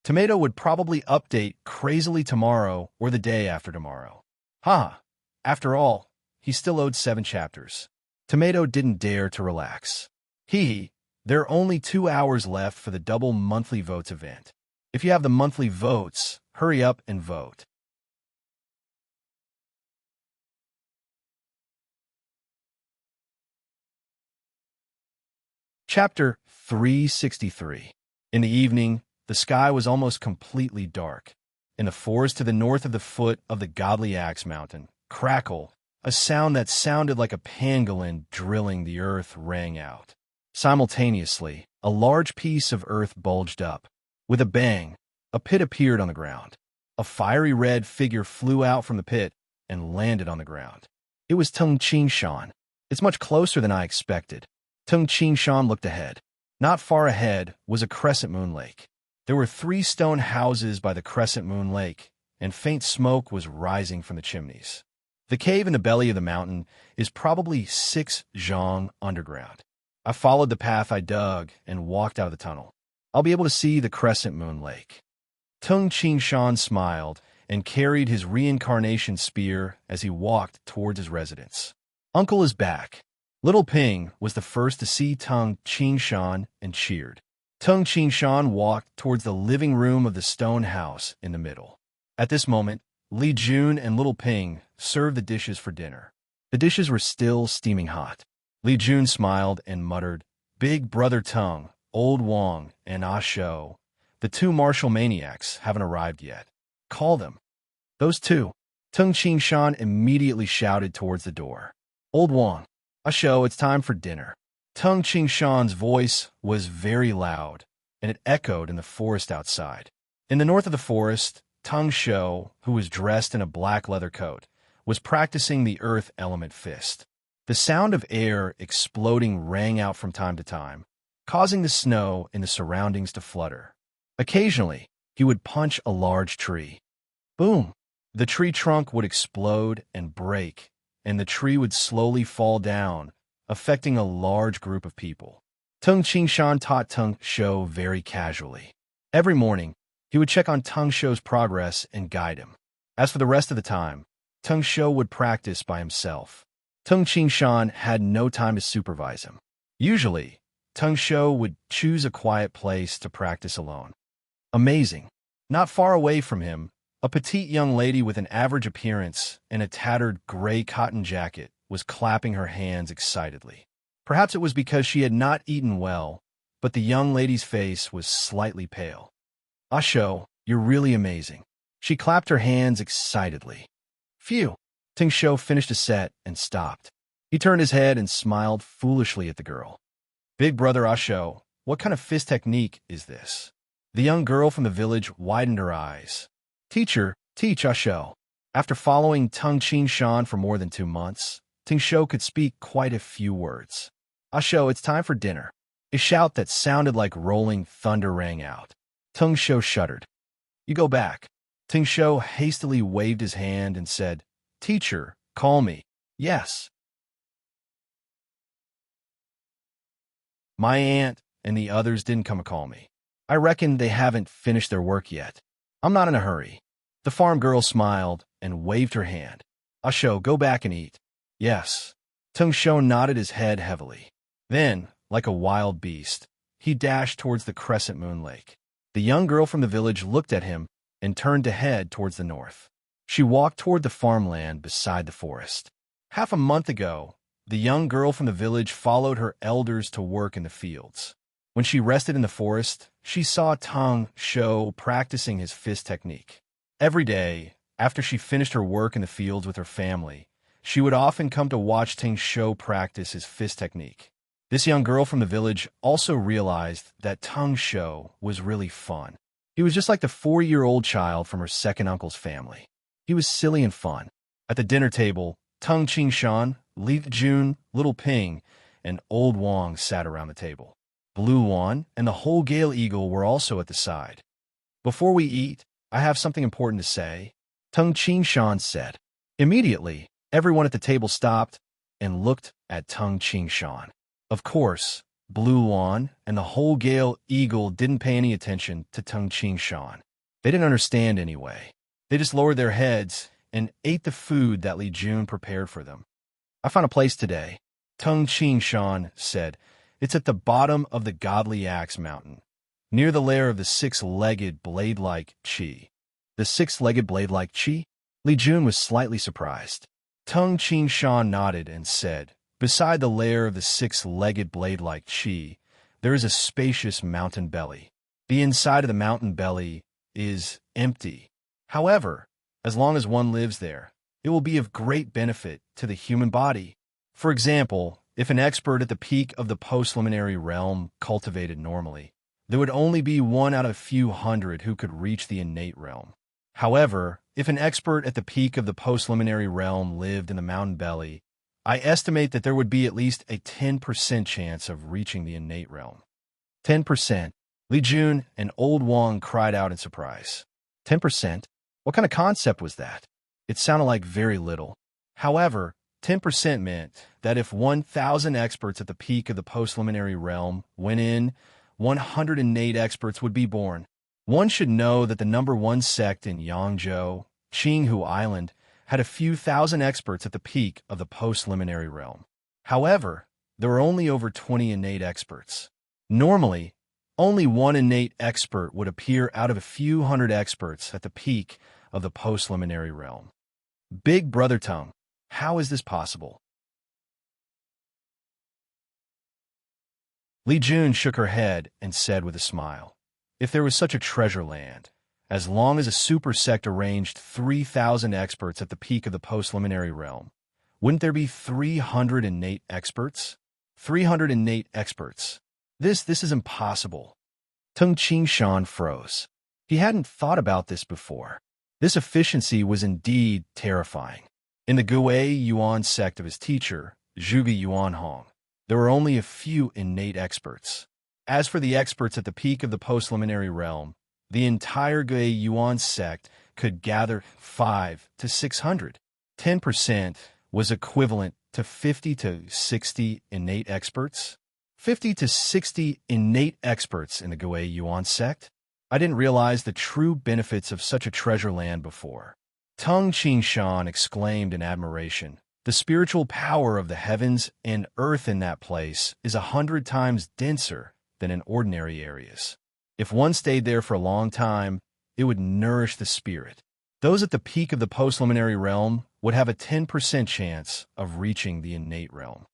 Tomato would probably update crazily tomorrow or the day after tomorrow. After all, he still owed 7 chapters. Tomato didn't dare to relax. There are only 2 hours left for the double monthly votes event. If you have the monthly votes, hurry up and vote. Chapter 363. In the evening, the sky was almost completely dark. In the forest to the north of the foot of the godly axe mountain, crackle, a sound that sounded like a pangolin drilling the earth rang out. Simultaneously, a large piece of earth bulged up. With a bang, a pit appeared on the ground. A fiery red figure flew out from the pit and landed on the ground. It was Tung Ching Shan. It's much closer than I expected. Tung Ching Shan looked ahead. Not far ahead was a crescent moon lake. There were 3 stone houses by the crescent moon lake, and faint smoke was rising from the chimneys. The cave in the belly of the mountain is probably 6 zhang underground. I followed the path I dug and walked out of the tunnel. I'll be able to see the crescent moon lake. Tung Ching Shan smiled and carried his reincarnation spear as he walked towards his residence. Uncle is back. Little Ping was the first to see Tung Ching Shan and cheered. Tung Ching Shan walked towards the living room of the stone house in the middle. At this moment, Li Jun and Little Ping served the dishes for dinner. The dishes were still steaming hot. Li Jun smiled and muttered, "Big Brother Tung, Old Wang, and Ah Shou, the 2 martial maniacs, haven't arrived yet. Call them." "Those 2. Tung Ching Shan immediately shouted towards the door. "Old Wang, Ah Shou, it's time for dinner." Tung Ching Shan's voice was very loud, and it echoed in the forest outside. In the north of the forest, Tung Shou, who was dressed in a black leather coat, was practicing the earth element fist. The sound of air exploding rang out from time to time, causing the snow in the surroundings to flutter. Occasionally, he would punch a large tree. Boom! The tree trunk would explode and break, and the tree would slowly fall down, affecting a large group of people. Tung Ching Shan taught Tung Shou very casually. Every morning, he would check on Tung Shou's progress and guide him. As for the rest of the time, Tung Shou would practice by himself. Tung Ching Shan had no time to supervise him. Usually, Tung Shou would choose a quiet place to practice alone. Amazing. Not far away from him, a petite young lady with an average appearance and a tattered gray cotton jacket was clapping her hands excitedly. Perhaps it was because she had not eaten well, but the young lady's face was slightly pale. "Ah Shou, you're really amazing." She clapped her hands excitedly. Phew! Tung Shou finished a set and stopped. He turned his head and smiled foolishly at the girl. "Big Brother Ah Shou, what kind of fist technique is this?" The young girl from the village widened her eyes. "Teacher, teach Ah Shou." After following Tung Ching Shan for more than 2 months, Tung Shou could speak quite a few words. "Ah Shou, it's time for dinner." A shout that sounded like rolling thunder rang out. Tung Shou shuddered. "You go back." Tung Shou hastily waved his hand and said, "Teacher, call me." "Yes." "My aunt and the others didn't come to call me. I reckon they haven't finished their work yet. I'm not in a hurry." The farm girl smiled and waved her hand. "Ah Shou, go back and eat." "Yes." Tung Shou nodded his head heavily. Then, like a wild beast, he dashed towards the crescent moon lake. The young girl from the village looked at him and turned to head towards the north. She walked toward the farmland beside the forest. Half a month ago, the young girl from the village followed her elders to work in the fields. When she rested in the forest, she saw Tung Shou practicing his fist technique. Every day, after she finished her work in the fields with her family, she would often come to watch Tung Shou practice his fist technique. This young girl from the village also realized that Tung Shou was really fun. He was just like the 4-year-old child from her second uncle's family. He was silly and fun. At the dinner table, Tung Ching Shan, Li Jun, Little Ping, and Old Wang sat around the table. Blue Wan and the whole Gale Eagle were also at the side. "Before we eat, I have something important to say," Tung Ching Shan said. Immediately, everyone at the table stopped and looked at Tung Ching Shan. Of course, Blue Wan and the whole Gale Eagle didn't pay any attention to Tung Ching Shan. They didn't understand anyway. They just lowered their heads and ate the food that Li Jun prepared for them. "I found a place today," Tung Ching Shan said. "It's at the bottom of the godly axe mountain, near the lair of the 6-legged blade-like Qi." "The 6-legged blade-like Qi?" Li Jun was slightly surprised. Tung Ching Shan nodded and said, "Beside the lair of the 6-legged blade-like Qi, there is a spacious mountain belly. The inside of the mountain belly is empty. However, as long as one lives there, it will be of great benefit to the human body. For example, if an expert at the peak of the postliminary realm cultivated normally, there would only be one out of a few hundred who could reach the innate realm. However, if an expert at the peak of the postliminary realm lived in the mountain belly, I estimate that there would be at least a 10% chance of reaching the innate realm. 10%. Li Jun and Old Wang cried out in surprise. 10%? What kind of concept was that? It sounded like very little. However, 10% meant that if 1,000 experts at the peak of the postliminary realm went in, 108 experts would be born. One should know that the number one sect in Yangzhou, Qinghu Island, had a few thousand experts at the peak of the postliminary realm. However, there were only over 20 innate experts. Normally, only one innate expert would appear out of a few hundred experts at the peak of the postliminary realm. Big Brother Tongue, how is this possible? Li Jun shook her head and said with a smile, if there was such a treasure land, as long as a super sect arranged 3,000 experts at the peak of the postliminary realm, wouldn't there be 300 innate experts? 300 innate experts. This is impossible. Tung Qingshan froze. He hadn't thought about this before. This efficiency was indeed terrifying. In the Gui Yuan sect of his teacher, Zhuge Yuanhong, there were only a few innate experts. As for the experts at the peak of the postliminary realm, the entire Gui Yuan sect could gather 500 to 600. 10% was equivalent to 50 to 60 innate experts. 50 to 60 innate experts in the Gui Yuan sect? I didn't realize the true benefits of such a treasure land before. Tung Qingshan exclaimed in admiration. The spiritual power of the heavens and earth in that place is 100 times denser than in ordinary areas. If one stayed there for a long time, it would nourish the spirit. Those at the peak of the postliminary realm would have a 10% chance of reaching the innate realm.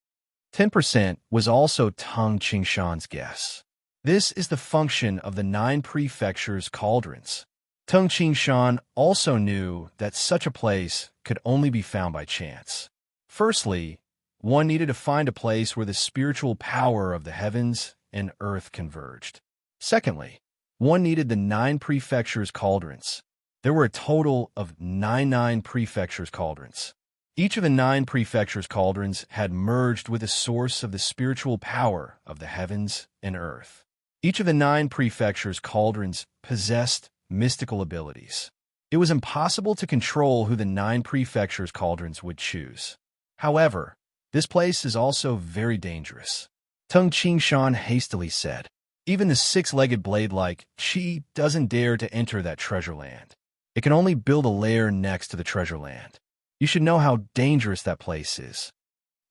10% was also Tung Qingshan's guess. This is the function of the 9 prefectures' cauldrons. Tung Qingshan also knew that such a place could only be found by chance. Firstly, one needed to find a place where the spiritual power of the heavens and earth converged. Secondly, one needed the 9 prefectures' cauldrons. There were a total of 9 prefectures' cauldrons. Each of the 9 prefectures' cauldrons had merged with the source of the spiritual power of the heavens and earth. Each of the 9 prefectures' cauldrons possessed mystical abilities. It was impossible to control who the 9 prefectures' cauldrons would choose. However, this place is also very dangerous. Tung Qingshan hastily said, even the 6-legged blade-like Qi doesn't dare to enter that treasure land. It can only build a lair next to the treasure land. You should know how dangerous that place is.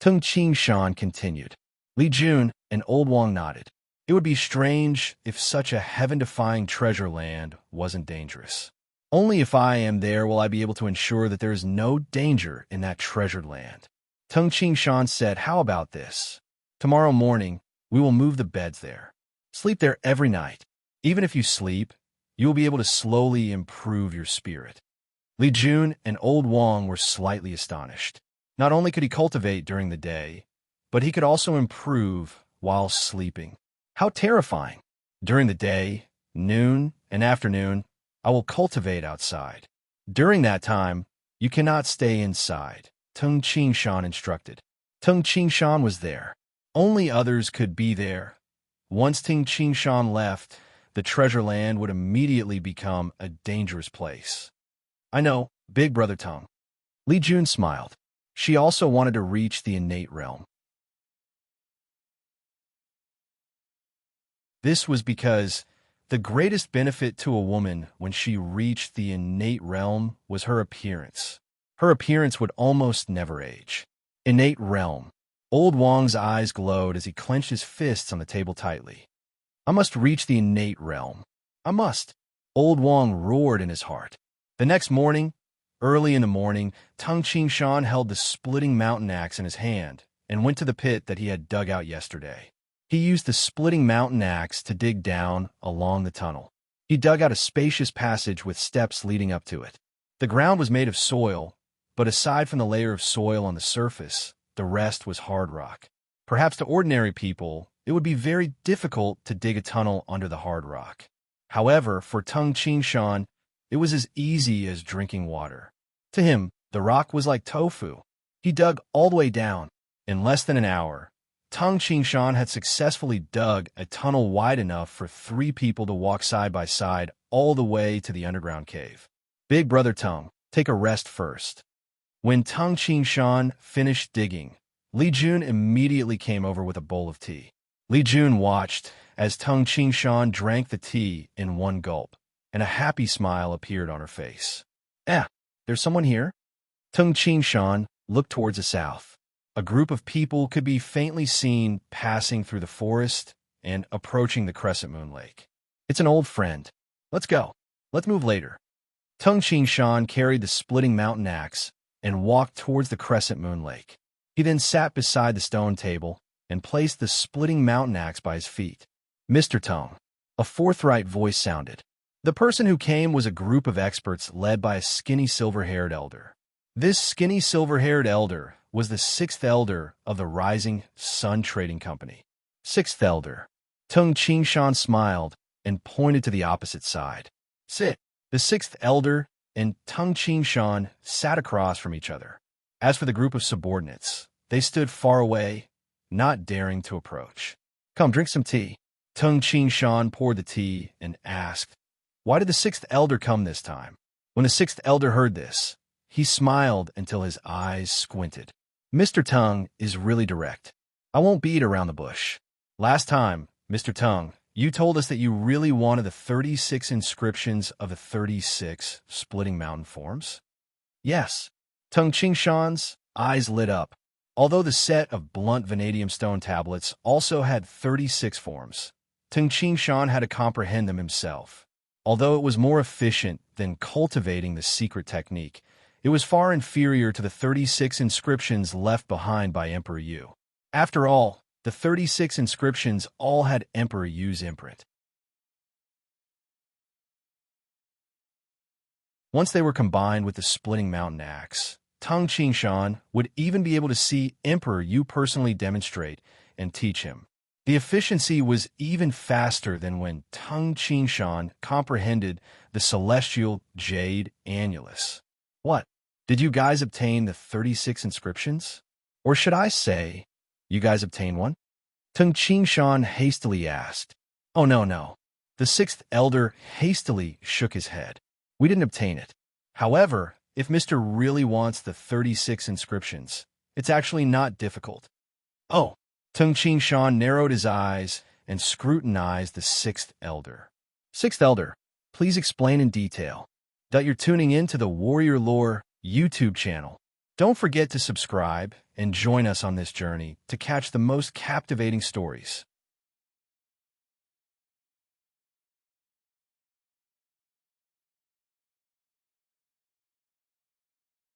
Tung Qingshan continued. Li Jun and Old Wang nodded. It would be strange if such a heaven-defying treasure land wasn't dangerous. Only if I am there will I be able to ensure that there is no danger in that treasured land. Tung Qingshan said, how about this? Tomorrow morning, we will move the beds there. Sleep there every night. Even if you sleep, you will be able to slowly improve your spirit. Li Jun and Old Wang were slightly astonished. Not only could he cultivate during the day, but he could also improve while sleeping. How terrifying! During the day, noon, and afternoon, I will cultivate outside. During that time, you cannot stay inside, Tung Qingshan instructed. Tung Qingshan was there. Only others could be there. Once Tung Qingshan left, the treasure land would immediately become a dangerous place. I know, Big Brother Tung. Li Jun smiled. She also wanted to reach the innate realm. This was because the greatest benefit to a woman when she reached the innate realm was her appearance. Her appearance would almost never age. Innate realm. Old Wang's eyes glowed as he clenched his fists on the table tightly. I must reach the innate realm. I must. Old Wang roared in his heart. The next morning, early in the morning, Tung Qingshan held the splitting mountain axe in his hand and went to the pit that he had dug out yesterday. He used the splitting mountain axe to dig down along the tunnel. He dug out a spacious passage with steps leading up to it. The ground was made of soil, but aside from the layer of soil on the surface, the rest was hard rock. Perhaps to ordinary people, it would be very difficult to dig a tunnel under the hard rock. However, for Tung Chingshan, it was as easy as drinking water. To him, the rock was like tofu. He dug all the way down. In less than an hour, Tung Chingshan had successfully dug a tunnel wide enough for 3 people to walk side by side all the way to the underground cave. Big brother Tung, take a rest first. When Tung Chingshan finished digging, Li Jun immediately came over with a bowl of tea. Li Jun watched as Tung Chingshan drank the tea in one gulp, and a happy smile appeared on her face. There's someone here? Tung Chingshan looked towards the south. A group of people could be faintly seen passing through the forest and approaching the Crescent Moon Lake. It's an old friend. Let's go. Let's move later. Tung Chingshan carried the splitting mountain axe and walked towards the Crescent Moon Lake. He then sat beside the stone table and placed the splitting mountain axe by his feet. Mr. Tung, a forthright voice sounded. The person who came was a group of experts led by a skinny silver-haired elder. This skinny silver-haired elder was the 6th elder of the Rising Sun Trading Company. 6th elder. Tung Chingshan smiled and pointed to the opposite side. Sit. The 6th elder and Tung Chingshan sat across from each other. As for the group of subordinates, they stood far away, not daring to approach. Come, drink some tea. Tung Chingshan poured the tea and asked, why did the 6th elder come this time? When the 6th elder heard this, he smiled until his eyes squinted. Mr. Tung is really direct. I won't beat around the bush. Last time, Mr. Tung, you told us that you really wanted the 36 inscriptions of the 36 splitting mountain forms? Yes. Tung Chingshan's eyes lit up. Although the set of blunt vanadium stone tablets also had 36 forms, Tung Chingshan had to comprehend them himself. Although it was more efficient than cultivating the secret technique, it was far inferior to the 36 inscriptions left behind by Emperor Yu. After all, the 36 inscriptions all had Emperor Yu's imprint. Once they were combined with the splitting mountain axe, Tung Chingshan would even be able to see Emperor Yu personally demonstrate and teach him. The efficiency was even faster than when Tung Chingshan comprehended the celestial jade annulus. What? Did you guys obtain the 36 inscriptions? Or should I say, you guys obtained one? Tung Chingshan hastily asked. Oh, no. The 6th elder hastily shook his head. We didn't obtain it. However, if Mr. really wants the 36 inscriptions, it's actually not difficult. Oh. Tung Chingshan narrowed his eyes and scrutinized the 6th elder. 6th elder, please explain in detail that you're tuning in to the Warrior Lore YouTube channel. Don't forget to subscribe and join us on this journey to catch the most captivating stories.